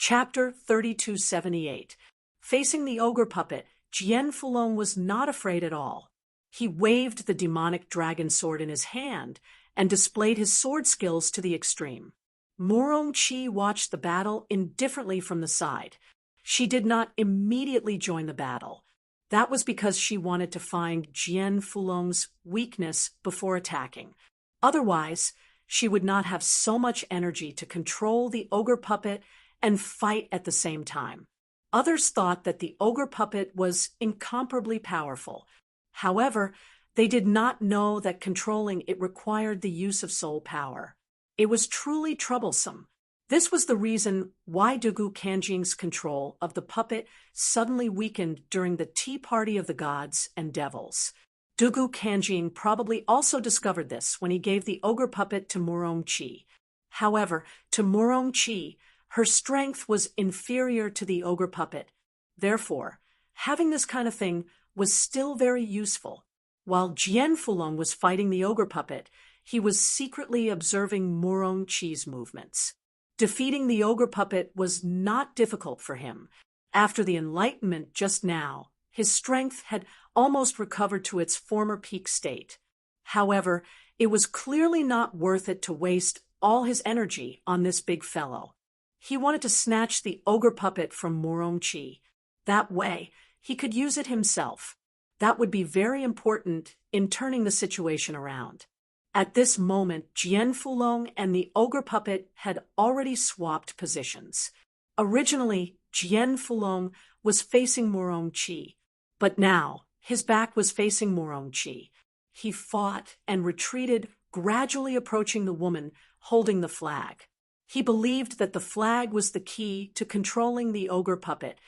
Chapter 3278. Facing the ogre puppet, Jian Fulong was not afraid at all. He waved the demonic dragon sword in his hand and displayed his sword skills to the extreme. Morong-chi watched the battle indifferently from the side. She did not immediately join the battle. That was because she wanted to find Jian Fulong's weakness before attacking. Otherwise, she would not have so much energy to control the ogre puppet and fight at the same time. Others thought that the ogre puppet was incomparably powerful. However, they did not know that controlling it required the use of soul power. It was truly troublesome. This was the reason why Dugu Kanjing's control of the puppet suddenly weakened during the tea party of the gods and devils. Dugu Kanjing probably also discovered this when he gave the ogre puppet to Morong-chi. However, to Morong-chi, her strength was inferior to the ogre puppet. Therefore, having this kind of thing was still very useful. While Jian Fulong was fighting the ogre puppet, he was secretly observing Morong-chi's movements. Defeating the ogre puppet was not difficult for him. After the enlightenment just now, his strength had almost recovered to its former peak state. However, it was clearly not worth it to waste all his energy on this big fellow. He wanted to snatch the ogre puppet from Morong-chi. That way, he could use it himself. That would be very important in turning the situation around. At this moment, Jian Fulong and the ogre puppet had already swapped positions. Originally, Jian Fulong was facing Morong-chi, but now his back was facing Morong-chi. He fought and retreated, gradually approaching the woman holding the flag. He believed that the flag was the key to controlling the ogre puppet.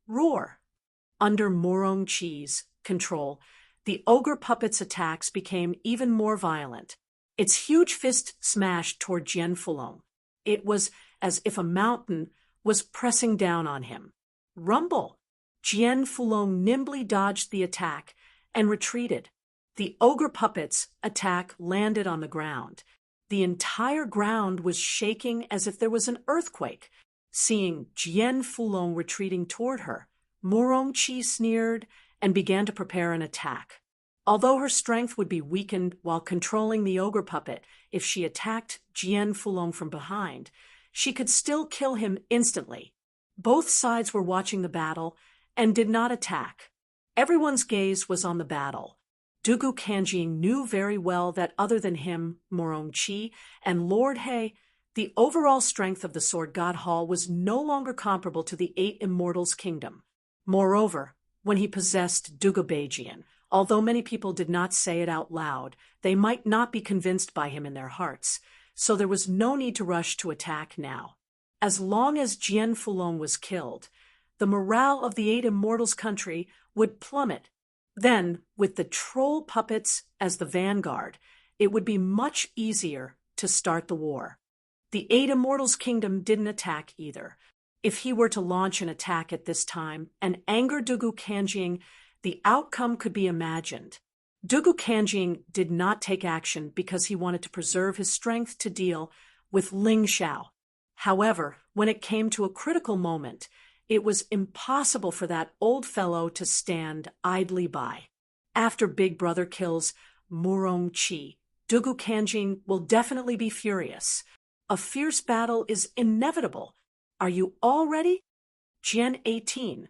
Roar! Under Morong-chi's control, the ogre puppet's attacks became even more violent. Its huge fist smashed toward Jian Fulong. It was as if a mountain was pressing down on him. Rumble! Jian Fulong nimbly dodged the attack and retreated. The ogre puppet's attack landed on the ground. The entire ground was shaking as if there was an earthquake. Seeing Jian Fulong retreating toward her, Morong-chi sneered and began to prepare an attack. Although her strength would be weakened while controlling the ogre puppet if she attacked Jian Fulong from behind, she could still kill him instantly. Both sides were watching the battle and did not attack. Everyone's gaze was on the battle. Dugu Kanjing knew very well that other than him, Morong-chi, and Lord He, the overall strength of the Sword God Hall was no longer comparable to the 8 Immortals' kingdom. Moreover, when he possessed Dugu Beijian, although many people did not say it out loud, they might not be convinced by him in their hearts, so there was no need to rush to attack now. As long as Jian Fulong was killed, the morale of the 8 Immortals' country would plummet. Then, with the troll puppets as the vanguard, it would be much easier to start the war. The 8 Immortals' kingdom didn't attack either. If he were to launch an attack at this time and anger Dugu Kanjing, the outcome could be imagined. Dugu Kanjing did not take action because he wanted to preserve his strength to deal with Ling Xiao. However, when it came to a critical moment, it was impossible for that old fellow to stand idly by. After Big Brother kills Morong-chi, Dugu Kanjing will definitely be furious. A fierce battle is inevitable. Are you all ready? Jian 18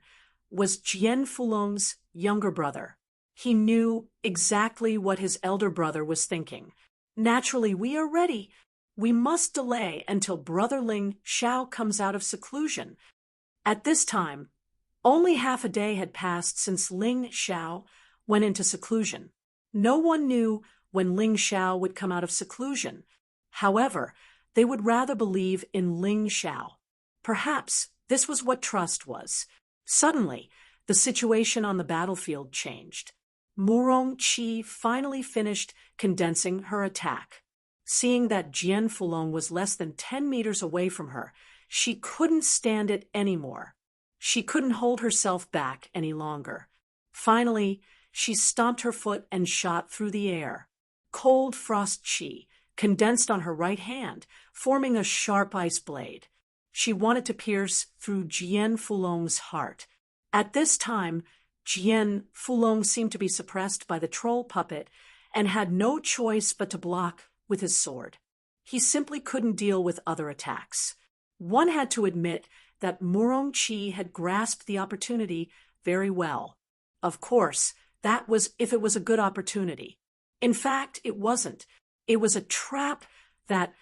was Jian Fulong's younger brother. He knew exactly what his elder brother was thinking. Naturally, we are ready. We must delay until Brother Ling Xiao comes out of seclusion. At this time, only half a day had passed since Ling Xiao went into seclusion. No one knew when Ling Xiao would come out of seclusion. However, they would rather believe in Ling Xiao. Perhaps this was what trust was. Suddenly, the situation on the battlefield changed. Morong-chi finally finished condensing her attack. Seeing that Jian Fulong was less than 10 meters away from her, she couldn't stand it anymore. She couldn't hold herself back any longer. Finally, she stomped her foot and shot through the air. Cold frost chi condensed on her right hand, forming a sharp ice blade. She wanted to pierce through Jian Fulong's heart. At this time, Jian Fulong seemed to be suppressed by the troll puppet and had no choice but to block with his sword. He simply couldn't deal with other attacks. One had to admit that Murongqi had grasped the opportunity very well. Of course, that was if it was a good opportunity. In fact, it wasn't. It was a trap that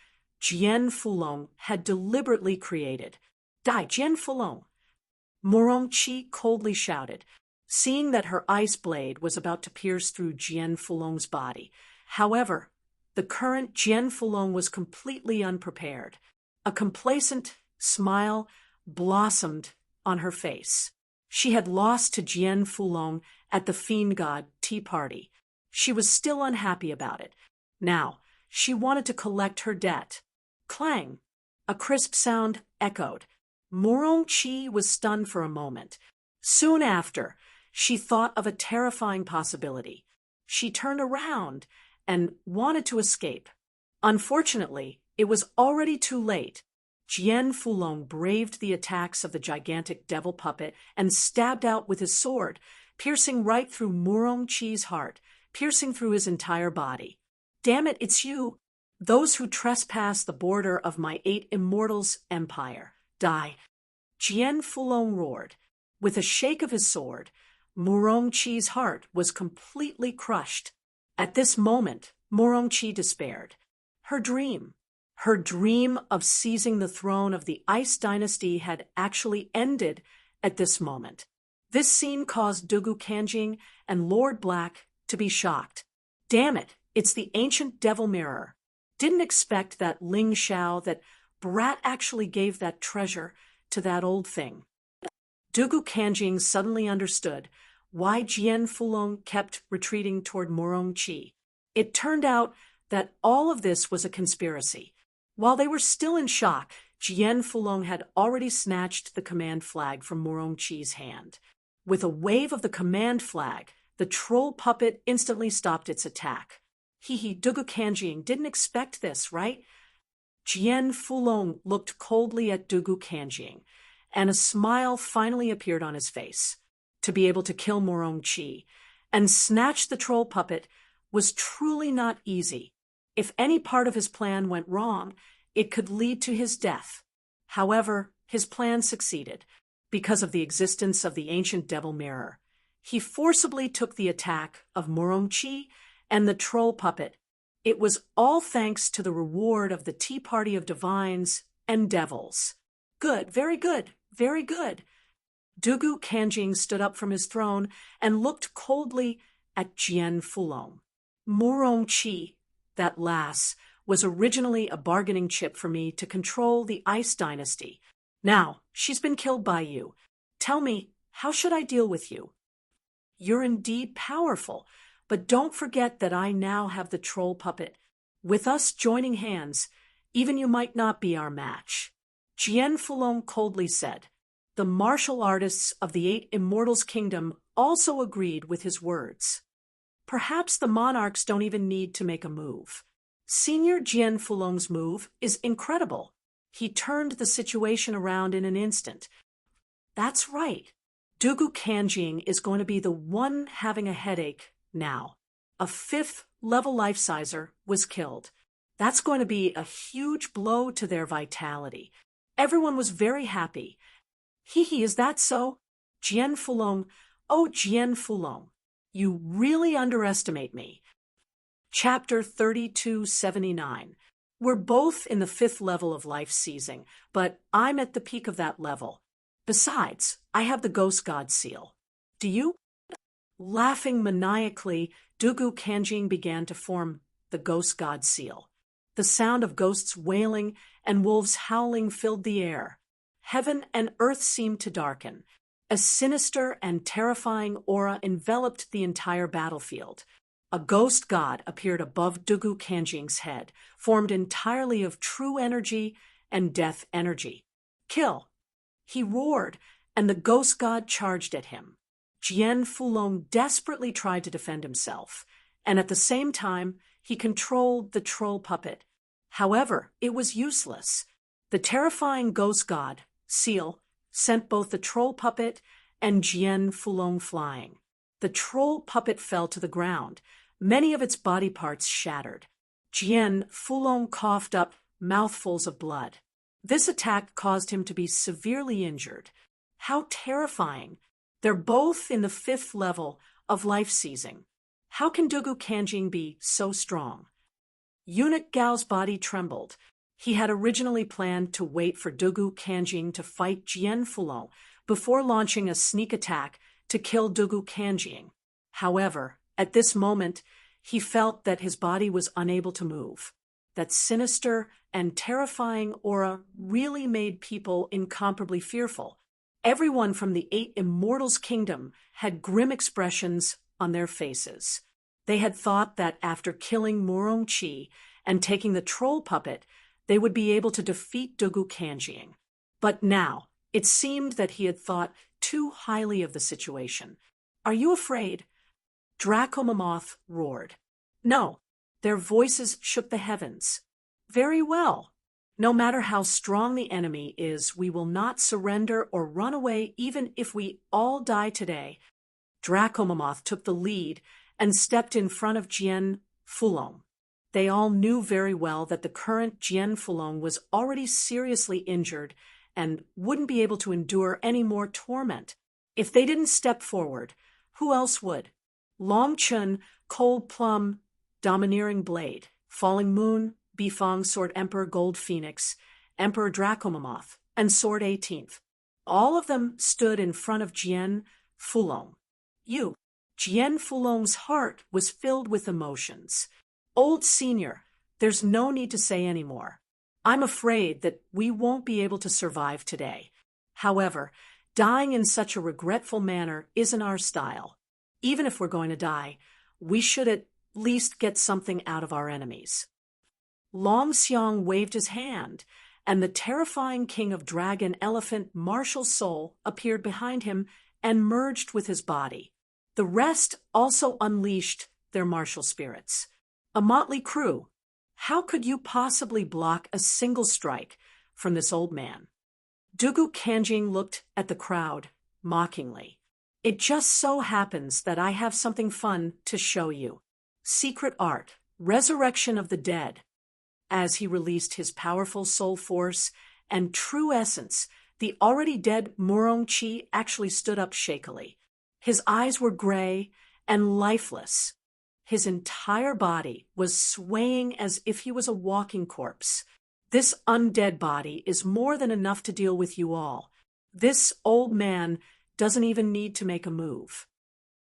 Jian Fulong had deliberately created. Die, Jian Fulong! Murongqi coldly shouted, seeing that her ice blade was about to pierce through Jian Fulong's body. However, the current Jian Fulong was completely unprepared. A complacent smile blossomed on her face. She had lost to Jian Fulong at the Fiend God tea party. She was still unhappy about it. Now, she wanted to collect her debt. Clang! A crisp sound echoed. Murongqi was stunned for a moment. Soon after, she thought of a terrifying possibility. She turned around and wanted to escape. Unfortunately, it was already too late. Jian Fulong braved the attacks of the gigantic devil puppet and stabbed out with his sword, piercing right through Murongqi's heart, piercing through his entire body. Damn it, it's you! Those who trespass the border of my 8 immortals' empire, die! Jian Fulong roared. With a shake of his sword, Murongqi's heart was completely crushed. At this moment, Murongqi despaired. Her dream of seizing the throne of the Ice Dynasty had actually ended at this moment. This scene caused Dugu Kanjing and Lord Black to be shocked. Damn it, it's the ancient devil mirror. Didn't expect that Ling Xiao, that brat actually gave that treasure to that old thing. Dugu Kanjing suddenly understood why Jian Fulong kept retreating toward Murongqi. It turned out that all of this was a conspiracy. While they were still in shock, Jian Fulong had already snatched the command flag from Murongqi's hand. With a wave of the command flag, the troll puppet instantly stopped its attack. Dugu Kanjing didn't expect this, right? Jian Fulong looked coldly at Dugu Kanjing, and a smile finally appeared on his face. To be able to kill Murongqi and snatch the troll puppet was truly not easy. If any part of his plan went wrong, it could lead to his death. However, his plan succeeded because of the existence of the ancient devil mirror. He forcibly took the attack of Murongqi and the troll puppet. It was all thanks to the reward of the tea party of divines and devils. Good, very good, very good. Dugu Kanjing stood up from his throne and looked coldly at Jian Fulong. Murongqi, that lass, was originally a bargaining chip for me to control the Ice Dynasty. Now, she's been killed by you. Tell me, how should I deal with you? You're indeed powerful, but don't forget that I now have the troll puppet. With us joining hands, even you might not be our match. Jian Fulong coldly said. The martial artists of the 8 Immortals' Kingdom also agreed with his words. Perhaps the monarchs don't even need to make a move. Senior Jian Fulong's move is incredible. He turned the situation around in an instant. That's right. Dugu Kanjing is going to be the one having a headache now. A 5th-level life-sizer was killed. That's going to be a huge blow to their vitality. Everyone was very happy. Is that so? Jian Fulong, oh Jian Fulong, you really underestimate me. Chapter 3279. We're both in the 5th level of life seizing, but I'm at the peak of that level. Besides, I have the Ghost God seal. Do you? Laughing maniacally, Dugu Kanjing began to form the Ghost God seal. The sound of ghosts wailing and wolves howling filled the air. Heaven and earth seemed to darken. A sinister and terrifying aura enveloped the entire battlefield. A ghost god appeared above Dugu Kanjing's head, formed entirely of true energy and death energy. Kill! He roared, and the ghost god charged at him. Jian Fulong desperately tried to defend himself, and at the same time, he controlled the troll puppet. However, it was useless. The terrifying ghost god, Seal, sent both the troll puppet and Jian Fulong flying. The troll puppet fell to the ground, many of its body parts shattered. Jian Fulong coughed up mouthfuls of blood. This attack caused him to be severely injured. How terrifying! They're both in the 5th level of life seizing. How can Dugu Kanjing be so strong? Eunuch Gao's body trembled. He had originally planned to wait for Dugu Kanjing to fight Jian Fulong before launching a sneak attack to kill Dugu Kanjing. However, at this moment, he felt that his body was unable to move. That sinister and terrifying aura really made people incomparably fearful. Everyone from the 8 Immortals' kingdom had grim expressions on their faces. They had thought that after killing Murong Qi and taking the troll puppet, they would be able to defeat Dugu Kanjing. But now, it seemed that he had thought too highly of the situation. "Are you afraid?" Draco Mammoth roared. "No." Their voices shook the heavens. "Very well. No matter how strong the enemy is, we will not surrender or run away even if we all die today." Draco Mammoth took the lead and stepped in front of Jian Fulong. They all knew very well that the current Jian Fulong was already seriously injured and wouldn't be able to endure any more torment. If they didn't step forward, who else would? Long Chun, Cold Plum, Domineering Blade, Falling Moon, Bifong, Sword Emperor Gold Phoenix, Emperor Draco Mammoth, and Sword 18th. All of them stood in front of Jian Fulong. Jian Fulong's heart was filled with emotions. "Old Senior, there's no need to say any more. I'm afraid that we won't be able to survive today. However, dying in such a regretful manner isn't our style. Even if we're going to die, we should at least get something out of our enemies." Long Xiong waved his hand, and the terrifying king of dragon elephant martial soul appeared behind him and merged with his body. The rest also unleashed their martial spirits. A motley crew. How could you possibly block a single strike from this old man? Dugu Kanjing looked at the crowd mockingly. "It just so happens that I have something fun to show you. Secret art, resurrection of the dead." As he released his powerful soul force and true essence, the already dead Murong Qi actually stood up shakily. His eyes were gray and lifeless. His entire body was swaying as if he was a walking corpse. "This undead body is more than enough to deal with you all. This old man doesn't even need to make a move."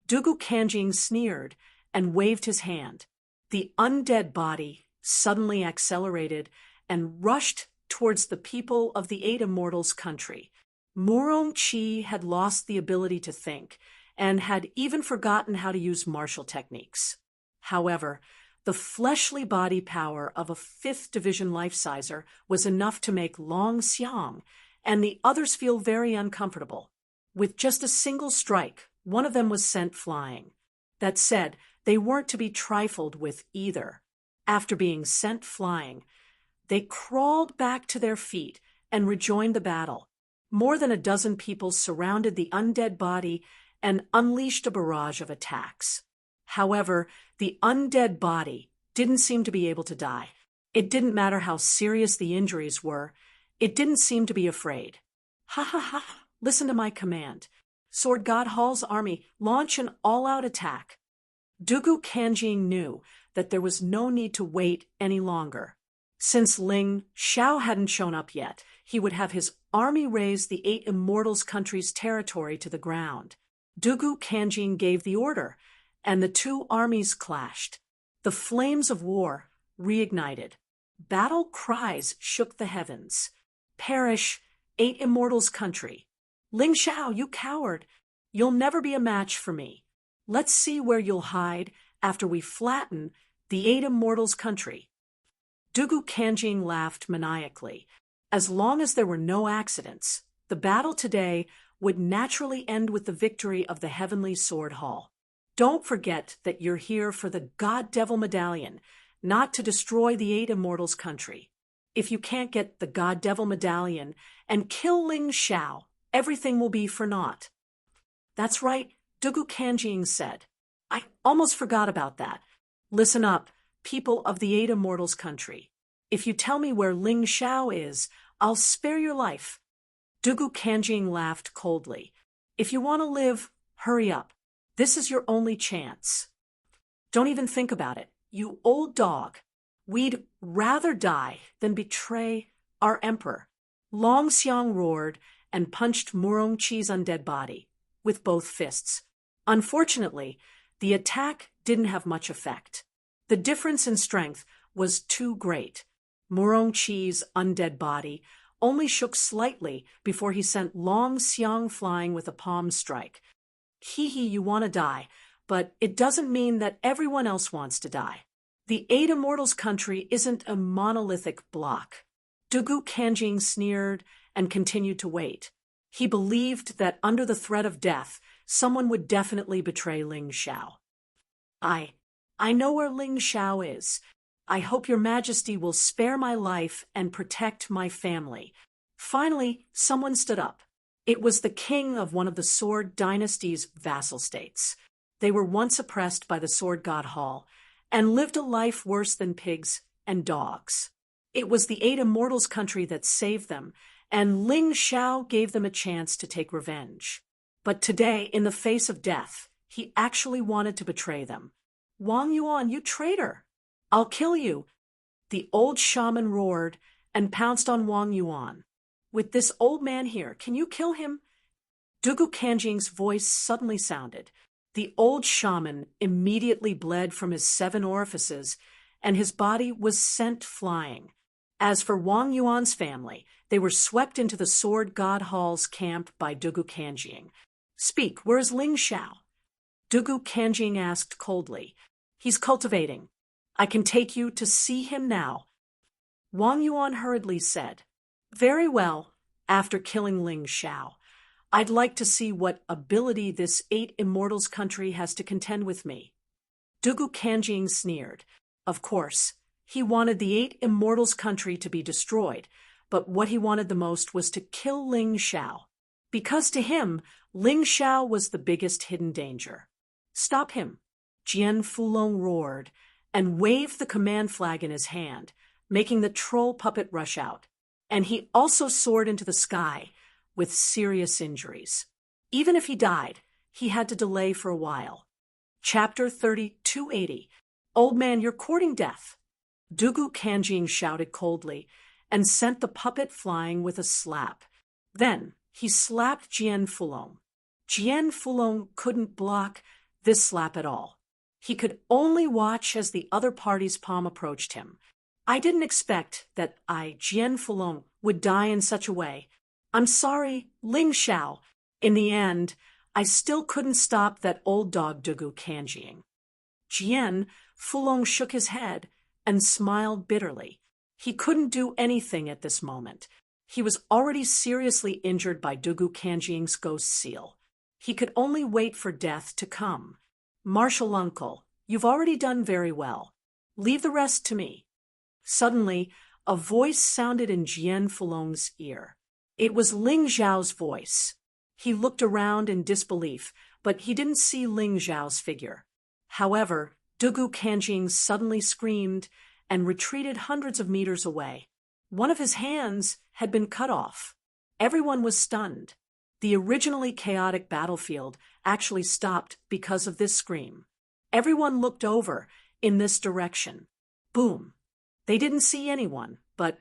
Dugu Kanjing sneered and waved his hand. The undead body suddenly accelerated and rushed towards the people of the 8 Immortals' country. Murong Qi had lost the ability to think and had even forgotten how to use martial techniques. However, the fleshly body power of a 5th division life-sizer was enough to make Long Xiong and the others feel very uncomfortable. With just a single strike, one of them was sent flying. That said, they weren't to be trifled with either. After being sent flying, they crawled back to their feet and rejoined the battle. More than a dozen people surrounded the undead body and unleashed a barrage of attacks. However, the undead body didn't seem to be able to die. It didn't matter how serious the injuries were. It didn't seem to be afraid. "Ha ha ha, listen to my command. Sword God Hall's army, launch an all-out attack." Dugu Kanjing knew that there was no need to wait any longer. Since Ling Xiao hadn't shown up yet, he would have his army raise the 8 Immortals' country's territory to the ground. Dugu Kanjing gave the order, and the two armies clashed. The flames of war reignited. Battle cries shook the heavens. "Perish, 8 Immortals' country. Ling Xiao, you coward! You'll never be a match for me. Let's see where you'll hide after we flatten the 8 Immortals' country." Dugu Kanjing laughed maniacally. As long as there were no accidents, the battle today would naturally end with the victory of the Heavenly Sword Hall. Don't forget that you're here for the God Devil Medallion, not to destroy the 8 Immortals' country. If you can't get the God Devil medallion and kill Ling Xiao, everything will be for naught." "That's right," Dugu Kanjing said. "I almost forgot about that. Listen up, people of the Eight Immortals country. If you tell me where Ling Xiao is, I'll spare your life." Dugu Kanjing laughed coldly. "If you want to live, hurry up. This is your only chance." "Don't even think about it, you old dog. We'd rather die than betray our emperor." Long Xiang roared and punched Murong Chi's undead body with both fists. Unfortunately, the attack didn't have much effect. The difference in strength was too great. Murong Chi's undead body only shook slightly before he sent Long Xiang flying with a palm strike. "Hee hee, you want to die, but it doesn't mean that everyone else wants to die. The Eight Immortals country isn't a monolithic block." Dugu Kanjing sneered and continued to wait. He believed that under the threat of death, someone would definitely betray Ling Xiao. I know where Ling Xiao is. I hope your majesty will spare my life and protect my family." Finally, someone stood up. It was the king of one of the Sword Dynasty's vassal states. They were once oppressed by the Sword God Hall and lived a life worse than pigs and dogs. It was the Eight Immortals country that saved them, and Ling Xiao gave them a chance to take revenge. But today, in the face of death, he actually wanted to betray them. "Wang Yuan, you traitor! I'll kill you!" The old shaman roared and pounced on Wang Yuan. "With this old man here, can you kill him?" Dugu Kanjing's voice suddenly sounded. The old shaman immediately bled from his 7 orifices, and his body was sent flying. As for Wang Yuan's family, they were swept into the Sword God Hall's camp by Dugu Kanjing. "Speak, where is Ling Xiao?" Dugu Kanjing asked coldly. "He's cultivating. I can take you to see him now." Wang Yuan hurriedly said, "Very well, after killing Ling Xiao. I'd like to see what ability this Eight Immortals country has to contend with me." Dugu Kanjing sneered. Of course, he wanted the Eight Immortals country to be destroyed, but what he wanted the most was to kill Ling Xiao. Because to him, Ling Xiao was the biggest hidden danger. "Stop him!" Jian Fulong roared and waved the command flag in his hand, making the troll puppet rush out. And he also soared into the sky with serious injuries. Even if he died, he had to delay for a while. Chapter 3280. "Old man, you're courting death." Dugu Kanjing shouted coldly and sent the puppet flying with a slap. Then he slapped Jian Fulong. Jian Fulong couldn't block this slap at all. He could only watch as the other party's palm approached him. "I didn't expect that Jian Fulong, would die in such a way. I'm sorry, Ling Xiao. In the end, I still couldn't stop that old dog Dugu Kanjing." Jian Fulong shook his head and smiled bitterly. He couldn't do anything at this moment. He was already seriously injured by Dugu Kanjing's ghost seal. He could only wait for death to come. "Martial uncle, you've already done very well. Leave the rest to me." Suddenly, a voice sounded in Jian Fulong's ear. It was Ling Xiao's voice. He looked around in disbelief, but he didn't see Ling Xiao's figure. However, Dugu Kanjing suddenly screamed and retreated hundreds of meters away. One of his hands had been cut off. Everyone was stunned. The originally chaotic battlefield actually stopped because of this scream. Everyone looked over in this direction. Boom! They didn't see anyone, but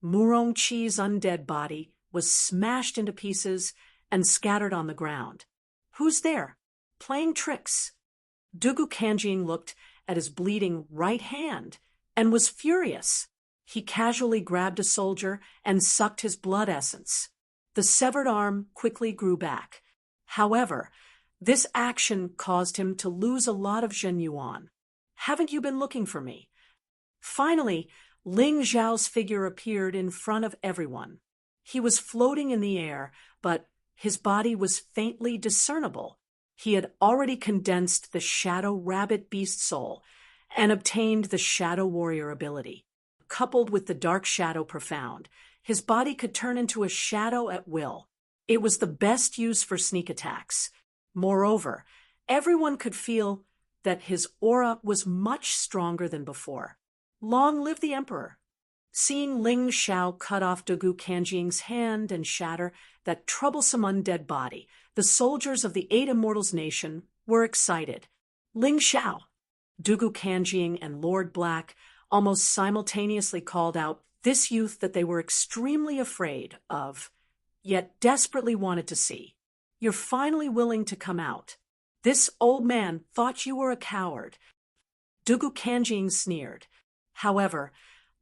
Murong Chi's undead body was smashed into pieces and scattered on the ground. "Who's there? Playing tricks?" Dugu Kanjing looked at his bleeding right hand and was furious. He casually grabbed a soldier and sucked his blood essence. The severed arm quickly grew back. However, this action caused him to lose a lot of Zhen Yuan. "Haven't you been looking for me?" Finally, Ling Xiao's figure appeared in front of everyone. He was floating in the air, but his body was faintly discernible. He had already condensed the Shadow Rabbit Beast Soul and obtained the Shadow Warrior ability. coupled with the dark shadow profound. His body could turn into a shadow at will. It was the best use for sneak attacks. Moreover, everyone could feel that his aura was much stronger than before. Long live the emperor! Seeing Ling Xiao cut off Dugu Kanjing's hand and shatter that troublesome undead body, the soldiers of the Eight Immortals nation were excited. Ling Xiao! Dugu Kanjing and Lord Black almost simultaneously called out this youth that they were extremely afraid of, yet desperately wanted to see. You're finally willing to come out. This old man thought you were a coward. Dugu Kanjing sneered. However,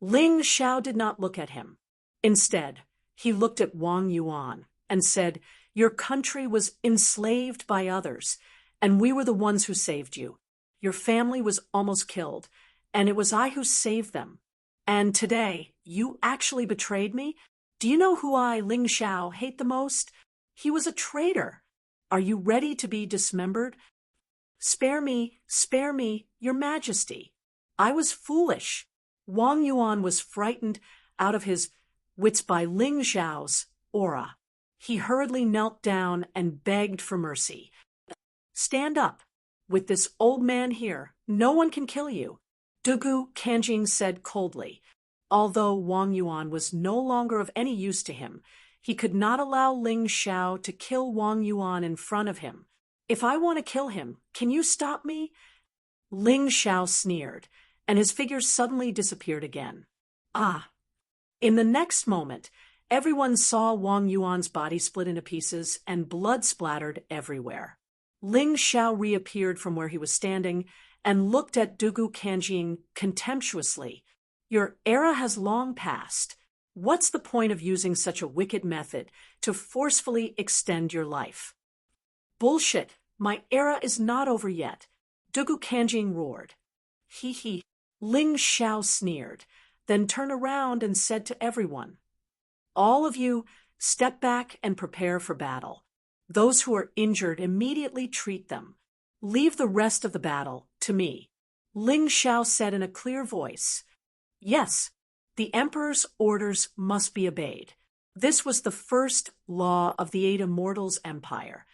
Ling Xiao did not look at him. Instead, he looked at Wang Yuan and said, "Your country was enslaved by others, and we were the ones who saved you. Your family was almost killed, and it was I who saved them. And today, you actually betrayed me? Do you know who I, Ling Xiao, hate the most? He was a traitor. Are you ready to be dismembered? Spare me, your majesty. I was foolish." Wang Yuan was frightened out of his wits by Ling Xiao's aura. He hurriedly knelt down and begged for mercy. "Stand up. With this old man here, no one can kill you," Dugu Kanjing said coldly. Although Wang Yuan was no longer of any use to him, he could not allow Ling Xiao to kill Wang Yuan in front of him. "If I want to kill him, can you stop me?" Ling Xiao sneered, and his figure suddenly disappeared again. Ah! In the next moment, everyone saw Wang Yuan's body split into pieces and blood splattered everywhere. Ling Xiao reappeared from where he was standing and looked at Dugu Kanjing contemptuously. "Your era has long passed. What's the point of using such a wicked method to forcefully extend your life?" "Bullshit! My era is not over yet," Dugu Kanjing roared. "Hee." Ling Xiao sneered, then turned around and said to everyone, "All of you, step back and prepare for battle. Those who are injured, immediately treat them. Leave the rest of the battle to me." Ling Xiao said in a clear voice, "Yes, the emperor's orders must be obeyed." This was the first law of the Eight Immortals Empire,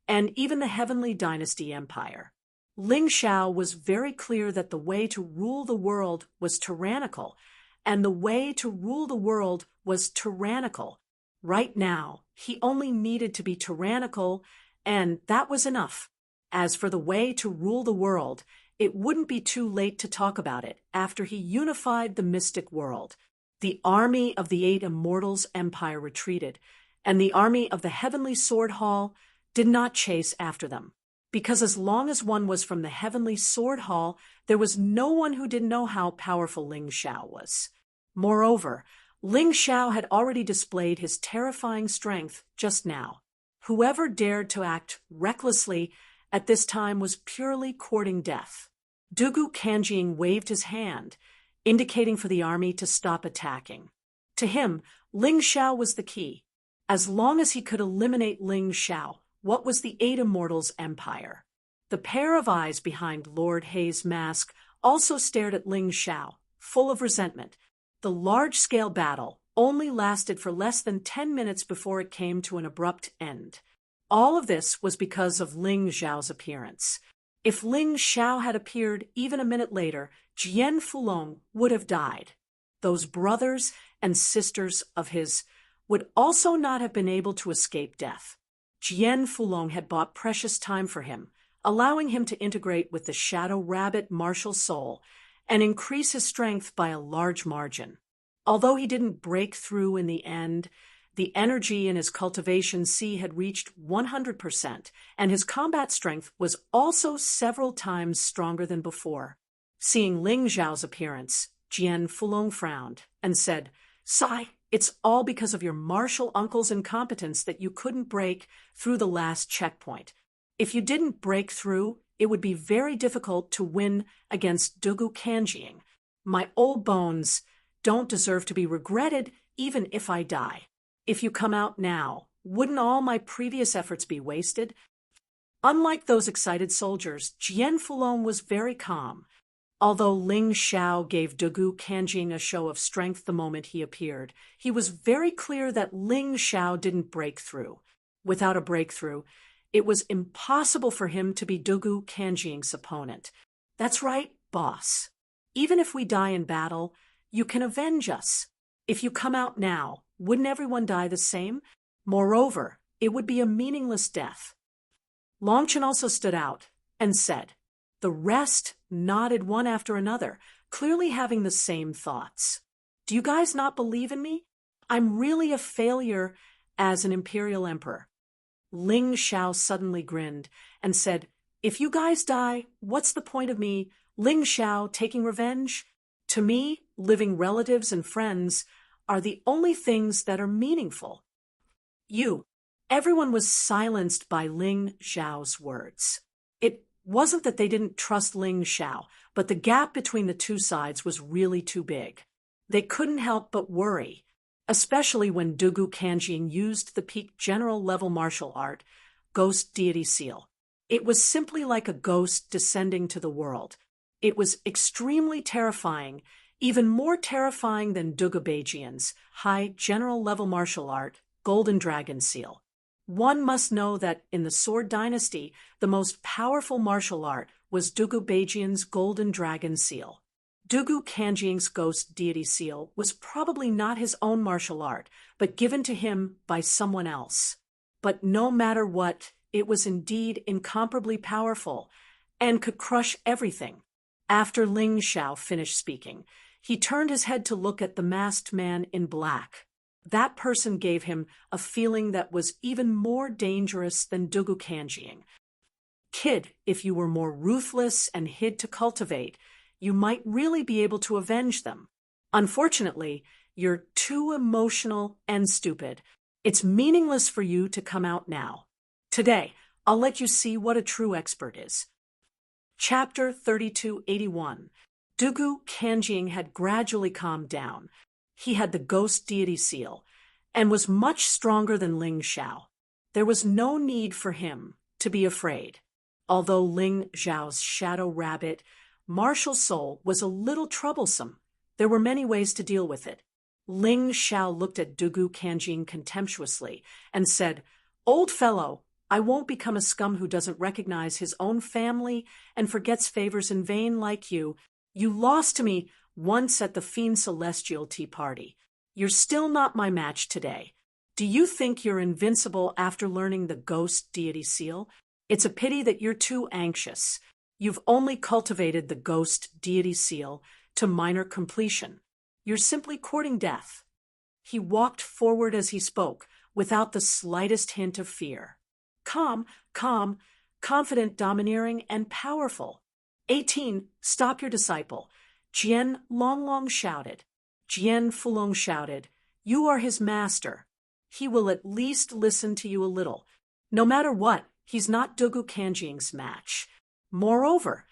and even the Heavenly Dynasty Empire. Ling Xiao was very clear that the way to rule the world was tyrannical, and the way to rule the world was tyrannical. Right now, he only needed to be tyrannical, and that was enough. As for the way to rule the world, it wouldn't be too late to talk about it after he unified the mystic world. The army of the Eight Immortals Empire retreated, and the army of the Heavenly Sword Hall did not chase after them. Because as long as one was from the Heavenly Sword Hall, there was no one who didn't know how powerful Ling Xiao was. Moreover, Ling Xiao had already displayed his terrifying strength just now. Whoever dared to act recklessly at this time was purely courting death. Dugu Kanjing waved his hand, indicating for the army to stop attacking. To him, Ling Xiao was the key. As long as he could eliminate Ling Xiao, what was the Eight Immortals Empire? The pair of eyes behind Lord Hei's mask also stared at Ling Xiao, full of resentment. The large-scale battle only lasted for less than 10 minutes before it came to an abrupt end. All of this was because of Ling Xiao's appearance. If Ling Xiao had appeared even a minute later, Jian Fulong would have died. Those brothers and sisters of his would also not have been able to escape death. Jian Fulong had bought precious time for him, allowing him to integrate with the Shadow Rabbit martial soul and increase his strength by a large margin. Although he didn't break through in the end, the energy in his cultivation sea had reached 100%, and his combat strength was also several times stronger than before. Seeing Ling Xiao's appearance, Jian Fulong frowned and said, "Sai, it's all because of your martial uncle's incompetence that you couldn't break through the last checkpoint. If you didn't break through, it would be very difficult to win against Dugu Kanjing. My old bones don't deserve to be regretted even if I die. If you come out now, wouldn't all my previous efforts be wasted?" Unlike those excited soldiers, Jian Fulong was very calm. Although Ling Xiao gave Dugu Kanjing a show of strength the moment he appeared, he was very clear that Ling Xiao didn't break through. Without a breakthrough, it was impossible for him to be Dugu Kanjing's opponent. That's right, boss. Even if we die in battle, you can avenge us. If you come out now, wouldn't everyone die the same? Moreover, it would be a meaningless death. Longchen also stood out and said. The rest nodded one after another, clearly having the same thoughts. Do you guys not believe in me? I'm really a failure as an imperial emperor. Ling Xiao suddenly grinned and said, If you guys die, what's the point of me, Ling Xiao, taking revenge? To me, living relatives and friends are the only things that are meaningful. Everyone was silenced by Ling Xiao's words. It wasn't that they didn't trust Ling Xiao, but the gap between the two sides was really too big. They couldn't help but worry, especially when Dugu Kanjing used the peak general-level martial art, Ghost Deity Seal. It was simply like a ghost descending to the world. It was extremely terrifying, even more terrifying than Dugu Beijian's high general-level martial art, Golden Dragon Seal. One must know that in the Sword Dynasty, the most powerful martial art was Dugu Beijian's Golden Dragon Seal. Dugu Kanjing's Ghost Deity Seal was probably not his own martial art, but given to him by someone else. But no matter what, it was indeed incomparably powerful and could crush everything. After Ling Xiao finished speaking, he turned his head to look at the masked man in black. That person gave him a feeling that was even more dangerous than Dugu Kanjing. Kid, if you were more ruthless and hid to cultivate, you might really be able to avenge them. Unfortunately, you're too emotional and stupid. It's meaningless for you to come out now. Today, I'll let you see what a true expert is. Chapter 3281. Dugu Kanjing had gradually calmed down. He had the Ghost Deity Seal, and was much stronger than Ling Xiao. There was no need for him to be afraid. Although Ling Xiao's shadow rabbit, martial soul, was a little troublesome, there were many ways to deal with it. Ling Xiao looked at Dugu Kanjing contemptuously and said, Old fellow, I won't become a scum who doesn't recognize his own family and forgets favors in vain like you. You lost to me once at the Fiend Celestial tea party. You're still not my match today. Do you think you're invincible after learning the Ghost Deity Seal? It's a pity that you're too anxious. You've only cultivated the Ghost Deity Seal to minor completion. You're simply courting death. He walked forward as he spoke, without the slightest hint of fear. Calm, confident, domineering, and powerful. 18. Stop your disciple. Jian Longlong shouted. Jian Fulong shouted, You are his master. He will at least listen to you a little. No matter what, he's not Dugu Kanjing's match. Moreover,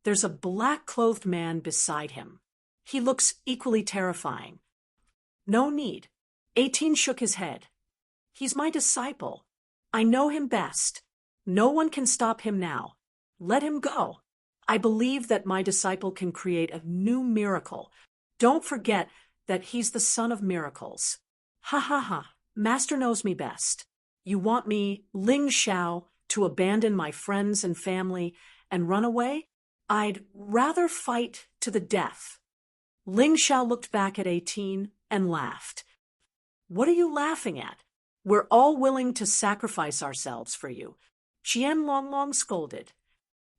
there's a black-clothed man beside him. He looks equally terrifying. No need. 18 shook his head. He's my disciple. I know him best. No one can stop him now. Let him go. I believe that my disciple can create a new miracle. Don't forget that he's the son of miracles. Ha ha ha, Master knows me best. You want me, Ling Xiao, to abandon my friends and family and run away? I'd rather fight to the death. Ling Xiao looked back at 18 and laughed. What are you laughing at? We're all willing to sacrifice ourselves for you. Jian Longlong scolded.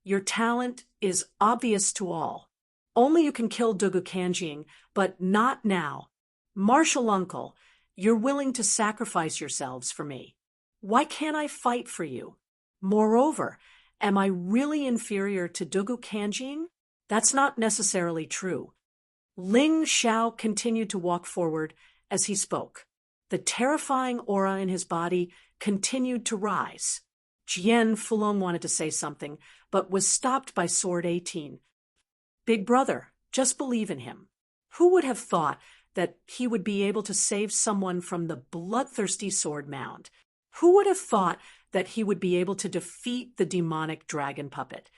Your talent is obvious to all. Only you can kill Dugu Kanjing, but not now. Martial uncle, you're willing to sacrifice yourselves for me. Why can't I fight for you? Moreover, am I really inferior to Dugu Kanjing? That's not necessarily true. Ling Xiao continued to walk forward as he spoke. The terrifying aura in his body continued to rise. Jian Fulong wanted to say something, but was stopped by Sword 18. Big brother, just believe in him. Who would have thought that he would be able to save someone from the bloodthirsty sword mound? Who would have thought that he would be able to defeat the demonic dragon puppet?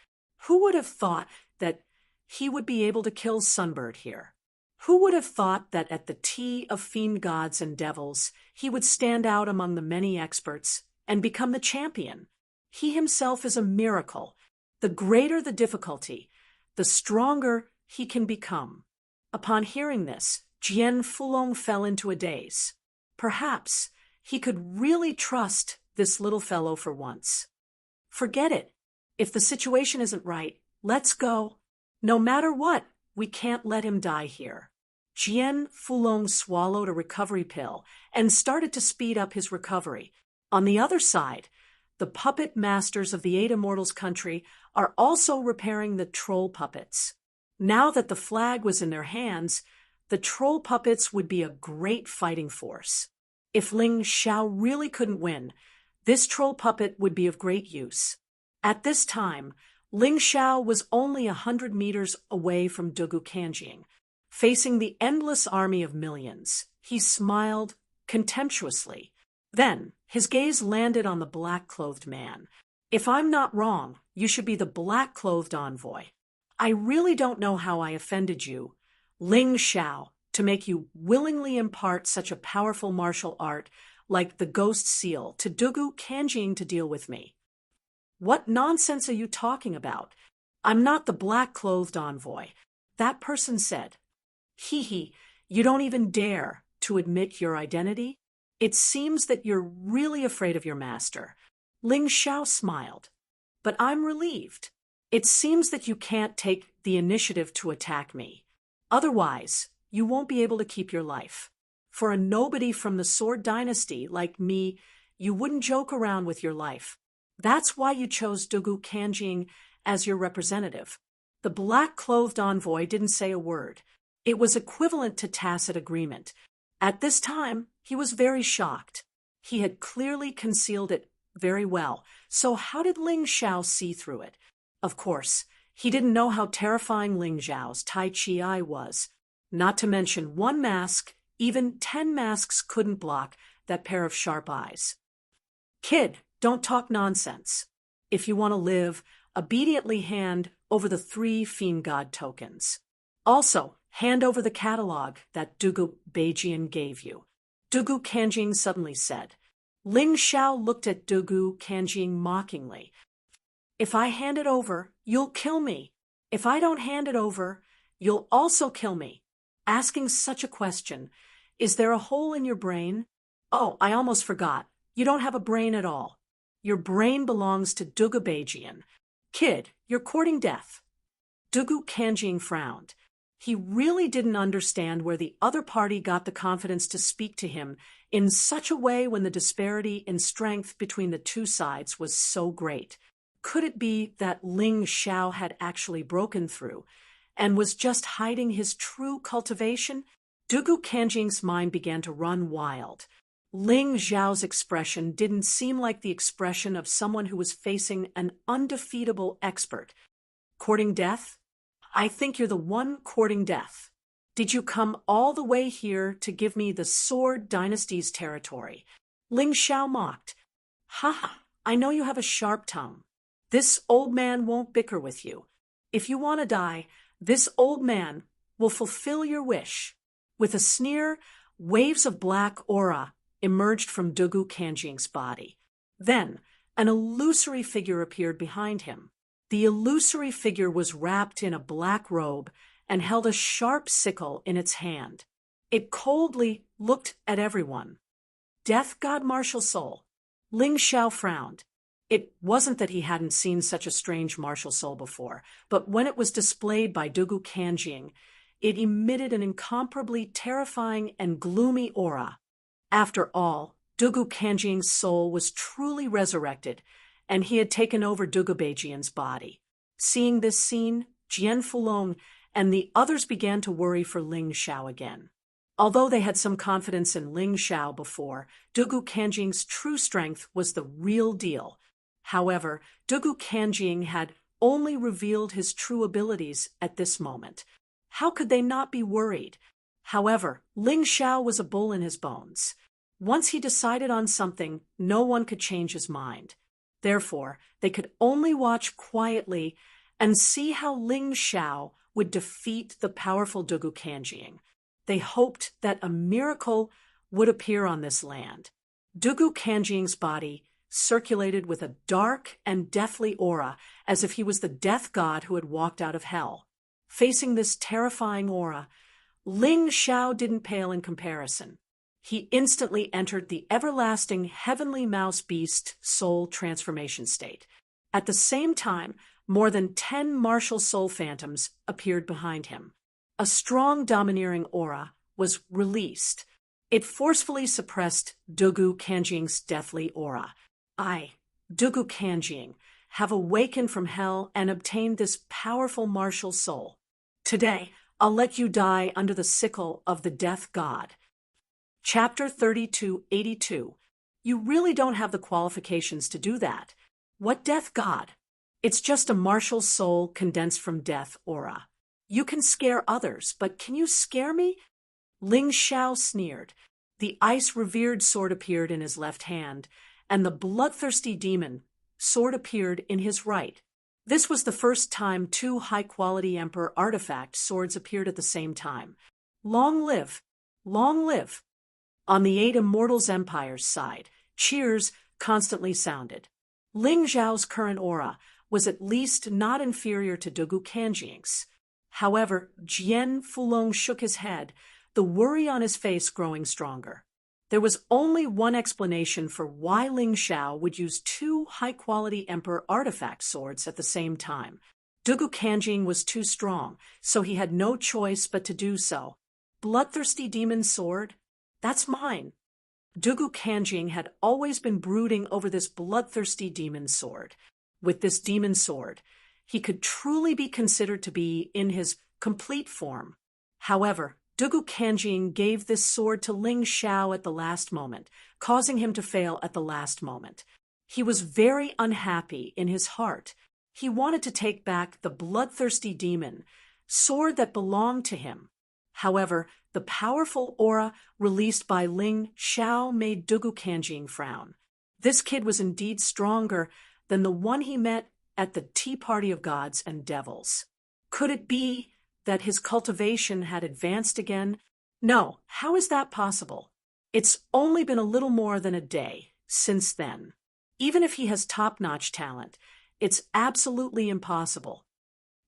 Who would have thought that he would be able to kill Sunbird here. Who would have thought that at the tea of fiend gods and devils, he would stand out among the many experts and become the champion? He himself is a miracle. The greater the difficulty, the stronger he can become. Upon hearing this, Jian Fulong fell into a daze. Perhaps he could really trust this little fellow for once. Forget it. If the situation isn't right, let's go. No matter what, we can't let him die here. Jian Fulong swallowed a recovery pill and started to speed up his recovery. On the other side, the puppet masters of the Eight Immortals country are also repairing the troll puppets. Now that the flag was in their hands, the troll puppets would be a great fighting force. If Ling Xiao really couldn't win, this troll puppet would be of great use. At this time, Ling Xiao was only 100 meters away from Dugu Kanjing. Facing the endless army of millions, he smiled contemptuously. Then, his gaze landed on the black-clothed man. If I'm not wrong, you should be the black-clothed envoy. I really don't know how I offended you, Ling Xiao, to make you willingly impart such a powerful martial art like the ghost seal to Dugu Kanjing to deal with me. What nonsense are you talking about? I'm not the black-clothed envoy. That person said. Hee, you don't even dare to admit your identity? It seems that you're really afraid of your master. Ling Xiao smiled. But I'm relieved. It seems that you can't take the initiative to attack me. Otherwise, you won't be able to keep your life. For a nobody from the Sword Dynasty like me, you wouldn't joke around with your life. That's why you chose Dugu Kanjing as your representative. The black-clothed envoy didn't say a word. It was equivalent to tacit agreement. At this time, he was very shocked. He had clearly concealed it very well, so how did Ling Xiao see through it? Of course, he didn't know how terrifying Ling Xiao's Tai Chi eye was. Not to mention one mask, even 10 masks couldn't block that pair of sharp eyes. Kid, don't talk nonsense. If you want to live, obediently hand over the 3 fiend god tokens. Also, hand over the catalog that Dugu Beijian gave you. Dugu Kanjing suddenly said. Ling Xiao looked at Dugu Kanjing mockingly. If I hand it over, you'll kill me. If I don't hand it over, you'll also kill me. Asking such a question, is there a hole in your brain? Oh, I almost forgot. You don't have a brain at all. Your brain belongs to Dugu Beijian. Kid, you're courting death. Dugu Kanjing frowned. He really didn't understand where the other party got the confidence to speak to him in such a way when the disparity in strength between the two sides was so great. Could it be that Ling Xiao had actually broken through and was just hiding his true cultivation? Dugu Kanjing's mind began to run wild. Ling Xiao's expression didn't seem like the expression of someone who was facing an undefeatable expert. Courting death? I think you're the one courting death. Did you come all the way here to give me the Sword Dynasty's territory? Ling Xiao mocked. Ha! I know you have a sharp tongue. This old man won't bicker with you. If you want to die, this old man will fulfill your wish. With a sneer, waves of black aura emerged from Dugu Kanjing's body. Then, an illusory figure appeared behind him. The illusory figure was wrapped in a black robe and held a sharp sickle in its hand. It coldly looked at everyone. Death God Martial Soul. Ling Xiao frowned. It wasn't that he hadn't seen such a strange martial soul before, but when it was displayed by Dugu Kanjing, it emitted an incomparably terrifying and gloomy aura. After all, Dugu Kanjing's soul was truly resurrected, and he had taken over Dugu Beijian's body. Seeing this scene, Jian Fulong and the others began to worry for Ling Xiao again. Although they had some confidence in Ling Xiao before, Dugu Kanjing's true strength was the real deal. However, Dugu Kanjing had only revealed his true abilities at this moment. How could they not be worried? However, Ling Xiao was a bull in his bones. Once he decided on something, no one could change his mind. Therefore, they could only watch quietly and see how Ling Xiao would defeat the powerful Dugu Kanjing. They hoped that a miracle would appear on this land. Dugu Kanjing's body circulated with a dark and deathly aura, as if he was the death god who had walked out of hell. Facing this terrifying aura, Ling Xiao didn't pale in comparison. He instantly entered the everlasting heavenly mouse beast soul transformation state. At the same time, more than 10 martial soul phantoms appeared behind him. A strong domineering aura was released. It forcefully suppressed Dugu Kanjing's deathly aura. I, Dugu Kanjing, have awakened from hell and obtained this powerful martial soul. Today, I'll let you die under the sickle of the death god. Chapter 3282. You really don't have the qualifications to do that. What death god? It's just a martial soul condensed from death aura. You can scare others, but can you scare me? Ling Xiao sneered. The ice-revered sword appeared in his left hand, and the bloodthirsty demon sword appeared in his right. This was the first time 2 high-quality Emperor artifact swords appeared at the same time. Long live! Long live! On the 8 Immortals Empire's side, cheers constantly sounded. Ling Xiao's current aura was at least not inferior to Dugu Kanjing's. However, Jian Fulong shook his head, the worry on his face growing stronger. There was only one explanation for why Ling Xiao would use 2 high-quality Emperor artifact swords at the same time. Dugu Kanjing was too strong, so he had no choice but to do so. Bloodthirsty demon sword? That's mine. Dugu Kanjing had always been brooding over this bloodthirsty demon sword. With this demon sword, he could truly be considered to be in his complete form. However, Dugu Kanjing gave this sword to Ling Xiao at the last moment, causing him to fail at the last moment. He was very unhappy in his heart. He wanted to take back the bloodthirsty demon sword that belonged to him. However, the powerful aura released by Ling Xiao made Dugu Kanjing frown. This kid was indeed stronger than the one he met at the Tea Party of Gods and Devils. Could it be that his cultivation had advanced again? No, how is that possible? It's only been a little more than a day since then. Even if he has top-notch talent, it's absolutely impossible.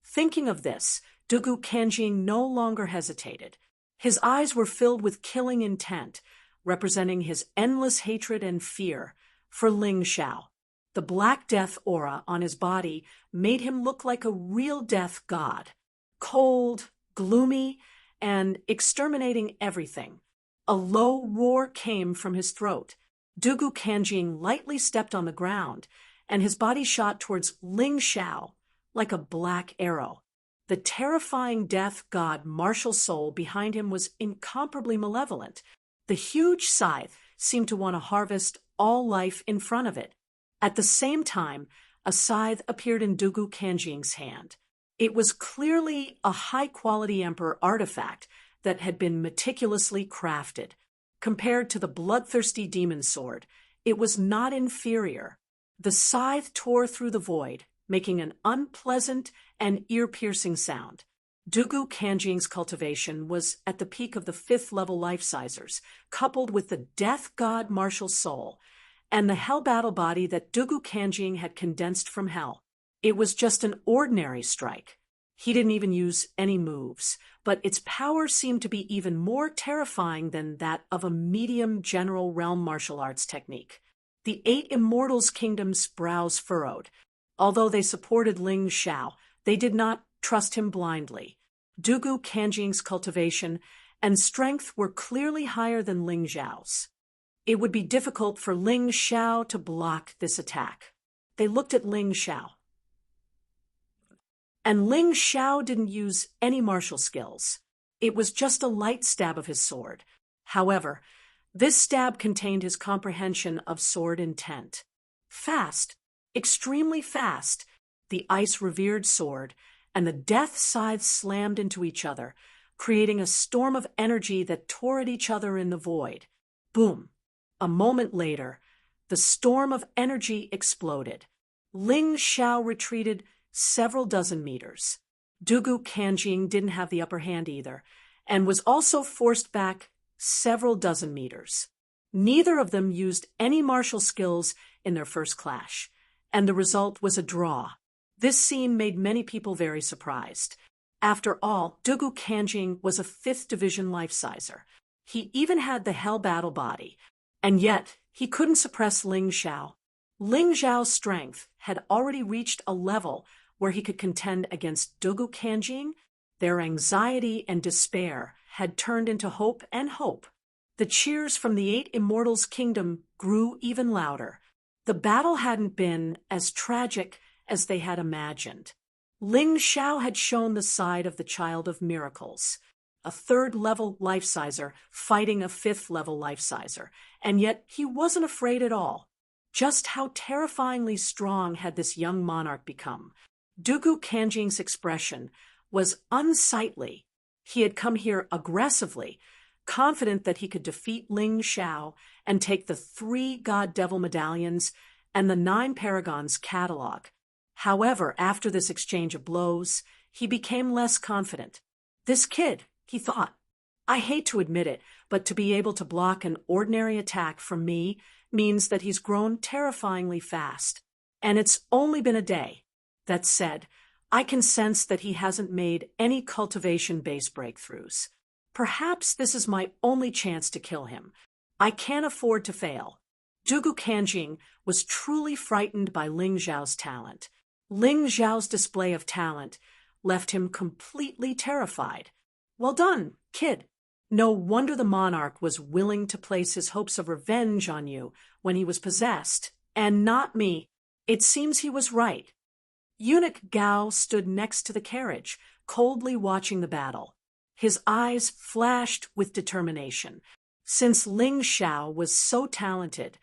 Thinking of this, Dugu Kanjing no longer hesitated. His eyes were filled with killing intent, representing his endless hatred and fear for Ling Xiao. The Black Death aura on his body made him look like a real death god. Cold, gloomy, and exterminating everything. A low roar came from his throat. Dugu Kanjing lightly stepped on the ground, and his body shot towards Ling Xiao like a black arrow. The terrifying death god martial soul behind him was incomparably malevolent. The huge scythe seemed to want to harvest all life in front of it. At the same time, a scythe appeared in Dugu Kanjing's hand. It was clearly a high-quality Emperor artifact that had been meticulously crafted. Compared to the bloodthirsty demon sword, it was not inferior. The scythe tore through the void, making an unpleasant and ear-piercing sound. Dugu Kanjing's cultivation was at the peak of the 5th-level life-sizers, coupled with the death god martial soul, and the hell battle body that Dugu Kanjing had condensed from hell. It was just an ordinary strike. He didn't even use any moves, but its power seemed to be even more terrifying than that of a medium general realm martial arts technique. The 8 Immortals' kingdom's brows furrowed. Although they supported Ling Xiao, they did not trust him blindly. Dugu Kanjing's cultivation and strength were clearly higher than Ling Xiao's. It would be difficult for Ling Xiao to block this attack. They looked at Ling Xiao. And Ling Xiao didn't use any martial skills. It was just a light stab of his sword. However, this stab contained his comprehension of sword intent. Fast, extremely fast, the ice-revered sword and the death scythe slammed into each other, creating a storm of energy that tore at each other in the void. Boom! A moment later, the storm of energy exploded. Ling Xiao retreated several dozen meters. Dugu Kanjing didn't have the upper hand either, and was also forced back several dozen meters. Neither of them used any martial skills in their first clash, and the result was a draw. This scene made many people very surprised. After all, Dugu Kanjing was a 5th division life-sizer. He even had the hell battle body, and yet he couldn't suppress Ling Xiao. Ling Xiao's strength had already reached a level where he could contend against Dugu Kanjing. Their anxiety and despair had turned into hope and hope. The cheers from the 8 Immortals' kingdom grew even louder. The battle hadn't been as tragic as they had imagined. Ling Xiao had shown the side of the Child of Miracles, a 3rd-level life-sizer fighting a 5th-level life-sizer, and yet he wasn't afraid at all. Just how terrifyingly strong had this young monarch become? Dugu Kanjing's expression was unsightly. He had come here aggressively, confident that he could defeat Ling Xiao and take the 3 God-Devil medallions and the 9 Paragons catalog. However, after this exchange of blows, he became less confident. This kid, he thought, I hate to admit it, but to be able to block an ordinary attack from me means that he's grown terrifyingly fast. And it's only been a day. That said, I can sense that he hasn't made any cultivation-based breakthroughs. Perhaps this is my only chance to kill him. I can't afford to fail. Dugu Kanjing was truly frightened by Ling Xiao's talent. Ling Xiao's display of talent left him completely terrified. Well done, kid. No wonder the monarch was willing to place his hopes of revenge on you when he was possessed, and not me. It seems he was right. Eunuch Gao stood next to the carriage, coldly watching the battle. His eyes flashed with determination. Since Ling Xiao was so talented,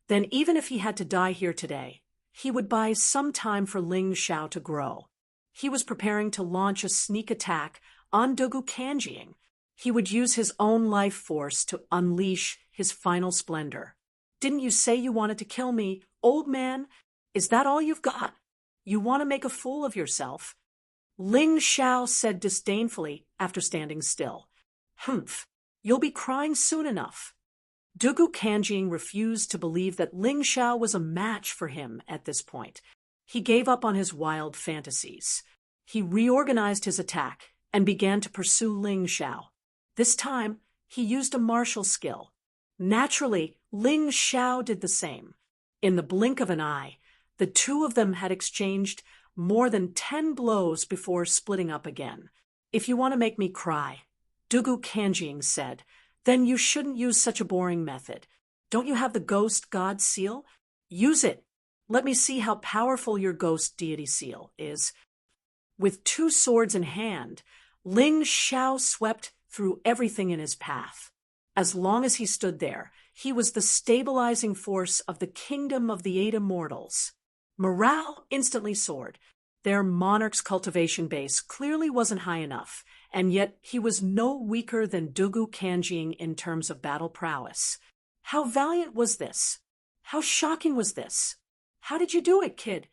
then even if he had to die here today, he would buy some time for Ling Xiao to grow. He was preparing to launch a sneak attack on Dugu Kanjing. He would use his own life force to unleash his final splendor. Didn't you say you wanted to kill me, old man? Is that all you've got? You want to make a fool of yourself? Ling Xiao said disdainfully after standing still. Humph, you'll be crying soon enough. Dugu Kanjing refused to believe that Ling Xiao was a match for him at this point. He gave up on his wild fantasies. He reorganized his attack and began to pursue Ling Xiao. This time, he used a martial skill. Naturally, Ling Xiao did the same. In the blink of an eye, the two of them had exchanged more than 10 blows before splitting up again. If you want to make me cry, Dugu Kanjing said, then you shouldn't use such a boring method. Don't you have the ghost god seal? Use it. Let me see how powerful your ghost deity seal is. With 2 swords in hand, Ling Xiao swept through everything in his path. As long as he stood there, he was the stabilizing force of the kingdom of the 8 immortals. Morale instantly soared. Their monarch's cultivation base clearly wasn't high enough, and yet he was no weaker than Dugu Kanjing in terms of battle prowess. How valiant was this? How shocking was this? How did you do it, kid?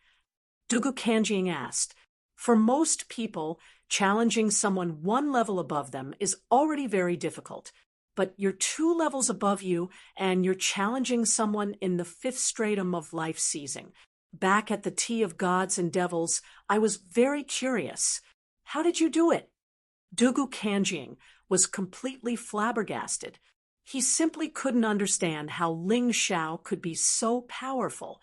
Dugu Kanjing asked. For most people, challenging someone 1 level above them is already very difficult, but you're 2 levels above you, and you're challenging someone in the 5th stratum of life seizing. Back at the Tea of Gods and Devils, I was very curious. How did you do it? Dugu Kanjing was completely flabbergasted. He simply couldn't understand how Ling Xiao could be so powerful.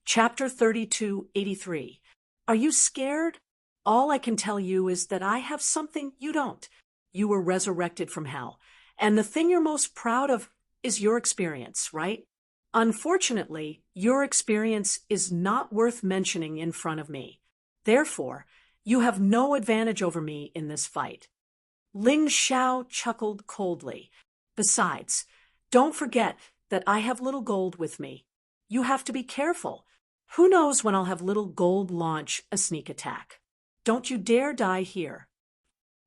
Chapter 3283. Are you scared? All I can tell you is that I have something you don't. You were resurrected from hell, and the thing you're most proud of is your experience, right? Unfortunately, your experience is not worth mentioning in front of me. Therefore, you have no advantage over me in this fight. Ling Xiao chuckled coldly. Besides, don't forget that I have little gold with me. You have to be careful. Who knows when I'll have little gold launch a sneak attack. Don't you dare die here.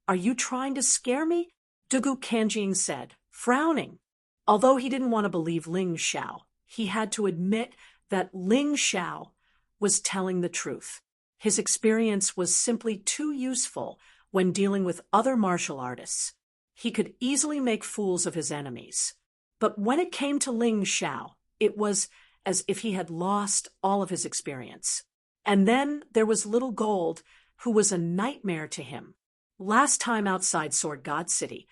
Are you trying to scare me? Dugu Kanjing said, frowning. Although he didn't want to believe Ling Xiao, he had to admit that Ling Xiao was telling the truth. His experience was simply too useful when dealing with other martial artists. He could easily make fools of his enemies. But when it came to Ling Xiao, it was as if he had lost all of his experience. And then there was Little Gold, who was a nightmare to him. Last time outside Sword God City,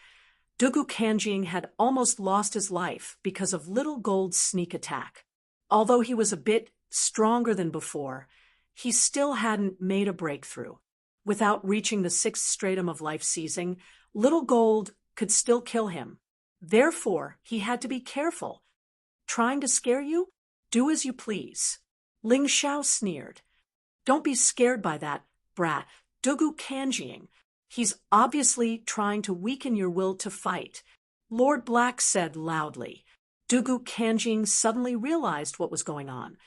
Dugu Kanjing had almost lost his life because of Little Gold's sneak attack. Although he was a bit stronger than before, he still hadn't made a breakthrough. Without reaching the sixth stratum of life seizing, Little Gold could still kill him. Therefore, he had to be careful. Trying to scare you? Do as you please. Ling Xiao sneered. Don't be scared by that, brat. Dugu Kanjing. He's obviously trying to weaken your will to fight. Lord Black said loudly. Dugu Kanjing suddenly realized what was going on.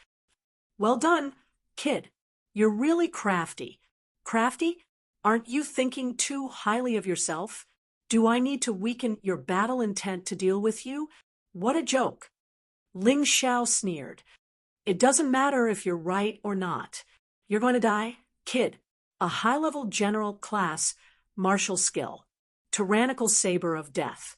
Well done, kid. You're really crafty. Crafty? Aren't you thinking too highly of yourself? Do I need to weaken your battle intent to deal with you? What a joke. Ling Xiao sneered. It doesn't matter if you're right or not. You're going to die, kid. A high-level general class, martial skill. Tyrannical saber of death.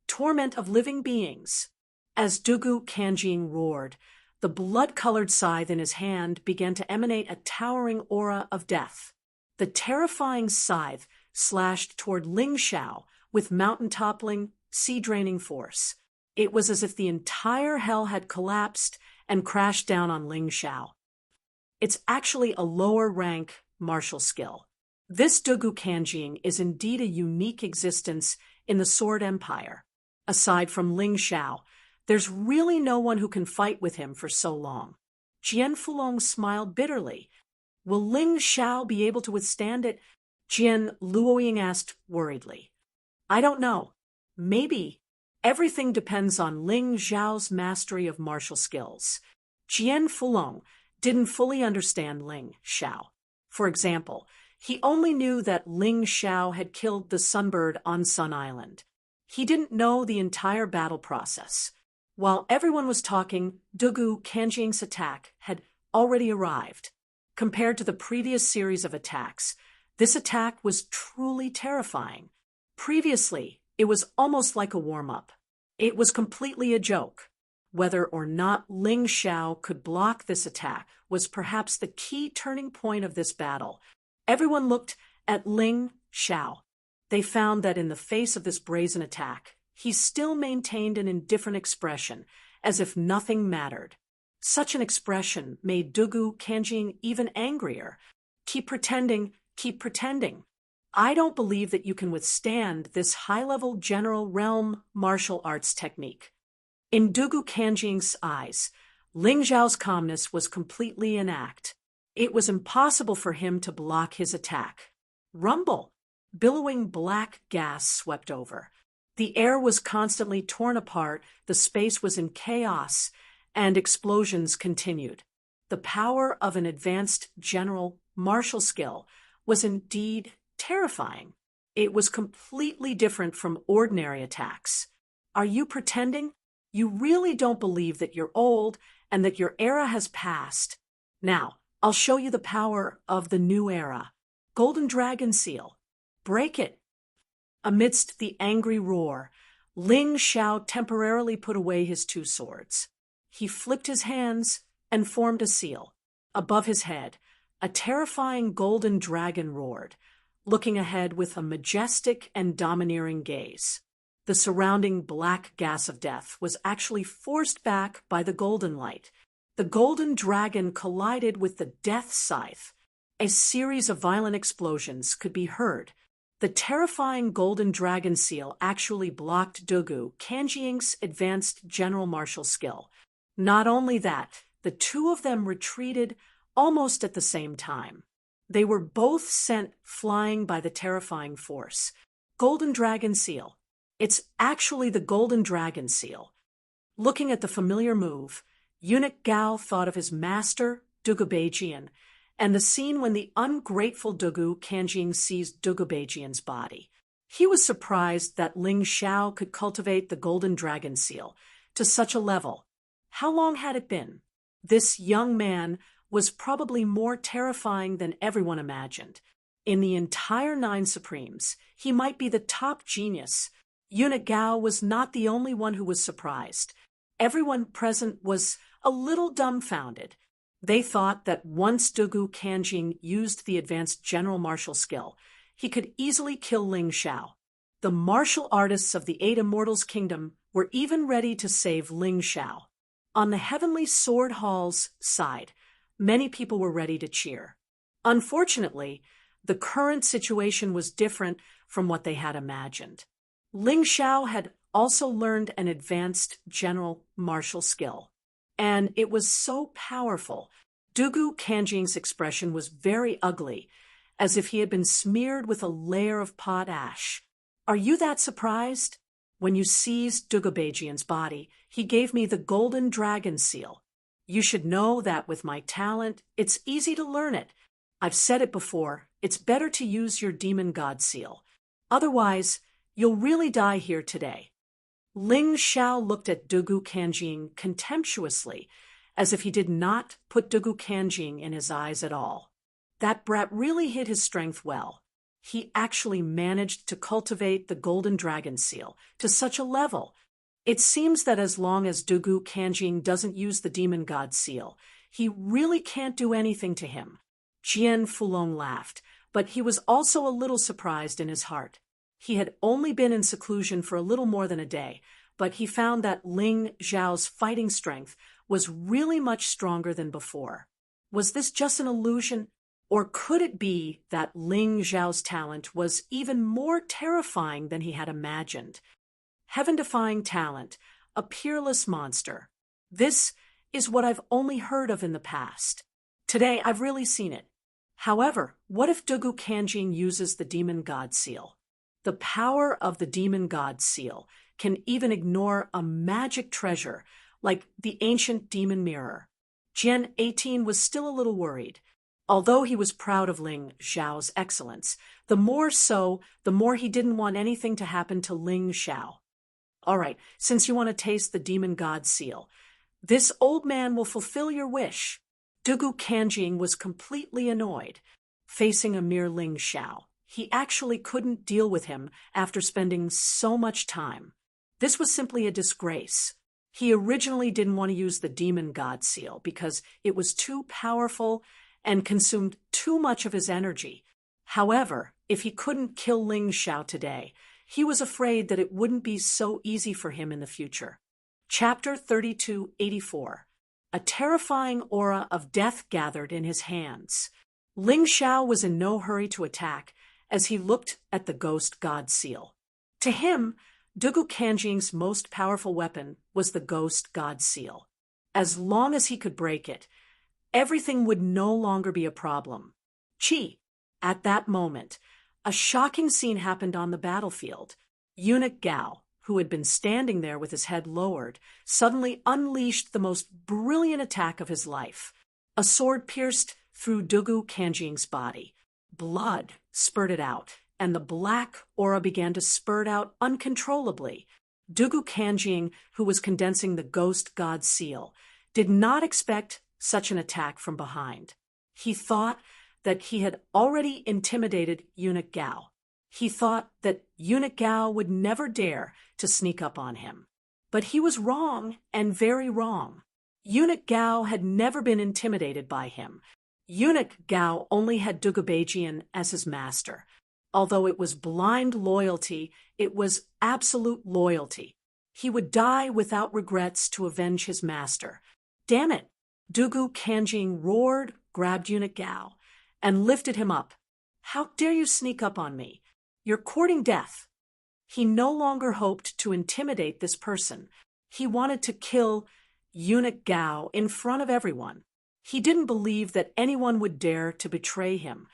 Torment of living beings. As Dugu Kanjing roared, the blood-colored scythe in his hand began to emanate a towering aura of death. The terrifying scythe slashed toward Ling Xiao with mountain-toppling, sea-draining force. It was as if the entire hell had collapsed and crashed down on Ling Xiao. It's actually a lower-rank martial skill. This Dugu Kanjing is indeed a unique existence in the Sword Empire. Aside from Ling Xiao, there's really no one who can fight with him for so long. Jian Fulong smiled bitterly. Will Ling Xiao be able to withstand it? Jian Luoying asked worriedly. I don't know. Maybe. Everything depends on Ling Xiao's mastery of martial skills. Jian Fulong didn't fully understand Ling Xiao. For example, he only knew that Ling Xiao had killed the sunbird on Sun Island. He didn't know the entire battle process. While everyone was talking, Dugu Kanjing's attack had already arrived. Compared to the previous series of attacks, this attack was truly terrifying. Previously, it was almost like a warm-up. It was completely a joke. Whether or not Ling Xiao could block this attack was perhaps the key turning point of this battle. Everyone looked at Ling Xiao. They found that in the face of this brazen attack, he still maintained an indifferent expression, as if nothing mattered. Such an expression made Dugu Kanjing even angrier. Keep pretending, keep pretending. I don't believe that you can withstand this high-level general realm martial arts technique. In Dugu Kanjing's eyes, Ling Xiao's calmness was completely in act. It was impossible for him to block his attack. Rumble! Billowing black gas swept over. The air was constantly torn apart, the space was in chaos, and explosions continued. The power of an advanced general martial skill was indeed terrifying. It was completely different from ordinary attacks. Are you pretending? You really don't believe that you're old and that your era has passed. Now, I'll show you the power of the new era. Golden Dragon Seal. Break it. Amidst the angry roar, Ling Xiao temporarily put away his two swords. He flipped his hands and formed a seal. Above his head, a terrifying golden dragon roared, looking ahead with a majestic and domineering gaze. The surrounding black gas of death was actually forced back by the golden light. The golden dragon collided with the death scythe. A series of violent explosions could be heard. The terrifying golden dragon seal actually blocked Dugu Kanjing's advanced general martial skill. Not only that, the two of them retreated almost at the same time. They were both sent flying by the terrifying force. Golden Dragon Seal. It's actually the Golden Dragon Seal. Looking at the familiar move, Eunuch Gao thought of his master, Dugu Beijian, and the scene when the ungrateful Dugu Kanjing seized Dugu Beijian's body. He was surprised that Ling Xiao could cultivate the Golden Dragon Seal to such a level. How long had it been? This young man was probably more terrifying than everyone imagined. In the entire 9 Supremes, he might be the top genius. Eunuch Gao was not the only one who was surprised. Everyone present was a little dumbfounded. They thought that once Dugu Kanjing used the advanced general martial skill, he could easily kill Ling Xiao. The martial artists of the 8 Immortals' kingdom were even ready to save Ling Xiao. On the Heavenly Sword Hall's side, many people were ready to cheer. Unfortunately, the current situation was different from what they had imagined. Ling Xiao had also learned an advanced general martial skill, and it was so powerful. Dugu Kanjing's expression was very ugly, as if he had been smeared with a layer of pot ash. "Are you that surprised? When you seized Dugubejian's body, he gave me the golden dragon seal. You should know that with my talent, it's easy to learn it. I've said it before, it's better to use your demon god seal. Otherwise, you'll really die here today." Ling Xiao looked at Dugu Kanjing contemptuously, as if he did not put Dugu Kanjing in his eyes at all. That brat really hid his strength well. He actually managed to cultivate the golden dragon seal to such a level. It seems that as long as Dugu Kanjing doesn't use the demon god seal, he really can't do anything to him. Jian Fulong laughed, but he was also a little surprised in his heart. He had only been in seclusion for a little more than a day, but he found that Ling Xiao's fighting strength was really much stronger than before. Was this just an illusion? Or could it be that Ling Xiao's talent was even more terrifying than he had imagined? Heaven-defying talent, a peerless monster. This is what I've only heard of in the past. Today, I've really seen it. However, what if Dugu Kanjing uses the demon god seal? The power of the demon god seal can even ignore a magic treasure like the ancient demon mirror. Jian 18 was still a little worried. Although he was proud of Ling Xiao's excellence, the more he didn't want anything to happen to Ling Xiao. "All right, since you want to taste the demon god seal, this old man will fulfill your wish." Dugu Kanjing was completely annoyed. Facing a mere Ling Xiao, he actually couldn't deal with him after spending so much time. This was simply a disgrace. He originally didn't want to use the demon god seal because it was too powerful and consumed too much of his energy. However, if he couldn't kill Ling Xiao today, he was afraid that it wouldn't be so easy for him in the future. Chapter 3284. A terrifying aura of death gathered in his hands. Ling Xiao was in no hurry to attack as he looked at the ghost god seal. To him, Dugu Kanjing's most powerful weapon was the ghost god seal. As long as he could break it, everything would no longer be a problem. Chi! At that moment, a shocking scene happened on the battlefield. Eunuch Gao, who had been standing there with his head lowered, suddenly unleashed the most brilliant attack of his life. A sword pierced through Dugu Kanjing's body. Blood spurted out, and the black aura began to spurt out uncontrollably. Dugu Kanjing, who was condensing the ghost god seal, did not expect such an attack from behind. He thought that he had already intimidated Eunuch Gao. He thought that Eunuch Gao would never dare to sneak up on him. But he was wrong, and very wrong. Eunuch Gao had never been intimidated by him. Eunuch Gao only had Dugubejian as his master. Although it was blind loyalty, it was absolute loyalty. He would die without regrets to avenge his master. Damn it! Dugu Kanjing roared, grabbed Eunuch Gao, and lifted him up. "How dare you sneak up on me? You're courting death." He no longer hoped to intimidate this person. He wanted to kill Eunuch Gao in front of everyone. He didn't believe that anyone would dare to betray him.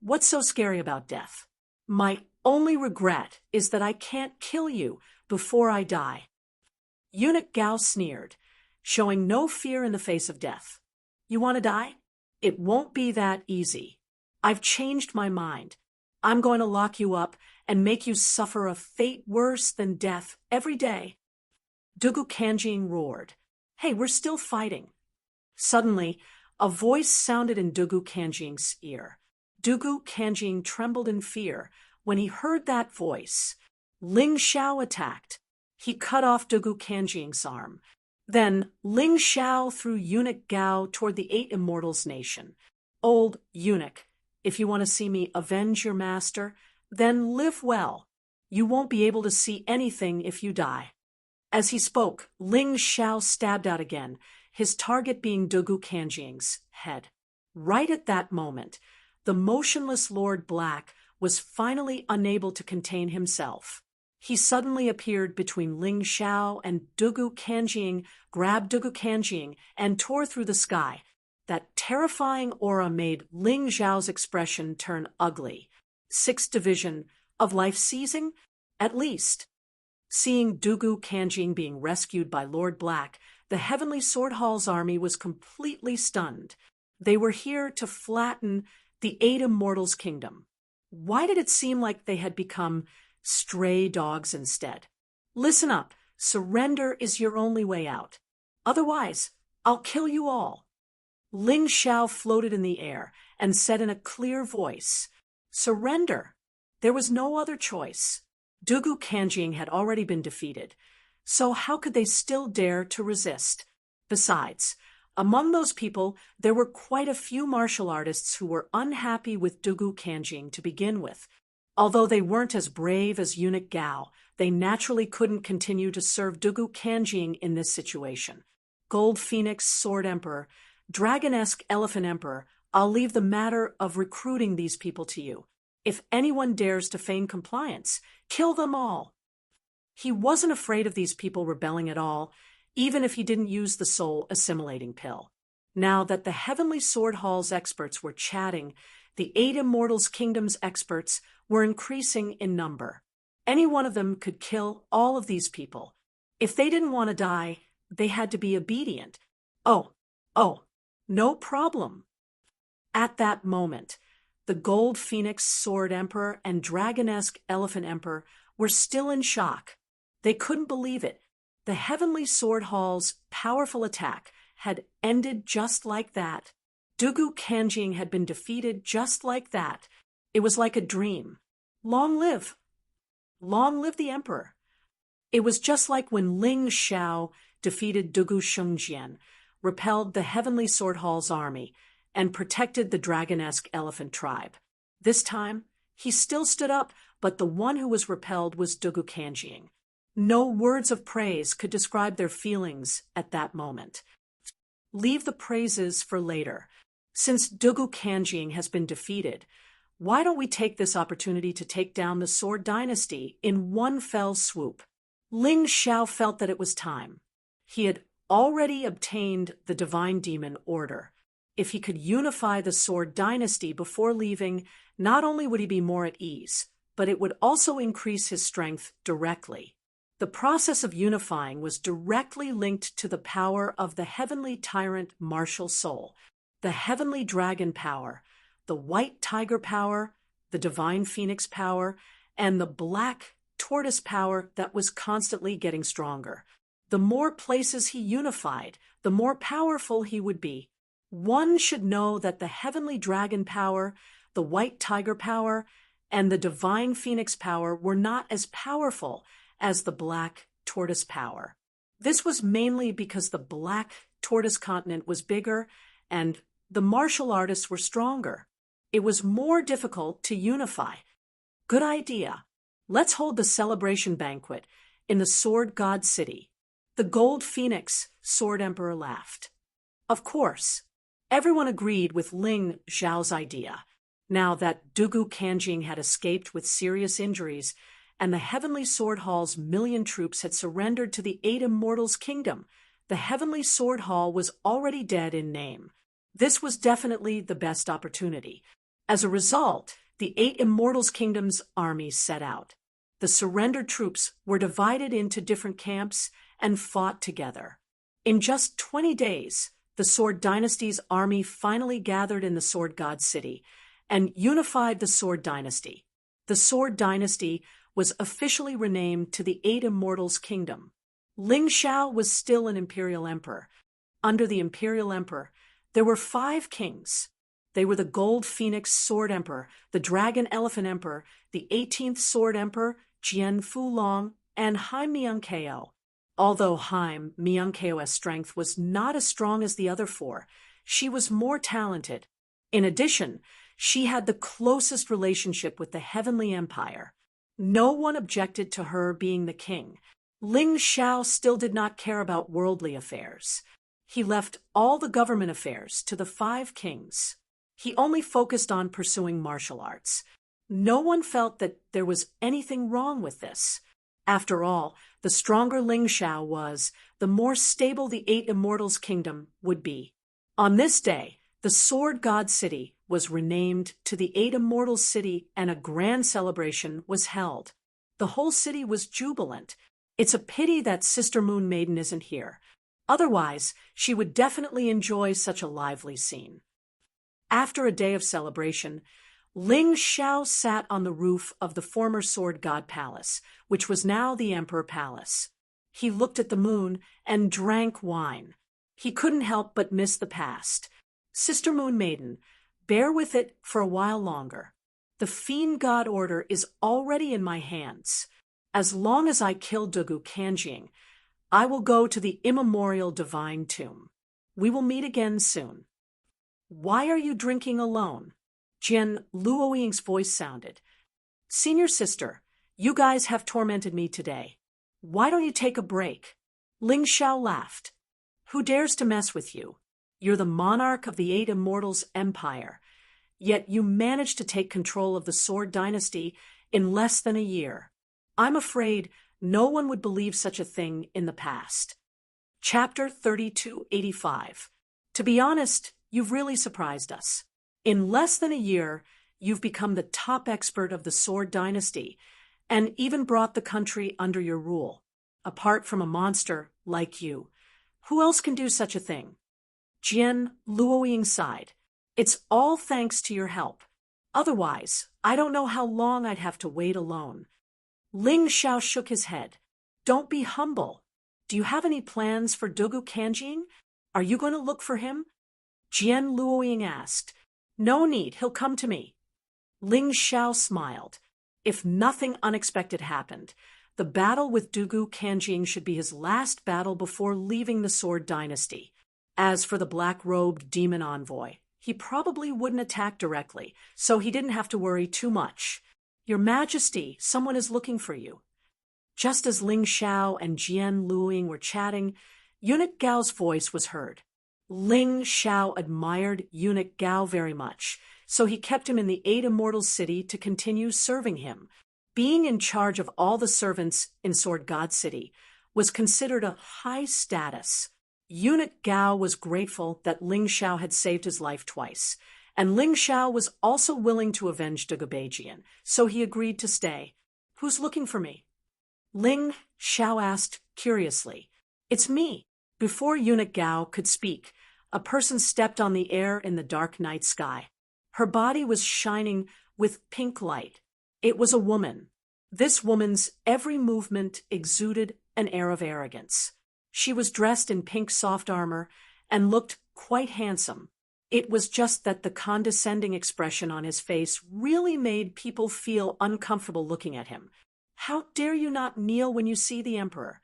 What's so scary about death? My only regret is that I can't kill you before I die. Eunuch Gao sneered, showing no fear in the face of death. "You want to die? It won't be that easy. I've changed my mind. I'm going to lock you up and make you suffer a fate worse than death every day." Dugu Kanjing roared, "Hey, we're still fighting." Suddenly, A voice sounded in Dugu Kanjing's ear. Dugu Kanjing trembled in fear when he heard that voice. Ling Xiao attacked. He cut off Dugu Kanjing's arm. Then Ling Xiao threw eunuch Gao toward the 8 Immortals nation. Old eunuch, if you want to see me avenge your master, then live well. You won't be able to see anything if you die. As he spoke, Ling Xiao stabbed out again, his target being Dugu Kanjing's head. Right at that moment, the motionless Lord Black was finally unable to contain himself. He suddenly appeared between Ling Xiao and Dugu Kanjing, grabbed Dugu Kanjing, and tore through the sky. That terrifying aura made Ling Xiao's expression turn ugly. 6th Division of life seizing? At least. Seeing Dugu Kanjing being rescued by Lord Black, the Heavenly Sword Hall's army was completely stunned. They were here to flatten the 8 Immortals' kingdom. Why did it seem like they had become stray dogs instead? Listen up. Surrender is your only way out. Otherwise, I'll kill you all. Ling Xiao floated in the air and said in a clear voice, "Surrender." There was no other choice. Dugu Kanjing had already been defeated, so how could they still dare to resist? Besides, among those people, there were quite a few martial artists who were unhappy with Dugu Kanjing to begin with. Although they weren't as brave as eunuch Gao, they naturally couldn't continue to serve Dugu Kanjing in this situation. Gold Phoenix Sword Emperor, Dragonesque Elephant Emperor, I'll leave the matter of recruiting these people to you. If anyone dares to feign compliance, kill them all. He wasn't afraid of these people rebelling at all, even if he didn't use the soul assimilating pill. Now that the Heavenly Sword Hall's experts were chatting, the 8 Immortals' Kingdom's experts were increasing in number. Any one of them could kill all of these people. If they didn't want to die, they had to be obedient. Oh, no problem. At that moment, the Gold Phoenix Sword Emperor and Dragonesque Elephant Emperor were still in shock. They couldn't believe it. The Heavenly Sword Hall's powerful attack had ended just like that. Dugu Kanjing had been defeated just like that. It was like a dream. Long live! Long live the Emperor! It was just like when Ling Xiao defeated Dugu Shengjian, repelled the Heavenly Sword Hall's army, and protected the Dragonesque Elephant tribe. This time, he still stood up, but the one who was repelled was Dugu Kanjing. No words of praise could describe their feelings at that moment. Leave the praises for later. Since Dugu Kanjing has been defeated, why don't we take this opportunity to take down the Sword Dynasty in one fell swoop? Ling Xiao felt that it was time. He had already obtained the Divine Demon Order. If he could unify the Sword Dynasty before leaving, not only would he be more at ease, but it would also increase his strength directly. The process of unifying was directly linked to the power of the Heavenly Tyrant Martial Soul, the Heavenly Dragon power, the White Tiger power, the Divine Phoenix power, and the Black Tortoise power that was constantly getting stronger. The more places he unified, the more powerful he would be. One should know that the Heavenly Dragon power, the White Tiger power, and the Divine Phoenix power were not as powerful as the Black Tortoise power. This was mainly because the Black Tortoise continent was bigger and the martial artists were stronger. It was more difficult to unify. Good idea. Let's hold the celebration banquet in the Sword God City. The Gold Phoenix Sword Emperor laughed. Of course. Everyone agreed with Ling Xiao's idea. Now that Dugu Kanjing had escaped with serious injuries, and the Heavenly Sword Hall's 1,000,000 troops had surrendered to the 8 Immortals' kingdom, the Heavenly Sword Hall was already dead in name. This was definitely the best opportunity. As a result, the 8 Immortals' kingdom's armies set out. The surrendered troops were divided into different camps and fought together. In just 20 days, the Sword Dynasty's army finally gathered in the Sword God City and unified the Sword Dynasty. The Sword Dynasty was officially renamed to the 8 Immortals' Kingdom. Ling Xiao was still an imperial emperor. Under the imperial emperor, There were 5 kings. They were the Gold Phoenix Sword Emperor, the Dragon Elephant Emperor, the 18th Sword Emperor, Jian Fulong, and Haim Myungkeo. Although Haim Myungkeo's strength was not as strong as the other 4, she was more talented. In addition, she had the closest relationship with the Heavenly Empire. No one objected to her being the king. Ling Xiao still did not care about worldly affairs. He left all the government affairs to the 5 kings. He only focused on pursuing martial arts. No one felt that there was anything wrong with this. After all, the stronger Ling Xiao was, the more stable the 8 Immortals' kingdom would be. On this day, the Sword God City was renamed to the 8 Immortals City, and a grand celebration was held. The whole city was jubilant. It's a pity that Sister Moon Maiden isn't here. Otherwise, she would definitely enjoy such a lively scene. After a day of celebration, Ling Xiao sat on the roof of the former Sword God Palace, which was now the Emperor Palace. He looked at the moon and drank wine. He couldn't help but miss the past. Sister Moon Maiden, bear with it for a while longer. The Fiend God Order is already in my hands. As long as I kill Dugu Kanjing, I will go to the immemorial divine tomb. We will meet again soon. Why are you drinking alone? Jian Luoying's voice sounded. Senior sister, you guys have tormented me today. Why don't you take a break? Ling Xiao laughed. Who dares to mess with you? You're the monarch of the 8 Immortals Empire. Yet you managed to take control of the Sword Dynasty in less than a year. I'm afraid no one would believe such a thing in the past. Chapter 3285. To be honest, you've really surprised us. In less than a year, you've become the top expert of the Sword Dynasty, and even brought the country under your rule. Apart from a monster like you, who else can do such a thing? Jian Luoying sighed. It's all thanks to your help. Otherwise, I don't know how long I'd have to wait alone. Ling Xiao shook his head. Don't be humble. Do you have any plans for Dugu Kanjing? Are you going to look for him? Jian Luoying asked. No need, he'll come to me. Ling Xiao smiled. If nothing unexpected happened, the battle with Dugu Kanjing should be his last battle before leaving the Sword Dynasty. As for the black-robed demon envoy, he probably wouldn't attack directly, so he didn't have to worry too much. Your Majesty, someone is looking for you. Just as Ling Xiao and Jian Luoying were chatting, Eunuch Gao's voice was heard. Ling Xiao admired Eunuch Gao very much, so he kept him in the 8 Immortals City to continue serving him. Being in charge of all the servants in Sword God City was considered a high status. Eunuch Gao was grateful that Ling Xiao had saved his life twice, and Ling Xiao was also willing to avenge Dugubejian, so he agreed to stay. Who's looking for me? Ling Xiao asked curiously. It's me. Before Eunuch Gao could speak, a person stepped on the air in the dark night sky. Her body was shining with pink light. It was a woman. This woman's every movement exuded an air of arrogance. She was dressed in pink soft armor and looked quite handsome. It was just that the condescending expression on his face really made people feel uncomfortable looking at him. How dare you not kneel when you see the Emperor?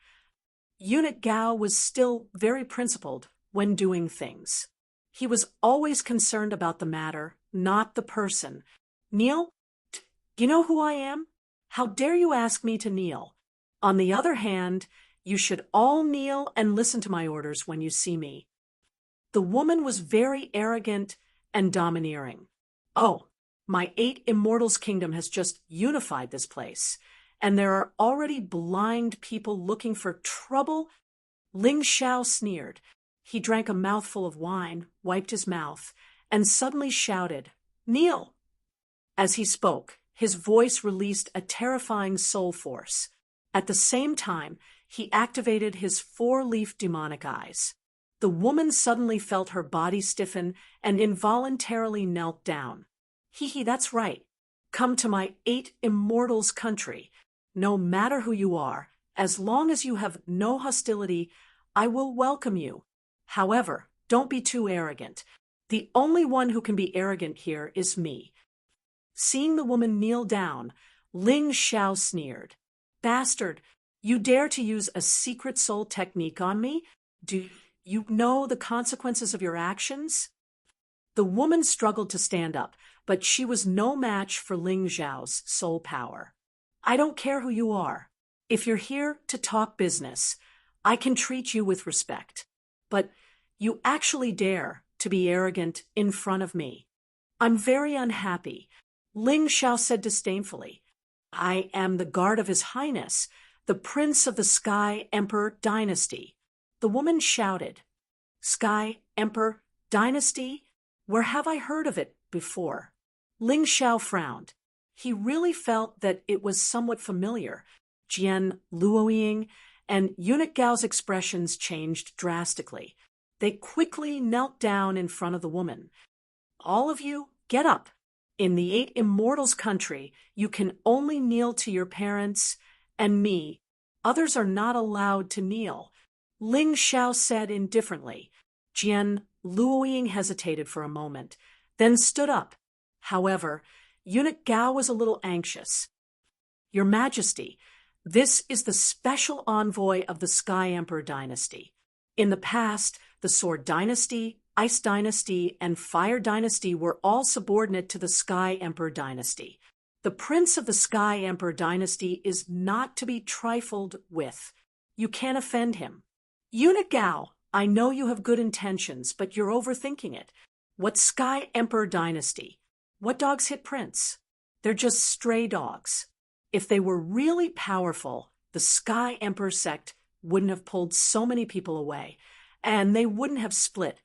Eunuch Gao was still very principled when doing things. He was always concerned about the matter, not the person. Kneel? You know who I am? How dare you ask me to kneel? On the other hand, you should all kneel and listen to my orders when you see me. The woman was very arrogant and domineering. Oh, my 8 Immortals Kingdom has just unified this place, and there are already blind people looking for trouble. Ling Xiao sneered. He drank a mouthful of wine, wiped his mouth, and suddenly shouted, Kneel! As he spoke, his voice released a terrifying soul force. At the same time, he activated his 4-leaf demonic eyes. The woman suddenly felt her body stiffen and involuntarily knelt down. That's right. Come to my 8 Immortals country. No matter who you are, as long as you have no hostility, I will welcome you. However, Don't be too arrogant. The only one who can be arrogant here is me." Seeing the woman kneel down, Ling Xiao sneered. "Bastard, you dare to use a secret soul technique on me? Do you know the consequences of your actions?" The woman struggled to stand up, but she was no match for Ling Xiao's soul power. "I don't care who you are. If you're here to talk business, I can treat you with respect. But you actually dare to be arrogant in front of me. I'm very unhappy," Ling Xiao said disdainfully. "I am the guard of His Highness, the Prince of the Sky Emperor Dynasty." The woman shouted. "Sky Emperor Dynasty? Where have I heard of it before?" Ling Xiao frowned. He really felt that it was somewhat familiar. Jian Luoying and Eunuch Gao's expressions changed drastically. They quickly knelt down in front of the woman. "All of you, get up. In the 8 Immortals country, you can only kneel to your parents and me. Others are not allowed to kneel," Ling Xiao said indifferently. Jian Luoying hesitated for a moment, then stood up. However, Eunuch Gao was a little anxious. "Your Majesty, this is the special envoy of the Sky Emperor Dynasty. In the past, the Sword Dynasty, Ice Dynasty, and Fire Dynasty were all subordinate to the Sky Emperor Dynasty. The Prince of the Sky Emperor Dynasty is not to be trifled with. You can't offend him." "Eunuch Gao, I know you have good intentions, but you're overthinking it. What Sky Emperor Dynasty? What dogs hit Prince? They're just stray dogs. If they were really powerful, the Sky Emperor sect wouldn't have pulled so many people away, and they wouldn't have split."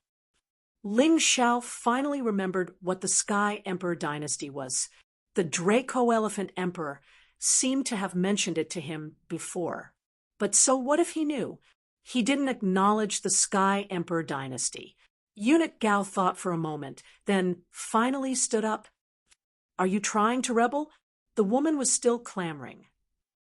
Ling Xiao finally remembered what the Sky Emperor Dynasty was. The Draco Elephant Emperor seemed to have mentioned it to him before. But so what if he knew? He didn't acknowledge the Sky Emperor Dynasty. Eunuch Gao thought for a moment, then finally stood up. "Are you trying to rebel?" The woman was still clamoring.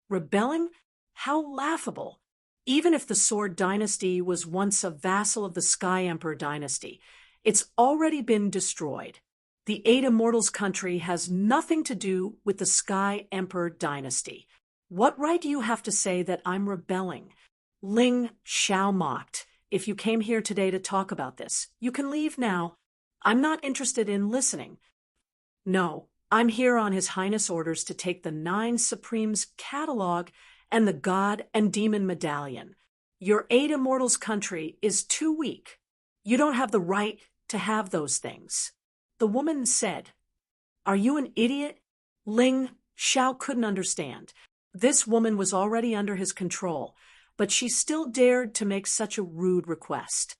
"Rebelling? How laughable! Even if the Sword Dynasty was once a vassal of the Sky Emperor Dynasty, it's already been destroyed. The 8 Immortals country has nothing to do with the Sky Emperor Dynasty. What right do you have to say that I'm rebelling?" Ling Xiao mocked. "If you came here today to talk about this, you can leave now. I'm not interested in listening." "No, I'm here on His Highness' orders to take the 9 Supremes catalog and the God and Demon medallion. Your 8 Immortals country is too weak. You don't have the right to have those things," the woman said. "Are you an idiot?" Ling Xiao couldn't understand. This woman was already under his control, but she still dared to make such a rude request.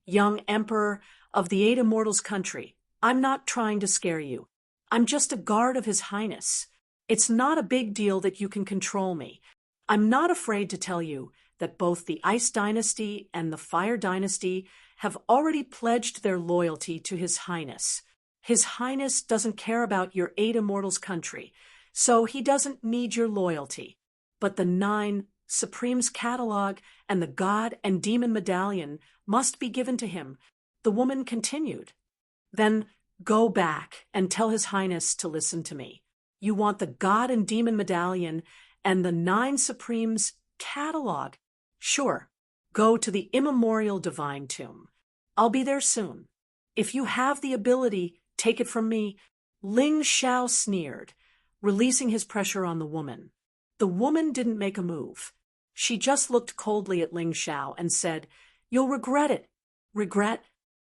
"Young Emperor of the 8 Immortals country, I'm not trying to scare you. I'm just a guard of His Highness. It's not a big deal that you can control me. I'm not afraid to tell you that both the Ice Dynasty and the Fire Dynasty have already pledged their loyalty to His Highness. His Highness doesn't care about your 8 Immortals country, so he doesn't need your loyalty. But the 9 Supremes catalog and the God and Demon medallion must be given to him," the woman continued. "Then go back and tell His Highness to listen to me. You want the God and Demon medallion and the 9 Supremes catalog? Sure, go to the immemorial divine tomb. I'll be there soon. If you have the ability, take it from me." Ling Xiao sneered, releasing his pressure on the woman. The woman didn't make a move. She just looked coldly at Ling Xiao and said, "You'll regret it." "Regret?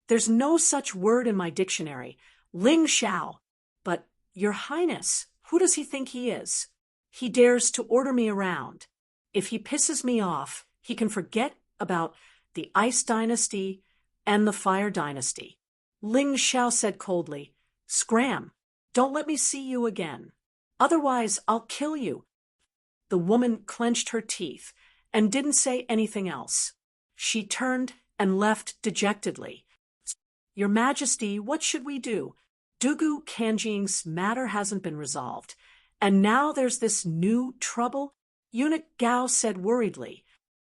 There's no such word in my dictionary. Ling Xiao." "But, Your Highness, who does he think he is? He dares to order me around. If he pisses me off, he can forget about the Ice Dynasty and the Fire Dynasty." Ling Xiao said coldly, "Scram! Don't let me see you again. Otherwise, I'll kill you." The woman clenched her teeth and didn't say anything else. She turned and left dejectedly. "Your Majesty, what should we do? Dugu Kanjing's matter hasn't been resolved, and now there's this new trouble," Eunuch Gao said worriedly.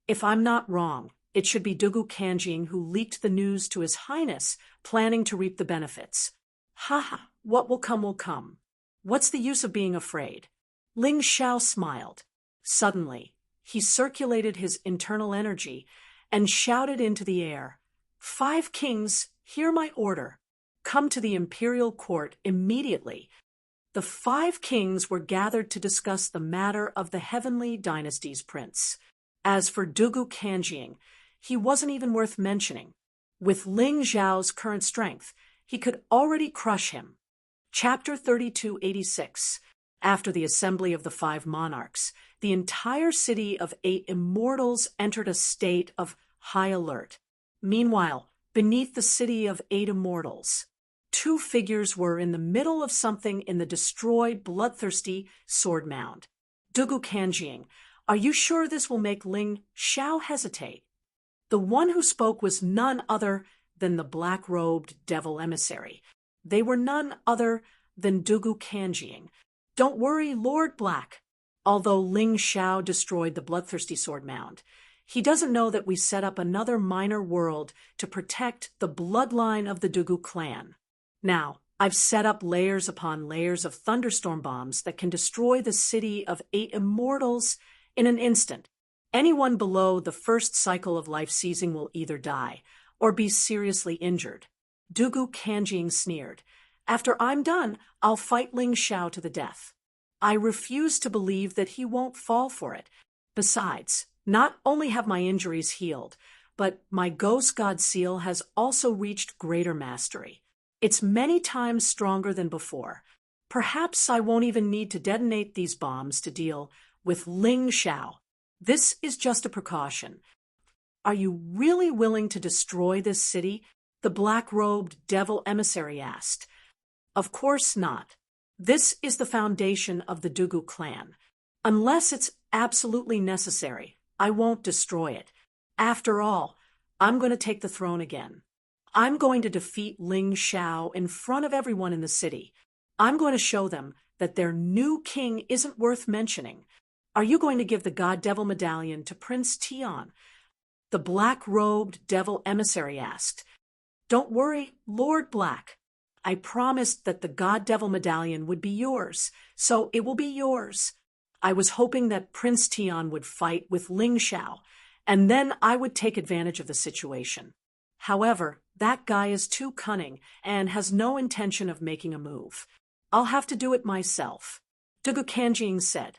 "If I'm not wrong, It should be Dugu Kanjing who leaked the news to His Highness, planning to reap the benefits. Ha ha, what will come will come. What's the use of being afraid? Ling Xiao smiled. Suddenly, he circulated his internal energy and shouted into the air, 5 kings, hear my order. Come to the imperial court immediately. The 5 kings were gathered to discuss the matter of the heavenly dynasty's prince. As for Dugu Kanjing, he wasn't even worth mentioning. With Ling Xiao's current strength, he could already crush him. Chapter 3286. After the assembly of the 5 monarchs, the entire city of 8 immortals entered a state of high alert. Meanwhile, beneath the city of 8 immortals, 2 figures were in the middle of something in the destroyed, bloodthirsty sword mound. Dugu Kanjing, are you sure this will make Ling Xiao hesitate? The one who spoke was none other than the black-robed devil emissary. They were none other than Dugu Kanjing. Don't worry, Lord Black. Although Ling Xiao destroyed the bloodthirsty sword mound, he doesn't know that we set up another minor world to protect the bloodline of the Dugu clan. Now, I've set up layers upon layers of thunderstorm bombs that can destroy the city of 8 immortals in an instant. Anyone below the first cycle of life seizing will either die or be seriously injured. Dugu Kanjing sneered. After I'm done, I'll fight Ling Xiao to the death. I refuse to believe that he won't fall for it. Besides, not only have my injuries healed, but my ghost god seal has also reached greater mastery. It's many times stronger than before. Perhaps I won't even need to detonate these bombs to deal with Ling Xiao. This is just a precaution. Are you really willing to destroy this city? The black-robed devil emissary asked. Of course not. This is the foundation of the Dugu clan. Unless it's absolutely necessary, I won't destroy it. After all, I'm going to take the throne again. I'm going to defeat Ling Xiao in front of everyone in the city. I'm going to show them that their new king isn't worth mentioning. Are you going to give the God-Devil medallion to Prince Tian? The black-robed devil emissary asked. Don't worry, Lord Black. I promised that the God-Devil medallion would be yours, so it will be yours. I was hoping that Prince Tian would fight with Ling Xiao, and then I would take advantage of the situation. However, that guy is too cunning and has no intention of making a move. I'll have to do it myself. Dugu Kanjing said.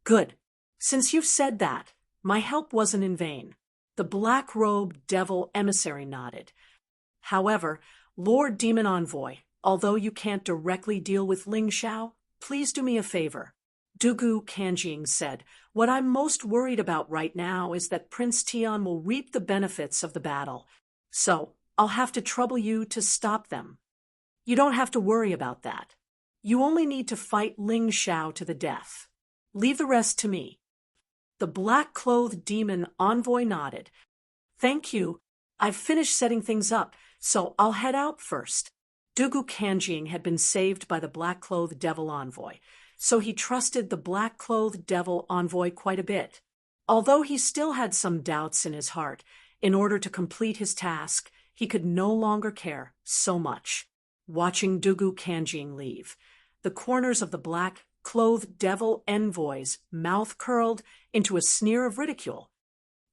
Good. Since you've said that, my help wasn't in vain. The black-robed devil emissary nodded. However, Lord Demon Envoy, although you can't directly deal with Ling Xiao, please do me a favor. Dugu Kanjing said, what I'm most worried about right now is that Prince Tian will reap the benefits of the battle. So, I'll have to trouble you to stop them. You don't have to worry about that. You only need to fight Ling Xiao to the death. Leave the rest to me. The black-clothed demon envoy nodded. Thank you. I've finished setting things up, so I'll head out first. Dugu Kanjing had been saved by the black-clothed devil envoy, so he trusted the black-clothed devil envoy quite a bit. Although he still had some doubts in his heart, in order to complete his task, he could no longer care so much. Watching Dugu Kanjing leave, the corners of the black-clothed devil envoy's mouth curled into a sneer of ridicule.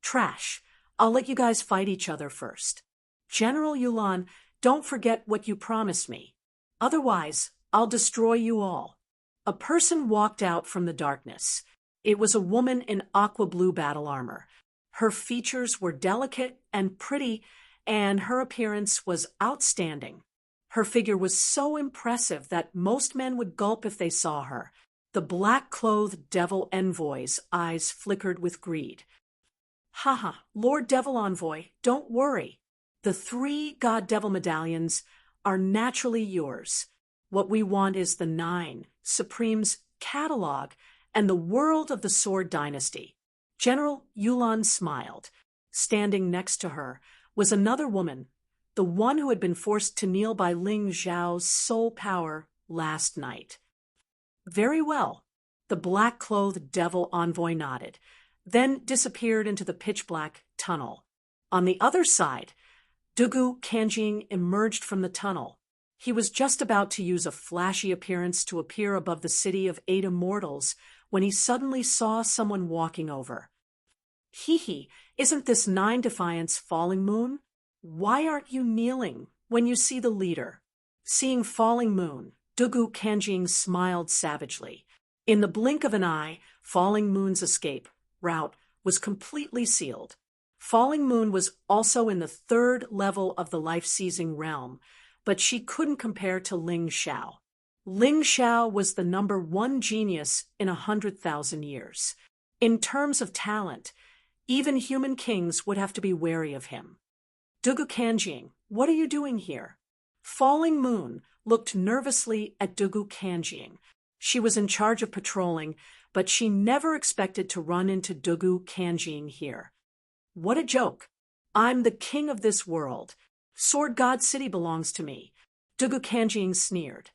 Trash. I'll let you guys fight each other first. General Yulan, don't forget what you promised me. Otherwise, I'll destroy you all. A person walked out from the darkness. It was a woman in aqua blue battle armor. Her features were delicate and pretty, and her appearance was outstanding. Her figure was so impressive that most men would gulp if they saw her. The black-clothed devil envoy's eyes flickered with greed. Haha, Lord Devil Envoy, don't worry. The 3 God-Devil medallions are naturally yours. What we want is the 9 Supreme's catalog and the world of the Sword Dynasty. General Yulan smiled. Standing next to her was another woman, the one who had been forced to kneel by Ling Xiao's soul power last night. Very well. The black-clothed devil envoy nodded, then disappeared into the pitch-black tunnel. On the other side, Dugu Kanjing emerged from the tunnel. He was just about to use a flashy appearance to appear above the city of 8 immortals when he suddenly saw someone walking over. Hee, isn't this 9 Defiance Falling Moon? Why aren't you kneeling when you see the leader? Seeing Falling Moon, Dugu Kanjing smiled savagely. In the blink of an eye, Falling Moon's escape route was completely sealed. Falling Moon was also in the 3rd level of the life-seizing realm, but she couldn't compare to Ling Xiao. Ling Xiao was the number 1 genius in 100,000 years. In terms of talent, even human kings would have to be wary of him. Dugu Kanjing, what are you doing here? Falling Moon looked nervously at Dugu Kanjing. She was in charge of patrolling, but she never expected to run into Dugu Kanjing here. What a joke. I'm the king of this world. Sword God City belongs to me. Dugu Kanjing sneered.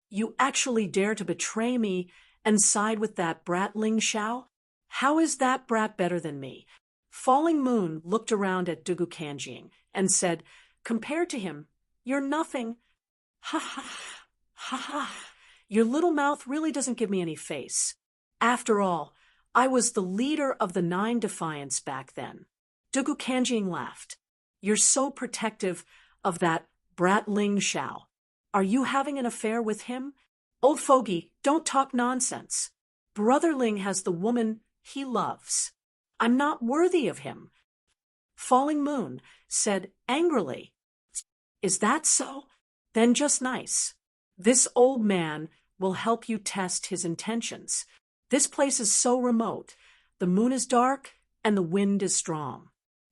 You actually dare to betray me and side with that brat Ling Xiao? How is that brat better than me? Falling Moon looked around at Dugu Kanjing and said, compared to him, you're nothing. Ha ha, ha ha. Your little mouth really doesn't give me any face. After all, I was the leader of the 9 Defiance back then. Dugu Kanjing laughed. You're so protective of that brat Ling Xiao. Are you having an affair with him? Old fogey, don't talk nonsense. Brother Ling has the woman he loves. I'm not worthy of him. Falling Moon said angrily. Is that so? Then just nice. This old man will help you test his intentions. This place is so remote. The moon is dark and the wind is strong.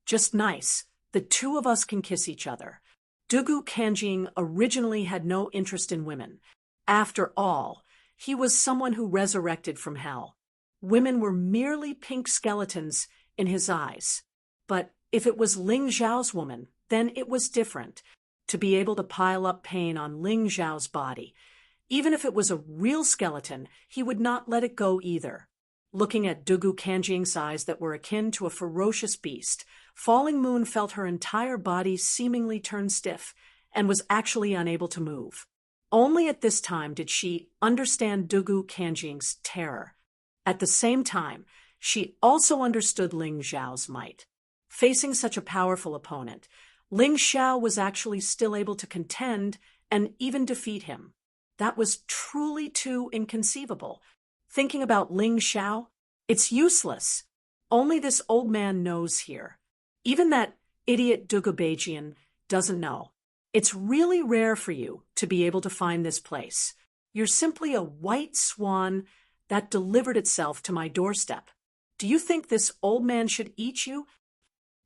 Just nice. The 2 of us can kiss each other. Dugu Kanjing originally had no interest in women. After all, he was someone who resurrected from hell. Women were merely pink skeletons in his eyes. But if it was Ling Xiao's woman, then it was different. To be able to pile up pain on Ling Xiao's body. Even if it was a real skeleton, he would not let it go either. Looking at Dugu Kanjing's eyes that were akin to a ferocious beast, Falling Moon felt her entire body seemingly turn stiff and was actually unable to move. Only at this time did she understand Dugu Kanjing's terror. At the same time, she also understood Ling Xiao's might. Facing such a powerful opponent, Ling Xiao was actually still able to contend and even defeat him. That was truly too inconceivable. Thinking about Ling Xiao, it's useless. Only this old man knows here. Even that idiot Dugubajian doesn't know. It's really rare for you to be able to find this place. You're simply a white swan that delivered itself to my doorstep. Do you think this old man should eat you?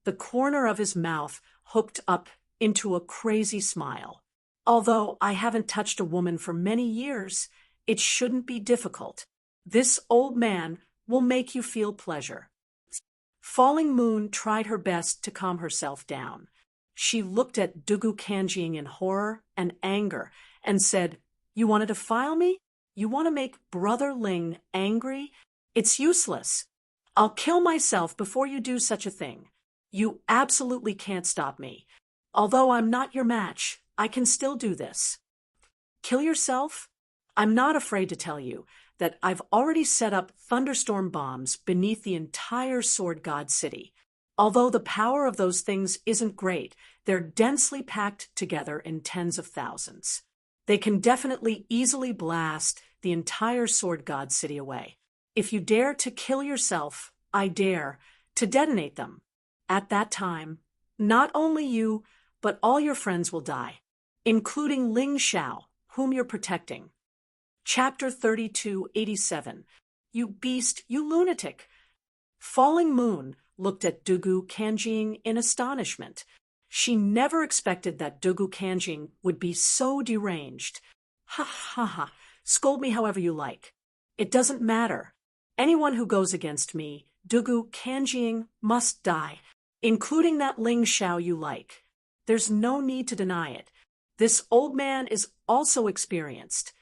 The corner of his mouth hooked up into a crazy smile. Although I haven't touched a woman for many years, it shouldn't be difficult. This old man will make you feel pleasure. Falling Moon tried her best to calm herself down. She looked at Dugu Kanjing in horror and anger and said, You want to defile me? You want to make Brother Ling angry? It's useless. I'll kill myself before you do such a thing. You absolutely can't stop me. Although I'm not your match, I can still do this. Kill yourself? I'm not afraid to tell you that I've already set up thunderstorm bombs beneath the entire Sword God City. Although the power of those things isn't great, they're densely packed together in tens of thousands. They can definitely easily blast the entire Sword God City away. If you dare to kill yourself, I dare to detonate them. At that time, not only you, but all your friends will die, including Ling Xiao, whom you're protecting. Chapter 3287. You beast, you lunatic. Falling Moon looked at Dugu Kanjing in astonishment. She never expected that Dugu Kanjing would be so deranged. Ha ha ha, scold me however you like. It doesn't matter. Anyone who goes against me, Dugu Kanjing, must die, including that Ling Xiao you like. There's no need to deny it. This old man is also experienced.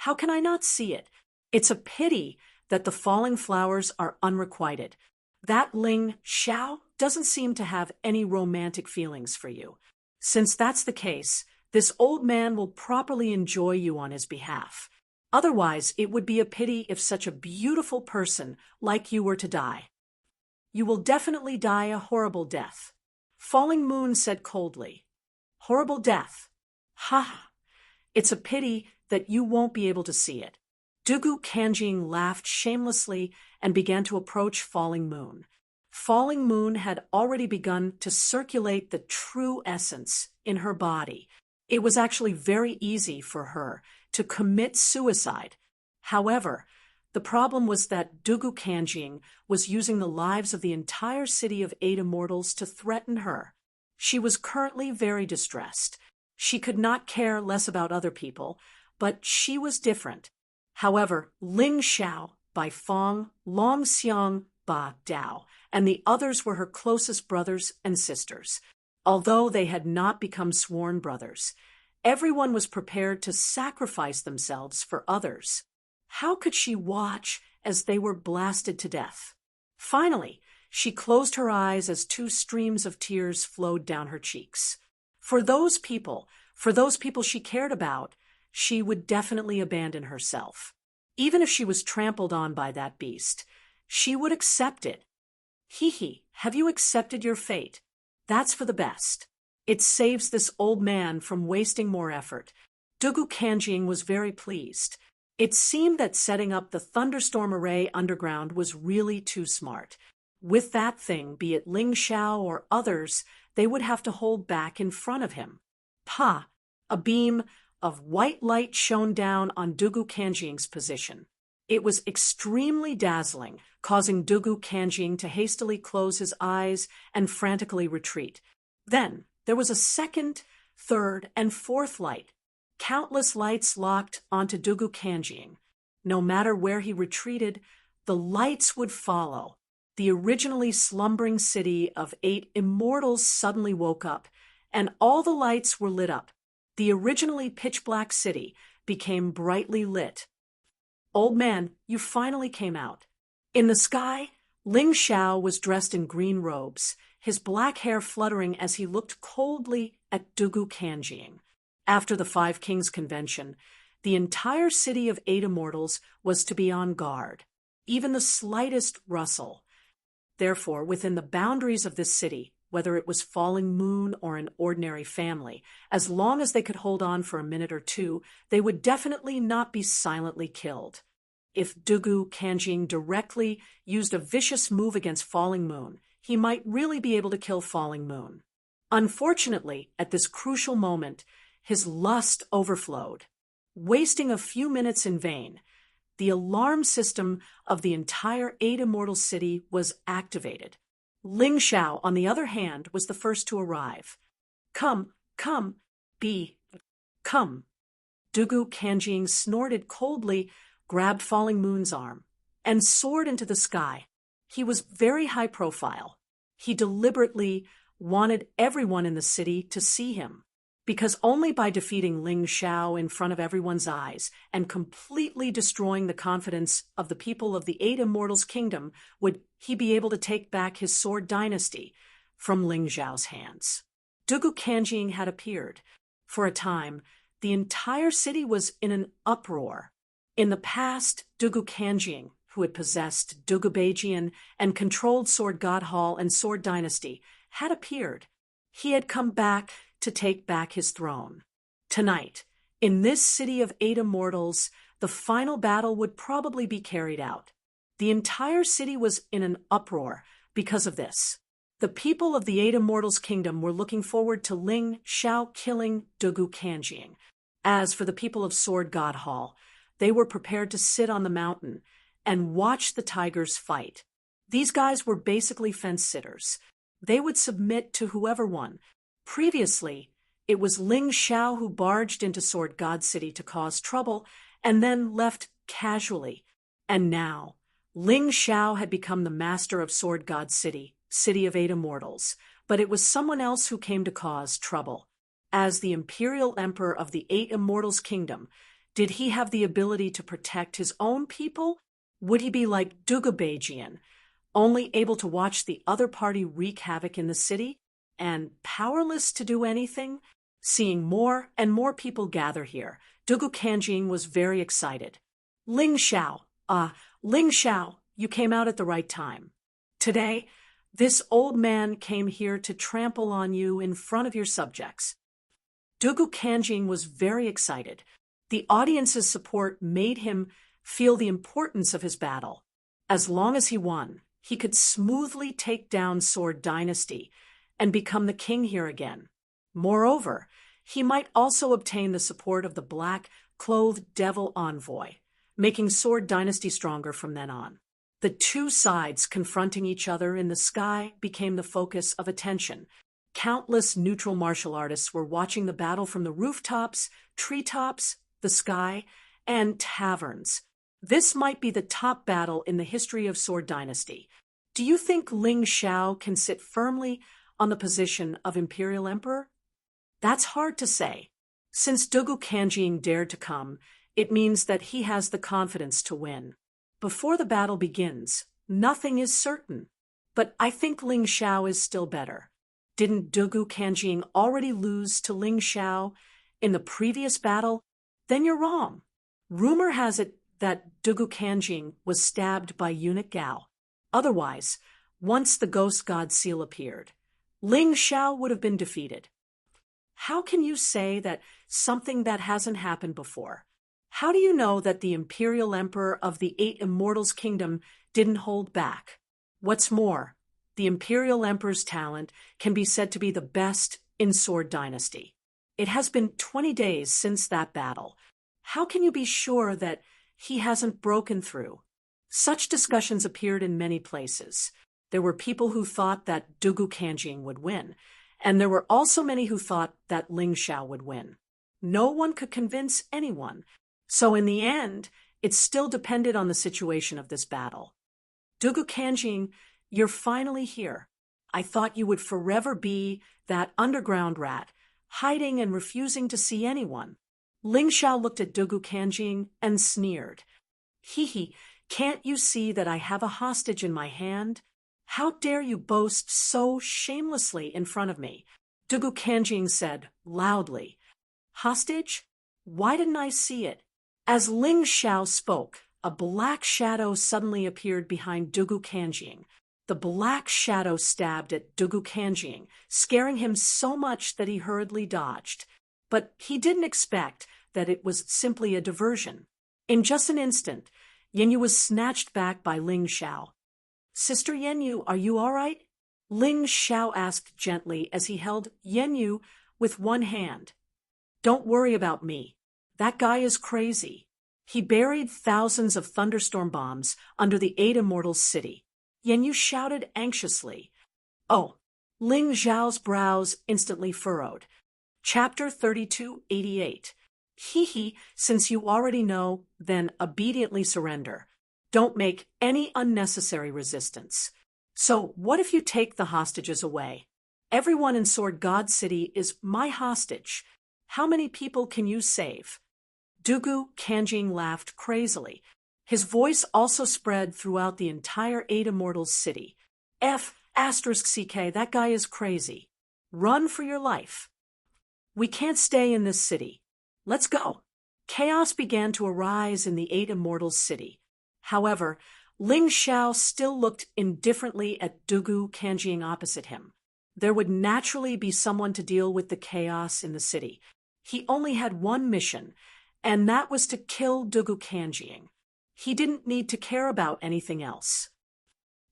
How can I not see it? It's a pity that the falling flowers are unrequited. That Ling Xiao, doesn't seem to have any romantic feelings for you. Since that's the case, this old man will properly enjoy you on his behalf. Otherwise, it would be a pity if such a beautiful person like you were to die. You will definitely die a horrible death. Falling Moon said coldly. Horrible death? Ha! It's a pity that you won't be able to see it. Dugu Kanjing laughed shamelessly and began to approach Falling Moon. Falling Moon had already begun to circulate the true essence in her body. It was actually very easy for her to commit suicide. However, the problem was that Dugu Kanjing was using the lives of the entire city of 8 immortals to threaten her. She was currently very distressed. She could not care less about other people, but she was different. However, Ling Xiao, Bai Fong, Long Xiang, Ba Dao, and the others were her closest brothers and sisters. Although they had not become sworn brothers, everyone was prepared to sacrifice themselves for others. How could she watch as they were blasted to death? Finally, she closed her eyes as 2 streams of tears flowed down her cheeks. For those people she cared about, she would definitely abandon herself. Even if she was trampled on by that beast, she would accept it. Hee, have you accepted your fate? That's for the best. It saves this old man from wasting more effort. Dugu Kanjing was very pleased. It seemed that setting up the thunderstorm array underground was really too smart. With that thing, be it Ling Xiao or others, they would have to hold back in front of him. Pa! A beam of white light shone down on Dugu Kanjing's position. It was extremely dazzling, causing Dugu Kanjing to hastily close his eyes and frantically retreat. Then there was a second, third, and fourth light. Countless lights locked onto Dugu Kanjing. No matter where he retreated, the lights would follow. The originally slumbering city of 8 immortals suddenly woke up, and all the lights were lit up. The originally pitch-black city became brightly lit. Old man, you finally came out. In the sky, Ling Xiao was dressed in green robes, his black hair fluttering as he looked coldly at Dugu Kanjing. After the 5 Kings Convention, the entire city of 8 immortals was to be on guard. Even the slightest rustle. Therefore, within the boundaries of this city, whether it was Falling Moon or an ordinary family, as long as they could hold on for a minute or two, they would definitely not be silently killed. If Dugu Kanjing directly used a vicious move against Falling Moon, he might really be able to kill Falling Moon. Unfortunately, at this crucial moment, his lust overflowed. Wasting a few minutes in vain, the alarm system of the entire 8 immortal city was activated. Ling Xiao, on the other hand, was the first to arrive. Come. Dugu Kanjing snorted coldly, grabbed Falling Moon's arm, and soared into the sky. He was very high profile. He deliberately wanted everyone in the city to see him, because only by defeating Ling Xiao in front of everyone's eyes and completely destroying the confidence of the people of the 8 Immortals' kingdom would he be able to take back his sword dynasty from Ling Xiao's hands. Dugu Kanjing had appeared. For a time, the entire city was in an uproar. In the past, Dugu Kanjing, who had possessed Dugu Beijian and controlled Sword God Hall and Sword Dynasty, had appeared. He had come back to take back his throne. Tonight, in this city of 8 immortals, the final battle would probably be carried out. The entire city was in an uproar because of this. The people of the 8 immortals' kingdom were looking forward to Ling Xiao killing Dugu Kanjing. As for the people of Sword God Hall, they were prepared to sit on the mountain and watch the tigers fight. These guys were basically fence-sitters. They would submit to whoever won. Previously, it was Ling Xiao who barged into Sword God City to cause trouble and then left casually. And now, Ling Xiao had become the master of Sword God City, City of 8 Immortals, but it was someone else who came to cause trouble. As the imperial emperor of the 8 Immortals' kingdom, did he have the ability to protect his own people? Would he be like Dugu Beijian, only able to watch the other party wreak havoc in the city, and powerless to do anything. Seeing more and more people gather here, Dugu Kanjing was very excited. Ling Xiao, Ling Xiao, you came out at the right time. Today, this old man came here to trample on you in front of your subjects. Dugu Kanjing was very excited. The audience's support made him feel the importance of his battle. As long as he won, he could smoothly take down Sword Dynasty and become the king here again. Moreover, he might also obtain the support of the black-clothed devil envoy, making Sword Dynasty stronger from then on. The two sides confronting each other in the sky became the focus of attention. Countless neutral martial artists were watching the battle from the rooftops, treetops, the sky, and taverns. This might be the top battle in the history of Sword Dynasty. Do you think Ling Xiao can sit firmly on the position of Imperial Emperor? That's hard to say. Since Dugu Kanjing dared to come, it means that he has the confidence to win. Before the battle begins, nothing is certain. But I think Ling Xiao is still better. Didn't Dugu Kanjing already lose to Ling Xiao in the previous battle? Then you're wrong. Rumor has it that Dugu Kanjing was stabbed by eunuch Gao. Otherwise, once the ghost god seal appeared, Ling Xiao would have been defeated. How can you say that something that hasn't happened before? How do you know that the Imperial Emperor of the Eight Immortals Kingdom didn't hold back? What's more, the Imperial Emperor's talent can be said to be the best in Sword Dynasty. It has been 20 days since that battle. How can you be sure that he hasn't broken through? Such discussions appeared in many places. There were people who thought that Dugu Kanjing would win, and there were also many who thought that Ling Xiao would win. No one could convince anyone, so in the end, it still depended on the situation of this battle. Dugu Kanjing, you're finally here. I thought you would forever be that underground rat, hiding and refusing to see anyone. Ling Xiao looked at Dugu Kanjing and sneered. Hee, can't you see that I have a hostage in my hand? How dare you boast so shamelessly in front of me? Dugu Kanjing said loudly. Hostage? Why didn't I see it? As Ling Xiao spoke, a black shadow suddenly appeared behind Dugu Kanjing. The black shadow stabbed at Dugu Kanjing, scaring him so much that he hurriedly dodged. But he didn't expect that it was simply a diversion. In just an instant, Yanyu was snatched back by Ling Xiao. Sister Yanyu, are you all right? Ling Xiao asked gently as he held Yanyu with one hand. Don't worry about me. That guy is crazy. He buried thousands of thunderstorm bombs under the Eight Immortals city. Yanyu shouted anxiously. Oh, Ling Xiao's brows instantly furrowed. Chapter 3288. Hee, since you already know, then obediently surrender. Don't make any unnecessary resistance. So what if you take the hostages away? Everyone in Sword God City is my hostage. How many people can you save? Dugu Kanjing laughed crazily. His voice also spread throughout the entire Eight Immortals city. *CK, that guy is crazy. Run for your life. We can't stay in this city. Let's go. Chaos began to arise in the Eight Immortals city. However, Ling Xiao still looked indifferently at Dugu Kanjing opposite him. There would naturally be someone to deal with the chaos in the city. He only had one mission, and that was to kill Dugu Kanjing. He didn't need to care about anything else.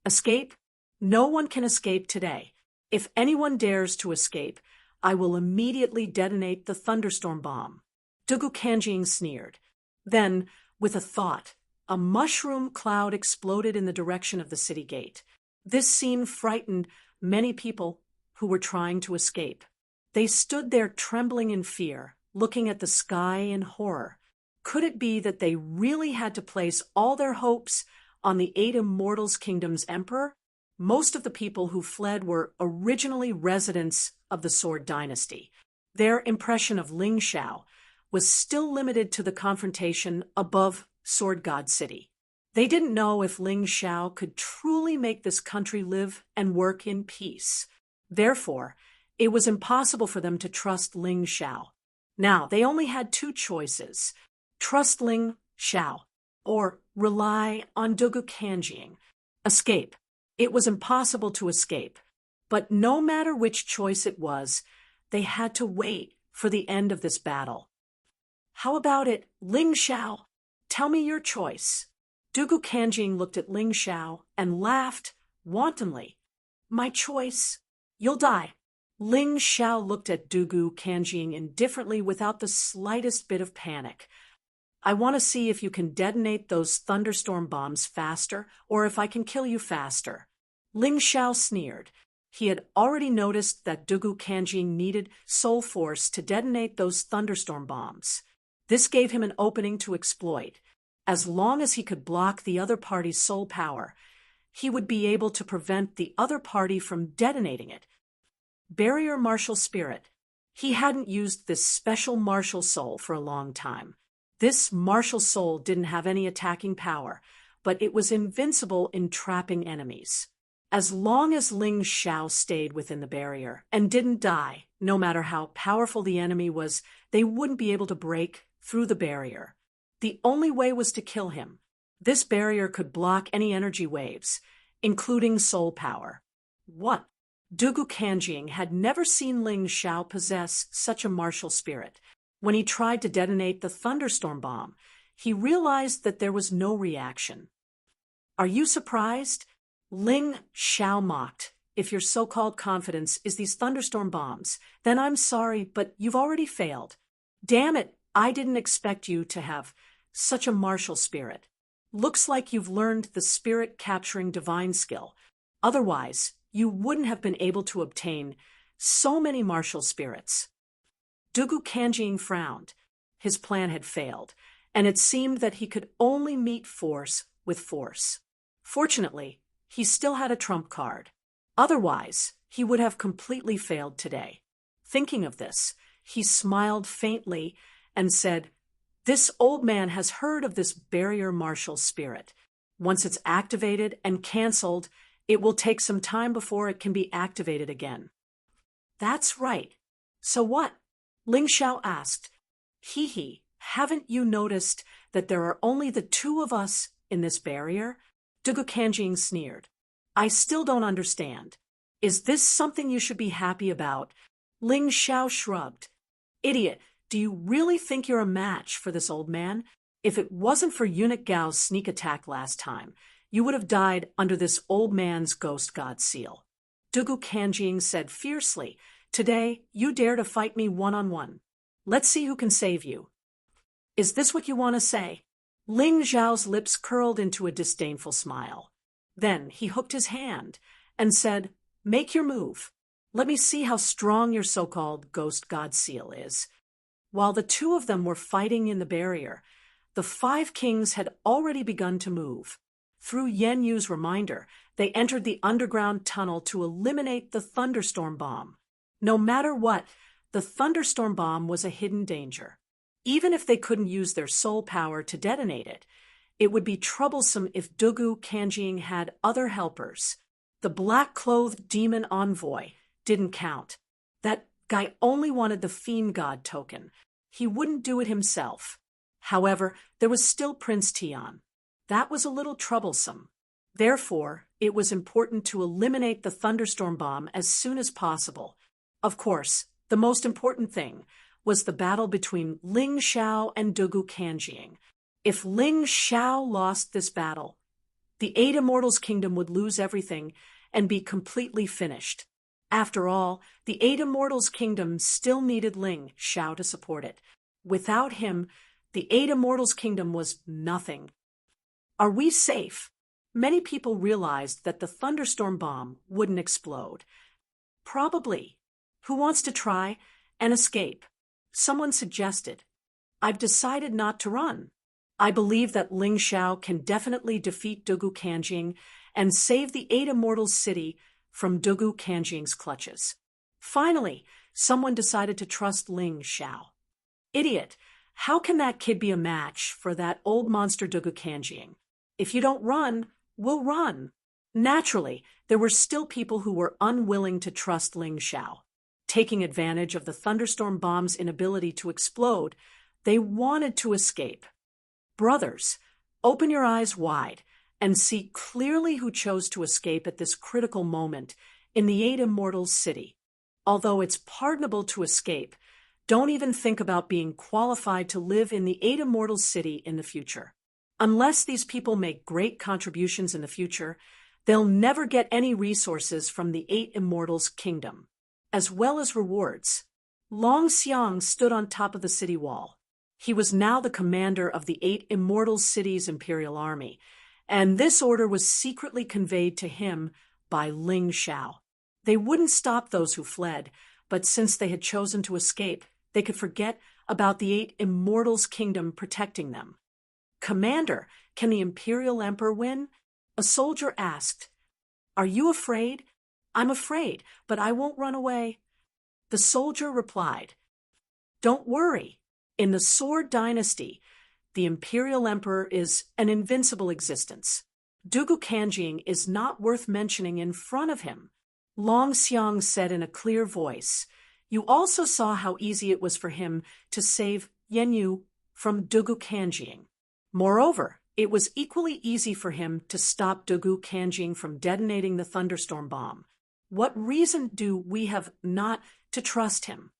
Escape? No one can escape today. If anyone dares to escape, I will immediately detonate the thunderstorm bomb. Dugu Kanjing sneered. Then, with a thought, a mushroom cloud exploded in the direction of the city gate. This scene frightened many people who were trying to escape. They stood there trembling in fear, looking at the sky in horror. Could it be that they really had to place all their hopes on the Eight Immortals Kingdom's emperor? Most of the people who fled were originally residents of the Sword Dynasty. Their impression of Ling Xiao was still limited to the confrontation above Sword God City. They didn't know if Ling Xiao could truly make this country live and work in peace. Therefore, it was impossible for them to trust Ling Xiao. Now, they only had two choices: trust Ling Xiao or rely on Dugu Kanjing. Escape. It was impossible to escape. But no matter which choice it was, they had to wait for the end of this battle. How about it, Ling Xiao? Tell me your choice. Dugu Kanjing looked at Ling Xiao and laughed wantonly. My choice? You'll die. Ling Xiao looked at Dugu Kanjing indifferently without the slightest bit of panic. I want to see if you can detonate those thunderstorm bombs faster, or if I can kill you faster. Ling Xiao sneered. He had already noticed that Dugu Kanjing needed soul force to detonate those thunderstorm bombs. This gave him an opening to exploit. As long as he could block the other party's soul power, he would be able to prevent the other party from detonating it. Barrier martial spirit. He hadn't used this special martial soul for a long time. This martial soul didn't have any attacking power, but it was invincible in trapping enemies. As long as Ling Xiao stayed within the barrier and didn't die, no matter how powerful the enemy was, they wouldn't be able to break through the barrier. The only way was to kill him. This barrier could block any energy waves, including soul power. What? Dugu Kanjing had never seen Ling Xiao possess such a martial spirit. When he tried to detonate the thunderstorm bomb, he realized that there was no reaction. Are you surprised? Ling Xiao mocked. If your so-called confidence is these thunderstorm bombs, then I'm sorry, but you've already failed. Damn it, I didn't expect you to have such a martial spirit. Looks like you've learned the spirit-capturing divine skill. Otherwise, you wouldn't have been able to obtain so many martial spirits. Dugu Kanjing frowned. His plan had failed, and it seemed that he could only meet force with force. Fortunately, he still had a trump card. Otherwise, he would have completely failed today. Thinking of this, he smiled faintly and said, "This old man has heard of this barrier martial spirit. Once it's activated and cancelled, it will take some time before it can be activated again." That's right. So what? Ling Xiao asked. Hee, haven't you noticed that there are only the two of us in this barrier? Dugu Kanjing sneered. I still don't understand. Is this something you should be happy about? Ling Xiao shrugged. Idiot, do you really think you're a match for this old man? If it wasn't for Eunuch Gao's sneak attack last time, you would have died under this old man's ghost god seal. Dugu Kanjing said fiercely, Today, you dare to fight me one-on-one. Let's see who can save you. Is this what you want to say? Ling Xiao's lips curled into a disdainful smile. Then he hooked his hand and said, Make your move. Let me see how strong your so-called ghost god seal is. While the two of them were fighting in the barrier, the 5 kings had already begun to move. Through Yen Yu's reminder, they entered the underground tunnel to eliminate the thunderstorm bomb. No matter what, the thunderstorm bomb was a hidden danger. Even if they couldn't use their soul power to detonate it, it would be troublesome if Dugu Kanjing had other helpers. The black-clothed demon envoy didn't count. That guy only wanted the fiend god token. He wouldn't do it himself. However, there was still Prince Tian. That was a little troublesome. Therefore, it was important to eliminate the thunderstorm bomb as soon as possible. Of course, the most important thing was the battle between Ling Xiao and Dugu Kanjing. If Ling Xiao lost this battle, the 8 Immortals' kingdom would lose everything and be completely finished. After all, the 8 Immortals' kingdom still needed Ling Xiao to support it. Without him, the 8 Immortals' kingdom was nothing. Are we safe? Many people realized that the thunderstorm bomb wouldn't explode. Probably. Who wants to try and escape? Someone suggested. I've decided not to run. I believe that Ling Xiao can definitely defeat Dugu Kanjing and save the 8 Immortals city from Dugu Kanjing's clutches. Finally, someone decided to trust Ling Xiao. Idiot, how can that kid be a match for that old monster Dugu Kanjing? If you don't run, we'll run. Naturally, there were still people who were unwilling to trust Ling Xiao. Taking advantage of the thunderstorm bomb's inability to explode, they wanted to escape. Brothers, open your eyes wide and see clearly who chose to escape at this critical moment in the Eight Immortals city. Although it's pardonable to escape, don't even think about being qualified to live in the Eight Immortals city in the future. Unless these people make great contributions in the future, they'll never get any resources from the Eight Immortals kingdom, as well as rewards. Long Xiang stood on top of the city wall. He was now the commander of the Eight Immortals city's imperial army, and this order was secretly conveyed to him by Ling Xiao. They wouldn't stop those who fled, but since they had chosen to escape, they could forget about the Eight Immortals kingdom protecting them. "Commander, can the Imperial Emperor win?" A soldier asked. "Are you afraid?" "I'm afraid, but I won't run away." The soldier replied, "Don't worry. In the Sword Dynasty, the Imperial Emperor is an invincible existence. Dugu Kanjing is not worth mentioning in front of him." Long Xiang said in a clear voice. "You also saw how easy it was for him to save Yenyu from Dugu Kanjing. Moreover, it was equally easy for him to stop Dugu Kanjing from detonating the thunderstorm bomb. What reason do we have not to trust him?"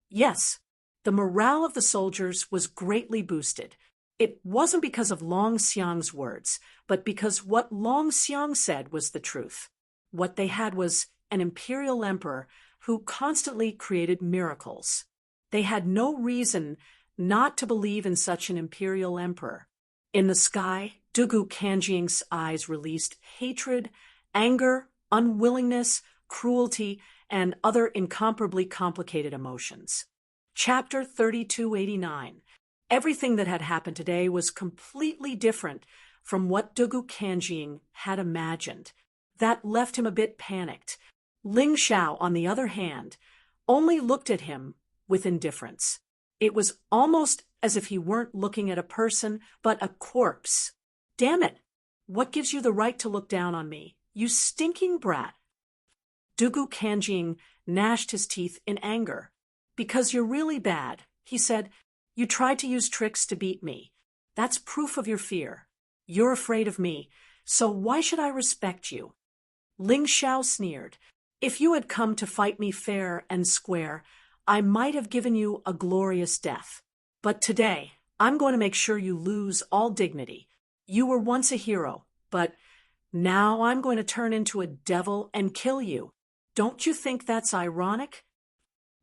Yes, the morale of the soldiers was greatly boosted. It wasn't because of Long Xiang's words, but because what Long Xiang said was the truth. What they had was an imperial emperor who constantly created miracles. They had no reason not to believe in such an imperial emperor. In the sky, Dugu Kanjing's eyes released hatred, anger, unwillingness, cruelty, and other incomparably complicated emotions. Chapter 3289. Everything that had happened today was completely different from what Dugu Kanjing had imagined. That left him a bit panicked. Ling Xiao, on the other hand, only looked at him with indifference. It was almost as if he weren't looking at a person, but a corpse. "Damn it! What gives you the right to look down on me, you stinking brat?" Dugu Kanjing gnashed his teeth in anger. "Because you're really bad," he said. "You tried to use tricks to beat me. That's proof of your fear. You're afraid of me, so why should I respect you?" Ling Xiao sneered. "If you had come to fight me fair and square, I might have given you a glorious death. But today, I'm going to make sure you lose all dignity. You were once a hero, but now I'm going to turn into a devil and kill you. Don't you think that's ironic?"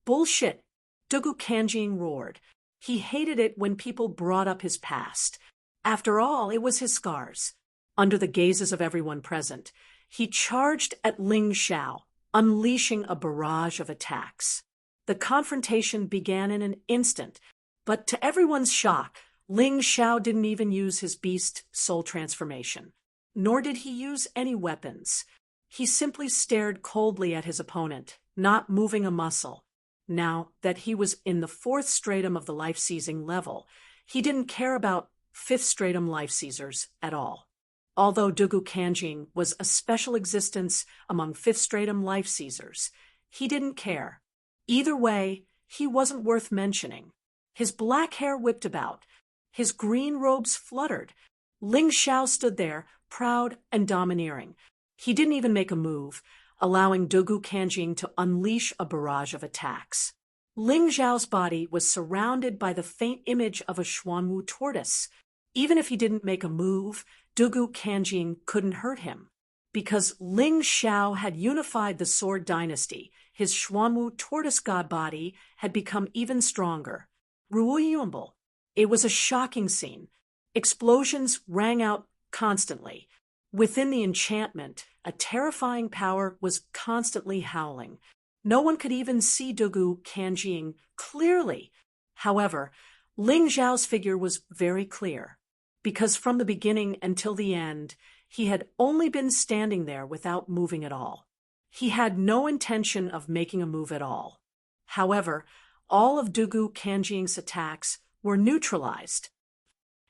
"Bullshit," Dugu Kanjing roared. He hated it when people brought up his past. After all, it was his scars. Under the gazes of everyone present, he charged at Ling Xiao, unleashing a barrage of attacks. The confrontation began in an instant, but to everyone's shock, Ling Xiao didn't even use his beast soul transformation. Nor did he use any weapons. He simply stared coldly at his opponent, not moving a muscle. Now that he was in the fourth stratum of the life-seizing level, he didn't care about fifth stratum life-seizers at all. Although Dugu Kanjing was a special existence among fifth stratum life-seizers, he didn't care. Either way, he wasn't worth mentioning. His black hair whipped about. His green robes fluttered. Ling Xiao stood there, proud and domineering. He didn't even make a move, allowing Dugu Kanjing to unleash a barrage of attacks. Ling Xiao's body was surrounded by the faint image of a Xuanwu tortoise. Even if he didn't make a move, Dugu Kanjing couldn't hurt him. Because Ling Xiao had unified the Sword Dynasty, his Xuanwu tortoise god body had become even stronger. Ruoyumbel. It was a shocking scene. Explosions rang out constantly. Within the enchantment, a terrifying power was constantly howling. No one could even see Dugu Kanjing clearly. However, Ling Xiao's figure was very clear, because from the beginning until the end, he had only been standing there without moving at all. He had no intention of making a move at all. However, all of Dugu Kanjing's attacks were neutralized.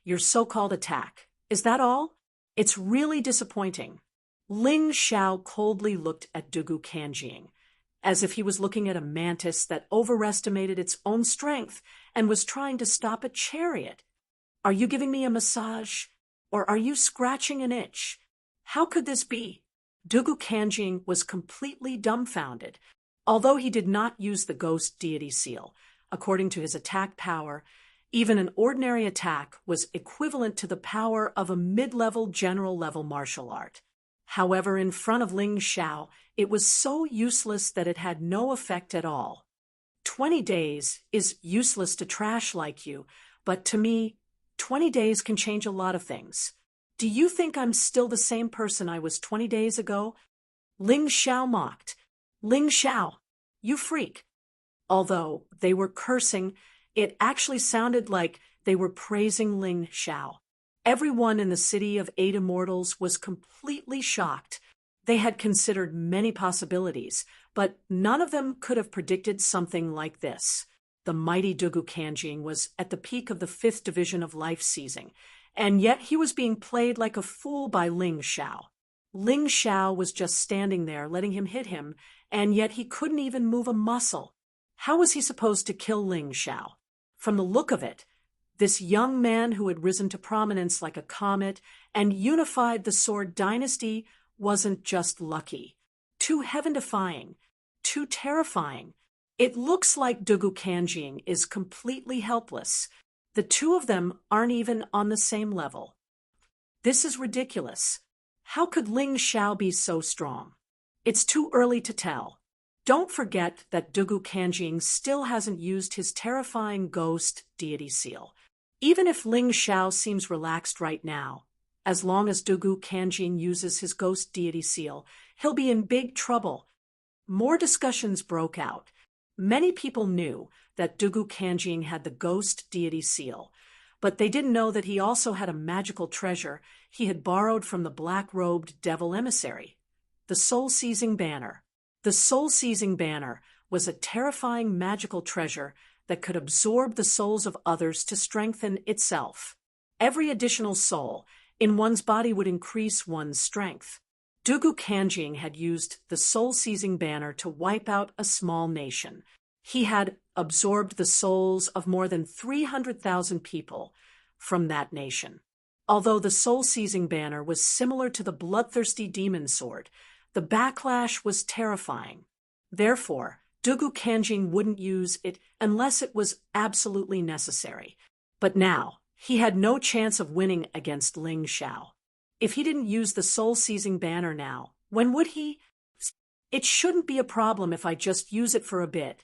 "Your so-called attack, is that all?" It's really disappointing. Ling Xiao coldly looked at Dugu Kanjing, as if he was looking at a mantis that overestimated its own strength and was trying to stop a chariot. Are you giving me a massage? Or are you scratching an itch? How could this be? Dugu Kanjing was completely dumbfounded. Although he did not use the ghost deity seal, according to his attack power, even an ordinary attack was equivalent to the power of a mid-level general-level martial art. However, in front of Ling Xiao, it was so useless that it had no effect at all. 20 days is useless to trash like you, but to me, 20 days can change a lot of things. Do you think I'm still the same person I was 20 days ago? Ling Xiao mocked. Ling Xiao, you freak. Although they were cursing, it actually sounded like they were praising Ling Xiao. Everyone in the city of 8 immortals was completely shocked. They had considered many possibilities, but none of them could have predicted something like this. The mighty Dugu Kanjing was at the peak of the 5th division of life seizing, and yet he was being played like a fool by Ling Xiao. Ling Xiao was just standing there letting him hit him, and yet he couldn't even move a muscle. How was he supposed to kill Ling Xiao? From the look of it, this young man who had risen to prominence like a comet and unified the sword dynasty wasn't just lucky. Too heaven-defying, too terrifying. It looks like Dugu Kanjing is completely helpless. The two of them aren't even on the same level. This is ridiculous. How could Ling Xiao be so strong? It's too early to tell. Don't forget that Dugu Kanjing still hasn't used his terrifying ghost deity seal. Even if Ling Xiao seems relaxed right now, as long as Dugu Kanjing uses his ghost deity seal, he'll be in big trouble. More discussions broke out. Many people knew that Dugu Kanjing had the ghost deity seal, but they didn't know that he also had a magical treasure he had borrowed from the black-robed devil emissary, the soul-seizing banner. The soul-seizing banner was a terrifying magical treasure that could absorb the souls of others to strengthen itself. Every additional soul in one's body would increase one's strength. Dugu Kanjing had used the soul-seizing banner to wipe out a small nation. He had absorbed the souls of more than 300,000 people from that nation. Although the soul-seizing banner was similar to the bloodthirsty demon sword, the backlash was terrifying. Therefore, Dugu Kanjing wouldn't use it unless it was absolutely necessary. But now, he had no chance of winning against Ling Xiao. If he didn't use the soul-seizing banner now, when would he? It shouldn't be a problem if I just use it for a bit,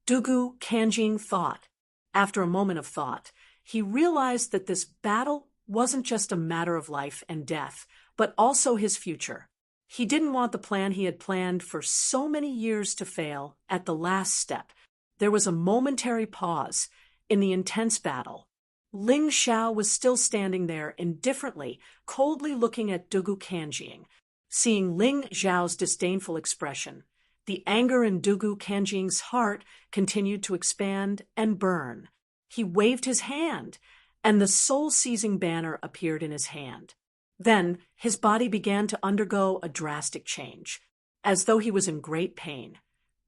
Dugu Kanjing thought. After a moment of thought, he realized that this battle wasn't just a matter of life and death, but also his future. He didn't want the plan he had planned for so many years to fail at the last step. There was a momentary pause in the intense battle. Ling Xiao was still standing there indifferently, coldly looking at Dugu Kanjing. Seeing Ling Xiao's disdainful expression, the anger in Dugu Kanjing's heart continued to expand and burn. He waved his hand, and the soul-seizing banner appeared in his hand. Then his body began to undergo a drastic change, as though he was in great pain.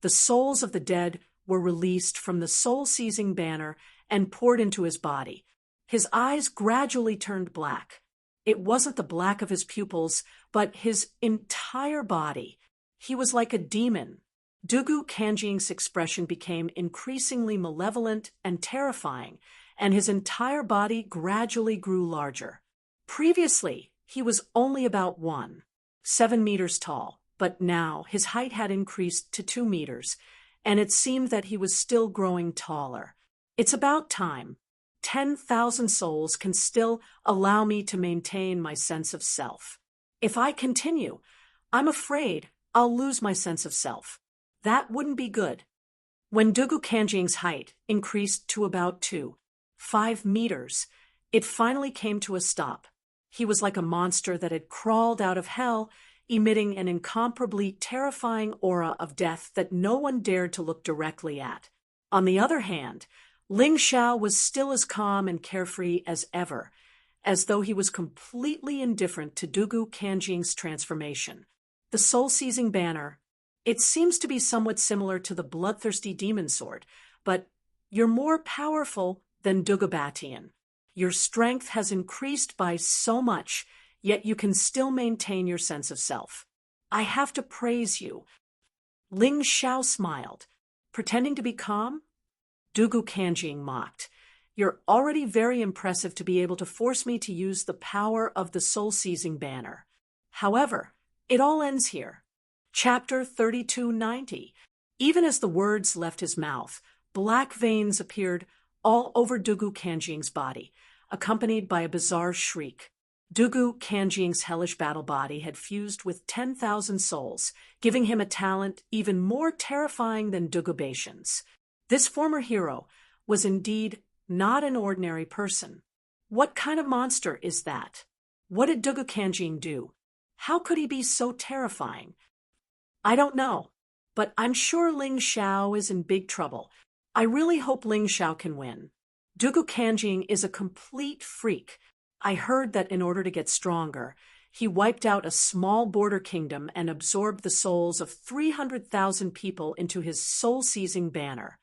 The souls of the dead were released from the soul-seizing banner and poured into his body. His eyes gradually turned black. It wasn't the black of his pupils, but his entire body. He was like a demon. Dugu Kanjing's expression became increasingly malevolent and terrifying, and his entire body gradually grew larger. Previously, he was only about 1.7 meters tall, but now his height had increased to 2 meters, and it seemed that he was still growing taller. It's about time. 10,000 souls can still allow me to maintain my sense of self. If I continue, I'm afraid I'll lose my sense of self. That wouldn't be good. When Dugu Kanjing's height increased to about 2.5 meters, it finally came to a stop. He was like a monster that had crawled out of hell, emitting an incomparably terrifying aura of death that no one dared to look directly at. On the other hand, Ling Xiao was still as calm and carefree as ever, as though he was completely indifferent to Dugu Kanjing's transformation. The soul-seizing banner, it seems to be somewhat similar to the bloodthirsty demon sword, but you're more powerful than Dugubatian. Your strength has increased by so much, yet you can still maintain your sense of self. I have to praise you. Ling Xiao smiled, pretending to be calm. Dugu Kanjing mocked. You're already very impressive to be able to force me to use the power of the soul-seizing banner. However, it all ends here. Chapter 3290. Even as the words left his mouth, black veins appeared all over Dugu Kanjing's body, accompanied by a bizarre shriek. Dugu Kanjing's hellish battle body had fused with 10,000 souls, giving him a talent even more terrifying than Dugubatian's. This former hero was indeed not an ordinary person. What kind of monster is that? What did Dugu Kanjing do? How could he be so terrifying? I don't know, but I'm sure Ling Xiao is in big trouble. I really hope Ling Xiao can win. Dugu Kanjing is a complete freak. I heard that in order to get stronger, he wiped out a small border kingdom and absorbed the souls of 300,000 people into his soul-seizing banner.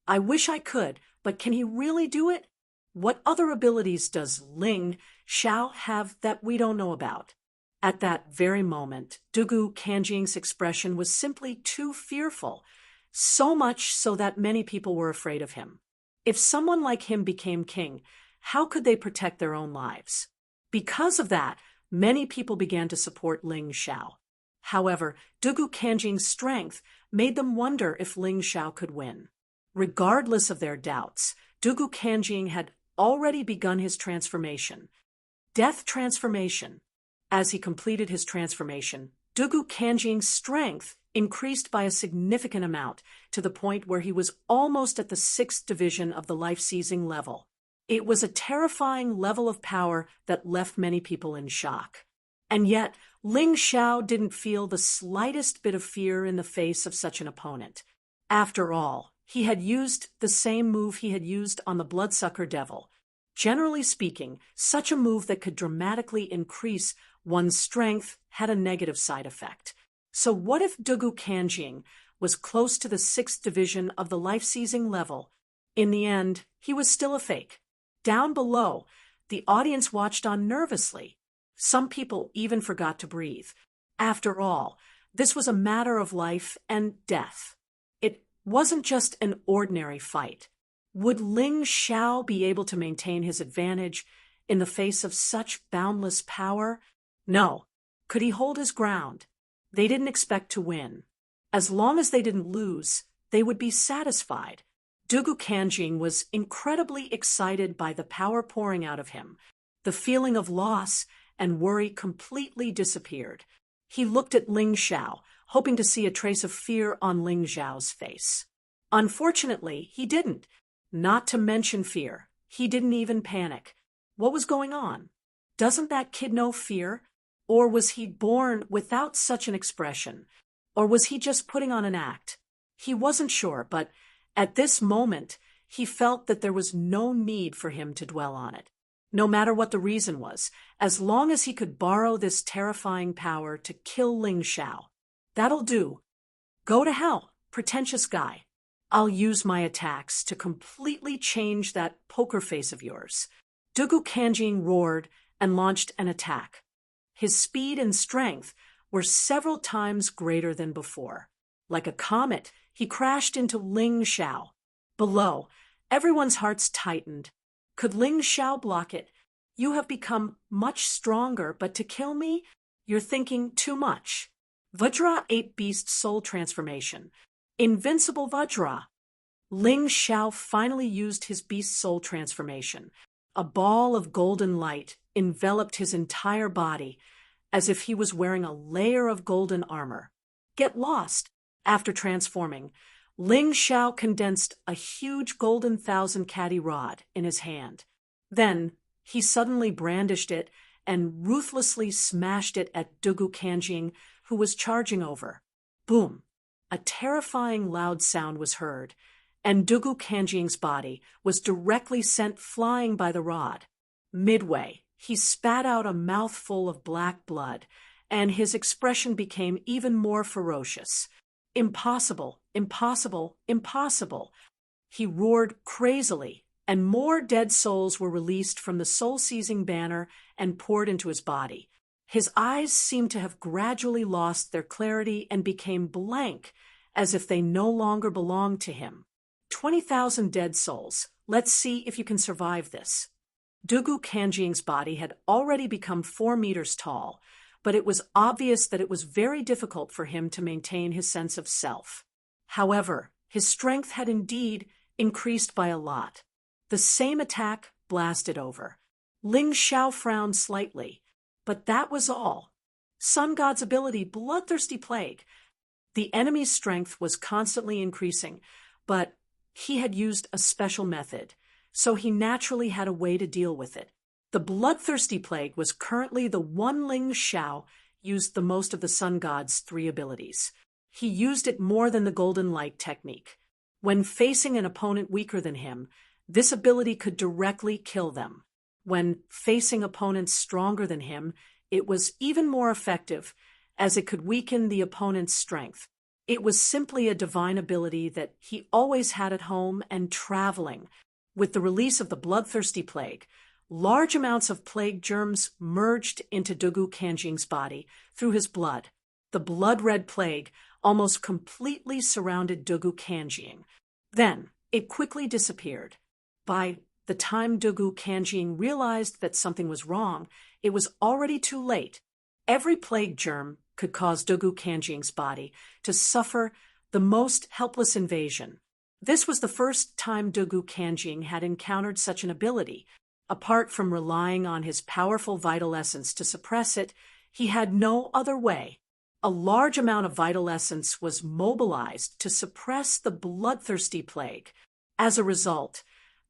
I wish I could, but can he really do it? What other abilities does Ling Xiao have that we don't know about? At that very moment, Dugu Kanjing's expression was simply too fearful, so much so that many people were afraid of him. If someone like him became king, how could they protect their own lives? Because of that, many people began to support Ling Xiao. However, Dugu Kanjing's strength made them wonder if Ling Xiao could win. Regardless of their doubts, Dugu Kanjing had already begun his transformation. Death transformation. As he completed his transformation, Dugu Kanjing's strength increased by a significant amount, to the point where he was almost at the 6th division of the life-seizing level. It was a terrifying level of power that left many people in shock. And yet, Ling Xiao didn't feel the slightest bit of fear in the face of such an opponent. After all, he had used the same move he had used on the Bloodsucker Devil. Generally speaking, such a move that could dramatically increase one's strength had a negative side effect. So what if Dugu Kanjing was close to the 6th division of the life-seizing level? In the end, he was still a fake. Down below, the audience watched on nervously. Some people even forgot to breathe. After all, this was a matter of life and death. It wasn't just an ordinary fight. Would Ling Xiao be able to maintain his advantage in the face of such boundless power? No. Could he hold his ground? They didn't expect to win. As long as they didn't lose, they would be satisfied. Dugu Kanjing was incredibly excited by the power pouring out of him. The feeling of loss and worry completely disappeared. He looked at Ling Xiao, hoping to see a trace of fear on Ling Xiao's face. Unfortunately, he didn't. Not to mention fear. He didn't even panic. What was going on? Doesn't that kid know fear? Or was he born without such an expression? Or was he just putting on an act? He wasn't sure, but at this moment, he felt that there was no need for him to dwell on it. No matter what the reason was, as long as he could borrow this terrifying power to kill Ling Xiao. That'll do. Go to hell, pretentious guy. I'll use my attacks to completely change that poker face of yours. Dugu Kanjing roared and launched an attack. His speed and strength were several times greater than before. Like a comet, he crashed into Ling Xiao. Below, everyone's hearts tightened. Could Ling Xiao block it? You have become much stronger, but to kill me? You're thinking too much. Vajra 8 Beast Soul Transformation. Invincible Vajra. Ling Xiao finally used his Beast Soul Transformation. A ball of golden light enveloped his entire body, as if he was wearing a layer of golden armor. Get lost! After transforming, Ling Xiao condensed a huge golden 1,000-caddy rod in his hand. Then, he suddenly brandished it and ruthlessly smashed it at Dugu Kanjing, who was charging over. Boom! A terrifying loud sound was heard, and Dugu Kanjing's body was directly sent flying by the rod. Midway, he spat out a mouthful of black blood, and his expression became even more ferocious. Impossible, impossible, impossible. He roared crazily, and more dead souls were released from the soul-seizing banner and poured into his body. His eyes seemed to have gradually lost their clarity and became blank, as if they no longer belonged to him. 20,000 dead souls. Let's see if you can survive this. Dugu Kanjing's body had already become 4 meters tall, but it was obvious that it was very difficult for him to maintain his sense of self. However, his strength had indeed increased by a lot. The same attack blasted over. Ling Xiao frowned slightly, but that was all. Sun God's ability, Bloodthirsty Plague. The enemy's strength was constantly increasing, but he had used a special method, so he naturally had a way to deal with it. The Bloodthirsty Plague was currently the one Ling Xiao used the most of the Sun God's 3 abilities. He used it more than the Golden Light technique. When facing an opponent weaker than him, this ability could directly kill them. When facing opponents stronger than him, it was even more effective, as it could weaken the opponent's strength. It was simply a divine ability that he always had at home and traveling. With the release of the Bloodthirsty Plague, large amounts of plague germs merged into Dugu Kanjing's body through his blood. The blood-red plague almost completely surrounded Dugu Kanjing. Then, it quickly disappeared. By the time Dugu Kanjing realized that something was wrong, it was already too late. Every plague germ could cause Dugu Kanjing's body to suffer the most helpless invasion. This was the first time Dugu Kanjing had encountered such an ability. Apart from relying on his powerful vital essence to suppress it, he had no other way. A large amount of vital essence was mobilized to suppress the Bloodthirsty Plague. As a result,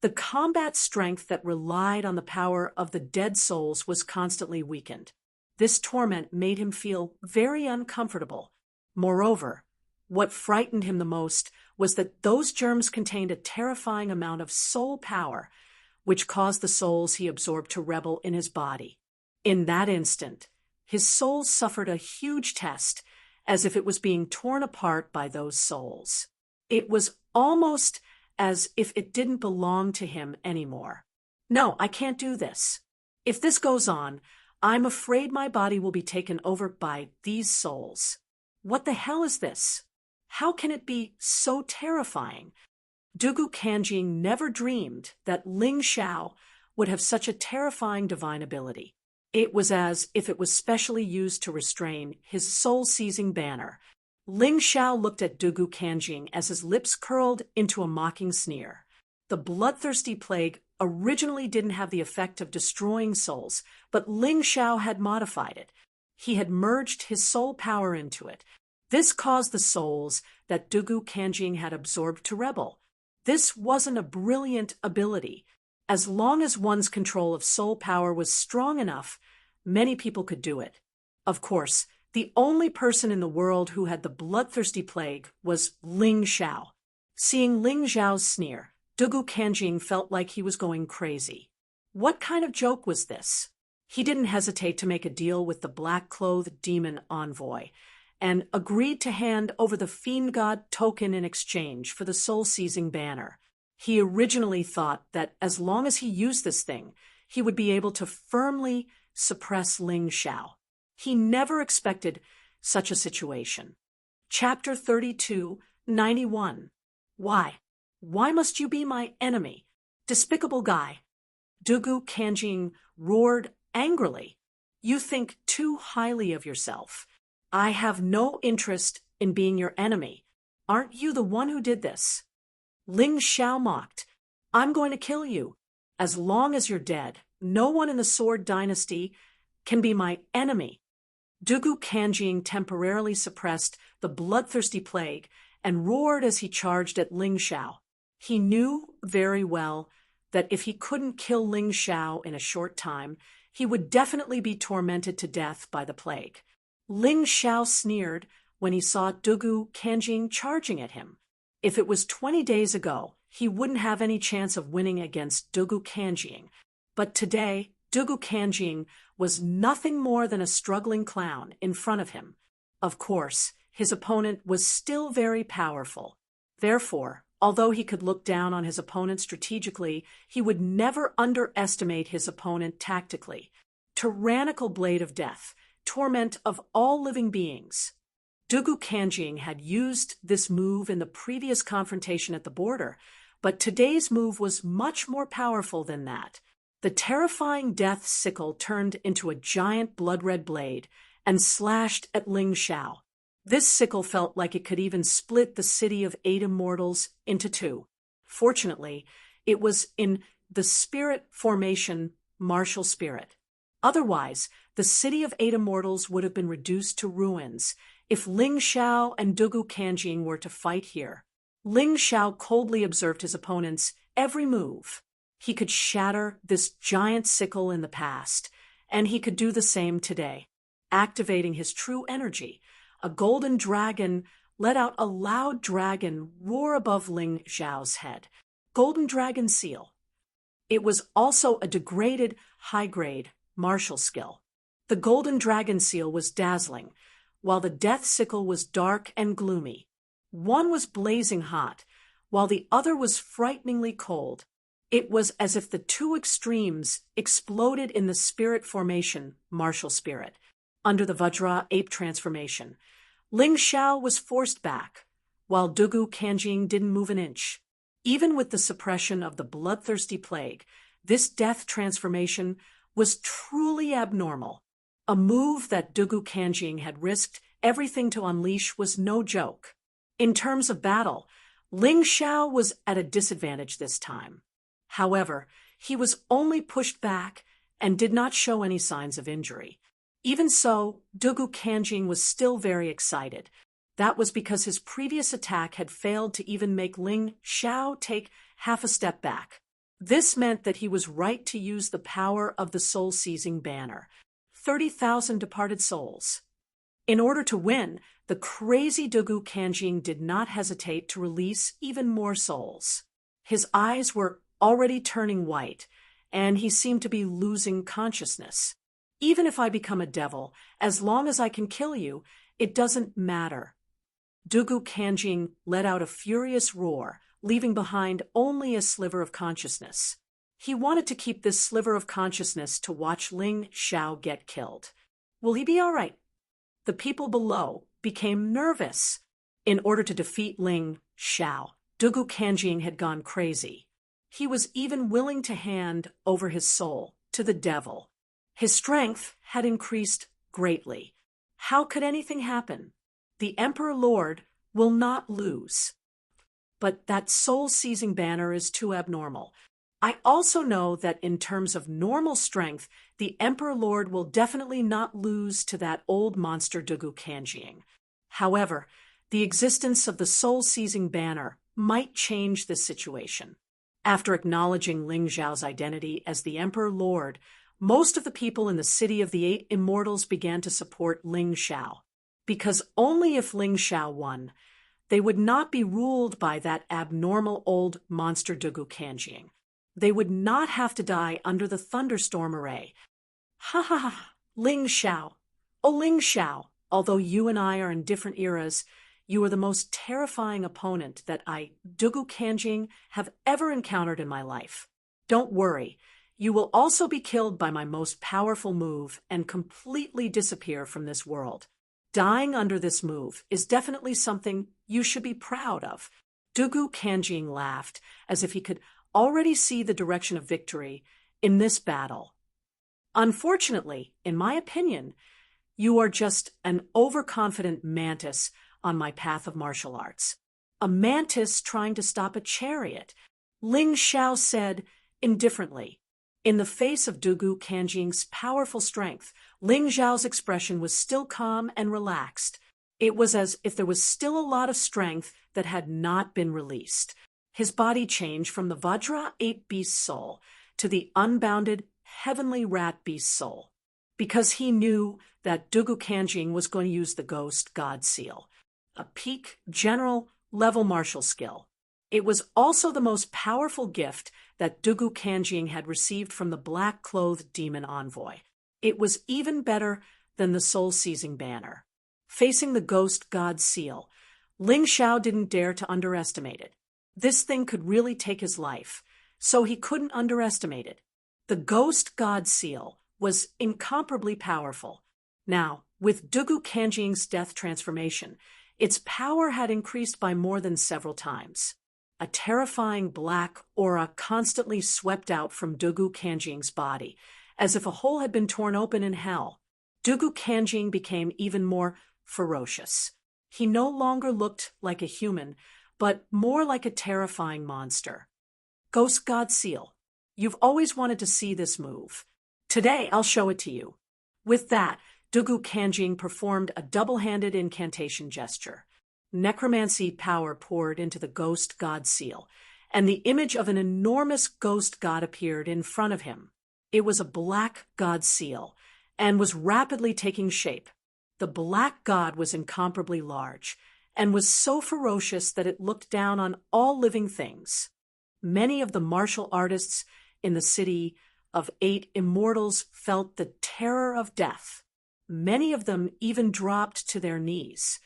the combat strength that relied on the power of the dead souls was constantly weakened. This torment made him feel very uncomfortable. Moreover, what frightened him the most was that those germs contained a terrifying amount of soul power, which caused the souls he absorbed to rebel in his body. In that instant, his soul suffered a huge test, as if it was being torn apart by those souls. It was almost as if it didn't belong to him anymore. No, I can't do this. If this goes on, I'm afraid my body will be taken over by these souls. What the hell is this? How can it be so terrifying? Dugu Kanjing never dreamed that Ling Xiao would have such a terrifying divine ability. It was as if it was specially used to restrain his soul-seizing banner. Ling Xiao looked at Dugu Kanjing as his lips curled into a mocking sneer. The Bloodthirsty Plague originally didn't have the effect of destroying souls, but Ling Xiao had modified it. He had merged his soul power into it. This caused the souls that Dugu Kanjing had absorbed to rebel. This wasn't a brilliant ability. As long as one's control of soul power was strong enough, many people could do it. Of course, the only person in the world who had the Bloodthirsty Plague was Ling Xiao. Seeing Ling Xiao's sneer, Dugu Kanjing felt like he was going crazy. What kind of joke was this? He didn't hesitate to make a deal with the black-clothed demon envoy, and agreed to hand over the Fiend God token in exchange for the soul-seizing banner. He originally thought that as long as he used this thing, he would be able to firmly suppress Ling Xiao. He never expected such a situation. Chapter 32, 91. Why? Why must you be my enemy? Despicable guy. Dugu Kanjing roared angrily. You think too highly of yourself. I have no interest in being your enemy. Aren't you the one who did this? Ling Xiao mocked. I'm going to kill you. As long as you're dead, no one in the Sword Dynasty can be my enemy. Dugu Kanjing temporarily suppressed the Bloodthirsty Plague and roared as he charged at Ling Xiao. He knew very well that if he couldn't kill Ling Xiao in a short time, he would definitely be tormented to death by the plague. Ling Xiao sneered when he saw Dugu Kanjing charging at him. If it was 20 days ago, he wouldn't have any chance of winning against Dugu Kanjing, but today Dugu Kanjing was nothing more than a struggling clown in front of him. Of course, his opponent was still very powerful. Therefore, although he could look down on his opponent strategically, he would never underestimate his opponent tactically. Tyrannical blade of death, torment of all living beings. Dugu Kanjing had used this move in the previous confrontation at the border, but today's move was much more powerful than that. The terrifying death sickle turned into a giant blood-red blade and slashed at Ling Xiao. This sickle felt like it could even split the city of 8 immortals into 2. Fortunately, it was in the spirit formation, martial spirit. Otherwise, the city of 8 immortals would have been reduced to ruins if Ling Xiao and Dugu Kanjing were to fight here. Ling Xiao coldly observed his opponent's every move. He could shatter this giant sickle in the past, and he could do the same today. Activating his true energy, a golden dragon let out a loud dragon roar above Ling Xiao's head. Golden Dragon Seal. It was also a degraded, high-grade martial skill. The Golden Dragon Seal was dazzling, while the Death Sickle was dark and gloomy. One was blazing hot, while the other was frighteningly cold. It was as if the two extremes exploded in the spirit formation, martial spirit. Under the Vajra ape transformation, Ling Xiao was forced back, while Dugu Kanjing didn't move an inch. Even with the suppression of the bloodthirsty plague, this death transformation was truly abnormal. A move that Dugu Kanjing had risked everything to unleash was no joke. In terms of battle, Ling Xiao was at a disadvantage this time. However, he was only pushed back and did not show any signs of injury. Even so, Dugu Kanjing was still very excited. That was because his previous attack had failed to even make Ling Xiao take half a step back. This meant that he was right to use the power of the soul-seizing banner. 30,000 departed souls. In order to win, the crazy Dugu Kanjing did not hesitate to release even more souls. His eyes were already turning white, and he seemed to be losing consciousness. Even if I become a devil, as long as I can kill you, it doesn't matter. Dugu Kanjing let out a furious roar, leaving behind only a sliver of consciousness. He wanted to keep this sliver of consciousness to watch Ling Xiao get killed. Will he be all right? The people below became nervous. In order to defeat Ling Xiao, Dugu Kanjing had gone crazy. He was even willing to hand over his soul to the devil. His strength had increased greatly. How could anything happen? The Emperor Lord will not lose. But that soul-seizing banner is too abnormal. I also know that in terms of normal strength, the Emperor Lord will definitely not lose to that old monster Dugu Kanjing. However, the existence of the soul-seizing banner might change this situation. After acknowledging Ling Xiao's identity as the Emperor Lord, most of the people in the city of the 8 immortals began to support Ling Xiao. Because only if Ling Xiao won, they would not be ruled by that abnormal old monster Dugu Kanjing. They would not have to die under the thunderstorm array. Ha ha ha, Ling Xiao. Oh, Ling Xiao, although you and I are in different eras, you are the most terrifying opponent that I, Dugu Kanjing, have ever encountered in my life. Don't worry, you will also be killed by my most powerful move and completely disappear from this world. Dying under this move is definitely something you should be proud of. Dugu Kanjing laughed as if he could already see the direction of victory in this battle. Unfortunately, in my opinion, you are just an overconfident mantis on my path of martial arts. A mantis trying to stop a chariot, Ling Xiao said indifferently. In the face of Dugu Kanjing's powerful strength, Ling Xiao's expression was still calm and relaxed. It was as if there was still a lot of strength that had not been released. His body changed from the Vajra ape beast soul to the unbounded heavenly rat beast soul, because he knew that Dugu Kanjing was going to use the ghost god seal, a peak general level martial skill. It was also the most powerful gift that Dugu Kanjing had received from the black-clothed demon envoy. It was even better than the soul-seizing banner. Facing the ghost god's seal, Ling Xiao didn't dare to underestimate it. This thing could really take his life, so he couldn't underestimate it. The ghost god's seal was incomparably powerful. Now, with Dugu Kanjing's death transformation, its power had increased by more than several times. A terrifying black aura constantly swept out from Dugu Kanjing's body, as if a hole had been torn open in hell. Dugu Kanjing became even more ferocious. He no longer looked like a human, but more like a terrifying monster. Ghost God Seal. You've always wanted to see this move. Today, I'll show it to you. With that, Dugu Kanjing performed a double-handed incantation gesture. Necromancy power poured into the ghost god seal, and the image of an enormous ghost god appeared in front of him. It was a black god seal, and was rapidly taking shape. The black god was incomparably large, and was so ferocious that it looked down on all living things. Many of the martial artists in the city of 8 immortals felt the terror of death. Many of them even dropped to their knees.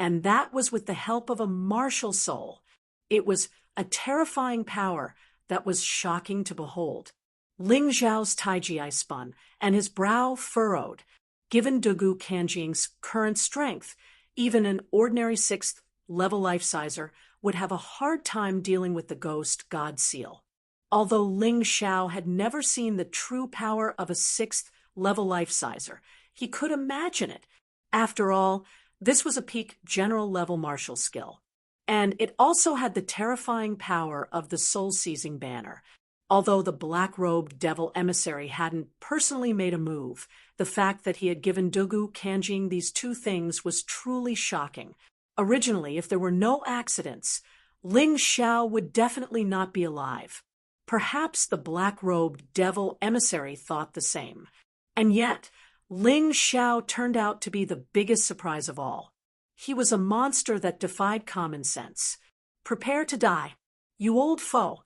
And that was with the help of a martial soul. It was a terrifying power that was shocking to behold. Ling Xiao's taiji spun, and his brow furrowed. Given Dugu Kanjing's current strength, even an ordinary 6th-level life-sizer would have a hard time dealing with the ghost god seal. Although Ling Xiao had never seen the true power of a 6th-level life-sizer, he could imagine it. After all, this was a peak general-level martial skill. And it also had the terrifying power of the soul-seizing banner. Although the black-robed devil emissary hadn't personally made a move, the fact that he had given Dugu Kanjing these two things was truly shocking. Originally, if there were no accidents, Ling Xiao would definitely not be alive. Perhaps the black-robed devil emissary thought the same. And yet, Ling Xiao turned out to be the biggest surprise of all. He was a monster that defied common sense. Prepare to die, you old foe.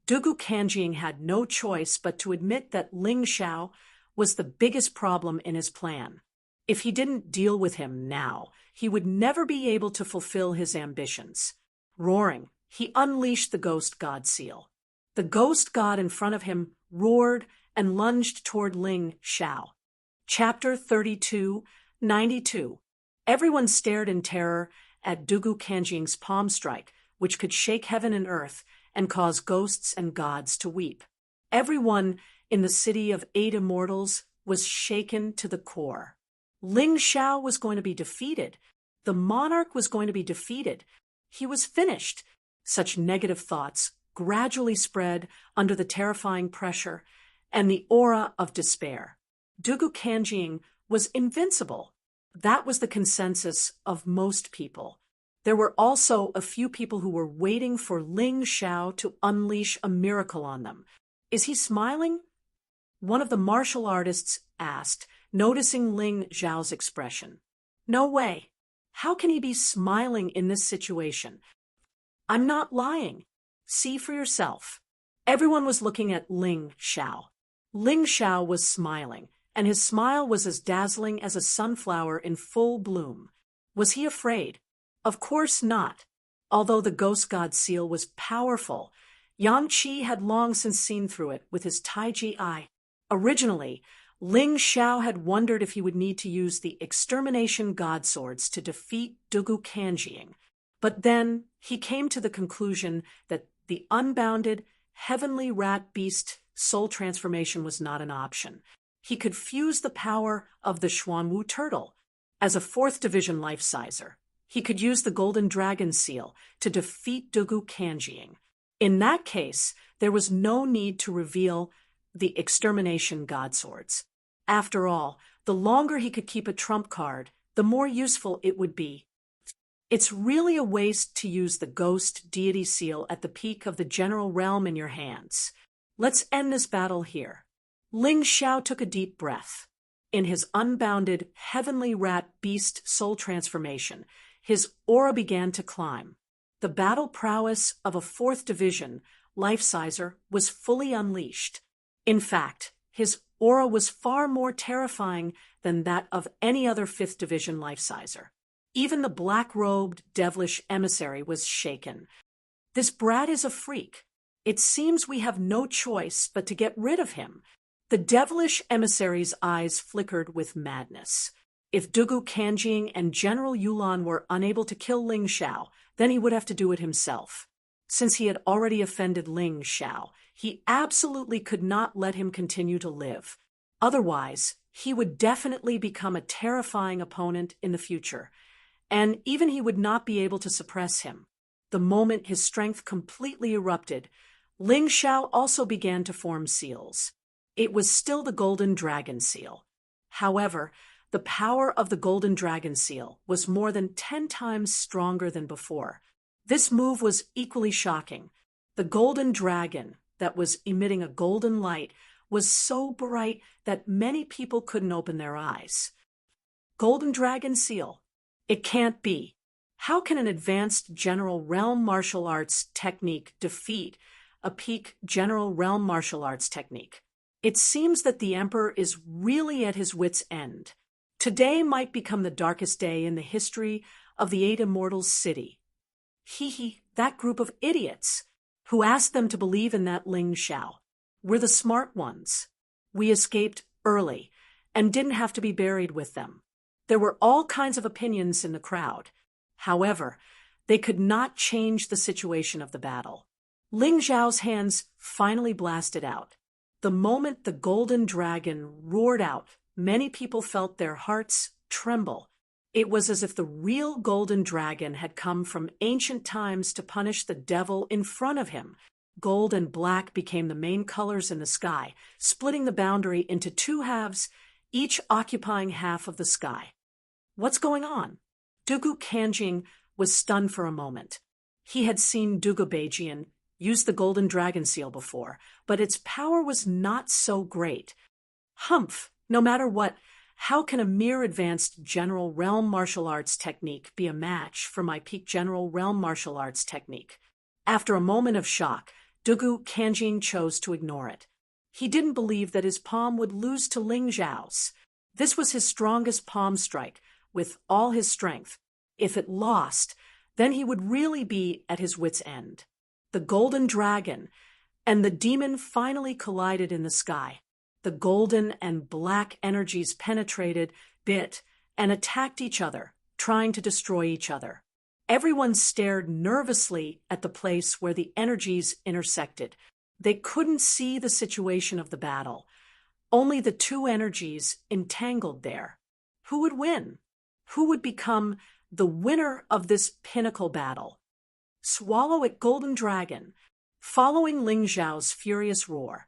Dugu Kanjing had no choice but to admit that Ling Xiao was the biggest problem in his plan. If he didn't deal with him now, he would never be able to fulfill his ambitions. Roaring, he unleashed the ghost god seal. The ghost god in front of him roared and lunged toward Ling Xiao. Chapter 32:92. Everyone stared in terror at Dugu Kanjing's palm strike, which could shake heaven and earth and cause ghosts and gods to weep. Everyone in the city of 8 immortals was shaken to the core. Ling Xiao was going to be defeated. The monarch was going to be defeated. He was finished. Such negative thoughts gradually spread under the terrifying pressure and the aura of despair. Dugu Kanjing was invincible. That was the consensus of most people. There were also a few people who were waiting for Ling Xiao to unleash a miracle on them. Is he smiling? One of the martial artists asked, noticing Ling Xiao's expression. No way. How can he be smiling in this situation? I'm not lying. See for yourself. Everyone was looking at Ling Xiao. Ling Xiao was smiling, and his smile was as dazzling as a sunflower in full bloom. Was he afraid? Of course not. Although the ghost god seal was powerful, Yang Qi had long since seen through it with his taiji eye. Originally, Ling Xiao had wondered if he would need to use the extermination god swords to defeat Dugu Kanjing, but then he came to the conclusion that the unbounded, heavenly rat beast soul transformation was not an option. He could fuse the power of the Xuanwu turtle. As a 4th division life-sizer, he could use the golden dragon seal to defeat Dugu Kanjing. In that case, there was no need to reveal the extermination god swords. After all, the longer he could keep a trump card, the more useful it would be. It's really a waste to use the ghost deity seal at the peak of the general realm in your hands. Let's end this battle here. Ling Xiao took a deep breath. In his unbounded, heavenly rat beast soul transformation, his aura began to climb. The battle prowess of a 4th Division life-sizer was fully unleashed. In fact, his aura was far more terrifying than that of any other 5th Division life-sizer. Even the black-robed, devilish emissary was shaken. This brat is a freak. It seems we have no choice but to get rid of him. The devilish emissary's eyes flickered with madness. If Dugu Kanjing and General Yulan were unable to kill Ling Xiao, then he would have to do it himself. Since he had already offended Ling Xiao, he absolutely could not let him continue to live. Otherwise, he would definitely become a terrifying opponent in the future, and even he would not be able to suppress him. The moment his strength completely erupted, Ling Xiao also began to form seals. It was still the Golden Dragon Seal. However, the power of the Golden Dragon Seal was more than 10 times stronger than before. This move was equally shocking. The Golden Dragon, that was emitting a golden light, was so bright that many people couldn't open their eyes. Golden Dragon Seal. It can't be. How can an advanced general realm martial arts technique defeat a peak general realm martial arts technique? It seems that the Emperor is really at his wit's end. Today might become the darkest day in the history of the 8 Immortals city. That group of idiots who asked them to believe in that Ling Xiao were the smart ones. We escaped early and didn't have to be buried with them. There were all kinds of opinions in the crowd. However, they could not change the situation of the battle. Ling Xiao's hands finally blasted out. The moment the Golden Dragon roared out, many people felt their hearts tremble. It was as if the real Golden Dragon had come from ancient times to punish the devil in front of him. Gold and black became the main colors in the sky, splitting the boundary into 2 halves, each occupying half of the sky. What's going on? Dugu Kanjing was stunned for a moment. He had seen Dugu Beijian use the Golden Dragon Seal before, but its power was not so great. Humph! No matter what, how can a mere advanced general realm martial arts technique be a match for my peak general realm martial arts technique? After a moment of shock, Dugu Kanjing chose to ignore it. He didn't believe that his palm would lose to Ling Xiao's. This was his strongest palm strike, with all his strength. If it lost, then he would really be at his wit's end. The Golden Dragon and the demon finally collided in the sky. The golden and black energies penetrated, bit, and attacked each other, trying to destroy each other. Everyone stared nervously at the place where the energies intersected. They couldn't see the situation of the battle. Only the 2 energies entangled there. Who would win? Who would become the winner of this pinnacle battle? Swallow it, Golden Dragon. Following Ling Xiao's furious roar,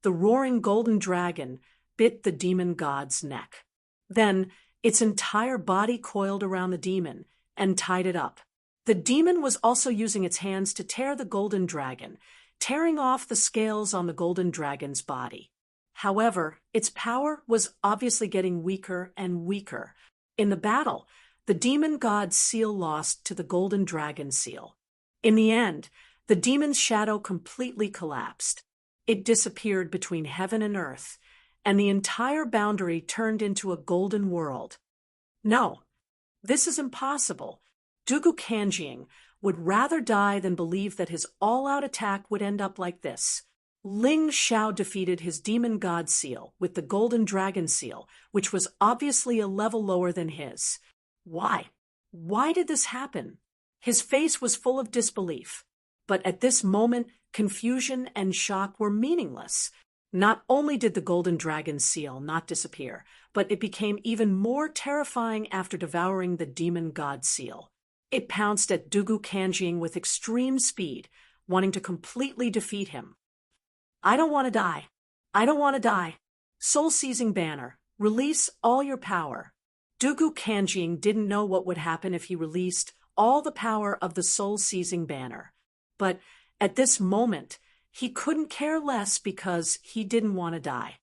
the roaring Golden Dragon bit the demon god's neck. Then its entire body coiled around the demon and tied it up. The demon was also using its hands to tear the Golden Dragon, tearing off the scales on the Golden Dragon's body. However, its power was obviously getting weaker and weaker. In the battle, the demon god's seal lost to the Golden Dragon Seal. In the end, the demon's shadow completely collapsed. It disappeared between heaven and earth, and the entire boundary turned into a golden world. No, this is impossible. Dugu Kanjing would rather die than believe that his all-out attack would end up like this. Ling Xiao defeated his demon god seal with the Golden Dragon Seal, which was obviously a level lower than his. Why? Why did this happen? His face was full of disbelief. But at this moment, confusion and shock were meaningless. Not only did the Golden Dragon Seal not disappear, but it became even more terrifying after devouring the Demon God Seal. It pounced at Dugu Kanjing with extreme speed, wanting to completely defeat him. I don't want to die. I don't want to die. Soul-seizing banner. Release all your power. Dugu Kanjing didn't know what would happen if he released all the power of the soul-seizing banner. But at this moment, he couldn't care less because he didn't want to die.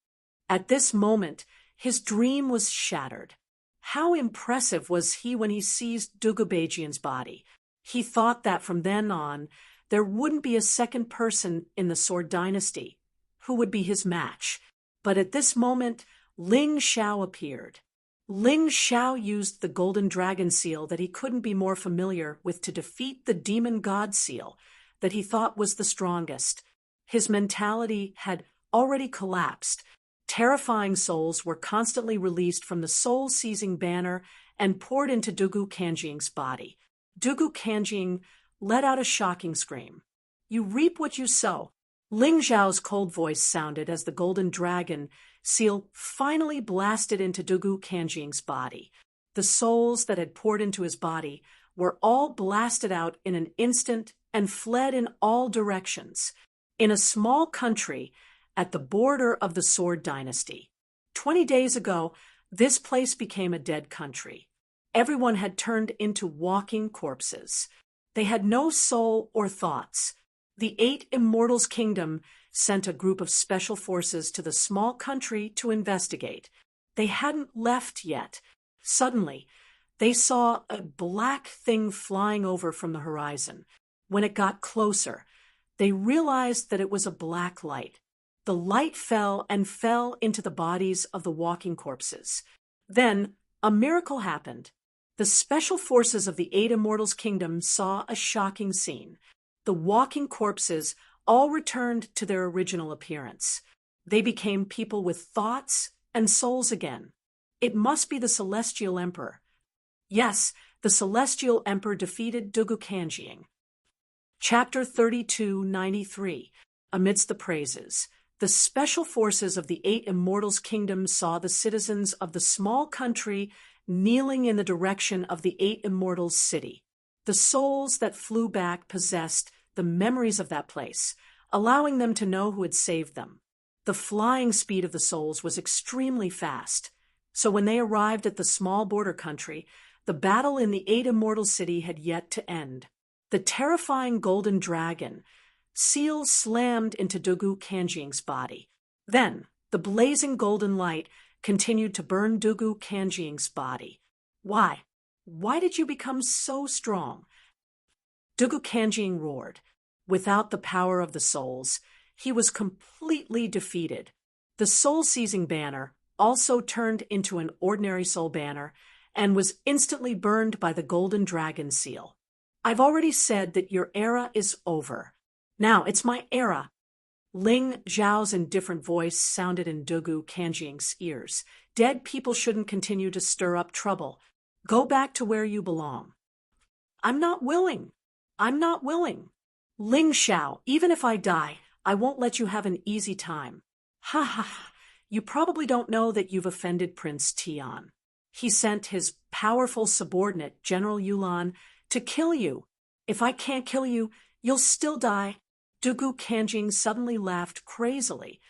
At this moment, his dream was shattered. How impressive was he when he seized Dugu Beijian's body? He thought that from then on, there wouldn't be a second person in the Sword Dynasty who would be his match. But at this moment, Ling Xiao appeared. Ling Xiao used the golden dragon seal that he couldn't be more familiar with to defeat the demon god seal that he thought was the strongest. His mentality had already collapsed. Terrifying souls were constantly released from the soul-seizing banner and poured into Dugu Kanjing's body. Dugu Kanjing let out a shocking scream. "You reap what you sow." Ling Xiao's cold voice sounded as the golden dragon seal finally blasted into Dugu Kanjing's body. The souls that had poured into his body were all blasted out in an instant and fled in all directions. In a small country at the border of the Sword Dynasty, 20 days ago, this place became a dead country. Everyone had turned into walking corpses. They had no soul or thoughts. The 8 Immortals' Kingdom sent a group of special forces to the small country to investigate. They hadn't left yet. Suddenly, they saw a black thing flying over from the horizon. When it got closer, they realized that it was a black light. The light fell into the bodies of the walking corpses. Then, a miracle happened. The special forces of the 8 Immortals' Kingdom saw a shocking scene. The walking corpses all returned to their original appearance. They became people with thoughts and souls again. It must be the Celestial Emperor. Yes, the Celestial Emperor defeated Dugu Kanjing. Chapter 3293. Amidst the praises, the special forces of the 8 Immortals' Kingdom saw the citizens of the small country kneeling in the direction of the 8 Immortals' city. The souls that flew back possessed the memories of that place, allowing them to know who had saved them. The flying speed of the souls was extremely fast, so when they arrived at the small border country, the battle in the 8 Immortals' city had yet to end. The terrifying golden dragon seal slammed into Dugu Kanjing's body. Then, the blazing golden light continued to burn Dugu Kanjing's body. Why? Why did you become so strong? Dugu Kanjing roared. Without the power of the souls, he was completely defeated. The soul-seizing banner also turned into an ordinary soul banner and was instantly burned by the golden dragon seal. I've already said that your era is over. Now it's my era. Ling Xiao's indifferent voice sounded in Dugu Kanjing's ears. Dead people shouldn't continue to stir up trouble. Go back to where you belong. I'm not willing. Ling Xiao, even if I die, I won't let you have an easy time. Ha ha ha. You probably don't know that you've offended Prince Tian. He sent his powerful subordinate, General Yulan, to kill you. If I can't kill you, you'll still die. Dugu Kanjing suddenly laughed crazily.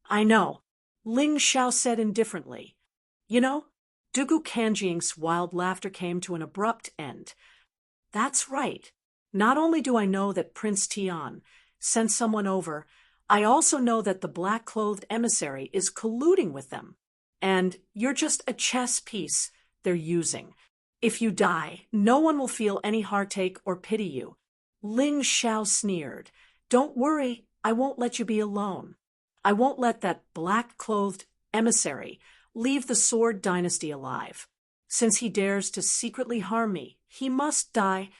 I know, Ling Xiao said indifferently. You know, Dugu Kanjing's wild laughter came to an abrupt end. That's right. Not only do I know that Prince Tian sent someone over, I also know that the black-clothed emissary is colluding with them. And you're just a chess piece they're using. If you die, no one will feel any heartache or pity you. Ling Xiao sneered. Don't worry, I won't let you be alone. I won't let that black-clothed emissary leave the Sword Dynasty alive. Since he dares to secretly harm me, he must die.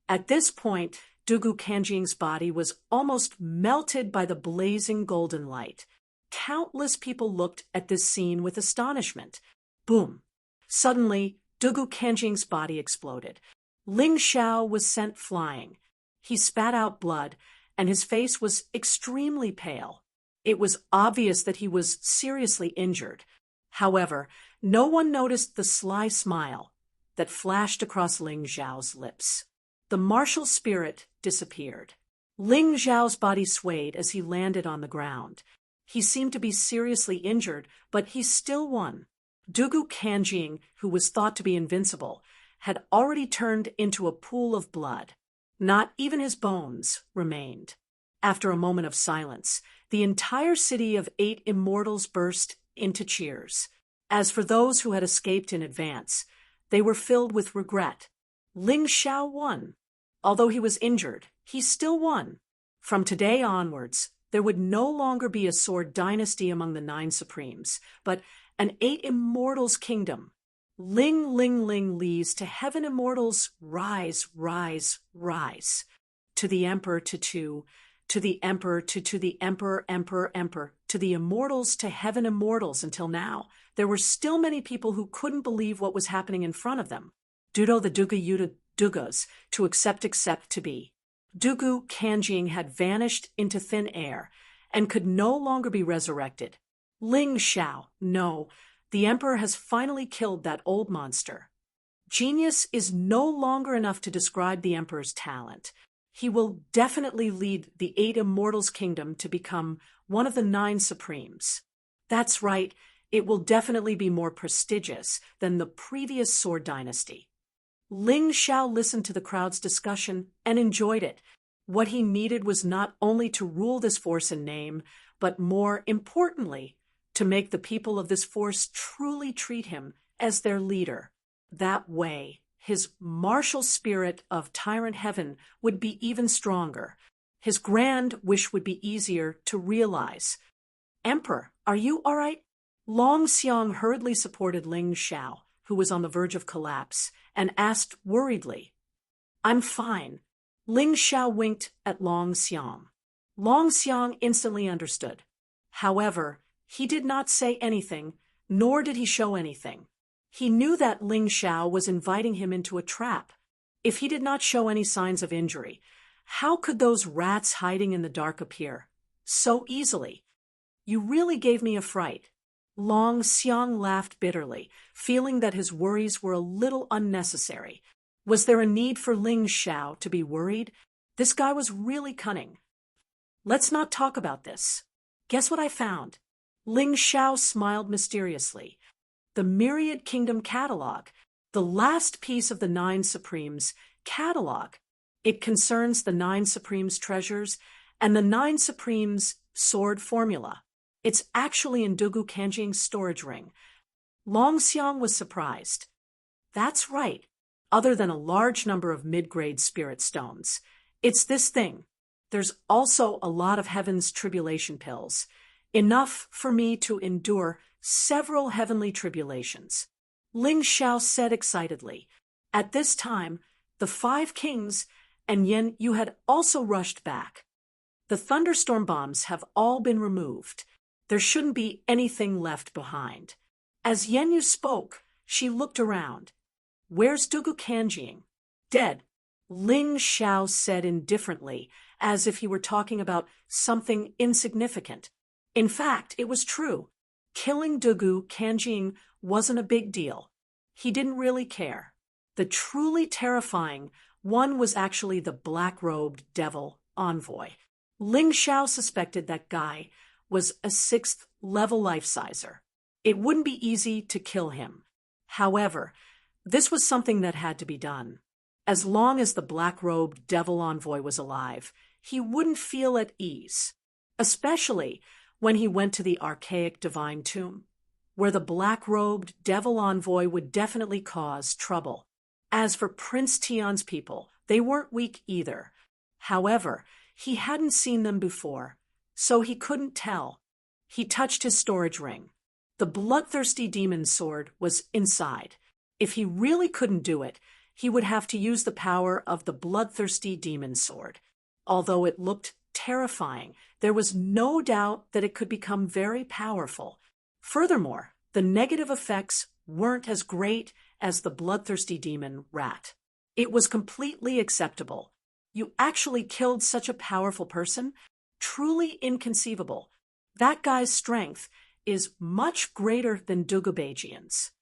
At this point, Dugu Kanjing's body was almost melted by the blazing golden light. Countless people looked at this scene with astonishment. Boom! Suddenly, Dugu Kanjing's body exploded. Ling Xiao was sent flying. He spat out blood, and his face was extremely pale. It was obvious that he was seriously injured. However, no one noticed the sly smile that flashed across Ling Xiao's lips. The martial spirit disappeared. Ling Xiao's body swayed as he landed on the ground. He seemed to be seriously injured, but he still won. Dugu Kanjing, who was thought to be invincible, had already turned into a pool of blood. Not even his bones remained. After a moment of silence, the entire city of 8 immortals burst into cheers. As for those who had escaped in advance, they were filled with regret. Ling Xiao won. Although he was injured, he still won. From today onwards, there would no longer be a sword dynasty among the 9 supremes, but an 8 immortals kingdom. Ling ling ling lees to heaven immortals, rise, rise, rise. To the emperor to the emperor to the emperor, emperor, to the immortals to heaven immortals. Until now, there were still many people who couldn't believe what was happening in front of them. Dudo the Duga Yuda Dugas, to accept to be. Dugu Kanjing had vanished into thin air and could no longer be resurrected. Ling Xiao, no, the emperor has finally killed that old monster. Genius is no longer enough to describe the emperor's talent. He will definitely lead the 8 immortals kingdom to become one of the 9 supremes. That's right, it will definitely be more prestigious than the previous sword dynasty. Ling Xiao listened to the crowd's discussion and enjoyed it. What he needed was not only to rule this force in name, but more importantly, to make the people of this force truly treat him as their leader. That way, his martial spirit of tyrant heaven would be even stronger. His grand wish would be easier to realize. Emperor, are you all right? Long Xiang hurriedly supported Ling Xiao, who was on the verge of collapse, and asked worriedly. I'm fine. Ling Xiao winked at Long Xiang. Long Xiang instantly understood. However, he did not say anything, nor did he show anything. He knew that Ling Xiao was inviting him into a trap. If he did not show any signs of injury, how could those rats hiding in the dark appear? So easily. You really gave me a fright. Long Xiang laughed bitterly, feeling that his worries were a little unnecessary. Was there a need for Ling Xiao to be worried? This guy was really cunning. Let's not talk about this. Guess what I found? Ling Xiao smiled mysteriously. The Myriad Kingdom Catalog, the last piece of the 9 Supremes catalog. It concerns the 9 Supremes treasures and the 9 Supremes sword formula. It's actually in Dugu Kanjing's storage ring. Long Xiang was surprised. That's right, other than a large number of mid-grade spirit stones. It's this thing. There's also a lot of heaven's tribulation pills. Enough for me to endure several heavenly tribulations. Ling Xiao said excitedly. At this time, the 5 kings and Yen Yu had also rushed back. The thunderstorm bombs have all been removed. There shouldn't be anything left behind. As Yen Yu spoke, she looked around. Where's Dugu Kanjing? Dead. Ling Xiao said indifferently, as if he were talking about something insignificant. In fact, it was true. Killing Dugu Kanjing wasn't a big deal. He didn't really care. The truly terrifying one was actually the black-robed devil envoy. Ling Xiao suspected that guy was a 6th-level life-sizer. It wouldn't be easy to kill him. However, this was something that had to be done. As long as the black-robed devil envoy was alive, he wouldn't feel at ease, especially when he went to the archaic divine tomb, where the black-robed devil envoy would definitely cause trouble. As for Prince Tian's people, they weren't weak either. However, he hadn't seen them before, so he couldn't tell. He touched his storage ring. The bloodthirsty demon sword was inside. If he really couldn't do it, he would have to use the power of the bloodthirsty demon sword. Although it looked terrifying, there was no doubt that it could become very powerful. Furthermore, the negative effects weren't as great as the bloodthirsty demon rat. It was completely acceptable. You actually killed such a powerful person? Truly inconceivable. That guy's strength is much greater than Dugubejian's.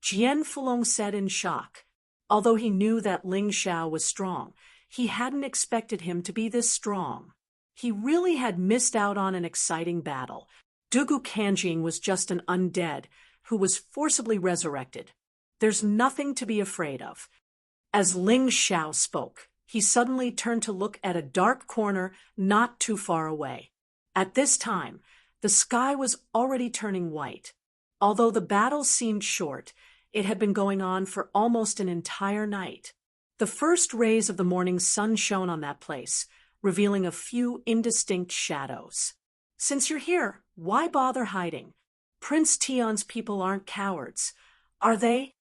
Jian Fulong said in shock. Although he knew that Ling Xiao was strong, he hadn't expected him to be this strong. He really had missed out on an exciting battle. Dugu Kanjing was just an undead who was forcibly resurrected. There's nothing to be afraid of. As Ling Xiao spoke, he suddenly turned to look at a dark corner not too far away. At this time, the sky was already turning white. Although the battle seemed short, it had been going on for almost an entire night. The first rays of the morning sun shone on that place, revealing a few indistinct shadows. Since you're here, why bother hiding? Prince Tion's people aren't cowards, are they?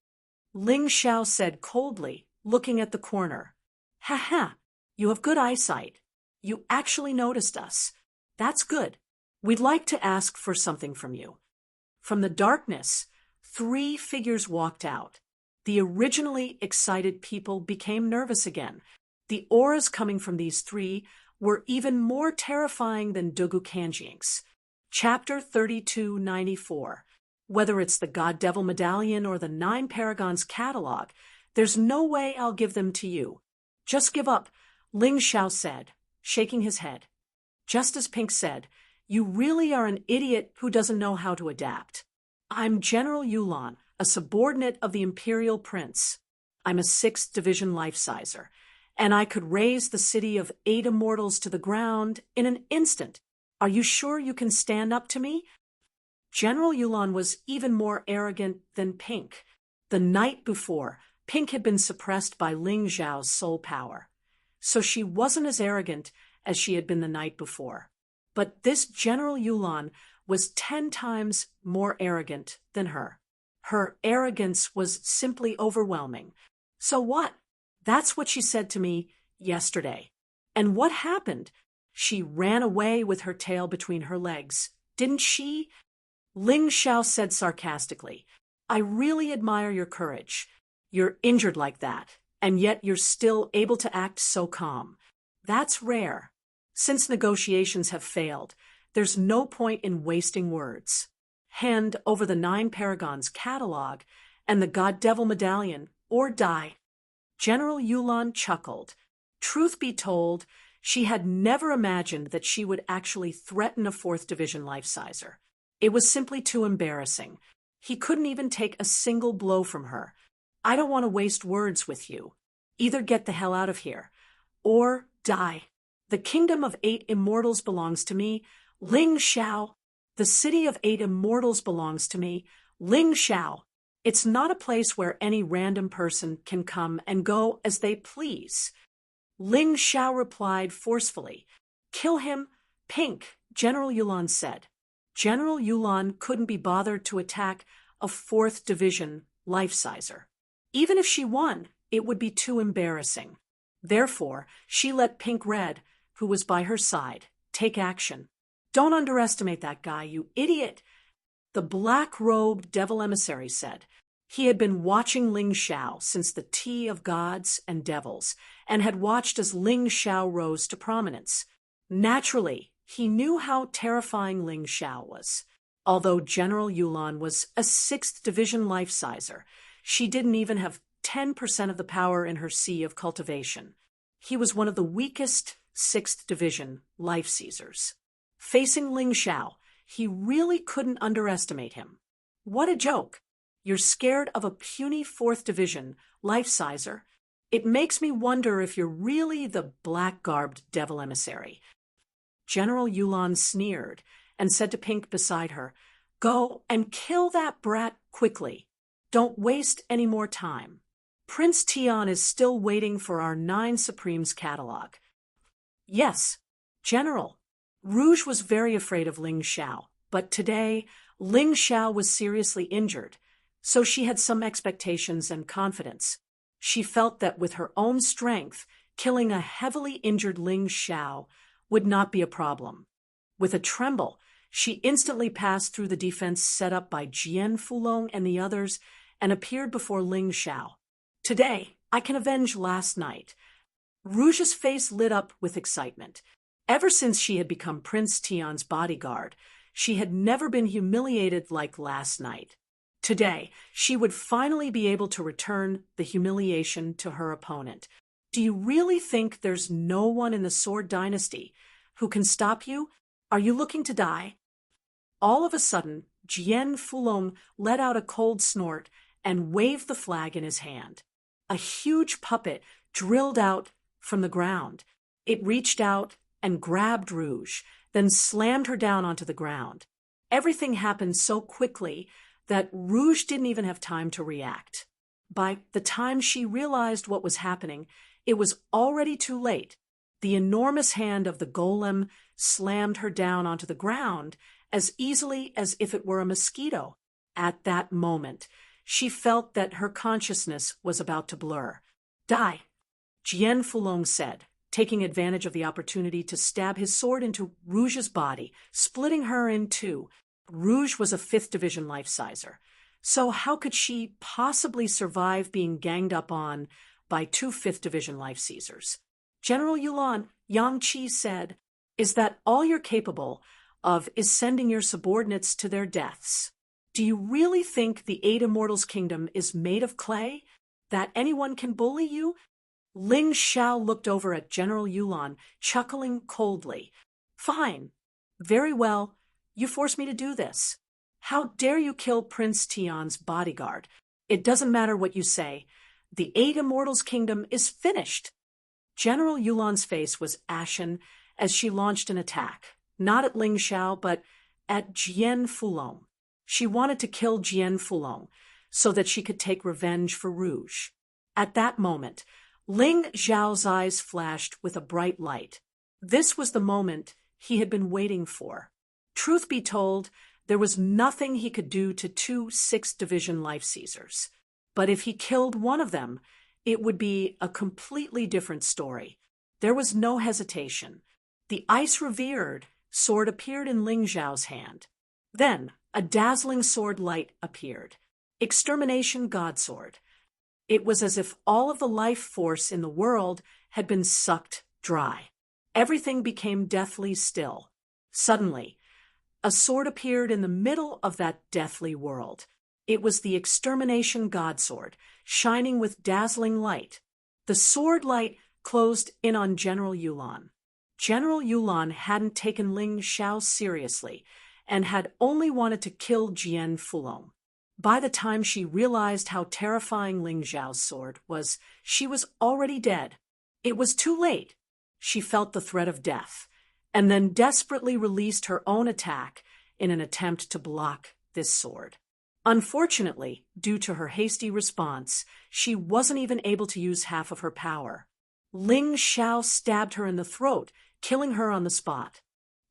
Ling Xiao said coldly, looking at the corner. Ha ha, you have good eyesight. You actually noticed us. That's good. We'd like to ask for something from you. From the darkness, 3 figures walked out. The originally excited people became nervous again. The auras coming from these 3 were even more terrifying than Dugu Kanjink's. Chapter 3294. Whether it's the God Devil Medallion or the 9 Paragons catalog, there's no way I'll give them to you. Just give up, Ling Xiao said, shaking his head. Just as Pink said, you really are an idiot who doesn't know how to adapt. I'm General Yulan, a subordinate of the Imperial Prince. I'm a 6th Division life-sizer, and I could raise the city of 8 immortals to the ground in an instant. Are you sure you can stand up to me? General Yulan was even more arrogant than Pink. The night before, Pink had been suppressed by Ling Xiao's soul power, so she wasn't as arrogant as she had been the night before. But this General Yulan was 10 times more arrogant than her. Her arrogance was simply overwhelming. So what? That's what she said to me yesterday. And what happened? She ran away with her tail between her legs, didn't she? Ling Xiao said sarcastically, I really admire your courage. You're injured like that, and yet you're still able to act so calm. That's rare. Since negotiations have failed, there's no point in wasting words. Hand over the 9 Paragons catalog and the God Devil Medallion, or die. General Yulan chuckled. Truth be told, she had never imagined that she would actually threaten a 4th Division life-sizer. It was simply too embarrassing. He couldn't even take a single blow from her. I don't want to waste words with you. Either get the hell out of here, or die. The kingdom of 8 immortals belongs to me, Ling Xiao. The city of 8 immortals belongs to me, Ling Xiao. It's not a place where any random person can come and go as they please. Ling Xiao replied forcefully. Kill him, Pink, General Yulan said. General Yulan couldn't be bothered to attack a 4th Division life-sizer. Even if she won, it would be too embarrassing. Therefore, she let Pink Red, who was by her side, take action. Don't underestimate that guy, you idiot, the black-robed devil emissary said. He had been watching Ling Xiao since the tea of gods and devils, and had watched as Ling Xiao rose to prominence. Naturally, he knew how terrifying Ling Xiao was. Although General Yulan was a 6th Division life-sizer, she didn't even have 10% of the power in her sea of cultivation. He was one of the weakest 6th Division life-seizers. Facing Ling Xiao, he really couldn't underestimate him. What a joke! You're scared of a puny 4th Division life-sizer? It makes me wonder if you're really the black-garbed devil emissary. General Yulan sneered and said to Pink beside her, Go and kill that brat quickly. Don't waste any more time. Prince Tian is still waiting for our 9 Supremes catalog. Yes, General. Rouge was very afraid of Ling Xiao, but today Ling Xiao was seriously injured, so she had some expectations and confidence. She felt that with her own strength, killing a heavily injured Ling Xiao would not be a problem. With a tremble, she instantly passed through the defense set up by Jian Fulong and the others and appeared before Ling Xiao. Today, I can avenge last night. Rouge's face lit up with excitement. Ever since she had become Prince Tian's bodyguard, she had never been humiliated like last night. Today, she would finally be able to return the humiliation to her opponent. Do you really think there's no one in the Sword Dynasty who can stop you? Are you looking to die? All of a sudden, Jian Fulong let out a cold snort and waved the flag in his hand. A huge puppet drilled out from the ground. It reached out and grabbed Rouge, then slammed her down onto the ground. Everything happened so quickly that Rouge didn't even have time to react. By the time she realized what was happening, it was already too late. The enormous hand of the golem slammed her down onto the ground as easily as if it were a mosquito. At that moment, she felt that her consciousness was about to blur. Die, Jian Fulong said, taking advantage of the opportunity to stab his sword into Rouge's body, splitting her in two. Rouge was a 5th Division life-sizer, so how could she possibly survive being ganged up on by 2 5th Division life-seizers? General Yulan, Yang Qi said, "Is that all you're capable of is sending your subordinates to their deaths? Do you really think the 8 Immortals' kingdom is made of clay? That anyone can bully you?" Ling Xiao looked over at General Yulan, chuckling coldly. "Fine. Very well. You forced me to do this. How dare you kill Prince Tian's bodyguard? It doesn't matter what you say. The 8 Immortals' kingdom is finished." General Yulan's face was ashen as she launched an attack, not at Ling Xiao, but at Jian Fulong. She wanted to kill Jian Fulong so that she could take revenge for Rouge. At that moment, Ling Xiao's eyes flashed with a bright light. This was the moment he had been waiting for. Truth be told, there was nothing he could do to 2 6th Division life-seizers. But if he killed one of them, it would be a completely different story. There was no hesitation. The ice-revered sword appeared in Ling Xiao's hand. Then, a dazzling sword light appeared. Extermination Godsword. It was as if all of the life force in the world had been sucked dry. Everything became deathly still. Suddenly, a sword appeared in the middle of that deathly world. It was the Extermination Godsword, shining with dazzling light. The sword light closed in on General Yulan. General Yulan hadn't taken Ling Xiao seriously and had only wanted to kill Jian Fulong. By the time she realized how terrifying Ling Xiao's sword was, she was already dead. It was too late. She felt the threat of death, and then desperately released her own attack in an attempt to block this sword. Unfortunately, due to her hasty response, she wasn't even able to use half of her power. Ling Xiao stabbed her in the throat, killing her on the spot.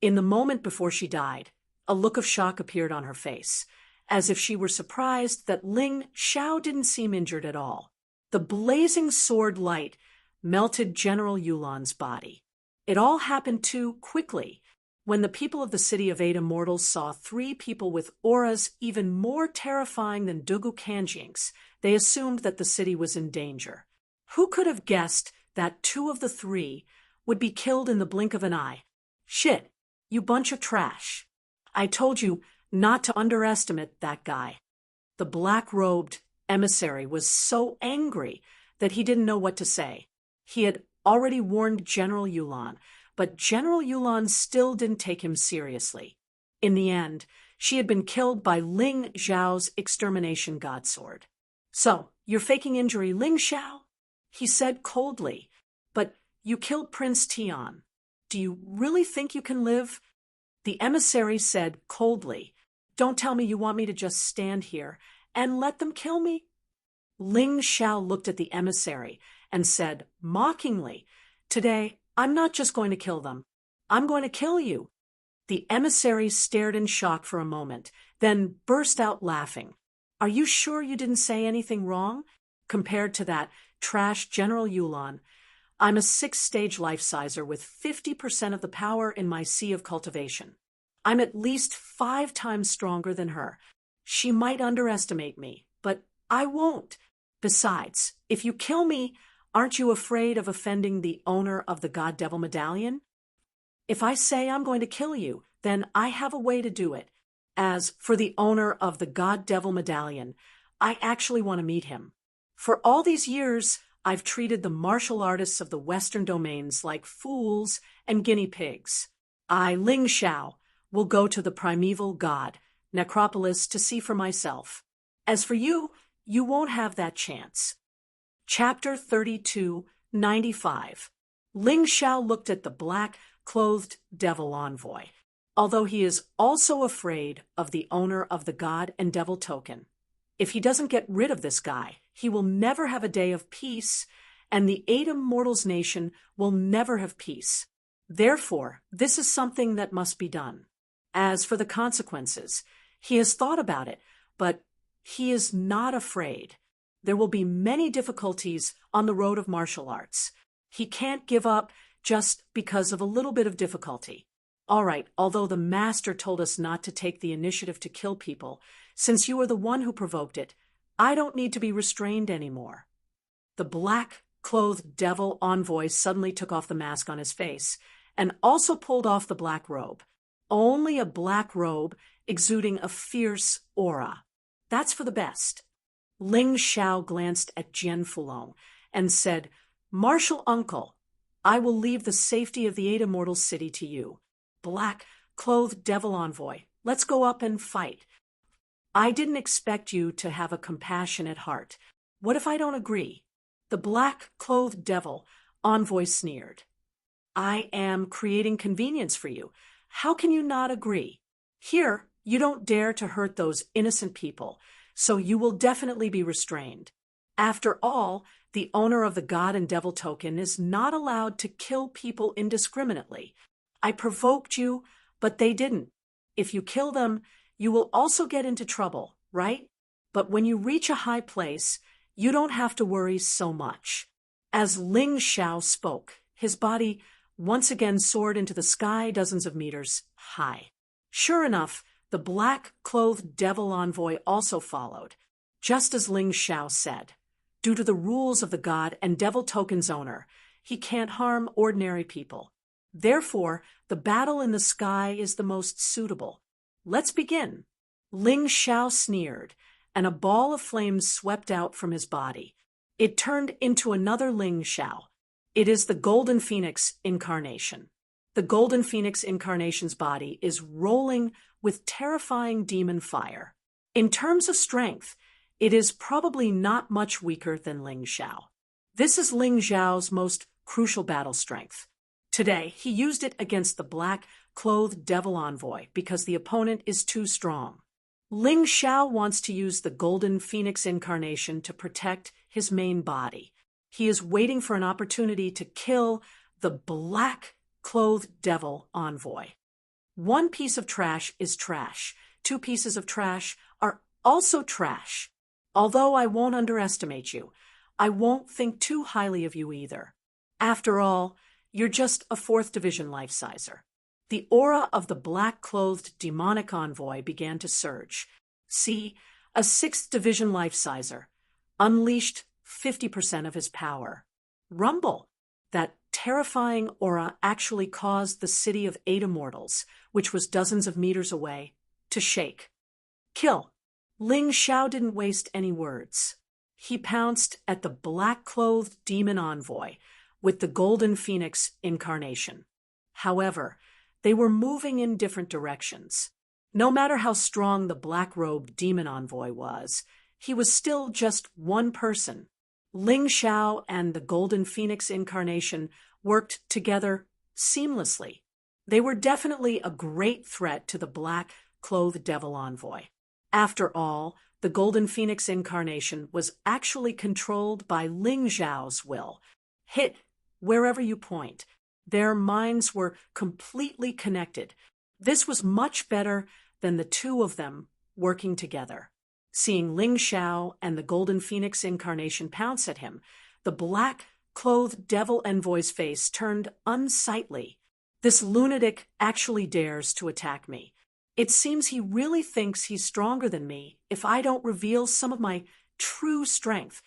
In the moment before she died, a look of shock appeared on her face, as if she were surprised that Ling Xiao didn't seem injured at all. The blazing sword light melted General Yulan's body. It all happened too quickly. When the people of the city of 8 Immortals saw 3 people with auras even more terrifying than Dugu Kanjing's, they assumed that the city was in danger. Who could have guessed that 2 of the 3 would be killed in the blink of an eye? Shit, you bunch of trash. I told you not to underestimate that guy. The black-robed emissary was so angry that he didn't know what to say. He had already warned General Yulan, but General Yulan still didn't take him seriously. In the end, she had been killed by Ling Xiao's Extermination Godsword. "So, you're faking injury, Ling Xiao?" he said coldly. "But you killed Prince Tian. Do you really think you can live?" The emissary said coldly, "Don't tell me you want me to just stand here and let them kill me?" Ling Xiao looked at the emissary and said mockingly, "Today, I'm not just going to kill them. I'm going to kill you." The emissary stared in shock for a moment, then burst out laughing. "Are you sure you didn't say anything wrong? Compared to that trash General Yulan, I'm a 6th-stage life-sizer with 50% of the power in my sea of cultivation. I'm at least 5 times stronger than her. She might underestimate me, but I won't. Besides, if you kill me, aren't you afraid of offending the owner of the God Devil Medallion? If I say I'm going to kill you, then I have a way to do it. As for the owner of the God Devil Medallion, I actually want to meet him. For all these years, I've treated the martial artists of the Western domains like fools and guinea pigs. I, Ling Xiao, will go to the primeval god, Necropolis, to see for myself. As for you, you won't have that chance." Chapter 32:95. Ling Xiao looked at the black-clothed devil envoy. Although he is also afraid of the owner of the god and devil token, If he doesn't get rid of this guy, he will never have a day of peace, and the Ada Mortals nation will never have peace. Therefore, this is something that must be done. As for the consequences, he has thought about it, but he is not afraid. There will be many difficulties on the road of martial arts. He can't give up just because of a little bit of difficulty. All right, although the master told us not to take the initiative to kill people, since you are the one who provoked it, I don't need to be restrained anymore. The black-clothed devil envoy suddenly took off the mask on his face and also pulled off the black robe. Only a black robe exuding a fierce aura. That's for the best. Ling Xiao glanced at Jian Fulong and said, "Martial uncle, I will leave the safety of the Ada Mortals city to you. Black-clothed devil envoy, let's go up and fight. I didn't expect you to have a compassionate heart. What if I don't agree?" The black-clothed devil envoy sneered. "I am creating convenience for you. How can you not agree? Here, you don't dare to hurt those innocent people, so you will definitely be restrained. After all, the owner of the God and Devil token is not allowed to kill people indiscriminately. I provoked you, but they didn't. If you kill them, you will also get into trouble, right? But when you reach a high place, you don't have to worry so much." As Ling Xiao spoke, his body once again soared into the sky dozens of meters high. Sure enough, the black-clothed devil envoy also followed, just as Ling Xiao said. Due to the rules of the God and Devil token's owner, he can't harm ordinary people. Therefore, the battle in the sky is the most suitable. Let's begin. Ling Xiao sneered, and a ball of flames swept out from his body. It turned into another Ling Xiao. It is the Golden Phoenix incarnation. The Golden Phoenix incarnation's body is rolling with terrifying demon fire. In terms of strength, it is probably not much weaker than Ling Xiao. This is Ling Xiao's most crucial battle strength. Today, he used it against the black-clothed devil envoy because the opponent is too strong. Ling Xiao wants to use the Golden Phoenix incarnation to protect his main body. He is waiting for an opportunity to kill the black-clothed devil envoy. One piece of trash is trash. Two pieces of trash are also trash. Although I won't underestimate you, I won't think too highly of you either. After all, you're just a 4th division life-sizer. The aura of the black-clothed demonic envoy began to surge. See, a 6th division life-sizer unleashed 50% of his power. Rumble! That terrifying aura actually caused the city of Ada Mortals, which was dozens of meters away, to shake. Kill! Ling Xiao didn't waste any words. He pounced at the black-clothed demon envoy with the Golden Phoenix incarnation. However, they were moving in different directions. No matter how strong the black-robed demon envoy was, he was still just one person. Ling Xiao and the Golden Phoenix incarnation worked together seamlessly. They were definitely a great threat to the black-clothed devil envoy. After all, the Golden Phoenix incarnation was actually controlled by Ling Xiao's will. Hit wherever you point. Their minds were completely connected. This was much better than the two of them working together. Seeing Ling Xiao and the Golden Phoenix incarnation pounce at him, the black-clothed devil envoy's face turned unsightly. This lunatic actually dares to attack me. It seems he really thinks he's stronger than me if I don't reveal some of my true strength.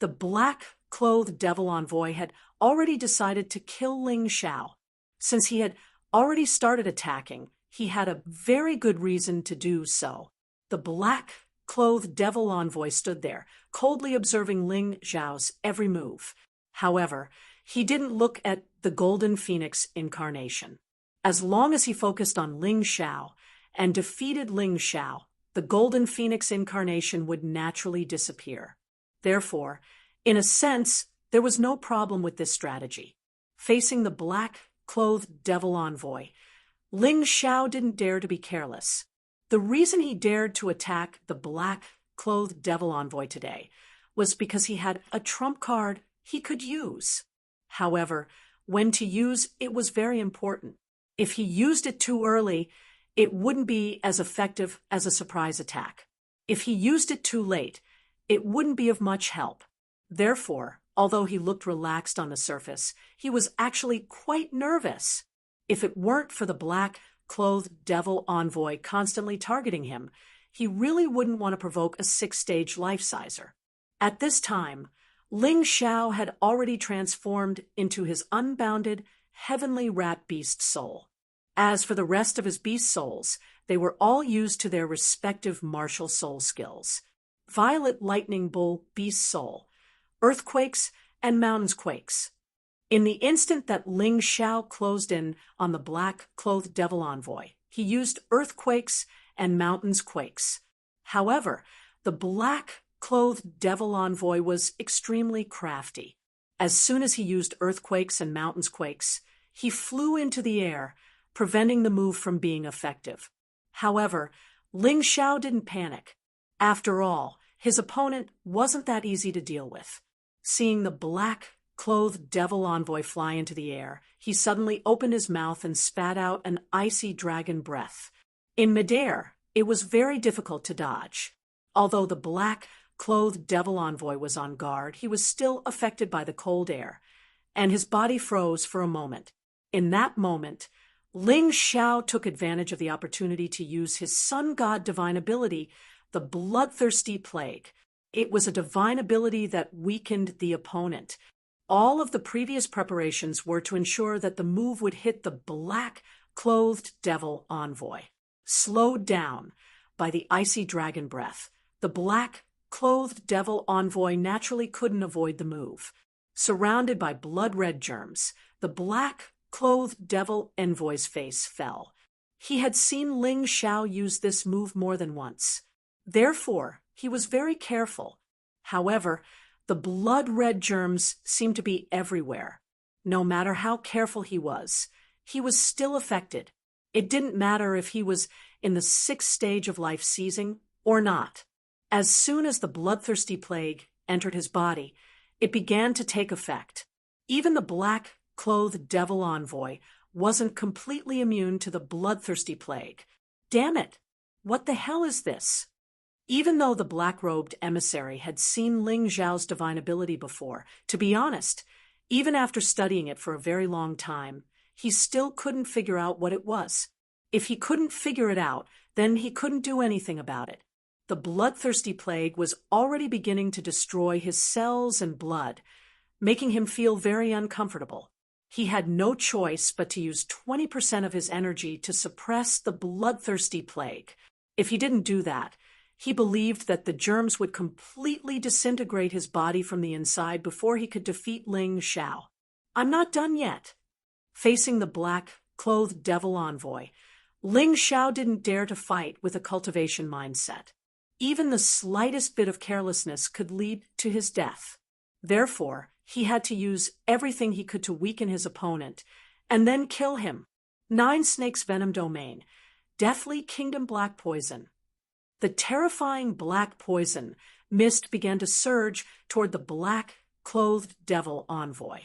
The black-clothed devil envoy had already decided to kill Ling Xiao. Since he had already started attacking, he had a very good reason to do so. The black-clothed devil envoy stood there, coldly observing Ling Xiao's every move. However, he didn't look at the Golden Phoenix incarnation. As long as he focused on Ling Xiao and defeated Ling Xiao, the Golden Phoenix incarnation would naturally disappear. Therefore, in a sense, there was no problem with this strategy. Facing the black-clothed devil envoy, Ling Xiao didn't dare to be careless. The reason he dared to attack the black black-clothed devil envoy today was because he had a trump card he could use. However, when to use it was very important. If he used it too early, it wouldn't be as effective as a surprise attack. If he used it too late, it wouldn't be of much help. Therefore, although he looked relaxed on the surface, he was actually quite nervous. If it weren't for the black-clothed devil envoy constantly targeting him, he really wouldn't want to provoke a 6-stage life-sizer. At this time, Ling Xiao had already transformed into his unbounded, heavenly rat beast soul. As for the rest of his beast souls, they were all used to their respective martial soul skills. Violet Lightning Bull beast soul, earthquakes, and mountains quakes. In the instant that Ling Xiao closed in on the black-clothed devil envoy, he used earthquakes and mountains quakes. However, the black-clothed devil envoy was extremely crafty. As soon as he used earthquakes and mountains quakes, he flew into the air, preventing the move from being effective. However, Ling Xiao didn't panic. After all, his opponent wasn't that easy to deal with. Seeing the black-clothed devil envoy fly into the air, he suddenly opened his mouth and spat out an icy dragon breath. In midair, it was very difficult to dodge. Although the black-clothed devil envoy was on guard, he was still affected by the cold air, and his body froze for a moment. In that moment, Ling Xiao took advantage of the opportunity to use his sun god divine ability, the bloodthirsty plague. It was a divine ability that weakened the opponent. All of the previous preparations were to ensure that the move would hit the black-clothed devil envoy. Slowed down by the icy dragon breath, the black-clothed devil envoy naturally couldn't avoid the move. Surrounded by blood-red germs, the black-clothed devil envoy's face fell. He had seen Ling Xiao use this move more than once. Therefore, he was very careful. However, the blood-red germs seemed to be everywhere. No matter how careful he was still affected. It didn't matter if he was in the 6th stage of life seizing or not. As soon as the bloodthirsty plague entered his body, it began to take effect. Even the black-clothed devil envoy wasn't completely immune to the bloodthirsty plague. Damn it! What the hell is this? Even though the black-robed emissary had seen Ling Xiao's divine ability before, to be honest, even after studying it for a very long time, he still couldn't figure out what it was. If he couldn't figure it out, then he couldn't do anything about it. The bloodthirsty plague was already beginning to destroy his cells and blood, making him feel very uncomfortable. He had no choice but to use 20% of his energy to suppress the bloodthirsty plague. If he didn't do that, he believed that the germs would completely disintegrate his body from the inside before he could defeat Ling Xiao. I'm not done yet. Facing the black-clothed devil envoy, Ling Xiao didn't dare to fight with a cultivation mindset. Even the slightest bit of carelessness could lead to his death. Therefore, he had to use everything he could to weaken his opponent, and then kill him. 9 Snakes Venom Domain, Deathly Kingdom Black Poison. The terrifying black poison mist began to surge toward the black-clothed devil envoy.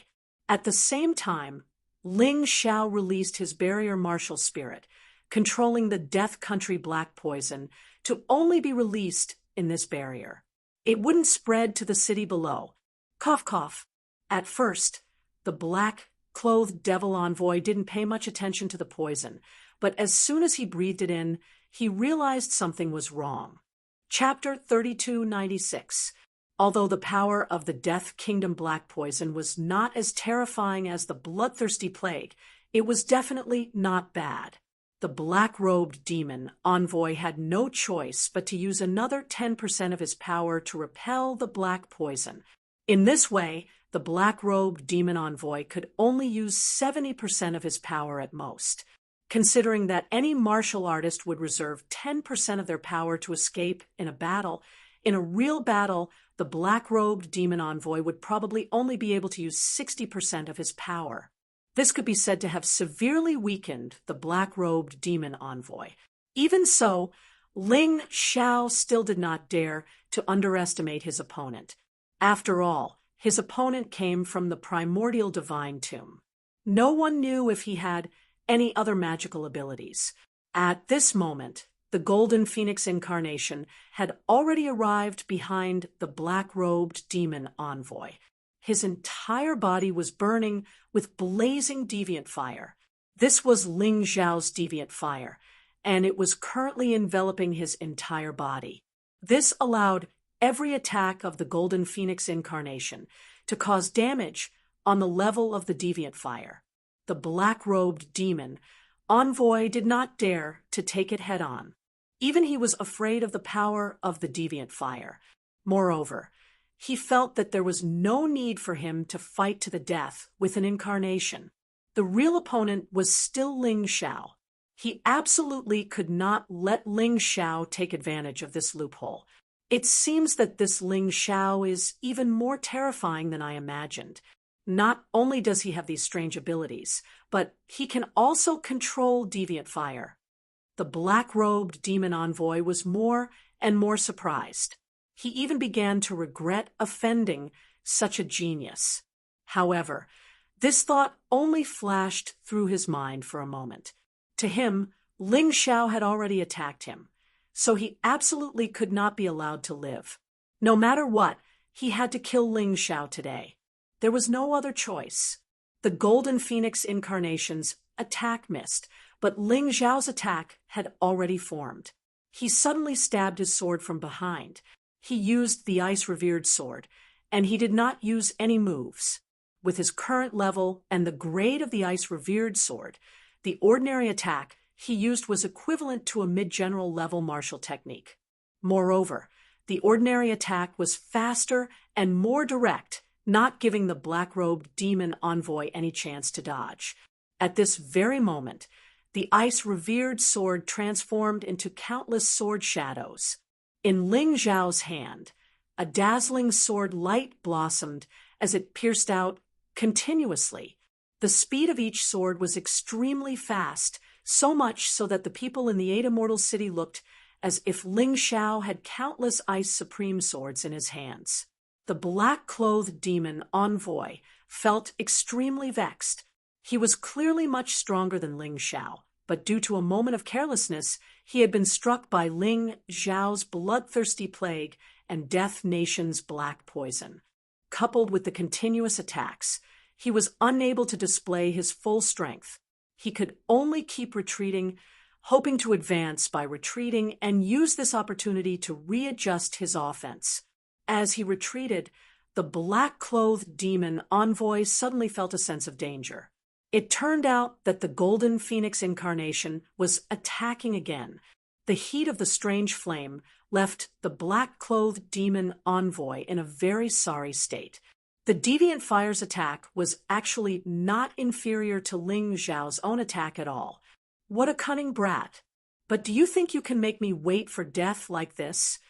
At the same time, Ling Xiao released his barrier martial spirit, controlling the Death Country black poison to only be released in this barrier. It wouldn't spread to the city below. Cough, cough. At first, the black-clothed devil envoy didn't pay much attention to the poison, but as soon as he breathed it in, he realized something was wrong. Chapter 3296. Although the power of the Death Kingdom black poison was not as terrifying as the bloodthirsty plague, it was definitely not bad. The black-robed demon envoy had no choice but to use another 10% of his power to repel the black poison. In this way, the black-robed demon envoy could only use 70% of his power at most. Considering that any martial artist would reserve 10% of their power to escape in a battle, in a real battle, the black-robed demon envoy would probably only be able to use 60% of his power. This could be said to have severely weakened the black-robed demon envoy. Even so, Ling Xiao still did not dare to underestimate his opponent. After all, his opponent came from the primordial divine tomb. No one knew if he had any other magical abilities. At this moment, the golden phoenix incarnation had already arrived behind the black-robed demon envoy. His entire body was burning with blazing deviant fire. This was Ling Xiao's deviant fire, and it was currently enveloping his entire body. This allowed every attack of the golden phoenix incarnation to cause damage on the level of the deviant fire. The black-robed demon envoy did not dare to take it head-on. Even he was afraid of the power of the deviant fire. Moreover, he felt that there was no need for him to fight to the death with an incarnation. The real opponent was still Ling Xiao. He absolutely could not let Ling Xiao take advantage of this loophole. It seems that this Ling Xiao is even more terrifying than I imagined. Not only does he have these strange abilities, but he can also control deviant fire. The black-robed demon envoy was more and more surprised. He even began to regret offending such a genius. However, this thought only flashed through his mind for a moment. To him, Ling Xiao had already attacked him, so he absolutely could not be allowed to live. No matter what, he had to kill Ling Xiao today. There was no other choice. The golden phoenix incarnation's attack missed, but Ling Xiao's attack had already formed. He suddenly stabbed his sword from behind. He used the ice-revered sword, and he did not use any moves. With his current level and the grade of the ice-revered sword, the ordinary attack he used was equivalent to a mid-general level martial technique. Moreover, the ordinary attack was faster and more direct, not giving the black-robed demon envoy any chance to dodge. At this very moment, the ice-revered sword transformed into countless sword shadows. In Ling Xiao's hand, a dazzling sword light blossomed as it pierced out continuously. The speed of each sword was extremely fast, so much so that the people in the Eight Immortal City looked as if Ling Xiao had countless ice supreme swords in his hands. The black-clothed demon envoy felt extremely vexed. He was clearly much stronger than Ling Xiao, but due to a moment of carelessness, he had been struck by Ling Xiao's bloodthirsty plague and Death Nation's black poison. Coupled with the continuous attacks, he was unable to display his full strength. He could only keep retreating, hoping to advance by retreating and use this opportunity to readjust his offense. As he retreated, the black-clothed demon envoy suddenly felt a sense of danger. It turned out that the golden phoenix incarnation was attacking again. The heat of the strange flame left the black-clothed demon envoy in a very sorry state. The deviant fire's attack was actually not inferior to Ling Xiao's own attack at all. What a cunning brat! But do you think you can make me wait for death like this?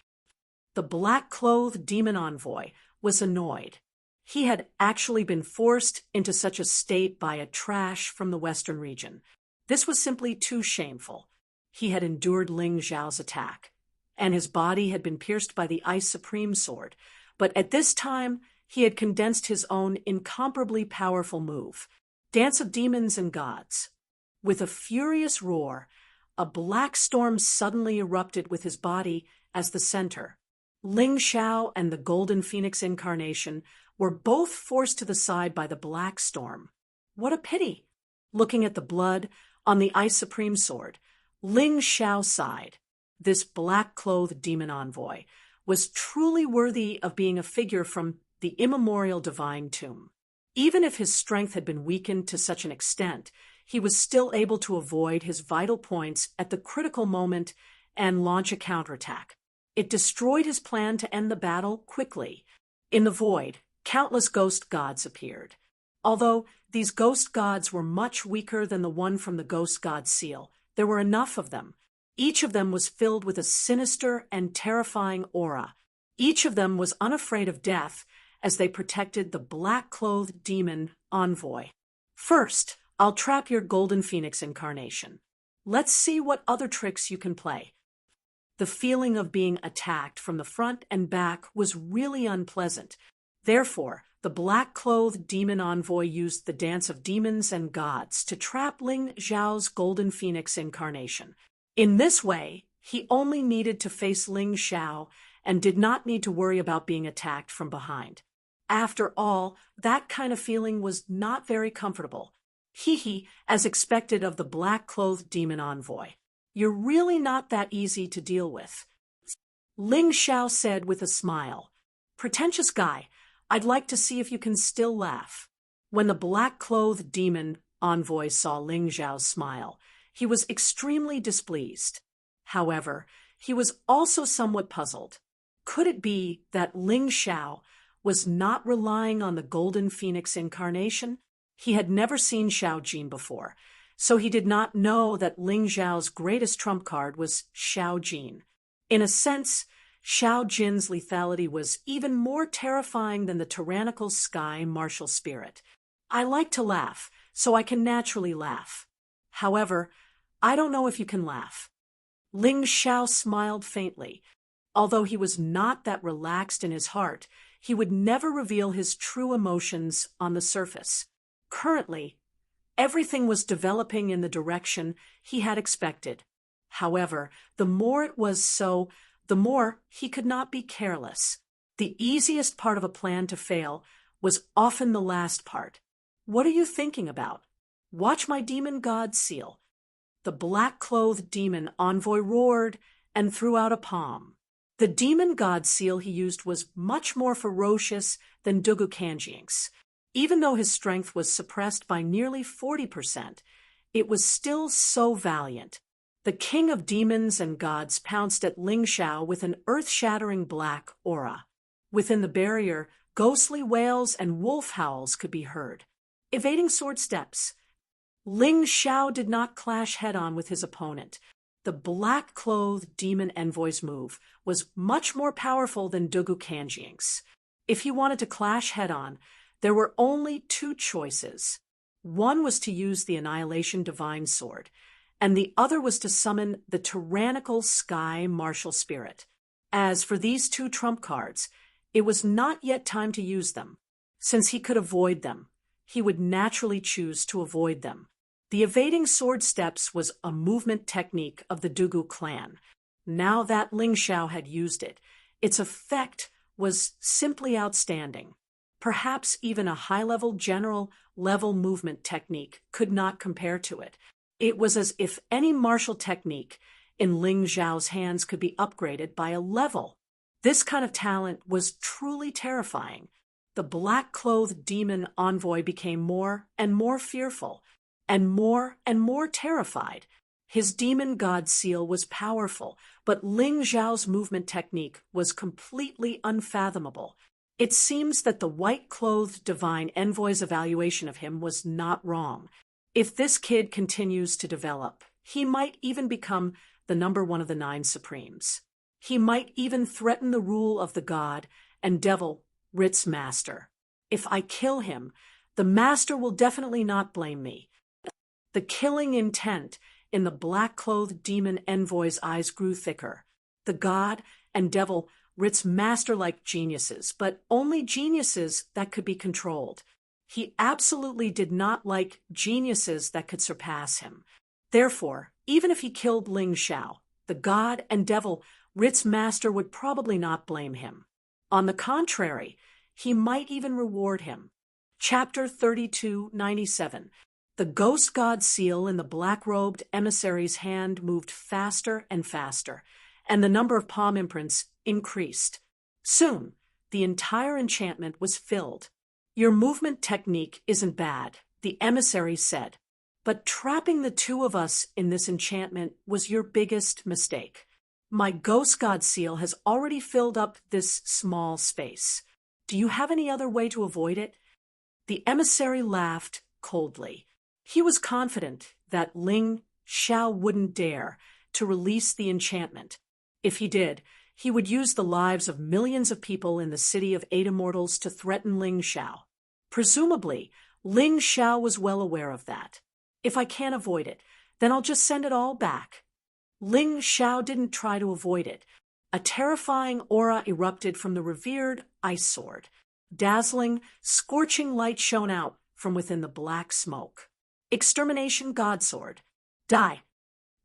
The black-clothed demon envoy was annoyed. He had actually been forced into such a state by a trash from the western region. This was simply too shameful. He had endured Ling Xiao's attack, and his body had been pierced by the Ice Supreme Sword, but at this time he had condensed his own incomparably powerful move, Dance of Demons and Gods. With a furious roar, a black storm suddenly erupted with his body as the center. Ling Xiao and the Golden Phoenix incarnation were both forced to the side by the black storm. What a pity! Looking at the blood on the Ice Supreme Sword, Ling Xiao sighed. This black-clothed demon envoy was truly worthy of being a figure from the immemorial divine tomb. Even if his strength had been weakened to such an extent, he was still able to avoid his vital points at the critical moment and launch a counterattack. It destroyed his plan to end the battle quickly. In the void, countless ghost gods appeared. Although these ghost gods were much weaker than the one from the ghost god seal, there were enough of them. Each of them was filled with a sinister and terrifying aura. Each of them was unafraid of death as they protected the black-clothed demon envoy. First, I'll trap your Golden Phoenix incarnation. Let's see what other tricks you can play. The feeling of being attacked from the front and back was really unpleasant. Therefore, the black-clothed demon envoy used the dance of demons and gods to trap Ling Xiao's golden phoenix incarnation. In this way, he only needed to face Ling Xiao and did not need to worry about being attacked from behind. After all, that kind of feeling was not very comfortable. Hee, as expected of the black-clothed demon envoy. You're really not that easy to deal with, Ling Xiao said with a smile. Pretentious guy, I'd like to see if you can still laugh. When the black-clothed demon envoy saw Ling Xiao's smile, he was extremely displeased. However, he was also somewhat puzzled. Could it be that Ling Xiao was not relying on the golden phoenix incarnation? He had never seen Xiao Jin before, so he did not know that Ling Xiao's greatest trump card was Xiao Jin. In a sense, Xiao Jin's lethality was even more terrifying than the tyrannical sky martial spirit. I like to laugh, so I can naturally laugh. However, I don't know if you can laugh. Ling Xiao smiled faintly. Although he was not that relaxed in his heart, he would never reveal his true emotions on the surface. Currently, everything was developing in the direction he had expected. However, the more it was so, the more he could not be careless. The easiest part of a plan to fail was often the last part. What are you thinking about? Watch my demon god seal. The black-clothed demon envoy roared and threw out a palm. The demon god seal he used was much more ferocious than Dugu Kanjiang's. Even though his strength was suppressed by nearly 40%, it was still so valiant. The king of demons and gods pounced at Ling Xiao with an earth-shattering black aura. Within the barrier, ghostly wails and wolf howls could be heard. Evading sword steps, Ling Xiao did not clash head-on with his opponent. The black-clothed demon envoy's move was much more powerful than Dugu Kanjiang's. If he wanted to clash head-on, there were only two choices. One was to use the Annihilation Divine Sword, and the other was to summon the tyrannical Sky Martial Spirit. As for these two trump cards, it was not yet time to use them. Since he could avoid them, he would naturally choose to avoid them. The evading sword steps was a movement technique of the Dugu clan. Now that Ling Xiao had used it, its effect was simply outstanding. Perhaps even a high-level general-level movement technique could not compare to it. It was as if any martial technique in Ling Xiao's hands could be upgraded by a level. This kind of talent was truly terrifying. The black-clothed demon envoy became more and more fearful, and more terrified. His demon god seal was powerful, but Ling Xiao's movement technique was completely unfathomable. It seems that the white-clothed divine envoy's evaluation of him was not wrong. If this kid continues to develop, he might even become the number one of the 9 supremes. He might even threaten the rule of the god and devil Rit's master. If I kill him, the master will definitely not blame me. The killing intent in the black-clothed demon envoy's eyes grew thicker. The god and devil Rit's master-like geniuses, but only geniuses that could be controlled. He absolutely did not like geniuses that could surpass him. Therefore, even if he killed Ling Xiao, the god and devil Rit's master would probably not blame him. On the contrary, he might even reward him. Chapter 3297. The ghost god seal in the black-robed emissary's hand moved faster and faster, and the number of palm imprints increased. Soon, the entire enchantment was filled. Your movement technique isn't bad, the emissary said, but trapping the two of us in this enchantment was your biggest mistake. My ghost god seal has already filled up this small space. Do you have any other way to avoid it? The emissary laughed coldly. He was confident that Ling Xiao wouldn't dare to release the enchantment. If he did, he would use the lives of millions of people in the city of 8 immortals to threaten Ling Xiao. Presumably, Ling Xiao was well aware of that. If I can't avoid it, then I'll just send it all back. Ling Xiao didn't try to avoid it. A terrifying aura erupted from the revered ice sword. Dazzling, scorching light shone out from within the black smoke. Extermination Godsword. Die!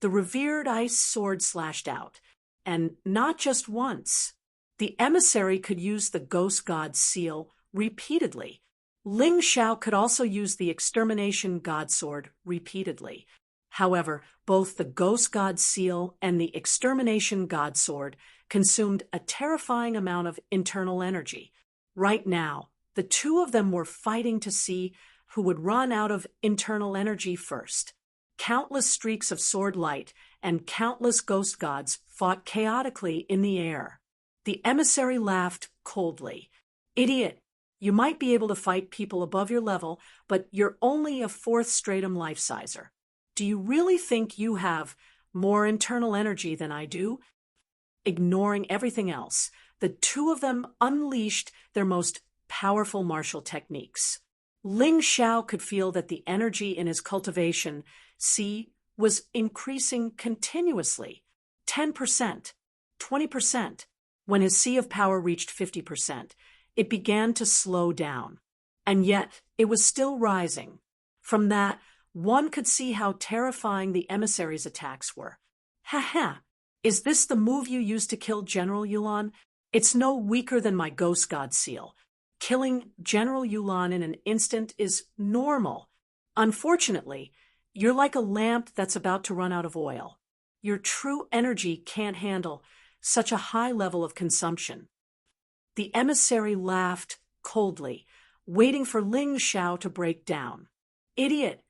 The revered ice sword slashed out. And not just once. The emissary could use the ghost god's seal repeatedly. Ling Xiao could also use the extermination godsword repeatedly. However, both the ghost god's seal and the extermination godsword consumed a terrifying amount of internal energy. Right now, the two of them were fighting to see who would run out of internal energy first. Countless streaks of sword light and countless ghost gods fought chaotically in the air. The emissary laughed coldly. Idiot, you might be able to fight people above your level, but you're only a fourth stratum life-sizer. Do you really think you have more internal energy than I do? Ignoring everything else, the two of them unleashed their most powerful martial techniques. Ling Xiao could feel that the energy in his cultivation, was increasing continuously. 10%, 20%. When his sea of power reached 50%, it began to slow down. And yet, it was still rising. From that, one could see how terrifying the emissary's attacks were. Ha! Is this the move you used to kill General Yulan? It's no weaker than my ghost god seal. Killing General Yulan in an instant is normal. Unfortunately, you're like a lamp that's about to run out of oil. Your true energy can't handle such a high level of consumption. The emissary laughed coldly, waiting for Ling Xiao to break down. Idiot!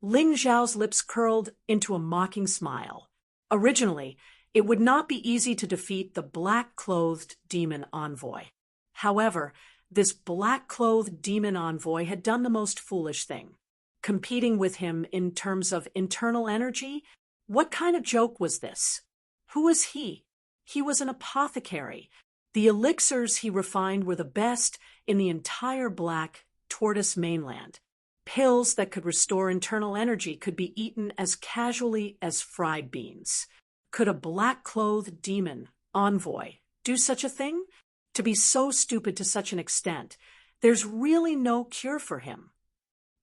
Ling Xiao's lips curled into a mocking smile. Originally, it would not be easy to defeat the black-clothed demon envoy. However, this black-clothed demon envoy had done the most foolish thing. Competing with him in terms of internal energy? What kind of joke was this? Who was he? He was an apothecary. The elixirs he refined were the best in the entire Black Tortoise mainland. Pills that could restore internal energy could be eaten as casually as fried beans. Could a black-clothed demon envoy do such a thing? To be so stupid to such an extent, there's really no cure for him.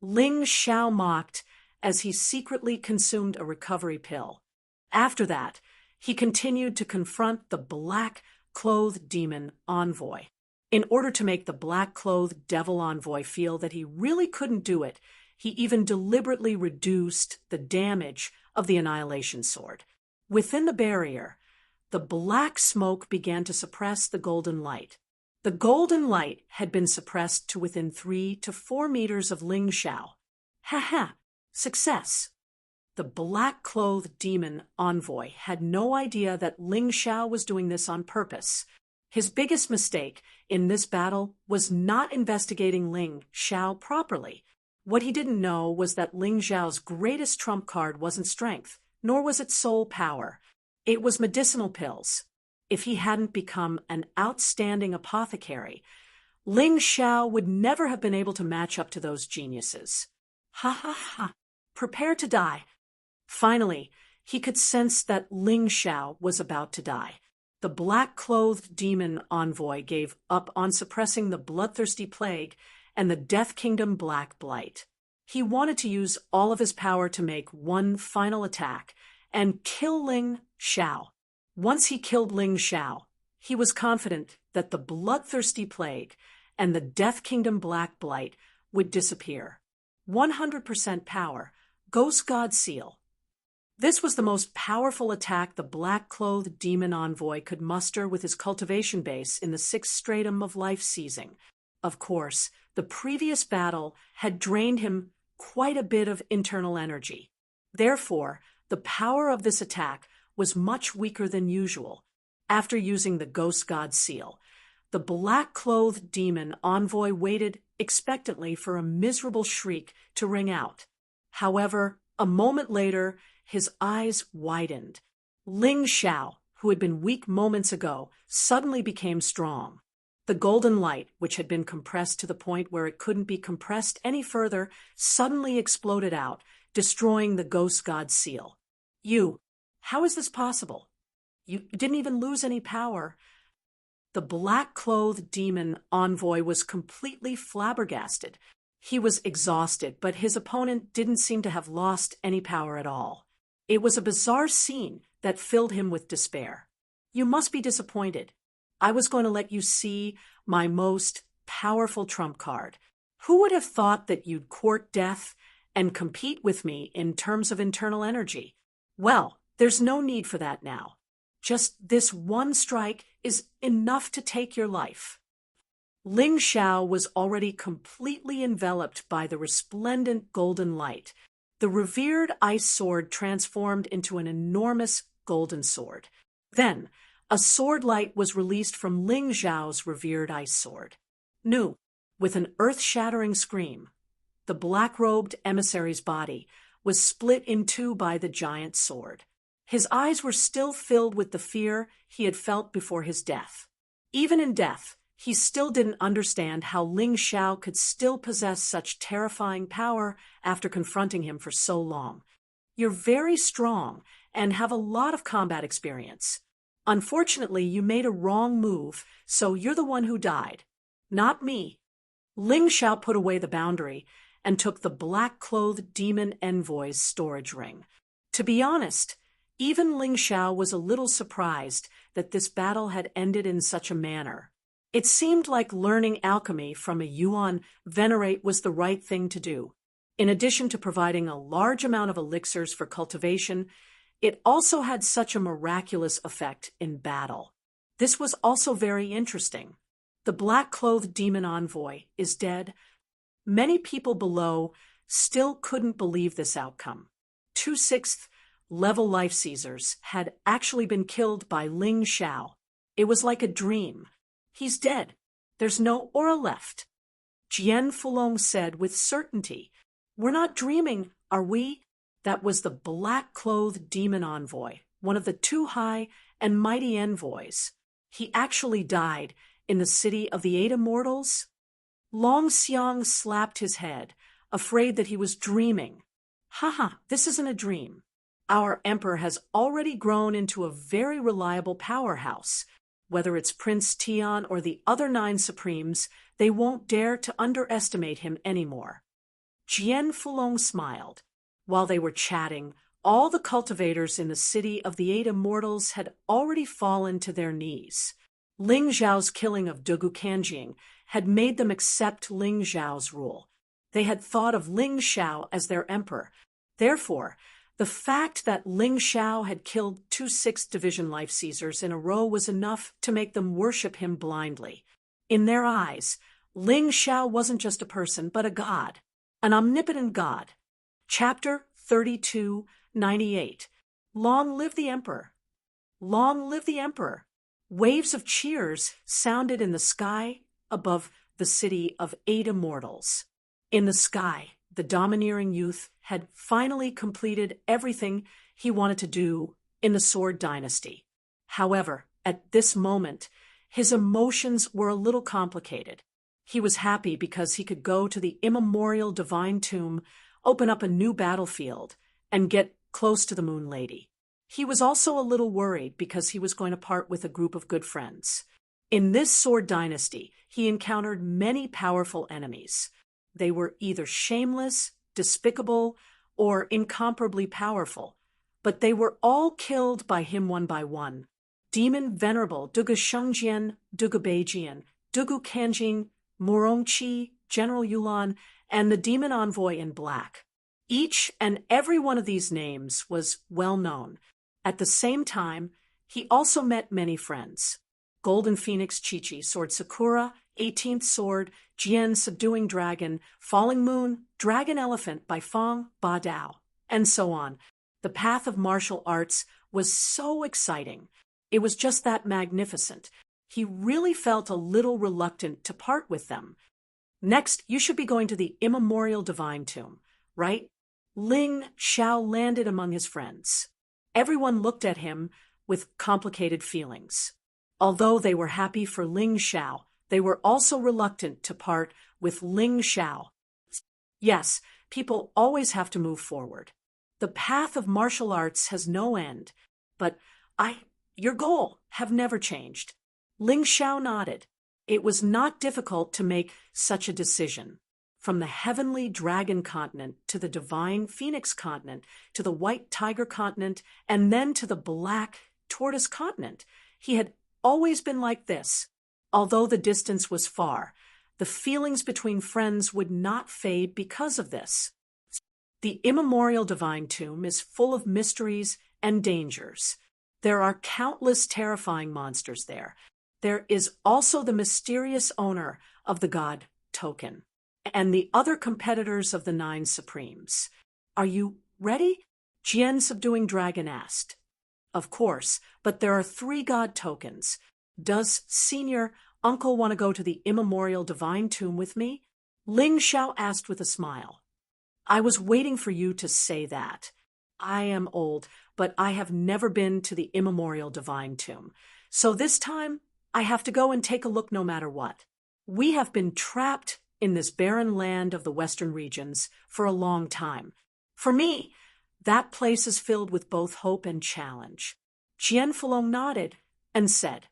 Ling Xiao mocked as he secretly consumed a recovery pill. After that, he continued to confront the black-clothed demon envoy. In order to make the black-clothed devil envoy feel that he really couldn't do it, he even deliberately reduced the damage of the annihilation sword. Within the barrier, the black smoke began to suppress the golden light. The golden light had been suppressed to within 3 to 4 meters of Ling Xiao. Ha! Success! The black-clothed demon envoy had no idea that Ling Xiao was doing this on purpose. His biggest mistake in this battle was not investigating Ling Xiao properly. What he didn't know was that Ling Xiao's greatest trump card wasn't strength, nor was it soul power. It was medicinal pills. If he hadn't become an outstanding apothecary, Ling Xiao would never have been able to match up to those geniuses. Ha! Prepare to die. Finally, he could sense that Ling Xiao was about to die. The black-clothed demon envoy gave up on suppressing the bloodthirsty plague and the Death Kingdom Black Blight. He wanted to use all of his power to make one final attack and kill Ling Xiao. Once he killed Ling Xiao, he was confident that the bloodthirsty plague and the Death Kingdom Black Blight would disappear. 100% power, Ghost God Seal. This was the most powerful attack the black-clothed demon envoy could muster with his cultivation base in the 6th stratum of life seizing. Of course, the previous battle had drained him quite a bit of internal energy. Therefore, the power of this attack was much weaker than usual. After using the Ghost God Seal, the black-clothed demon envoy waited expectantly for a miserable shriek to ring out. However, a moment later, his eyes widened. Ling Xiao, who had been weak moments ago, suddenly became strong. The golden light, which had been compressed to the point where it couldn't be compressed any further, suddenly exploded out, destroying the Ghost God Seal. You How is this possible? You didn't even lose any power. The black-clothed demon envoy was completely flabbergasted. He was exhausted, but his opponent didn't seem to have lost any power at all. It was a bizarre scene that filled him with despair. You must be disappointed. I was going to let you see my most powerful trump card. Who would have thought that you'd court death and compete with me in terms of internal energy? Well, there's no need for that now. Just this one strike is enough to take your life. Ling Xiao was already completely enveloped by the resplendent golden light. The revered ice sword transformed into an enormous golden sword. Then, a sword light was released from Ling Xiao's revered ice sword. Nu, with an earth-shattering scream, the black-robed emissary's body was split in two by the giant sword. His eyes were still filled with the fear he had felt before his death. Even in death, he still didn't understand how Ling Xiao could still possess such terrifying power after confronting him for so long. You're very strong and have a lot of combat experience. Unfortunately, you made a wrong move, so you're the one who died. Not me. Ling Xiao put away the boundary and took the black-clothed demon envoy's storage ring. To be honest, even Ling Xiao was a little surprised that this battle had ended in such a manner. It seemed like learning alchemy from a Yuan venerate was the right thing to do. In addition to providing a large amount of elixirs for cultivation, it also had such a miraculous effect in battle. This was also very interesting. The black-clothed demon envoy is dead. Many people below still couldn't believe this outcome. 2/6 level life seizers had actually been killed by Ling Xiao. It was like a dream. He's dead. There's no aura left. Jian Fulong said with certainty. We're not dreaming, are we? That was the black-clothed demon envoy, one of the two high and mighty envoys. He actually died in the city of the 8 Immortals. Long Xiang slapped his head, afraid that he was dreaming. Haha, this isn't a dream. Our emperor has already grown into a very reliable powerhouse. Whether it's Prince Tian or the other 9 supremes, they won't dare to underestimate him anymore. Jian Fulong smiled. While they were chatting, all the cultivators in the city of the 8 Immortals had already fallen to their knees. Ling Zhao's killing of Dugu Kanjing had made them accept Ling Zhao's rule. They had thought of Ling Xiao as their emperor. Therefore, the fact that Ling Xiao had killed 2/6 division life seizers in a row was enough to make them worship him blindly. In their eyes, Ling Xiao wasn't just a person, but a god, an omnipotent god. Chapter 3298. Long live the Emperor! Long live the Emperor! Waves of cheers sounded in the sky above the city of 8 Immortals. In the sky, the domineering youth had finally completed everything he wanted to do in the Sword Dynasty. However, at this moment, his emotions were a little complicated. He was happy because he could go to the immemorial divine tomb, open up a new battlefield, and get close to the Moon Lady. He was also a little worried because he was going to part with a group of good friends. In this Sword Dynasty, he encountered many powerful enemies. They were either shameless, despicable, or incomparably powerful, but they were all killed by him one by one. Demon Venerable Dugu Shengjian, Dugu Beijian, Dugu Kanjing, Morongqi, General Yulan, and the demon envoy in black. Each and every one of these names was well known. At the same time, he also met many friends. Golden Phoenix Chi-Chi, Sword Sakura, 18th Sword, Jian Subduing Dragon, Falling Moon, Dragon Elephant by Fang Ba Dao, and so on. The path of martial arts was so exciting. It was just that magnificent. He really felt a little reluctant to part with them. Next, you should be going to the immemorial divine tomb, right? Ling Xiao landed among his friends. Everyone looked at him with complicated feelings. Although they were happy for Ling Xiao, they were also reluctant to part with Ling Xiao. Yes, people always have to move forward. The path of martial arts has no end. But your goal have never changed. Ling Xiao nodded. It was not difficult to make such a decision. From the heavenly dragon continent to the divine phoenix continent to the white tiger continent and then to the black tortoise continent, he had always been like this. Although the distance was far, the feelings between friends would not fade because of this. The immemorial divine tomb is full of mysteries and dangers. There are countless terrifying monsters there. There is also the mysterious owner of the God token and the other competitors of the 9 Supremes. Are you ready? Jian Subduing Dragon asked. Of course, but there are 3 God tokens. Does Senior Uncle want to go to the immemorial divine tomb with me? Ling Xiao asked with a smile. I was waiting for you to say that. I am old, but I have never been to the immemorial divine tomb. So this time, I have to go and take a look no matter what. We have been trapped in this barren land of the western regions for a long time. For me, that place is filled with both hope and challenge. Jian Fulong nodded and said,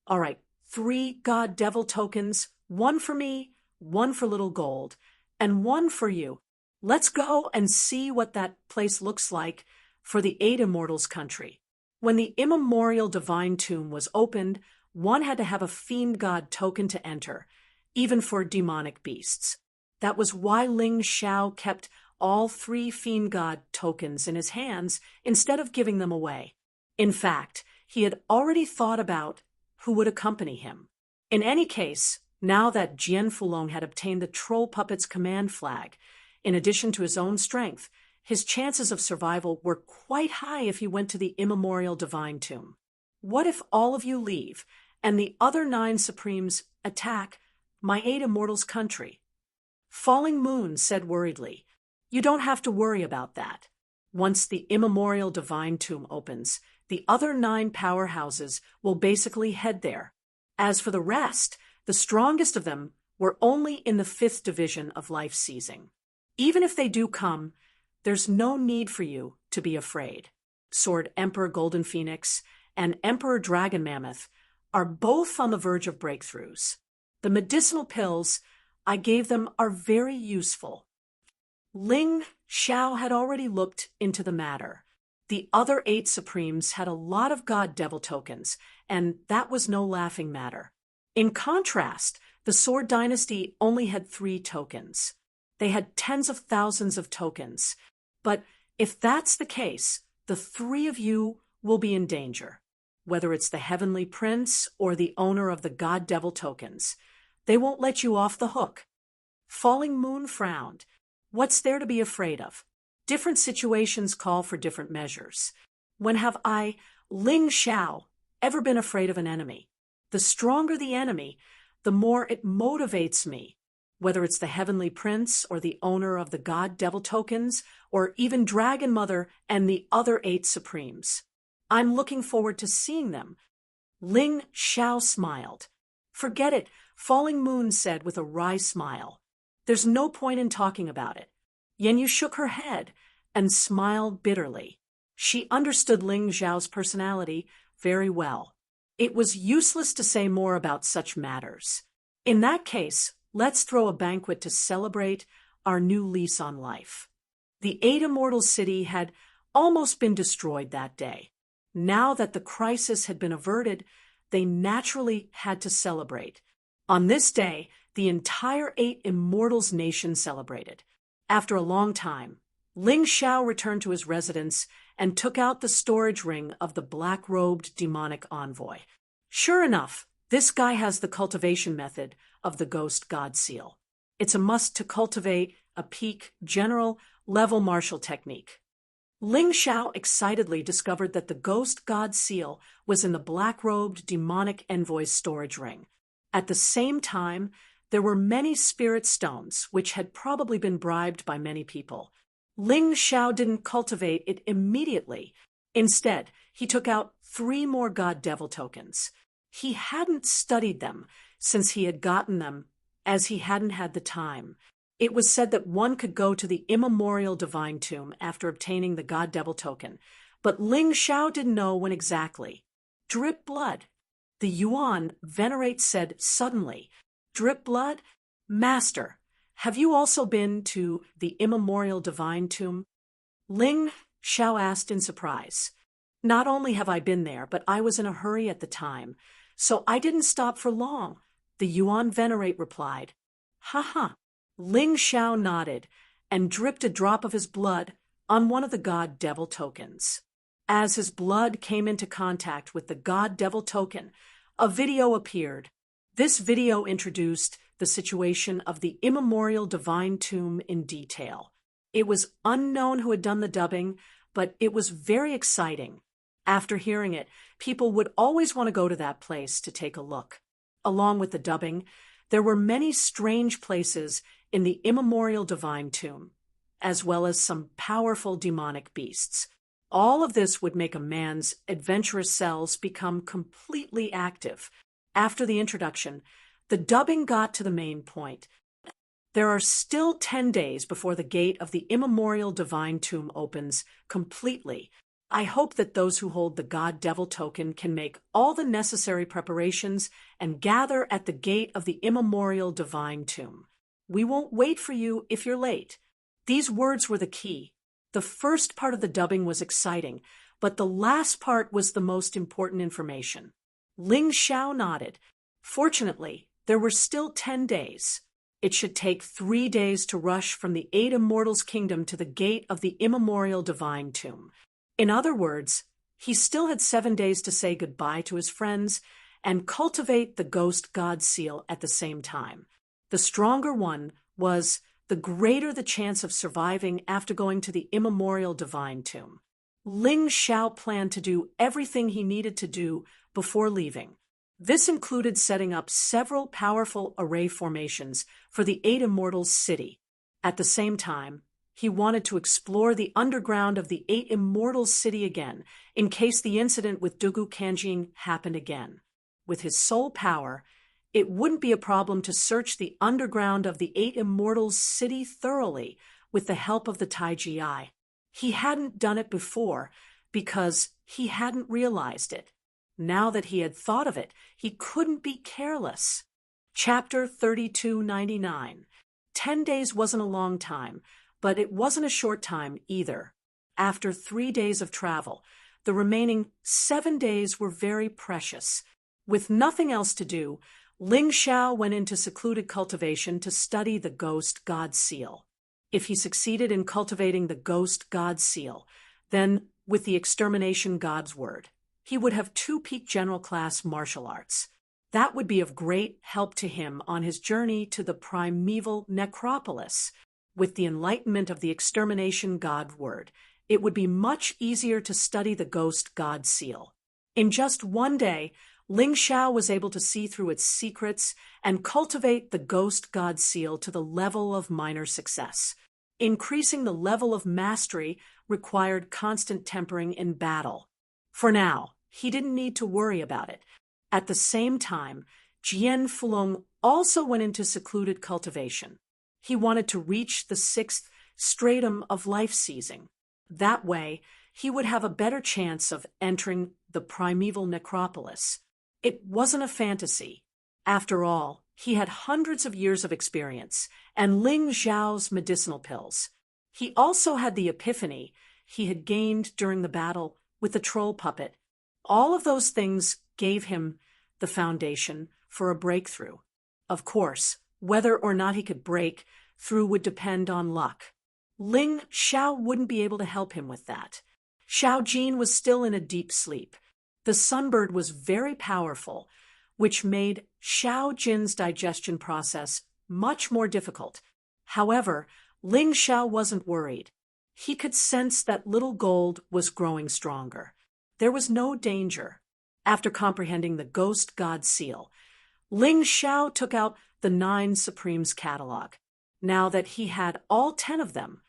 All right, 3 God Devil tokens, 1 for me, 1 for Little Gold, and 1 for you. Let's go and see what that place looks like for the 8 Immortals' country. When the immemorial divine tomb was opened, one had to have a fiend god token to enter, even for demonic beasts. That was why Ling Xiao kept all 3 fiend god tokens in his hands instead of giving them away. In fact, he had already thought about who would accompany him. In any case, now that Jian Fulong had obtained the troll puppet's command flag, in addition to his own strength, his chances of survival were quite high if he went to the immemorial divine tomb. What if all of you leave, and the other 9 Supremes attack my 8 Immortals' country? Falling Moon said worriedly, You don't have to worry about that. Once the immemorial divine tomb opens, the other 9 powerhouses will basically head there. As for the rest, the strongest of them were only in the 5th division of life seizing. Even if they do come, there's no need for you to be afraid. Sword Emperor Golden Phoenix and Emperor Dragon Mammoth are both on the verge of breakthroughs. The medicinal pills I gave them are very useful. Ling Xiao had already looked into the matter. The other 8 Supremes had a lot of God Devil tokens, and that was no laughing matter. In contrast, the Sword Dynasty only had 3 tokens. They had tens of thousands of tokens. But if that's the case, the 3 of you will be in danger. Whether it's the Heavenly Prince or the owner of the God Devil tokens, they won't let you off the hook. Falling Moon frowned. What's there to be afraid of? Different situations call for different measures. When have I, Ling Xiao, ever been afraid of an enemy? The stronger the enemy, the more it motivates me. Whether it's the Heavenly Prince or the owner of the God Devil tokens, or even Dragon Mother and the other 8 Supremes. I'm looking forward to seeing them. Ling Xiao smiled. Forget it, Falling Moon said with a wry smile. There's no point in talking about it. Yenyu shook her head and smiled bitterly. She understood Ling Xiao's personality very well. It was useless to say more about such matters. In that case, let's throw a banquet to celebrate our new lease on life. The 8 Immortal City had almost been destroyed that day. Now that the crisis had been averted, they naturally had to celebrate. On this day, the entire 8 Immortals nation celebrated. After a long time, Ling Xiao returned to his residence and took out the storage ring of the black-robed demonic envoy. Sure enough, this guy has the cultivation method of the Ghost God Seal. It's a must to cultivate a peak general level martial technique. Ling Xiao excitedly discovered that the Ghost God Seal was in the black-robed demonic envoy's storage ring. At the same time, there were many spirit stones, which had probably been bribed by many people. Ling Xiao didn't cultivate it immediately. Instead, he took out 3 more God Devil tokens. He hadn't studied them since he had gotten them, as he hadn't had the time. It was said that one could go to the immemorial divine tomb after obtaining the God Devil token, but Ling Xiao didn't know when exactly. Drip blood. The Yuan venerate said suddenly. Drip blood? Master, have you also been to the immemorial divine tomb? Ling Xiao asked in surprise. Not only have I been there, but I was in a hurry at the time, so I didn't stop for long, the Yuan venerate replied. Ha ha. Ling Xiao nodded and dripped a drop of his blood on one of the god-devil tokens. As his blood came into contact with the god-devil token, a video appeared. This video introduced the situation of the immemorial divine tomb in detail. It was unknown who had done the dubbing, but it was very exciting. After hearing it, people would always want to go to that place to take a look. Along with the dubbing, there were many strange places in the immemorial divine tomb, as well as some powerful demonic beasts. All of this would make a man's adventurous cells become completely active. After the introduction, the dubbing got to the main point. There are still 10 days before the gate of the immemorial divine tomb opens completely. I hope that those who hold the God-Devil token can make all the necessary preparations and gather at the gate of the immemorial divine tomb. We won't wait for you if you're late. These words were the key. The first part of the dubbing was exciting, but the last part was the most important information. Ling Xiao nodded. Fortunately, there were still 10 days. It should take 3 days to rush from the 8 Immortals' kingdom to the gate of the immemorial divine tomb. In other words, he still had 7 days to say goodbye to his friends and cultivate the ghost god seal at the same time. The stronger one was, the greater the chance of surviving after going to the immemorial divine tomb. Ling Xiao planned to do everything he needed to do before leaving. This included setting up several powerful array formations for the 8 Immortals city. At the same time, he wanted to explore the underground of the 8 Immortals city again, in case the incident with Dugu Kanjing happened again. With his soul power, it wouldn't be a problem to search the underground of the 8 Immortals city thoroughly with the help of the Taiji Eye. He hadn't done it before because he hadn't realized it. Now that he had thought of it, he couldn't be careless. Chapter 3299. 10 days wasn't a long time, but it wasn't a short time either. After 3 days of travel, the remaining 7 days were very precious. With nothing else to do, Ling Xiao went into secluded cultivation to study the ghost god seal. If he succeeded in cultivating the ghost god seal, then, with the extermination god's word, he would have 2 peak general class martial arts. That would be of great help to him on his journey to the primeval necropolis. With the enlightenment of the extermination god word, it would be much easier to study the ghost god seal. In just 1 day, Ling Xiao was able to see through its secrets and cultivate the ghost god seal to the level of minor success. Increasing the level of mastery required constant tempering in battle. For now, he didn't need to worry about it. At the same time, Jian Fulong also went into secluded cultivation. He wanted to reach the 6th stratum of life seizing. That way, he would have a better chance of entering the primeval necropolis. It wasn't a fantasy. After all, he had hundreds of years of experience and Ling Xiao's medicinal pills. He also had the epiphany he had gained during the battle with the troll puppet. All of those things gave him the foundation for a breakthrough. Of course, whether or not he could break through would depend on luck. Ling Xiao wouldn't be able to help him with that. Xiao Jin was still in a deep sleep. The sunbird was very powerful, which made Xiao Jin's digestion process much more difficult. However, Ling Xiao wasn't worried. He could sense that little gold was growing stronger. There was no danger. After comprehending the ghost god seal, Ling Xiao took out the 9 Supremes catalog. Now that he had all 10 of them,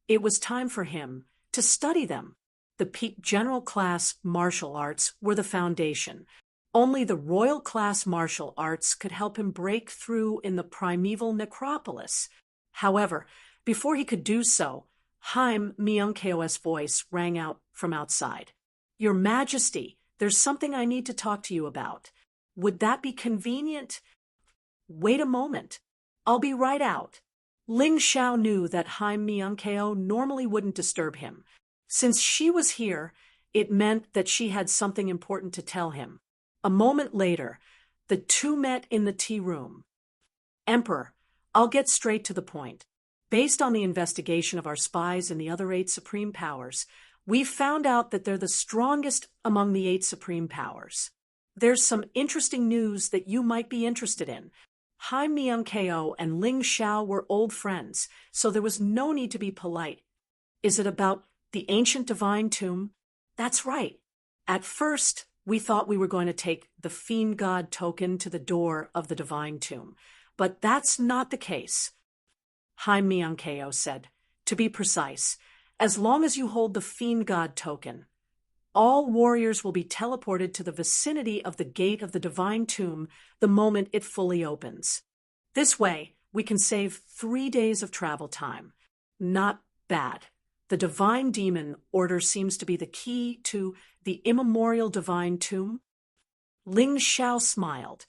it was time for him to study them. The peak general class martial arts were the foundation. Only the royal class martial arts could help him break through in the primeval necropolis. However, before he could do so, Haim Myung-KO's voice rang out from outside. "Your Majesty, there's something I need to talk to you about. Would that be convenient?" "Wait a moment. I'll be right out." Ling Xiao knew that Haim Miankeo normally wouldn't disturb him. Since she was here, it meant that she had something important to tell him. A moment later, the two met in the tea room. "Emperor, I'll get straight to the point. Based on the investigation of our spies and the other 8 supreme powers, we've found out that they're the strongest among the 8 supreme powers. There's some interesting news that you might be interested in. Haim Miankeo and Ling Xiao were old friends, so there was no need to be polite." "Is it about the ancient divine tomb?" "That's right. At first, we thought we were going to take the fiend god token to the door of the divine tomb, but that's not the case." Haim Miankeo said, "To be precise, as long as you hold the fiend god token, all warriors will be teleported to the vicinity of the gate of the divine tomb the moment it fully opens. This way, we can save 3 days of travel time. Not bad. The divine demon order seems to be the key to the immemorial divine tomb." Ling Xiao smiled.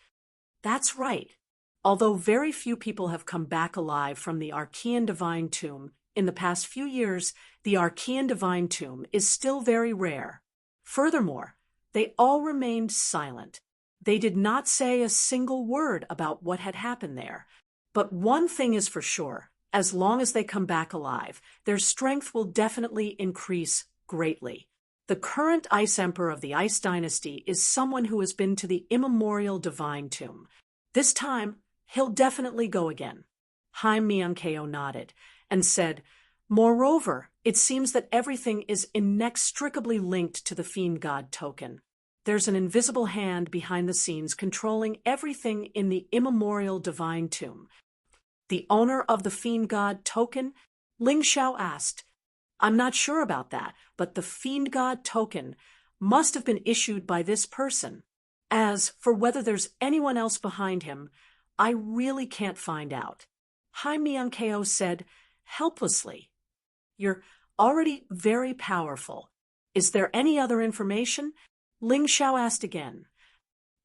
"That's right. Although very few people have come back alive from the Archean divine tomb in the past few years, the Archean divine tomb is still very rare. Furthermore, they all remained silent. They did not say a single word about what had happened there. But one thing is for sure, as long as they come back alive, their strength will definitely increase greatly. The current Ice Emperor of the Ice Dynasty is someone who has been to the immemorial divine tomb. This time, he'll definitely go again." Haim Miankeo nodded and said, "Moreover, it seems that everything is inextricably linked to the fiend god token. There's an invisible hand behind the scenes controlling everything in the immemorial divine tomb." "The owner of the fiend god token?" Ling Xiao asked. "I'm not sure about that, but the fiend god token must have been issued by this person. As for whether there's anyone else behind him, I really can't find out." Haim Miankeo said helplessly, "You're already very powerful. Is there any other information?" Ling Xiao asked again.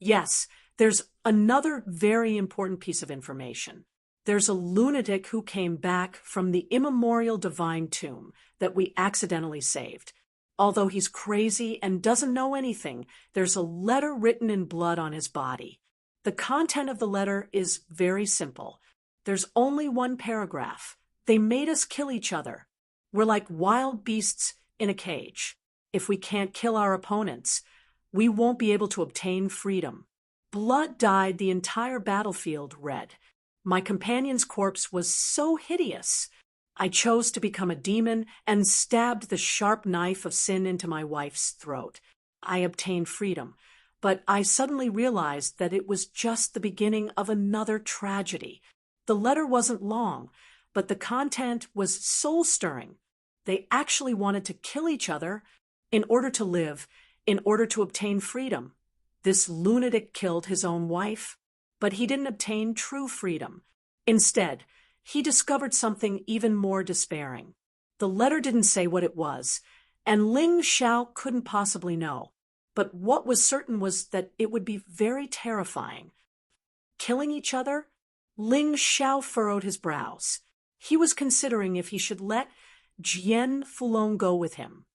"Yes, there's another very important piece of information. There's a lunatic who came back from the immemorial divine tomb that we accidentally saved. Although he's crazy and doesn't know anything, there's a letter written in blood on his body. The content of the letter is very simple. There's only one paragraph. They made us kill each other. We're like wild beasts in a cage. If we can't kill our opponents, we won't be able to obtain freedom. Blood dyed the entire battlefield red. My companion's corpse was so hideous. I chose to become a demon and stabbed the sharp knife of sin into my wife's throat. I obtained freedom, but I suddenly realized that it was just the beginning of another tragedy. The letter wasn't long, but the content was soul-stirring. They actually wanted to kill each other in order to live, in order to obtain freedom. This lunatic killed his own wife, but he didn't obtain true freedom. Instead, he discovered something even more despairing. The letter didn't say what it was, and Ling Xiao couldn't possibly know. But what was certain was that it would be very terrifying. Killing each other? Ling Xiao furrowed his brows. He was considering if he should let Jian Fulong go with him.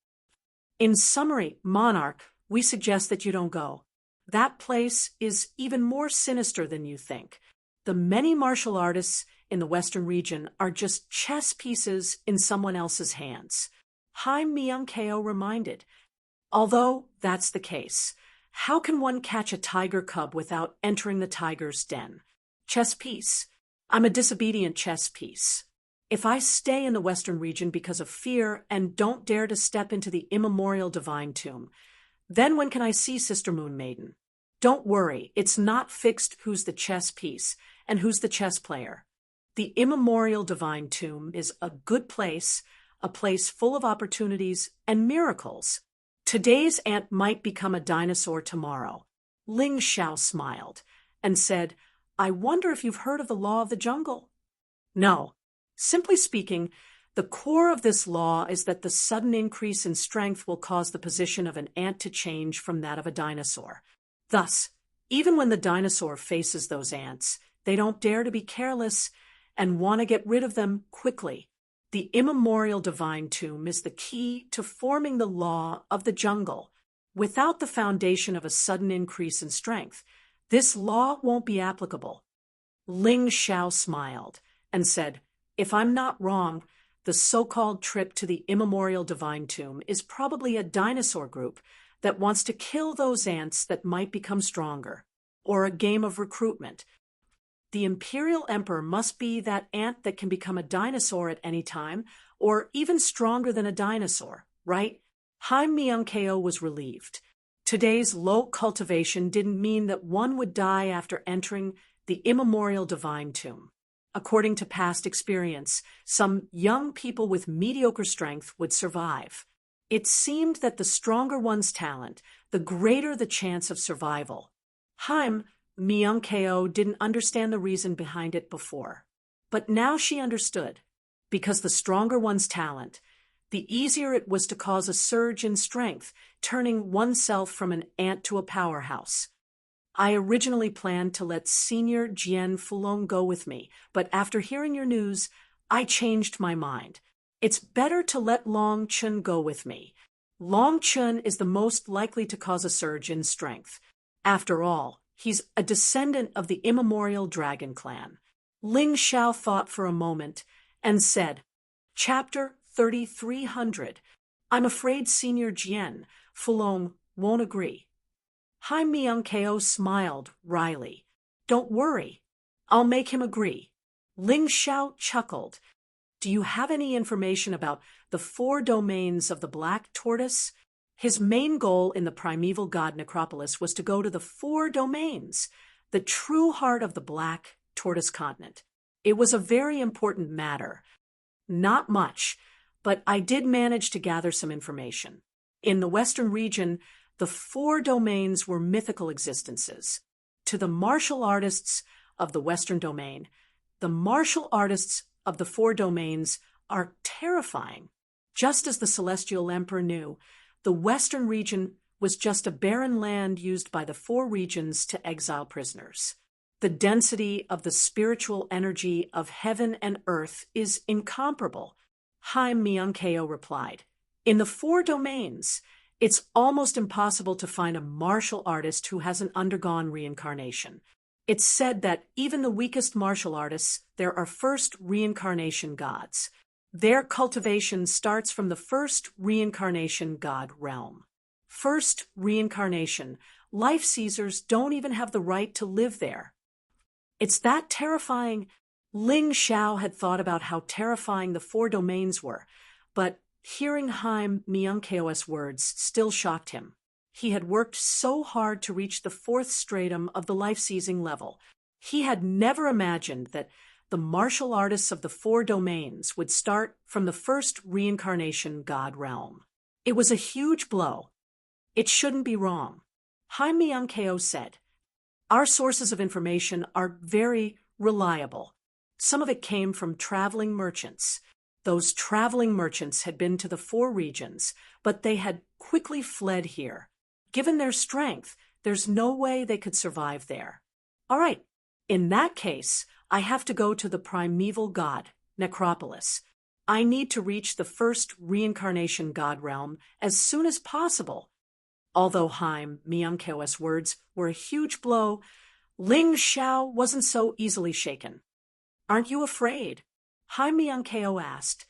"In summary, Monarch, we suggest that you don't go. That place is even more sinister than you think. The many martial artists in the Western region are just chess pieces in someone else's hands." Haim Miankeo reminded. "Although that's the case, how can one catch a tiger cub without entering the tiger's den? Chess piece. I'm a disobedient chess piece. If I stay in the Western region because of fear and don't dare to step into the immemorial divine tomb, then when can I see Sister Moon Maiden? Don't worry, it's not fixed who's the chess piece and who's the chess player. The immemorial divine tomb is a good place, a place full of opportunities and miracles. Today's ant might become a dinosaur tomorrow." Ling Xiao smiled and said, "I wonder if you've heard of the law of the jungle?" "No. Simply speaking, The core of this law is that the sudden increase in strength will cause the position of an ant to change from that of a dinosaur. Thus, even when the dinosaur faces those ants, they don't dare to be careless and want to get rid of them quickly. The immemorial divine tomb is the key to forming the law of the jungle. Without the foundation of a sudden increase in strength, this law won't be applicable. Ling Xiao smiled and said, "If I'm not wrong, the so-called trip to the immemorial divine tomb is probably a dinosaur group that wants to kill those ants that might become stronger, or a game of recruitment. The Imperial Emperor must be that ant that can become a dinosaur at any time, or even stronger than a dinosaur, right?" Haim Myung-ko was relieved. Today's low cultivation didn't mean that one would die after entering the immemorial divine tomb. According to past experience, some young people with mediocre strength would survive. It seemed that the stronger one's talent, the greater the chance of survival. Haim Myung-ko didn't understand the reason behind it before. But now she understood. Because the stronger one's talent, the easier it was to cause a surge in strength, turning oneself from an ant to a powerhouse. I originally planned to let Senior Jian Fulong go with me, but after hearing your news, I changed my mind. It's better to let Long Chun go with me. Long Chun is the most likely to cause a surge in strength. After all, he's a descendant of the immemorial dragon clan. Ling Xiao thought for a moment and said, "Chapter 3300. I'm afraid Senior Jian Fulong won't agree." Haim Myung-ko smiled wryly. "Don't worry. I'll make him agree." Ling Xiao chuckled. "Do you have any information about the 4 domains of the Black Tortoise?" His main goal in the primeval god necropolis was to go to the 4 domains, the true heart of the Black Tortoise continent. It was a very important matter. "Not much, but I did manage to gather some information. In the western region, the 4 domains were mythical existences. To the martial artists of the western domain, the martial artists of the 4 domains are terrifying. Just as the Celestial Emperor knew, the western region was just a barren land used by the 4 regions to exile prisoners. The density of the spiritual energy of heaven and earth is incomparable," Haim Myung-ko replied. "In the 4 domains, it's almost impossible to find a martial artist who hasn't undergone reincarnation. It's said that even the weakest martial artists, there are first reincarnation gods. Their cultivation starts from the first reincarnation god realm. First reincarnation, life seizers don't even have the right to live there. It's that terrifying." Ling Xiao had thought about how terrifying the 4 domains were, but hearing Haim Myung-ko's words still shocked him. He had worked so hard to reach the 4th stratum of the life-seizing level. He had never imagined that the martial artists of the 4 domains would start from the first reincarnation god realm. It was a huge blow. It shouldn't be wrong. Haim Myung-ko said, "Our sources of information are very reliable. Some of it came from traveling merchants. Those traveling merchants had been to the 4 regions, but they had quickly fled here. Given their strength, there's no way they could survive there. All right, in that case, I have to go to the primeval god, Necropolis. I need to reach the first reincarnation god realm as soon as possible." Although Haim Myung-ko's words were a huge blow, Ling Xiao wasn't so easily shaken. "Aren't you afraid?" Haim Myung-ko asked.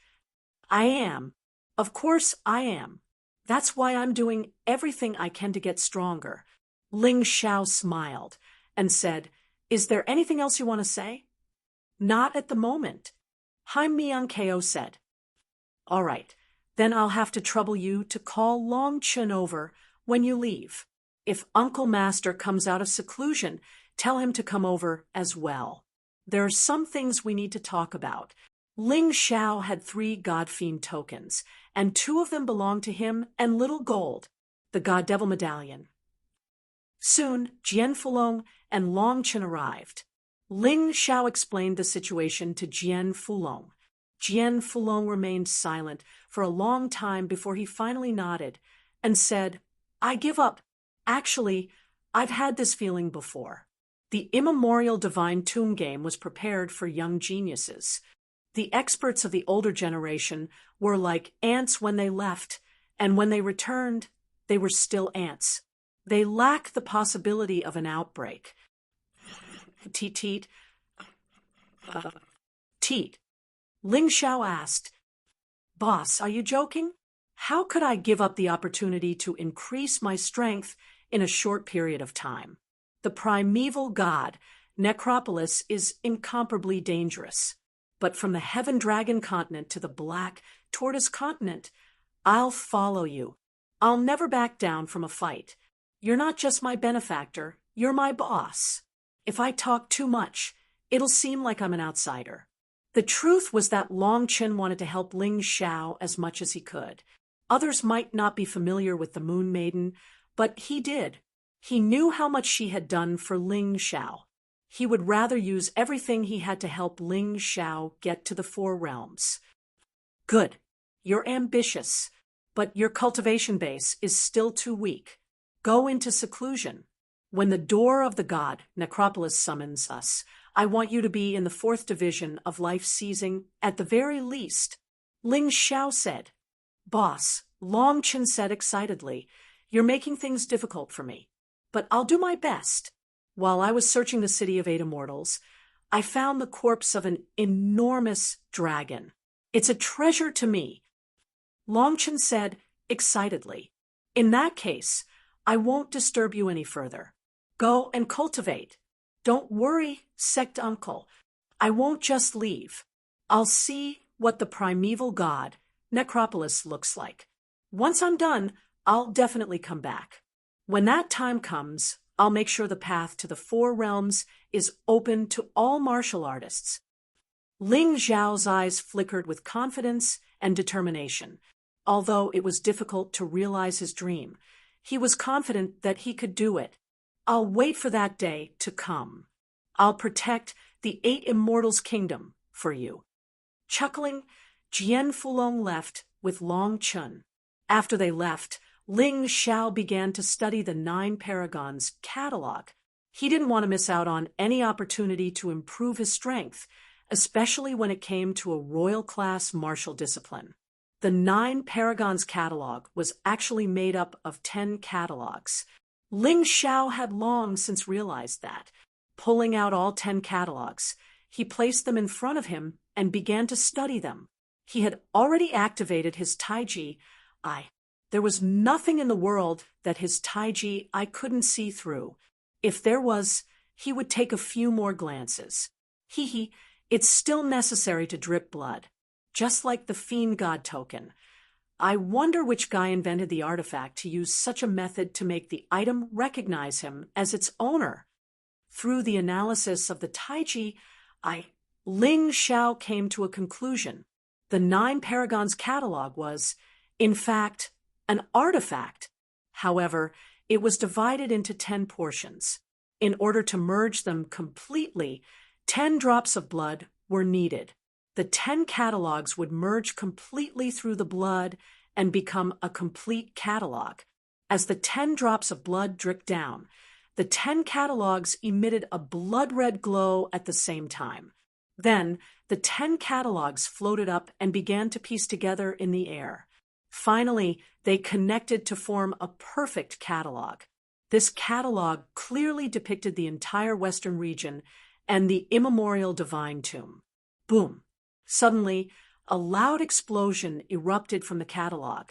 "I am. Of course I am. That's why I'm doing everything I can to get stronger." Ling Xiao smiled and said, "Is there anything else you want to say?" "Not at the moment." Haim Myung-ko said, "All right, then I'll have to trouble you to call Long Chun over when you leave. If Uncle Master comes out of seclusion, tell him to come over as well. There are some things we need to talk about." Ling Xiao had 3 God-Fiend tokens, and 2 of them belonged to him and Little Gold, the God Devil Medallion. Soon, Jian Fulong and Long Chun arrived. Ling Xiao explained the situation to Jian Fulong. Jian Fulong remained silent for a long time before he finally nodded and said, "I give up. Actually, I've had this feeling before." The immemorial divine tomb game was prepared for young geniuses. The experts of the older generation were like ants when they left, and when they returned, they were still ants. They lacked the possibility of an outbreak. Teet, teet. Teet. Ling Xiao asked, "Boss, are you joking? How could I give up the opportunity to increase my strength in a short period of time? The primeval god, Necropolis, is incomparably dangerous. But from the Heaven Dragon continent to the Black Tortoise continent, I'll follow you. I'll never back down from a fight. You're not just my benefactor, you're my boss. If I talk too much, it'll seem like I'm an outsider." The truth was that Long Chen wanted to help Ling Xiao as much as he could. Others might not be familiar with the Moon Maiden, but he did. He knew how much she had done for Ling Xiao. He would rather use everything he had to help Ling Xiao get to the Four Realms. "Good. You're ambitious, but your cultivation base is still too weak. Go into seclusion. When the door of the god, Necropolis, summons us, I want you to be in the 4th division of life seizing at the very least," Ling Xiao said. "Boss," Long Chen said excitedly, "you're making things difficult for me. But I'll do my best." While I was searching the city of 8 immortals, I found the corpse of an enormous dragon. "It's a treasure to me," Long Chen said excitedly. "In that case, I won't disturb you any further. Go and cultivate. Don't worry, sect uncle. I won't just leave. I'll see what the primeval god, Necropolis, looks like. Once I'm done, I'll definitely come back. When that time comes, I'll make sure the path to the Four Realms is open to all martial artists." Ling Xiao's eyes flickered with confidence and determination. Although it was difficult to realize his dream, he was confident that he could do it. "I'll wait for that day to come. I'll protect the 8 immortals' kingdom for you." Chuckling, Jian Fulong left with Long Chen. After they left, Ling Xiao began to study the 9 Paragons' catalog. He didn't want to miss out on any opportunity to improve his strength, especially when it came to a royal-class martial discipline. The 9 Paragons' catalog was actually made up of 10 catalogs. Ling Xiao had long since realized that. Pulling out all 10 catalogs, he placed them in front of him and began to study them. He had already activated his Taiji eye. There was nothing in the world that his Taiji eye couldn't see through. If there was, he would take a few more glances. It's still necessary to drip blood, just like the Fiend God token. I wonder which guy invented the artifact to use such a method to make the item recognize him as its owner. Through the analysis of the Taiji, Ling Xiao came to a conclusion. The 9 Paragons' catalog was, in fact, an artifact. However, it was divided into 10 portions. In order to merge them completely, 10 drops of blood were needed. The 10 catalogs would merge completely through the blood and become a complete catalog. As the 10 drops of blood dripped down, the 10 catalogs emitted a blood-red glow at the same time. Then, the 10 catalogs floated up and began to piece together in the air. Finally, they connected to form a perfect catalog. This catalog clearly depicted the entire Western region and the immemorial divine tomb. Boom! Suddenly, a loud explosion erupted from the catalog.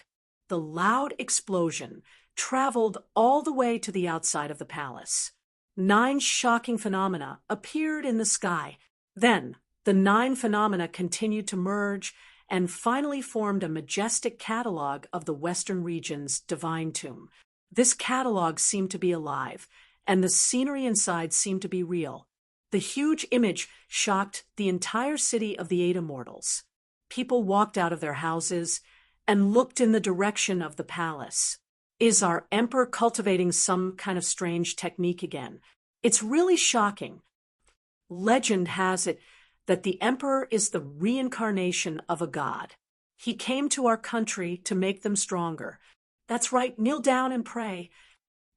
The loud explosion traveled all the way to the outside of the palace. 9 shocking phenomena appeared in the sky. Then, the 9 phenomena continued to merge and finally formed a majestic catalog of the Western region's divine tomb. This catalog seemed to be alive, and the scenery inside seemed to be real. The huge image shocked the entire city of the 8 immortals. People walked out of their houses and looked in the direction of the palace. Is our emperor cultivating some kind of strange technique again? It's really shocking. Legend has it that the emperor is the reincarnation of a god. He came to our country to make them stronger. That's right, kneel down and pray.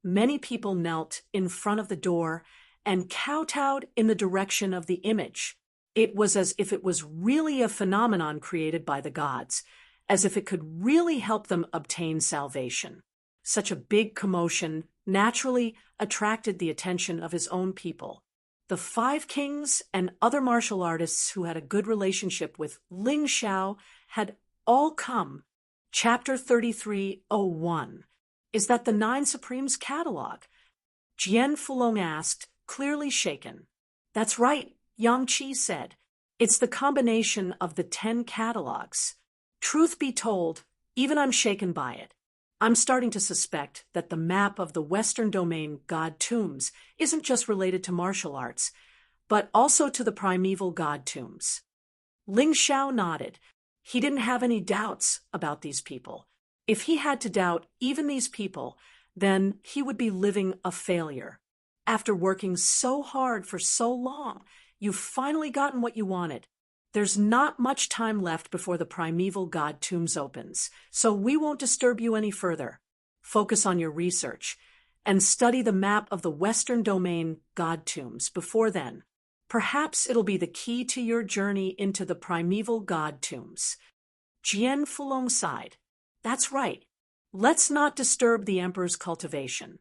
Many people knelt in front of the door and kowtowed in the direction of the image. It was as if it was really a phenomenon created by the gods, as if it could really help them obtain salvation. Such a big commotion naturally attracted the attention of his own people. The 5 kings and other martial artists who had a good relationship with Ling Xiao had all come. Chapter 3301. Is that the 9 Supremes catalog? Jian Fulong asked, clearly shaken. That's right, Yang Qi said. It's the combination of the 10 catalogs. Truth be told, even I'm shaken by it. I'm starting to suspect that the map of the Western domain god tombs isn't just related to martial arts, but also to the primeval god tombs. Ling Xiao nodded. He didn't have any doubts about these people. If he had to doubt even these people, then he would be living a failure. After working so hard for so long, you've finally gotten what you wanted. There's not much time left before the primeval god tombs opens, so we won't disturb you any further. Focus on your research and study the map of the Western domain god tombs before then. Perhaps it'll be the key to your journey into the primeval god tombs. Jian Fulong sighed. That's right. Let's not disturb the emperor's cultivation.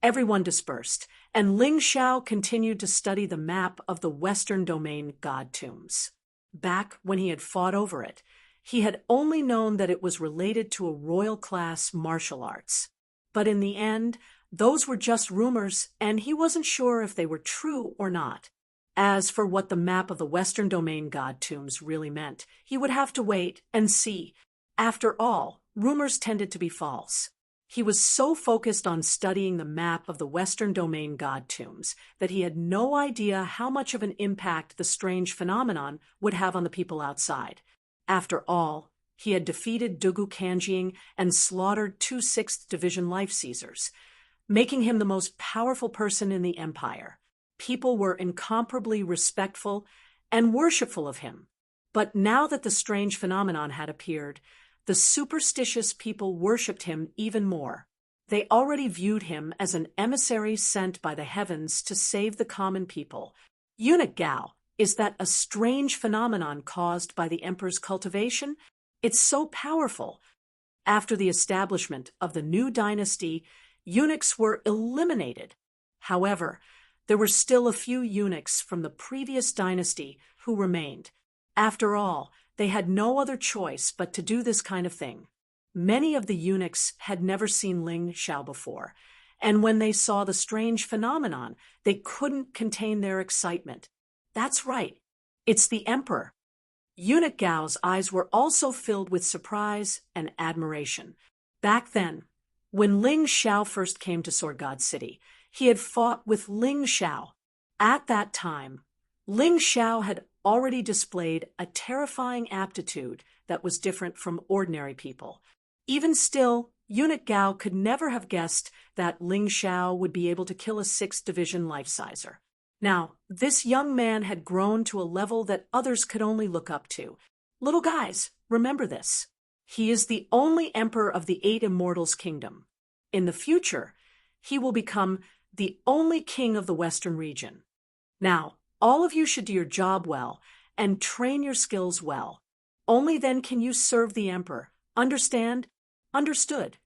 Everyone dispersed, and Ling Xiao continued to study the map of the Western domain god tombs. Back when he had fought over it, he had only known that it was related to a royal-class martial arts. But in the end, those were just rumors, and he wasn't sure if they were true or not. As for what the map of the Western domain god tombs really meant, he would have to wait and see. After all, rumors tended to be false. He was so focused on studying the map of the Western domain god tombs that he had no idea how much of an impact the strange phenomenon would have on the people outside. After all, he had defeated Dugu Kanjing and slaughtered 2 6th Division Life Caesars, making him the most powerful person in the empire. People were incomparably respectful and worshipful of him. But now that the strange phenomenon had appeared, the superstitious people worshipped him even more. They already viewed him as an emissary sent by the heavens to save the common people. Eunuch Gao, is that a strange phenomenon caused by the emperor's cultivation? It's so powerful. After the establishment of the new dynasty, eunuchs were eliminated. However, there were still a few eunuchs from the previous dynasty who remained. After all, they had no other choice but to do this kind of thing. Many of the eunuchs had never seen Ling Xiao before, and when they saw the strange phenomenon, they couldn't contain their excitement. That's right, it's the emperor. Eunuch Gao's eyes were also filled with surprise and admiration. Back then, when Ling Xiao first came to Sword God City, he had fought with Ling Xiao. At that time, Ling Xiao had already displayed a terrifying aptitude that was different from ordinary people. Even still, Eunuch Gao could never have guessed that Ling Xiao would be able to kill a 6th Division Life Sizer. Now, this young man had grown to a level that others could only look up to. Little guys, remember this. He is the only emperor of the 8 Immortals' kingdom. In the future, he will become the only king of the Western region. Now, all of you should do your job well and train your skills well. Only then can you serve the emperor. Understand? Understood.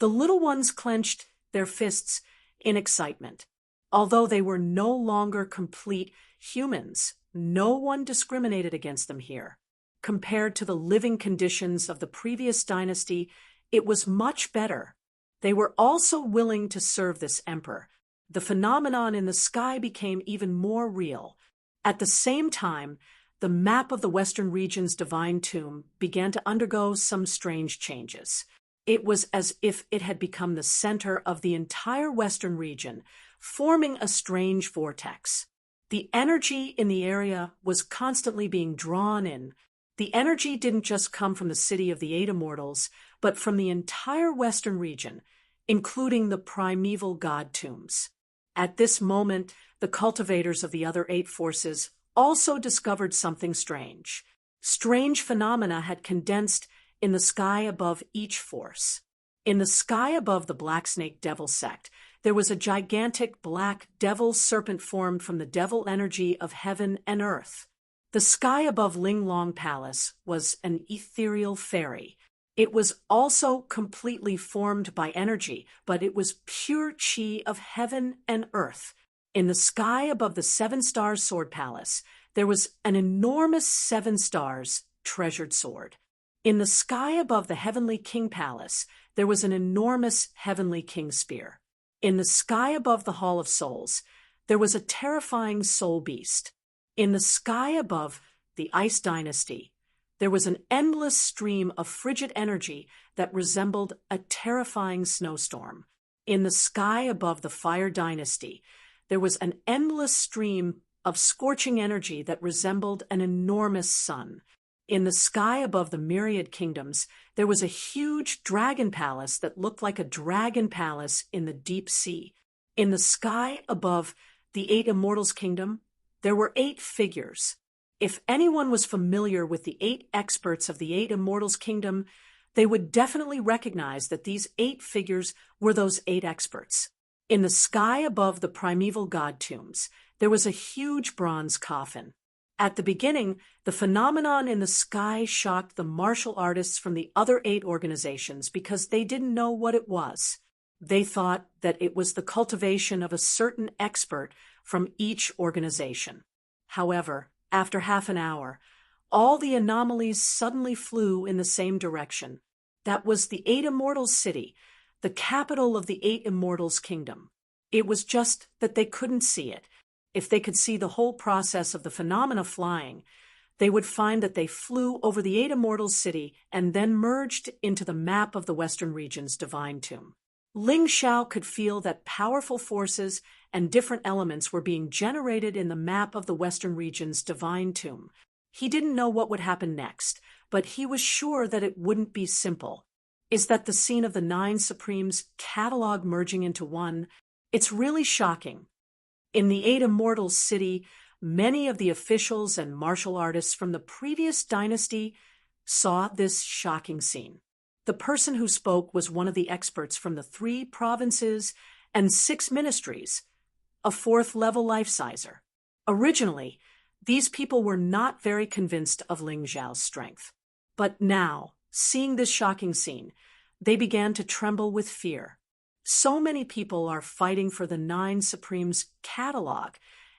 The little ones clenched their fists in excitement. Although they were no longer complete humans, no one discriminated against them here. Compared to the living conditions of the previous dynasty, it was much better. They were also willing to serve this emperor. The phenomenon in the sky became even more real. At the same time, the map of the Western region's divine tomb began to undergo some strange changes. It was as if it had become the center of the entire Western region, forming a strange vortex. The energy in the area was constantly being drawn in. The energy didn't just come from the city of the 8 Immortals, but from the entire Western region, including the primeval god tombs. At this moment, the cultivators of the other 8 forces also discovered something strange. Strange phenomena had condensed in the sky above each force. In the sky above the Black Snake Devil sect, there was a gigantic black devil serpent formed from the devil energy of heaven and earth. The sky above Ling Long Palace was an ethereal fairy. It was also completely formed by energy, but it was pure chi of heaven and earth. In the sky above the Seven Stars Sword Palace, there was an enormous 7 stars treasured sword. In the sky above the Heavenly King Palace, there was an enormous Heavenly King spear. In the sky above the Hall of Souls, there was a terrifying soul beast. In the sky above the Ice Dynasty, there was an endless stream of frigid energy that resembled a terrifying snowstorm. In the sky above the Fire Dynasty, there was an endless stream of scorching energy that resembled an enormous sun. In the sky above the Myriad Kingdoms, there was a huge dragon palace that looked like a dragon palace in the deep sea. In the sky above the 8 Immortals Kingdom, there were 8 figures. If anyone was familiar with the 8 experts of the 8 Immortals Kingdom, they would definitely recognize that these 8 figures were those 8 experts. In the sky above the primeval god tombs, there was a huge bronze coffin. At the beginning, the phenomenon in the sky shocked the martial artists from the other 8 organizations because they didn't know what it was. They thought that it was the cultivation of a certain expert from each organization. However, after half an hour, all the anomalies suddenly flew in the same direction. That was the 8 Immortals City, the capital of the 8 Immortals Kingdom. It was just that they couldn't see it. If they could see the whole process of the phenomena flying, they would find that they flew over the 8 Immortals City and then merged into the map of the Western Region's divine tomb. Ling Xiao could feel that powerful forces and different elements were being generated in the map of the Western Region's divine tomb. He didn't know what would happen next, but he was sure that it wouldn't be simple. Is that the scene of the 9 Supremes catalog merging into one? It's really shocking. In the 8 Immortals City, many of the officials and martial artists from the previous dynasty saw this shocking scene. The person who spoke was one of the experts from the 3 provinces and 6 ministries, a 4th-level life-sizer. Originally, these people were not very convinced of Ling Xiao's strength. But now, seeing this shocking scene, they began to tremble with fear. So many people are fighting for the 9 Supremes catalog,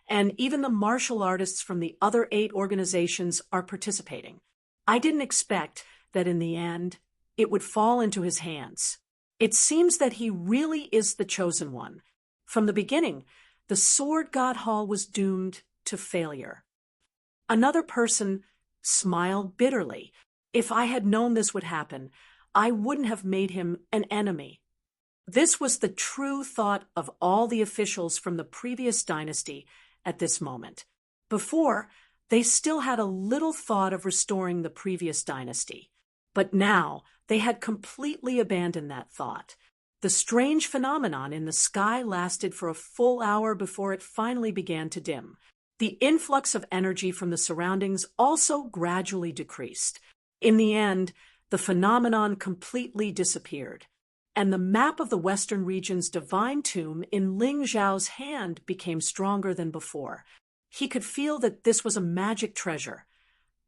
and even the martial artists from the other 8 organizations are participating. I didn't expect that in the end, it would fall into his hands. It seems that he really is the chosen one. From the beginning, the Sword God Hall was doomed to failure. Another person smiled bitterly. If I had known this would happen, I wouldn't have made him an enemy. This was the true thought of all the officials from the previous dynasty at this moment. Before, they still had a little thought of restoring the previous dynasty. But now, they had completely abandoned that thought. The strange phenomenon in the sky lasted for a full hour before it finally began to dim. The influx of energy from the surroundings also gradually decreased. In the end, the phenomenon completely disappeared, and the map of the Western Region's divine tomb in Ling Xiao's hand became stronger than before. He could feel that this was a magic treasure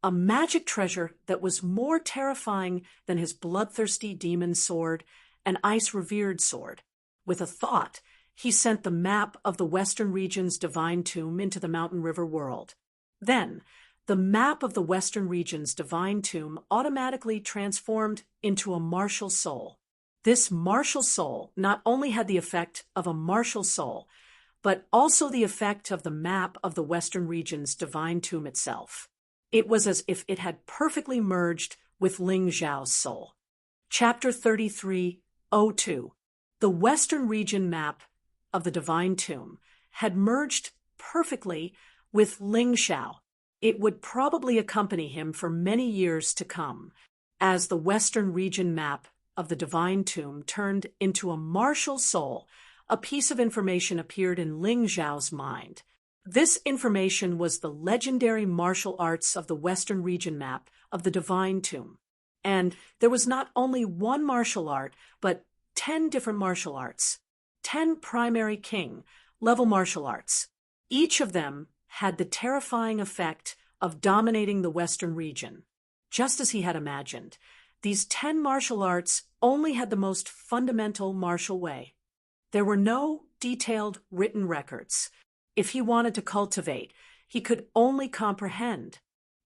that was more terrifying than his bloodthirsty demon sword and ice-revered sword. With a thought, he sent the map of the Western Region's divine tomb into the Mountain River world. Then, the map of the Western Region's divine tomb automatically transformed into a martial soul. This martial soul not only had the effect of a martial soul, but also the effect of the map of the Western Region's divine tomb itself. It was as if it had perfectly merged with Ling Xiao's soul. Chapter 33:02. The Western Region map of the divine tomb had merged perfectly with Ling Xiao. It would probably accompany him for many years to come, as the Western Region map of the divine tomb turned into a martial soul. A piece of information appeared in Ling Xiao's mind. This information was the legendary martial arts of the Western region map of the Divine Tomb. And there was not only one martial art, but 10 different martial arts, 10 primary king-level martial arts. Each of them had the terrifying effect of dominating the Western region. Just as he had imagined, these 10 martial arts only had the most fundamental martial way. There were no detailed written records. If he wanted to cultivate, he could only comprehend.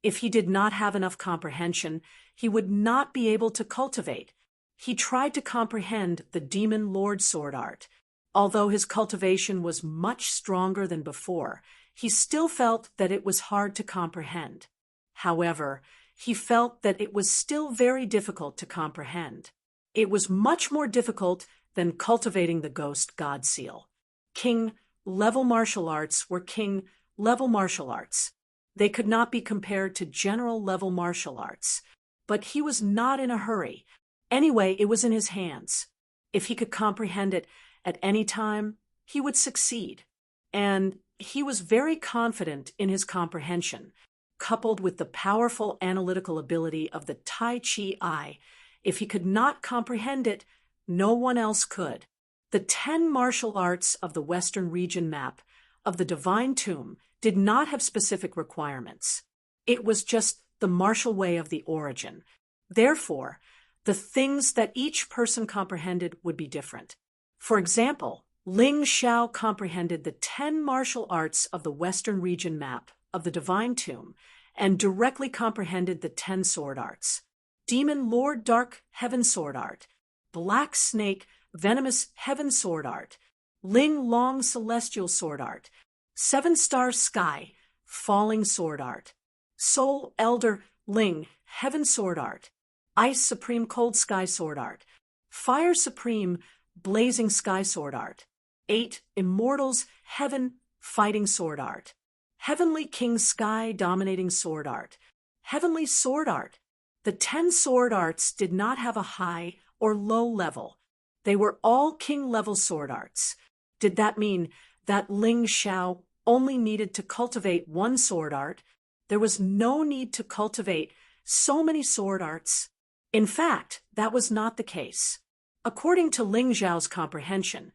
If he did not have enough comprehension, he would not be able to cultivate. He tried to comprehend the Demon Lord sword art. Although his cultivation was much stronger than before, he still felt that it was hard to comprehend. However, he felt that it was still very difficult to comprehend. It was much more difficult than cultivating the Ghost God Seal. King-level martial arts were king-level martial arts. They could not be compared to general-level martial arts. But he was not in a hurry. Anyway, it was in his hands. If he could comprehend it at any time, he would succeed. And he was very confident in his comprehension, coupled with the powerful analytical ability of the Tai Chi eye. If he could not comprehend it, no one else could. The 10 martial arts of the Western region map of the Divine Tomb did not have specific requirements. It was just the martial way of the origin. Therefore, the things that each person comprehended would be different. For example, Ling Xiao comprehended the 10 martial arts of the Western region map of the Divine Tomb and directly comprehended the 10 sword arts. Demon Lord Dark Heaven sword art, Black Snake Venomous Heaven sword art, Ling Long Celestial sword art, 7 Star Sky Falling sword art, Soul Elder Ling Heaven sword art, Ice Supreme Cold Sky sword art, Fire Supreme Blazing Sky sword art, 8 Immortals Heaven Fighting sword art, Heavenly King Sky Dominating sword art, Heavenly sword art. The 10 sword arts did not have a high or low level. They were all king-level sword arts. Did that mean that Ling Xiao only needed to cultivate one sword art? There was no need to cultivate so many sword arts. In fact, that was not the case. According to Ling Xiao's comprehension,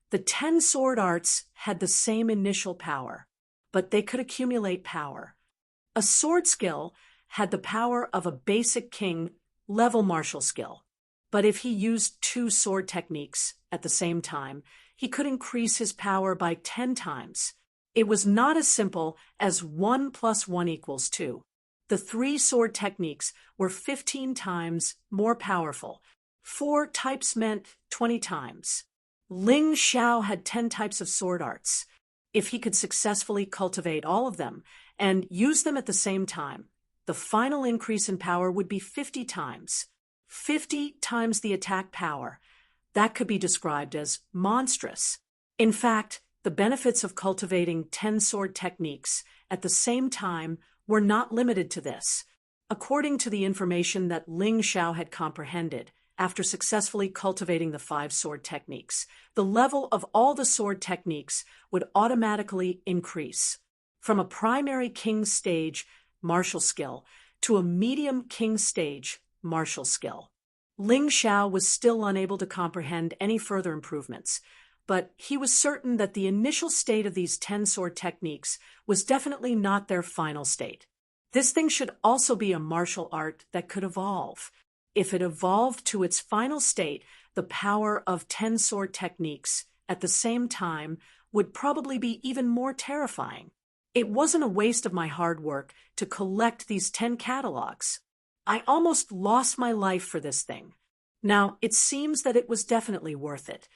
the 10 sword arts had the same initial power, but they could accumulate power. A sword skill had the power of a basic king-level martial skill, but if he used 2 sword techniques at the same time, he could increase his power by 10 times. It was not as simple as 1 + 1 = 2. The 3 sword techniques were 15 times more powerful. 4 types meant 20 times. Ling Xiao had 10 types of sword arts. If he could successfully cultivate all of them and use them at the same time, the final increase in power would be 50 times. 50 times the attack power. That could be described as monstrous. In fact, the benefits of cultivating 10 sword techniques at the same time were not limited to this. According to the information that Ling Xiao had comprehended, after successfully cultivating the 5 sword techniques, the level of all the sword techniques would automatically increase. From a primary king stage martial skill to a medium king stage martial skill. Ling Xiao was still unable to comprehend any further improvements, but he was certain that the initial state of these 10 sword techniques was definitely not their final state. This thing should also be a martial art that could evolve. If it evolved to its final state, the power of 10 sword techniques at the same time would probably be even more terrifying. It wasn't a waste of my hard work to collect these 10 catalogs. I almost lost my life for this thing. Now, it seems that it was definitely worth it.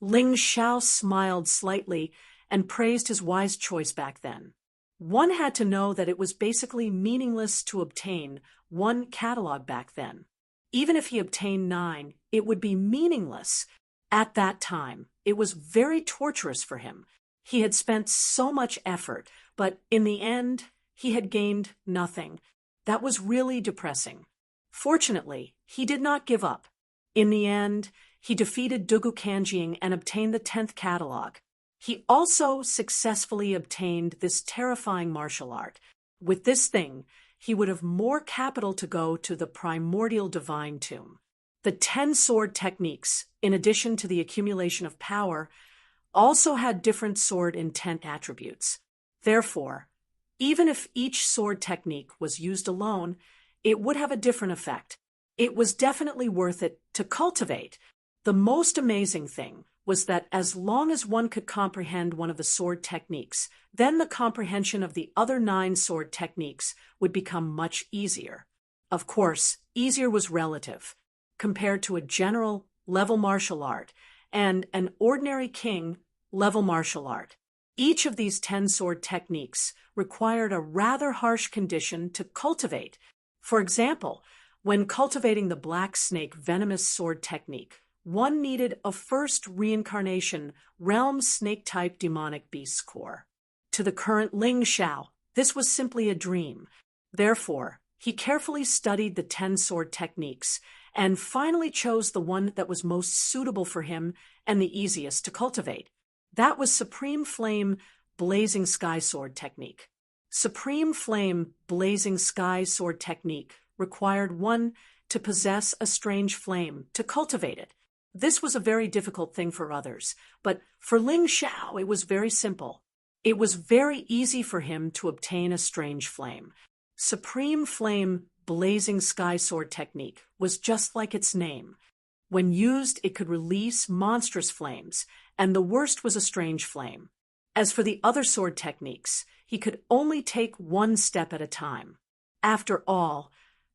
Ling Xiao smiled slightly and praised his wise choice back then. One had to know that it was basically meaningless to obtain 1 catalog back then. Even if he obtained 9, it would be meaningless. At that time, it was very torturous for him. He had spent so much effort, but in the end, he had gained nothing. That was really depressing. Fortunately, he did not give up. In the end, he defeated Dugu Kanjing and obtained the 10th catalog. He also successfully obtained this terrifying martial art. With this thing, he would have more capital to go to the primordial divine tomb. The 10 sword techniques, in addition to the accumulation of power, also had different sword intent attributes. Therefore, even if each sword technique was used alone, it would have a different effect. It was definitely worth it to cultivate. The most amazing thing was that as long as one could comprehend one of the sword techniques, then the comprehension of the other 9 sword techniques would become much easier. Of course, easier was relative, compared to a general level martial art and an ordinary king level martial art. Each of these 10 sword techniques required a rather harsh condition to cultivate. For example, when cultivating the black snake venomous sword technique, one needed a first reincarnation realm snake-type demonic beast core. To the current Ling Xiao, this was simply a dream. Therefore, he carefully studied the 10 sword techniques and finally chose the one that was most suitable for him and the easiest to cultivate. That was Supreme Flame Blazing Sky Sword Technique. Supreme Flame Blazing Sky Sword Technique required one to possess a strange flame to cultivate it. This was a very difficult thing for others, but for Ling Xiao it was very simple. It was very easy for him to obtain a strange flame. Supreme Flame Blazing Sky Sword Technique was just like its name. When used, it could release monstrous flames, and the worst was a strange flame. As for the other sword techniques, he could only take one step at a time. After all,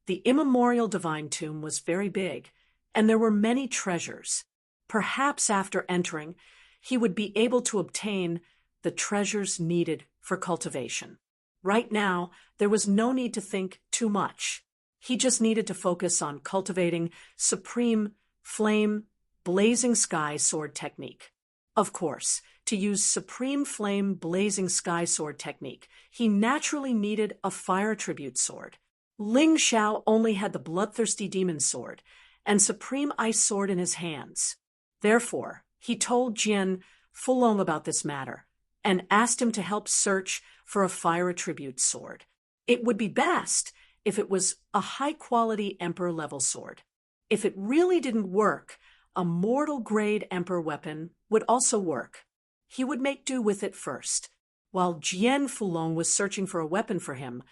the immemorial divine tomb was very big, and there were many treasures. Perhaps after entering, he would be able to obtain the treasures needed for cultivation. Right now, there was no need to think too much. He just needed to focus on cultivating Supreme Flame Blazing Sky Sword Technique. Of course, to use Supreme Flame Blazing Sky Sword Technique, he naturally needed a fire tribute sword. Ling Xiao only had the bloodthirsty demon sword and Supreme Ice Sword in his hands. Therefore, he told Jian Fulong about this matter and asked him to help search for a fire tribute sword. It would be best if it was a high-quality Emperor-level sword. If it really didn't work, a mortal-grade Emperor weapon would also work. He would make do with it first. While Jian Fulong was searching for a weapon for him,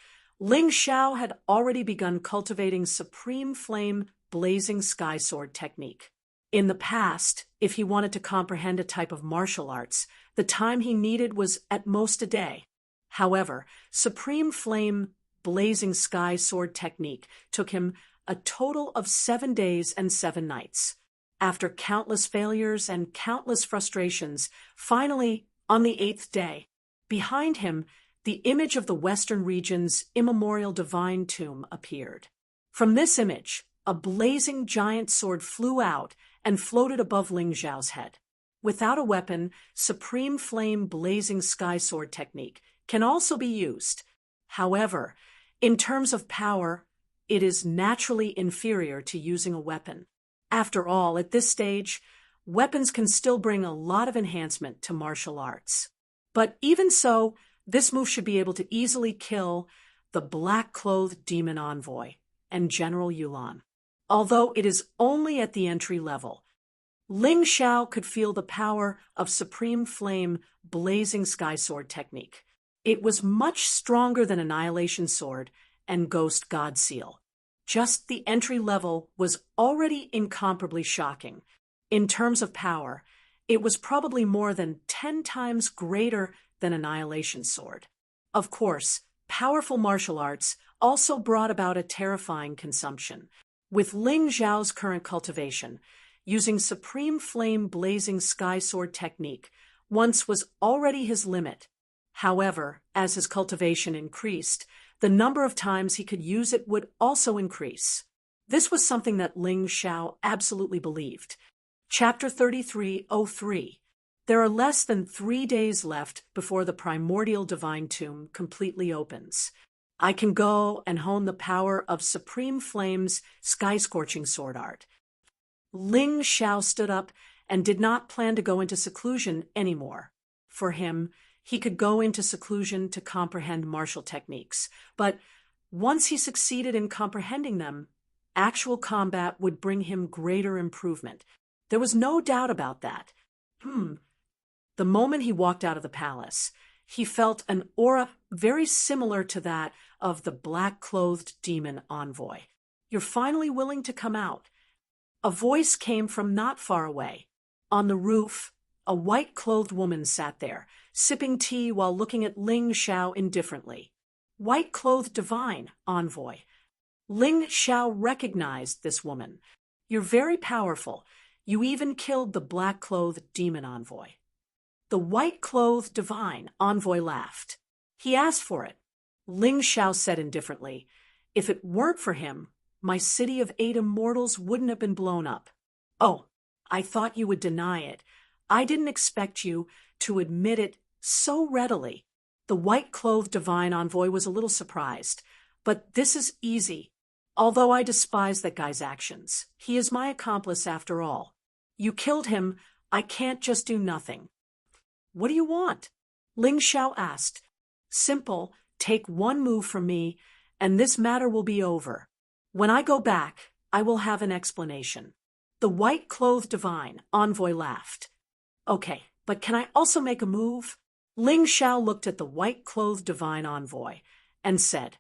Ling Xiao had already begun cultivating Supreme Flame Blazing Sky Sword Technique. In the past, if he wanted to comprehend a type of martial arts, the time he needed was at most a day. However, Supreme Flame Blazing Sky Sword Technique took him a total of 7 days and 7 nights. After countless failures and countless frustrations, finally, on the 8th day, behind him, the image of the Western region's immemorial divine tomb appeared. From this image, a blazing giant sword flew out and floated above Ling Xiao's head. Without a weapon, Supreme Flame Blazing Sky Sword Technique can also be used. However, in terms of power, it is naturally inferior to using a weapon. After all, at this stage, weapons can still bring a lot of enhancement to martial arts. But even so, this move should be able to easily kill the black-clothed demon envoy and General Yulan. Although it is only at the entry level, Ling Xiao could feel the power of Supreme Flame Blazing Sky Sword Technique. It was much stronger than Annihilation Sword and Ghost God Seal. Just the entry level was already incomparably shocking. In terms of power, it was probably more than 10 times greater than Annihilation Sword. Of course, powerful martial arts also brought about a terrifying consumption. With Ling Xiao's current cultivation, using Supreme Flame Blazing Sky Sword Technique once was already his limit. However, as his cultivation increased, the number of times he could use it would also increase. This was something that Ling Xiao absolutely believed. Chapter 3303. There are less than 3 days left before the primordial divine tomb completely opens. I can go and hone the power of Supreme Flame's sky-scorching sword art. Ling Xiao stood up and did not plan to go into seclusion anymore. for him, he could go into seclusion to comprehend martial techniques. But once he succeeded in comprehending them, actual combat would bring him greater improvement. There was no doubt about that. The moment he walked out of the palace, he felt an aura very similar to that of the black-clothed demon envoy. "You're finally willing to come out." A voice came from not far away. On the roof, a white-clothed woman sat there, sipping tea while looking at Ling Xiao indifferently. "White-clothed divine, envoy." Ling Xiao recognized this woman. "You're very powerful. You even killed the black-clothed demon envoy." The white-clothed divine envoy laughed. "He asked for it." Ling Xiao said indifferently, "If it weren't for him, my city of 8 immortals wouldn't have been blown up." "Oh, I thought you would deny it. I didn't expect you to admit it so readily." The white-clothed divine envoy was a little surprised. "But this is easy. Although I despise that guy's actions, he is my accomplice after all. You killed him. I can't just do nothing." "What do you want?" Ling Xiao asked. "Simple. Take one move from me, and this matter will be over. When I go back, I will have an explanation." The white-clothed divine envoy laughed. "Okay, but can I also make a move?" Ling Xiao looked at the white-clothed divine envoy and said,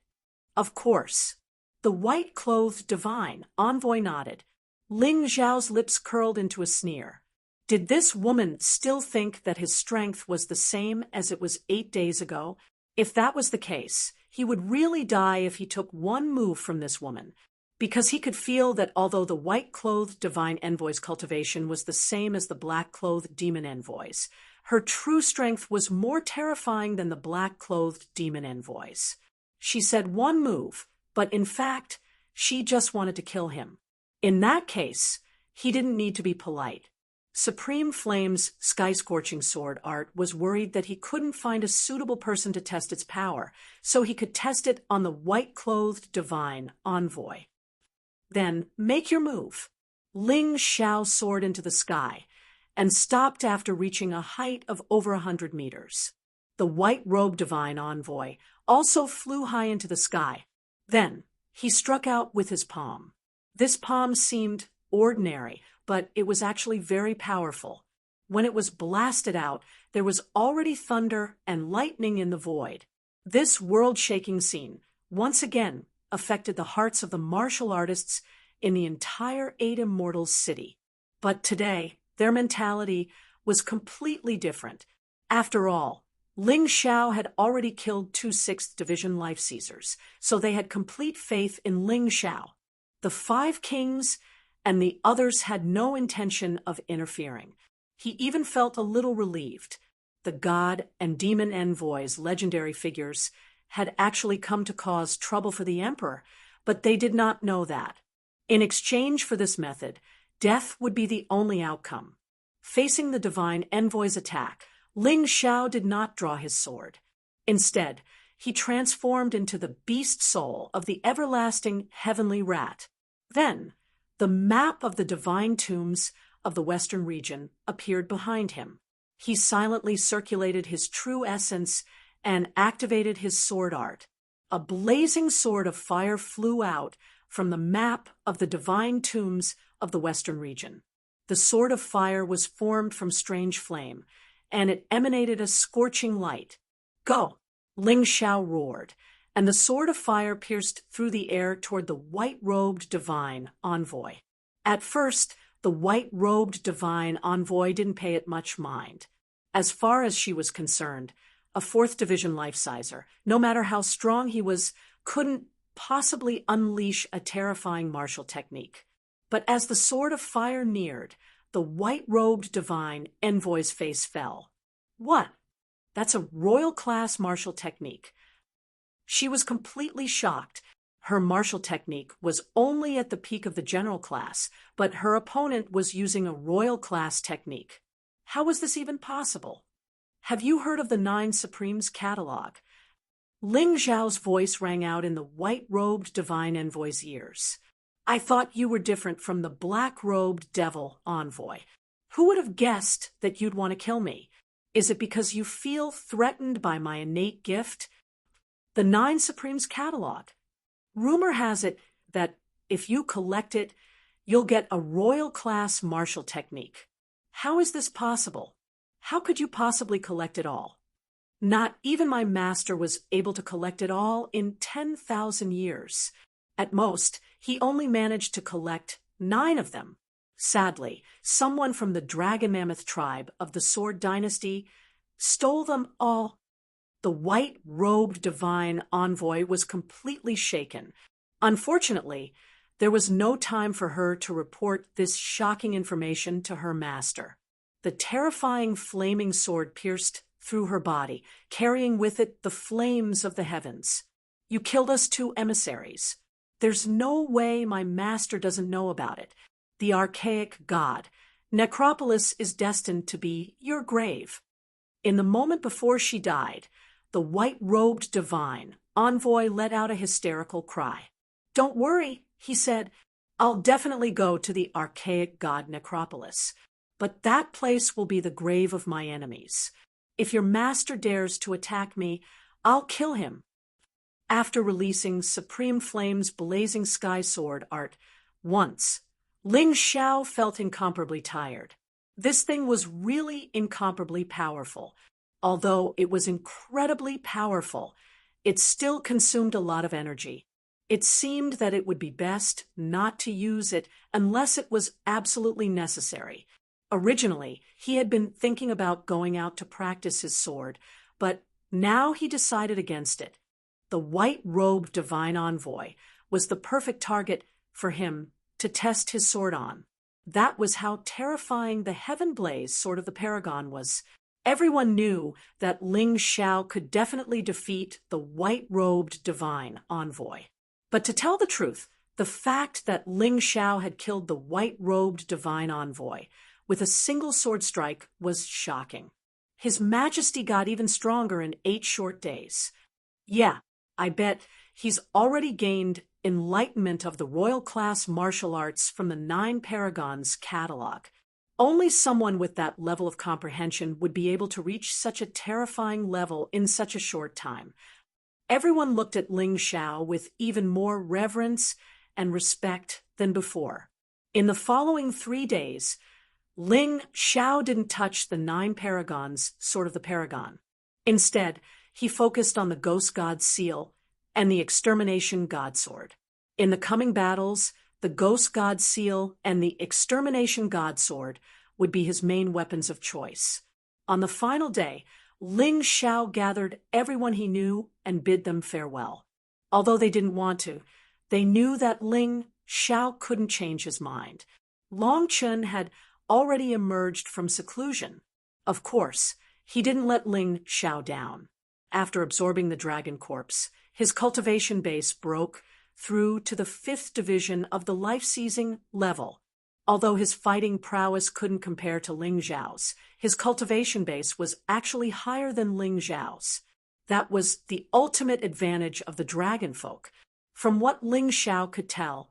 "Of course." The white-clothed divine envoy nodded. Ling Xiao's lips curled into a sneer. Did this woman still think that his strength was the same as it was 8 days ago? If that was the case, he would really die if he took one move from this woman, because he could feel that although the white-clothed divine envoy's cultivation was the same as the black-clothed demon envoy's, her true strength was more terrifying than the black-clothed demon envoy's. She said one move, but in fact, she just wanted to kill him. In that case, he didn't need to be polite. Supreme Flame's sky-scorching sword art was worried that he couldn't find a suitable person to test its power, so he could test it on the white-clothed divine envoy. "Then make your move." Ling Xiao soared into the sky and stopped after reaching a height of over 100 meters. The white-robed divine envoy also flew high into the sky. Then he struck out with his palm. This palm seemed ordinary, but it was actually very powerful. When it was blasted out, there was already thunder and lightning in the void. This world-shaking scene once again affected the hearts of the martial artists in the entire 8 Immortals city. But today, their mentality was completely different. After all, Ling Xiao had already killed 2 6th Division Life Seizers, so they had complete faith in Ling Xiao. The 5 kings and the others had no intention of interfering. He even felt a little relieved. The god and demon envoys, legendary figures, had actually come to cause trouble for the emperor, but they did not know that. In exchange for this method, death would be the only outcome. Facing the divine envoy's attack, Ling Xiao did not draw his sword. Instead, he transformed into the beast soul of the everlasting heavenly rat. Then, the map of the divine tombs of the western region appeared behind him. He silently circulated his true essence and activated his sword art. A blazing sword of fire flew out from the map of the divine tombs of the western region. The sword of fire was formed from strange flame, and it emanated a scorching light. "Go!" Ling Xiao roared, and the sword of fire pierced through the air toward the white-robed divine envoy. At first, the white-robed divine envoy didn't pay it much mind. As far as she was concerned, a 4th Division life-sizer, no matter how strong he was, couldn't possibly unleash a terrifying martial technique. But as the sword of fire neared, the white-robed divine envoy's face fell. "What? That's a royal-class martial technique." She was completely shocked. Her martial technique was only at the peak of the general class, but her opponent was using a royal class technique. How was this even possible? "Have you heard of the 9 Supremes catalog?" Ling Xiao's voice rang out in the white-robed divine envoy's ears. "I thought you were different from the black-robed devil envoy. Who would have guessed that you'd want to kill me? Is it because you feel threatened by my innate gift? The Nine Supremes catalog. Rumor has it that if you collect it, you'll get a royal-class martial technique. How is this possible? How could you possibly collect it all? Not even my master was able to collect it all in 10,000 years. At most, he only managed to collect 9 of them. Sadly, someone from the Dragon Mammoth tribe of the Sword Dynasty stole them all. The white-robed divine envoy was completely shaken. Unfortunately, there was no time for her to report this shocking information to her master. The terrifying flaming sword pierced through her body, carrying with it the flames of the heavens. You killed us 2 emissaries. There's no way my master doesn't know about it. The archaic god. Necropolis is destined to be your grave. In the moment before she died, the white-robed divine envoy let out a hysterical cry. "Don't worry," he said. "I'll definitely go to the archaic god Necropolis. But that place will be the grave of my enemies. If your master dares to attack me, I'll kill him." After releasing Supreme Flame's blazing sky sword art once, Ling Xiao felt incomparably tired. This thing was really incomparably powerful. Although it was incredibly powerful, it still consumed a lot of energy. It seemed that it would be best not to use it unless it was absolutely necessary. Originally, he had been thinking about going out to practice his sword, but now he decided against it. The white-robed divine envoy was the perfect target for him to test his sword on. That was how terrifying the Heaven Blaze sword of the Paragon was. Everyone knew that Ling Xiao could definitely defeat the white-robed divine envoy. But to tell the truth, the fact that Ling Xiao had killed the white-robed divine envoy with a single sword strike was shocking. His Majesty got even stronger in 8 short days. Yeah, I bet he's already gained enlightenment of the royal-class martial arts from the 9 Paragons catalog. Only someone with that level of comprehension would be able to reach such a terrifying level in such a short time. Everyone looked at Ling Xiao with even more reverence and respect than before. In the following 3 days, Ling Xiao didn't touch the 9 Paragons, sword of the Paragon. Instead, he focused on the Ghost God Seal and the Extermination God Sword. In the coming battles, the Ghost God Seal and the Extermination God Sword would be his main weapons of choice. On the final day, Ling Xiao gathered everyone he knew and bid them farewell. Although they didn't want to, they knew that Ling Xiao couldn't change his mind. Long Chun had already emerged from seclusion. Of course, he didn't let Ling Xiao down. After absorbing the dragon corpse, his cultivation base broke through to the 5th division of the life-seizing level. Although his fighting prowess couldn't compare to Ling Xiao's, his cultivation base was actually higher than Ling Xiao's. That was the ultimate advantage of the dragon folk. From what Ling Xiao could tell,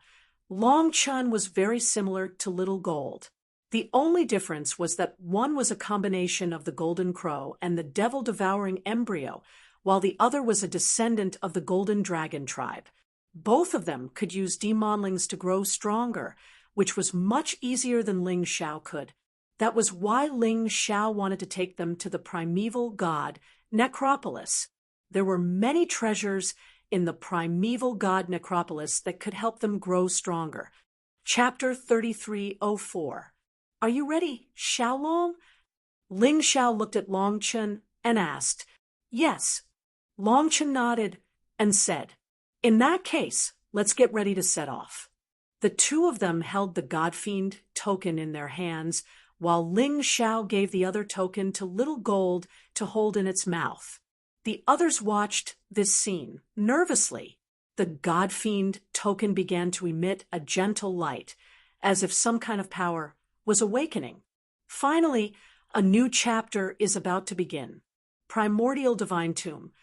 Long Chun was very similar to Little Gold. The only difference was that one was a combination of the Golden Crow and the devil-devouring embryo, while the other was a descendant of the Golden Dragon tribe. Both of them could use demonlings to grow stronger, which was much easier than Ling Xiao could. That was why Ling Xiao wanted to take them to the primeval god, Necropolis. There were many treasures in the primeval god Necropolis that could help them grow stronger. Chapter 3304. Are you ready, Xiaolong? Ling Xiao looked at Long Chun and asked. Yes. Long Chun nodded and said, "In that case, let's get ready to set off." The 2 of them held the Godfiend token in their hands, while Ling Xiao gave the other token to Little Gold to hold in its mouth. The others watched this scene nervously. The Godfiend token began to emit a gentle light, as if some kind of power was awakening. Finally, a new chapter is about to begin. Primordial Divine Tomb.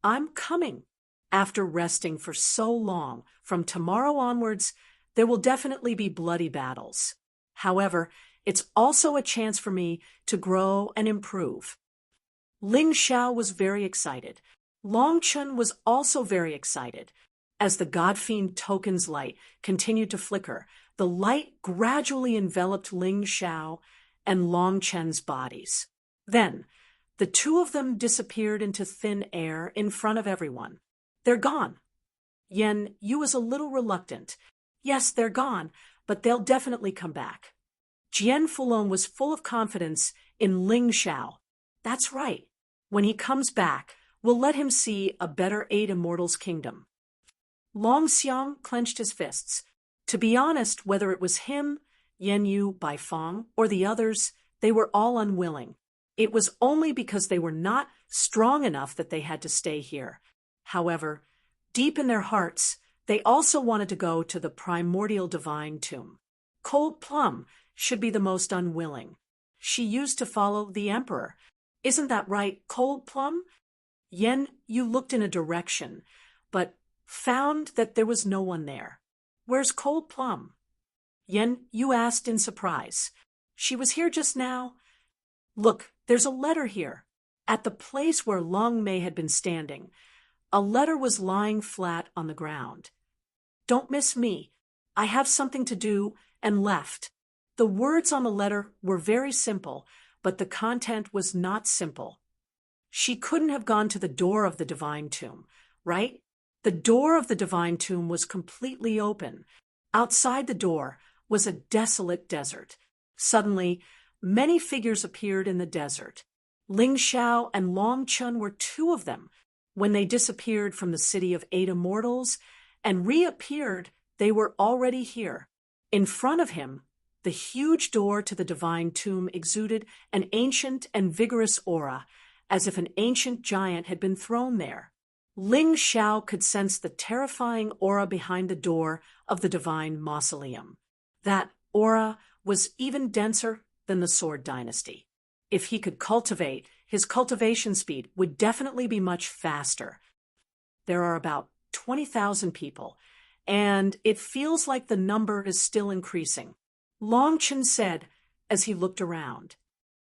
I'm coming. After resting for so long, from tomorrow onwards, there will definitely be bloody battles. However, it's also a chance for me to grow and improve. Ling Xiao was very excited. Long Chun was also very excited. As the God-fiend token's light continued to flicker, the light gradually enveloped Ling Xiao and Long Chen's bodies. Then, the two of them disappeared into thin air in front of everyone. They're gone. Yen Yu was a little reluctant. Yes, they're gone, but they'll definitely come back. Jian Fulong was full of confidence in Ling Xiao. That's right. When he comes back, we'll let him see a better Eight Immortals kingdom. Long Xiang clenched his fists. To be honest, whether it was him, Yen Yu, Bai Fang, or the others, they were all unwilling. It was only because they were not strong enough that they had to stay here. However, deep in their hearts, they also wanted to go to the primordial divine tomb. Cold Plum should be the most unwilling. She used to follow the emperor. Isn't that right, Cold Plum? Yen Yu looked in a direction, but found that there was no one there. Where's Cold Plum? Yen Yu asked in surprise. She was here just now. Look, there's a letter here. At the place where Long Mei had been standing, a letter was lying flat on the ground. Don't miss me. I have something to do, and left. The words on the letter were very simple, but the content was not simple. She couldn't have gone to the door of the divine tomb, right? The door of the divine tomb was completely open. Outside the door was a desolate desert. Suddenly, many figures appeared in the desert. Ling Xiao and Long Chun were two of them. When they disappeared from the city of Eight Immortals and reappeared, they were already here. In front of him, the huge door to the divine tomb exuded an ancient and vigorous aura, as if an ancient giant had been thrown there. Ling Xiao could sense the terrifying aura behind the door of the divine mausoleum. That aura was even denser than the Sword Dynasty. If he could cultivate, his cultivation speed would definitely be much faster. There are about 20,000 people, and it feels like the number is still increasing. Long Chen said as he looked around.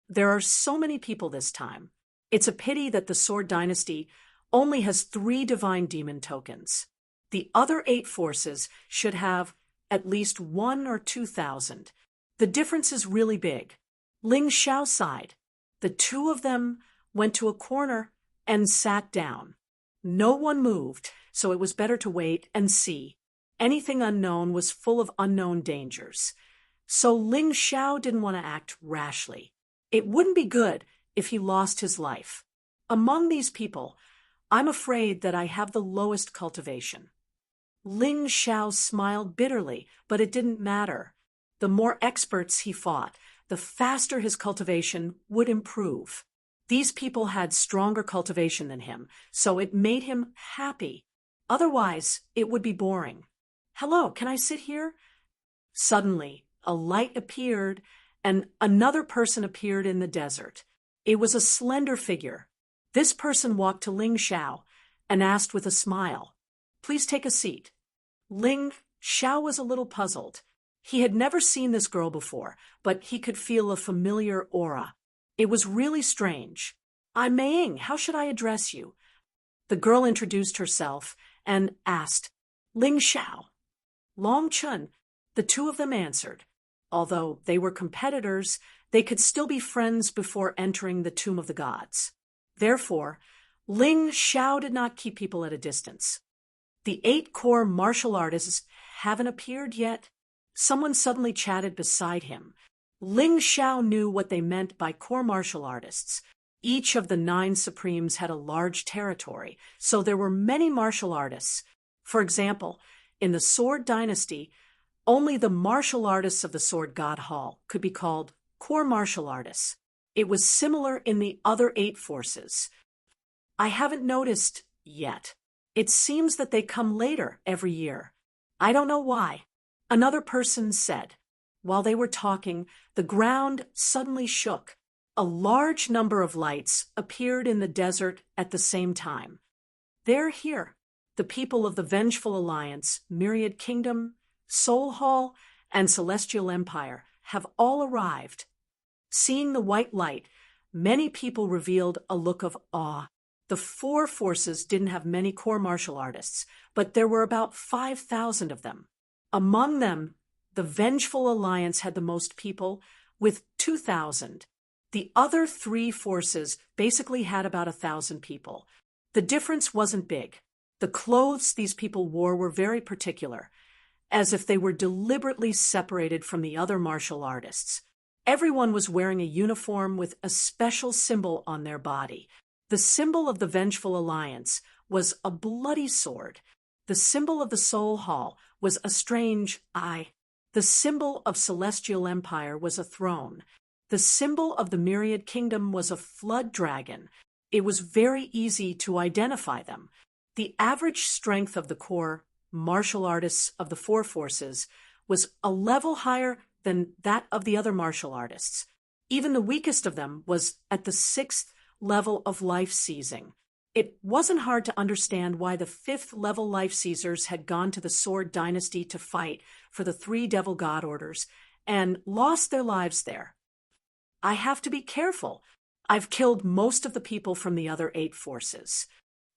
There are so many people this time. It's a pity that the Sword Dynasty only has 3 divine demon tokens. The other 8 forces should have at least 1 or 2,000. The difference is really big. Ling Xiao sighed. The two of them went to a corner and sat down. No one moved, so it was better to wait and see. Anything unknown was full of unknown dangers. So Ling Xiao didn't want to act rashly. It wouldn't be good if he lost his life. Among these people, I'm afraid that I have the lowest cultivation. Ling Xiao smiled bitterly, but it didn't matter. The more experts he fought, the faster his cultivation would improve. These people had stronger cultivation than him, so it made him happy. Otherwise, it would be boring. Hello, can I sit here? Suddenly, a light appeared, and another person appeared in the desert. It was a slender figure. This person walked to Ling Xiao and asked with a smile, "Please take a seat." Ling Xiao was a little puzzled. He had never seen this girl before, but he could feel a familiar aura. It was really strange. "I'm Mei, how should I address you?" The girl introduced herself and asked, "Ling Xiao." Long Chun, the two of them answered. Although they were competitors, they could still be friends before entering the Tomb of the Gods. Therefore, Ling Xiao did not keep people at a distance. The 8 core martial artists haven't appeared yet. Someone suddenly chatted beside him. Ling Xiao knew what they meant by core martial artists. Each of the 9 supremes had a large territory, so there were many martial artists. For example, in the Sword Dynasty, only the martial artists of the Sword God Hall could be called core martial artists. It was similar in the other 8 forces. I haven't noticed yet. It seems that they come later every year. I don't know why. Another person said. While they were talking, the ground suddenly shook. A large number of lights appeared in the desert at the same time. They're here. The people of the Vengeful Alliance, Myriad Kingdom, Soul Hall, and Celestial Empire have all arrived. Seeing the white light, Many people revealed a look of awe. The four forces didn't have many core martial artists, but there were about 5,000 of them. Among them, the Vengeful Alliance had the most people, with 2,000. The other three forces basically had about 1,000 people. The difference wasn't big. The clothes these people wore were very particular, as if they were deliberately separated from the other martial artists. Everyone was wearing a uniform with a special symbol on their body. The symbol of the Vengeful Alliance was a bloody sword. The symbol of the Soul Hall was a strange eye. The symbol of Celestial Empire was a throne. The symbol of the Myriad Kingdom was a flood dragon. It was very easy to identify them. The average strength of the core martial artists of the four forces was a level higher than that of the other martial artists. Even the weakest of them was at the 6th level of life seizing. It wasn't hard to understand why the 5th level life seizers had gone to the Sword Dynasty to fight for the 3 Devil God Orders and lost their lives there. I have to be careful. I've killed most of the people from the other 8 forces.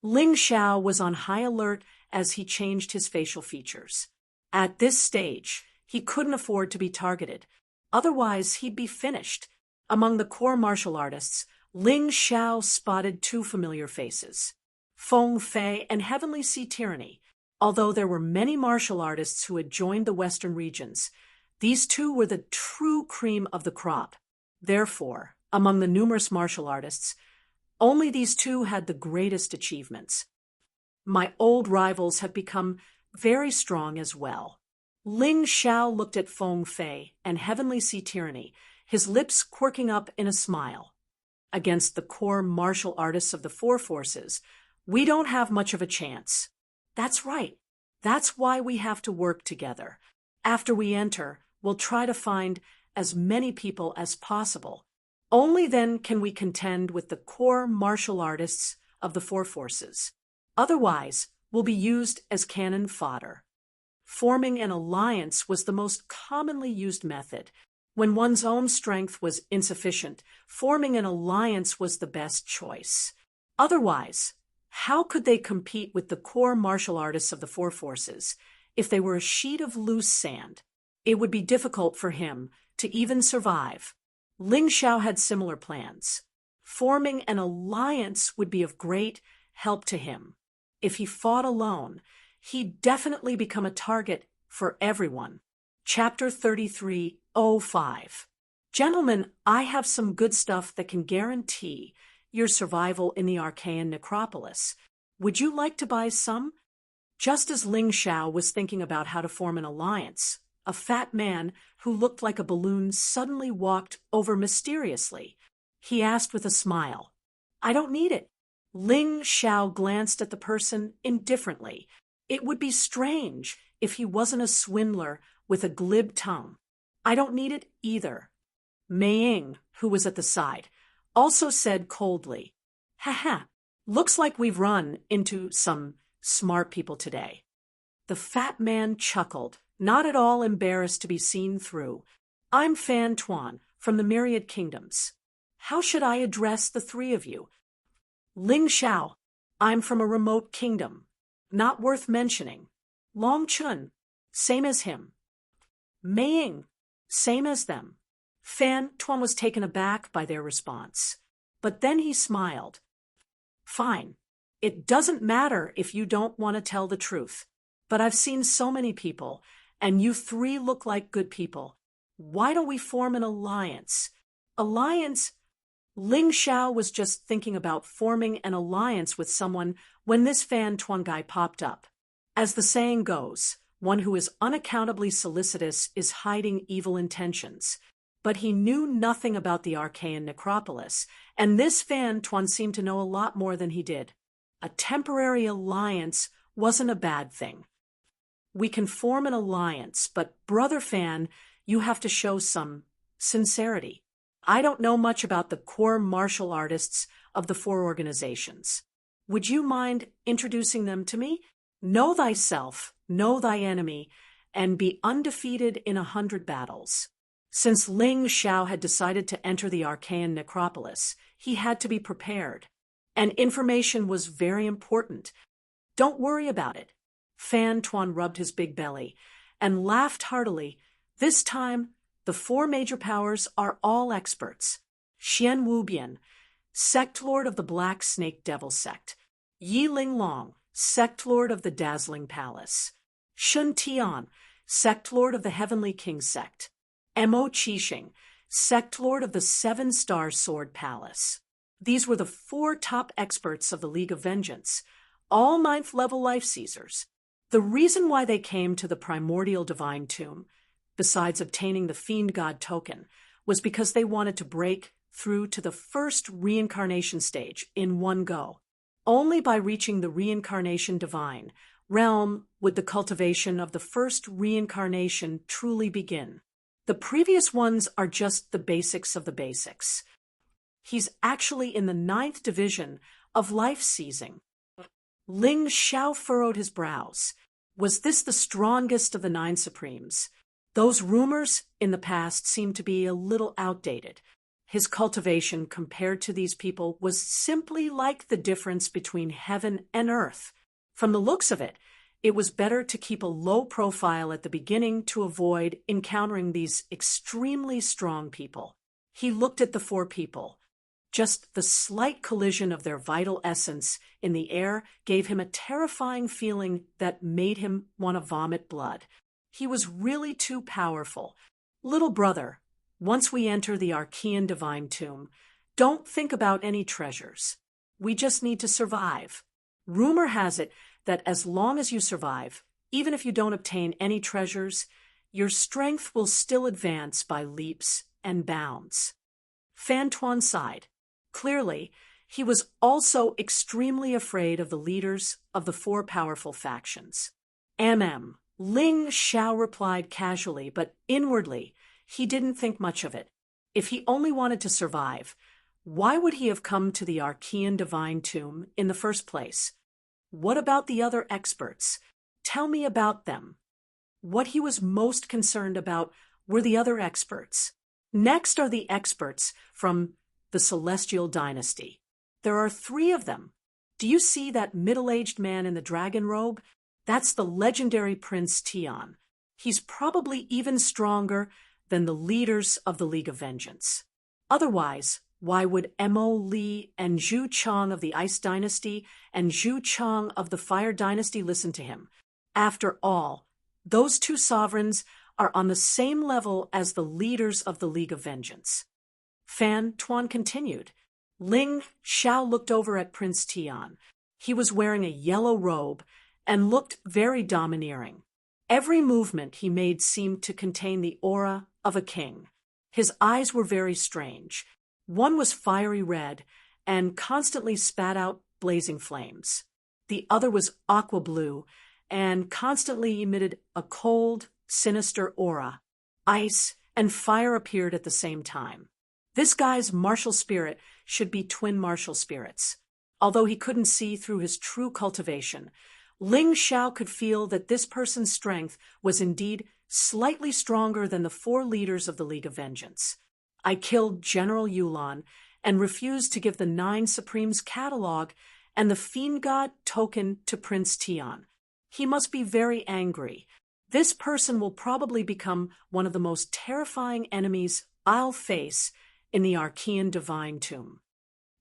Ling Xiao was on high alert as he changed his facial features. At this stage, he couldn't afford to be targeted. Otherwise, he'd be finished. Among the core martial artists, Ling Xiao spotted 2 familiar faces, Feng Fei and Heavenly Sea Tyranny. Although there were many martial artists who had joined the Western regions, these 2 were the true cream of the crop. Therefore, among the numerous martial artists, only these 2 had the greatest achievements. My old rivals have become very strong as well. Ling Xiao looked at Feng Fei and Heavenly Sea Tyranny, his lips quirking up in a smile. Against the core martial artists of the 4 forces, we don't have much of a chance. That's right. That's why we have to work together. After we enter, we'll try to find as many people as possible. Only then can we contend with the core martial artists of the 4 forces. Otherwise, we'll be used as cannon fodder. Forming an alliance was the most commonly used method. When one's own strength was insufficient, forming an alliance was the best choice. Otherwise, how could they compete with the core martial artists of the 4 forces if they were a sheet of loose sand? It would be difficult for him to even survive. Ling Xiao had similar plans. Forming an alliance would be of great help to him. If he fought alone, he'd definitely become a target for everyone. Chapter 33:05. Gentlemen, I have some good stuff that can guarantee your survival in the Archaean necropolis. Would you like to buy some? Just as Ling Xiao was thinking about how to form an alliance, a fat man who looked like a balloon suddenly walked over mysteriously. He asked with a smile, "I don't need it." Ling Xiao glanced at the person indifferently. It would be strange if he wasn't a swindler with a glib tongue. "I don't need it either." Mei Ying, who was at the side, also said coldly, "Haha, looks like we've run into some smart people today." The fat man chuckled, not at all embarrassed to be seen through. "I'm Fan Tuan from the Myriad Kingdoms. How should I address the 3 of you?" "Ling Xiao, I'm from a remote kingdom. Not worth mentioning." "Long Chun, same as him." "Mei Ying, same as them." Fan Tuan was taken aback by their response. But then he smiled. "Fine. It doesn't matter if you don't want to tell the truth. But I've seen so many people, and you 3 look like good people. Why don't we form an alliance?" "Alliance?" Ling Xiao was just thinking about forming an alliance with someone when this Fan Tuan guy popped up. As the saying goes, one who is unaccountably solicitous is hiding evil intentions. But he knew nothing about the Archaean necropolis, and this Fan Tuan seemed to know a lot more than he did. A temporary alliance wasn't a bad thing. "We can form an alliance, but Brother Fan, you have to show some sincerity. I don't know much about the core martial artists of the 4 organizations. Would you mind introducing them to me? Know thyself, know thy enemy, and be undefeated in 100 battles." Since Ling Xiao had decided to enter the Archaean necropolis, he had to be prepared. And information was very important. Don't worry about it. Fan Tuan rubbed his big belly and laughed heartily. This time, the four major powers are all experts. Xian Wubian, sect lord of the Black Snake Devil sect. Yi Linglong, sect lord of the Dazzling Palace. Shun Tian, sect lord of the Heavenly King sect. Mo Qixing, sect lord of the Seven Star Sword Palace. These were the four top experts of the League of Vengeance, all 9th level life seizers. The reason why they came to the primordial divine tomb, besides obtaining the Fiend God token, was because they wanted to break through to the first reincarnation stage in one go. Only by reaching the reincarnation divine realm would the cultivation of the first reincarnation truly begin. The previous ones are just the basics of the basics. He's actually in the 9th division of life seizing. Ling Xiao furrowed his brows. Was this the strongest of the 9 supremes? Those rumors in the past seemed to be a little outdated. His cultivation compared to these people was simply like the difference between heaven and earth. From the looks of it, it was better to keep a low profile at the beginning to avoid encountering these extremely strong people. He looked at the 4 people. Just the slight collision of their vital essence in the air gave him a terrifying feeling that made him want to vomit blood. He was really too powerful. Little brother, once we enter the Archaean divine tomb, don't think about any treasures. We just need to survive. Rumor has it that as long as you survive, even if you don't obtain any treasures, your strength will still advance by leaps and bounds. Fan Tuan sighed. Clearly, he was also extremely afraid of the leaders of the 4 powerful factions. Ling Xiao replied casually, but inwardly, he didn't think much of it. If he only wanted to survive, why would he have come to the Archaean divine tomb in the first place? What about the other experts? Tell me about them. What he was most concerned about were the other experts. Next are the experts from the Celestial Dynasty. There are 3 of them. Do you see that middle-aged man in the dragon robe? That's the legendary Prince Tian. He's probably even stronger than the leaders of the League of Vengeance. Otherwise, why would Mo Li and Zhu Chang of the Ice Dynasty and Zhu Chang of the Fire Dynasty listen to him? After all, those 2 sovereigns are on the same level as the leaders of the League of Vengeance. Fan Tuan continued. Ling Xiao looked over at Prince Tian. He was wearing a yellow robe and looked very domineering. Every movement he made seemed to contain the aura of a king. His eyes were very strange. One was fiery red and constantly spat out blazing flames. The other was aqua blue and constantly emitted a cold, sinister aura. Ice and fire appeared at the same time. This guy's martial spirit should be twin martial spirits. Although he couldn't see through his true cultivation, Ling Xiao could feel that this person's strength was indeed slightly stronger than the 4 leaders of the League of Vengeance. I killed General Yulan and refused to give the 9 Supremes catalog and the Fiend God token to Prince Tian. He must be very angry. This person will probably become one of the most terrifying enemies I'll face in the Archaean divine tomb.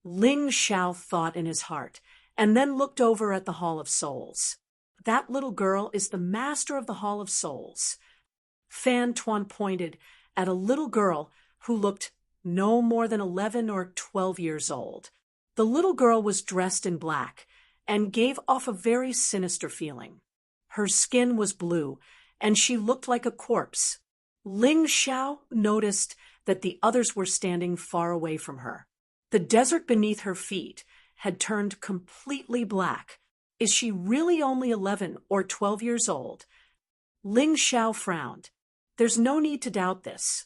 Ling Xiao thought in his heart, and then looked over at the Hall of Souls. That little girl is the master of the Hall of Souls. Fan Tuan pointed at a little girl who looked no more than 11 or 12 years old. The little girl was dressed in black and gave off a very sinister feeling. Her skin was blue, and she looked like a corpse. Ling Xiao noticed that the others were standing far away from her. The desert beneath her feet had turned completely black. Is she really only 11 or 12 years old? Ling Xiao frowned. There's no need to doubt this,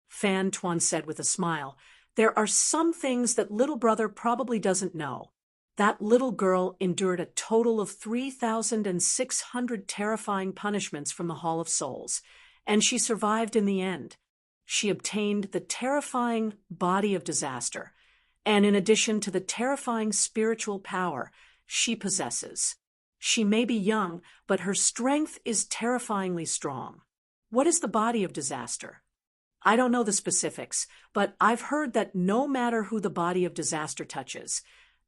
Fan Tuan said with a smile. There are some things that little brother probably doesn't know. That little girl endured a total of 3,600 terrifying punishments from the Hall of Souls, and she survived in the end. she obtained the terrifying body of disaster, and in addition to the terrifying spiritual power she possesses. She may be young, but her strength is terrifyingly strong. What is the body of disaster? I don't know the specifics, but I've heard that no matter who the body of disaster touches,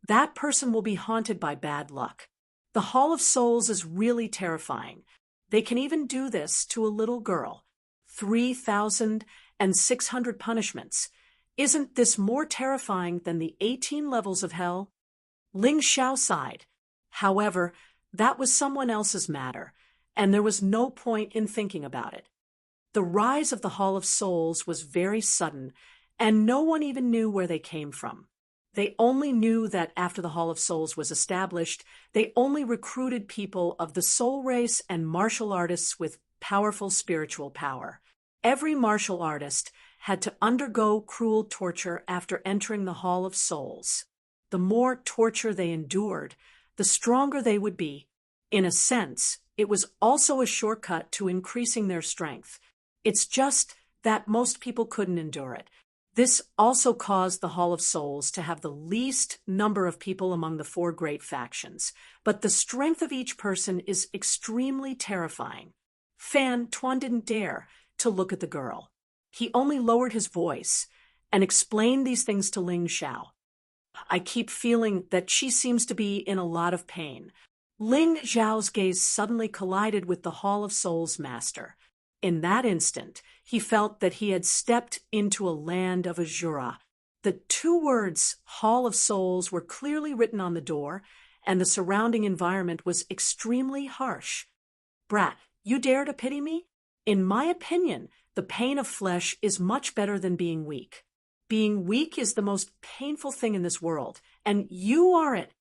that person will be haunted by bad luck. The Hall of Souls is really terrifying. They can even do this to a little girl. 3,600 punishments. Isn't this more terrifying than the 18 levels of hell? Ling Xiao sighed. However, that was someone else's matter, and there was no point in thinking about it. The rise of the Hall of Souls was very sudden, and no one even knew where they came from. They only knew that after the Hall of Souls was established, they only recruited people of the soul race and martial artists with powerful spiritual power. Every martial artist had to undergo cruel torture after entering the Hall of Souls. The more torture they endured, the stronger they would be. In a sense, it was also a shortcut to increasing their strength. It's just that most people couldn't endure it. This also caused the Hall of Souls to have the least number of people among the four great factions, but the strength of each person is extremely terrifying. Fan Tuan didn't dare to look at the girl. He only lowered his voice and explained these things to Ling Xiao. I keep feeling that she seems to be in a lot of pain. Ling Xiao's gaze suddenly collided with the Hall of Souls master. In that instant, he felt that he had stepped into a land of Azura. The two words, Hall of Souls, were clearly written on the door, and the surrounding environment was extremely harsh. Brat, you dare to pity me? In my opinion, the pain of flesh is much better than being weak. Being weak is the most painful thing in this world, and you are it.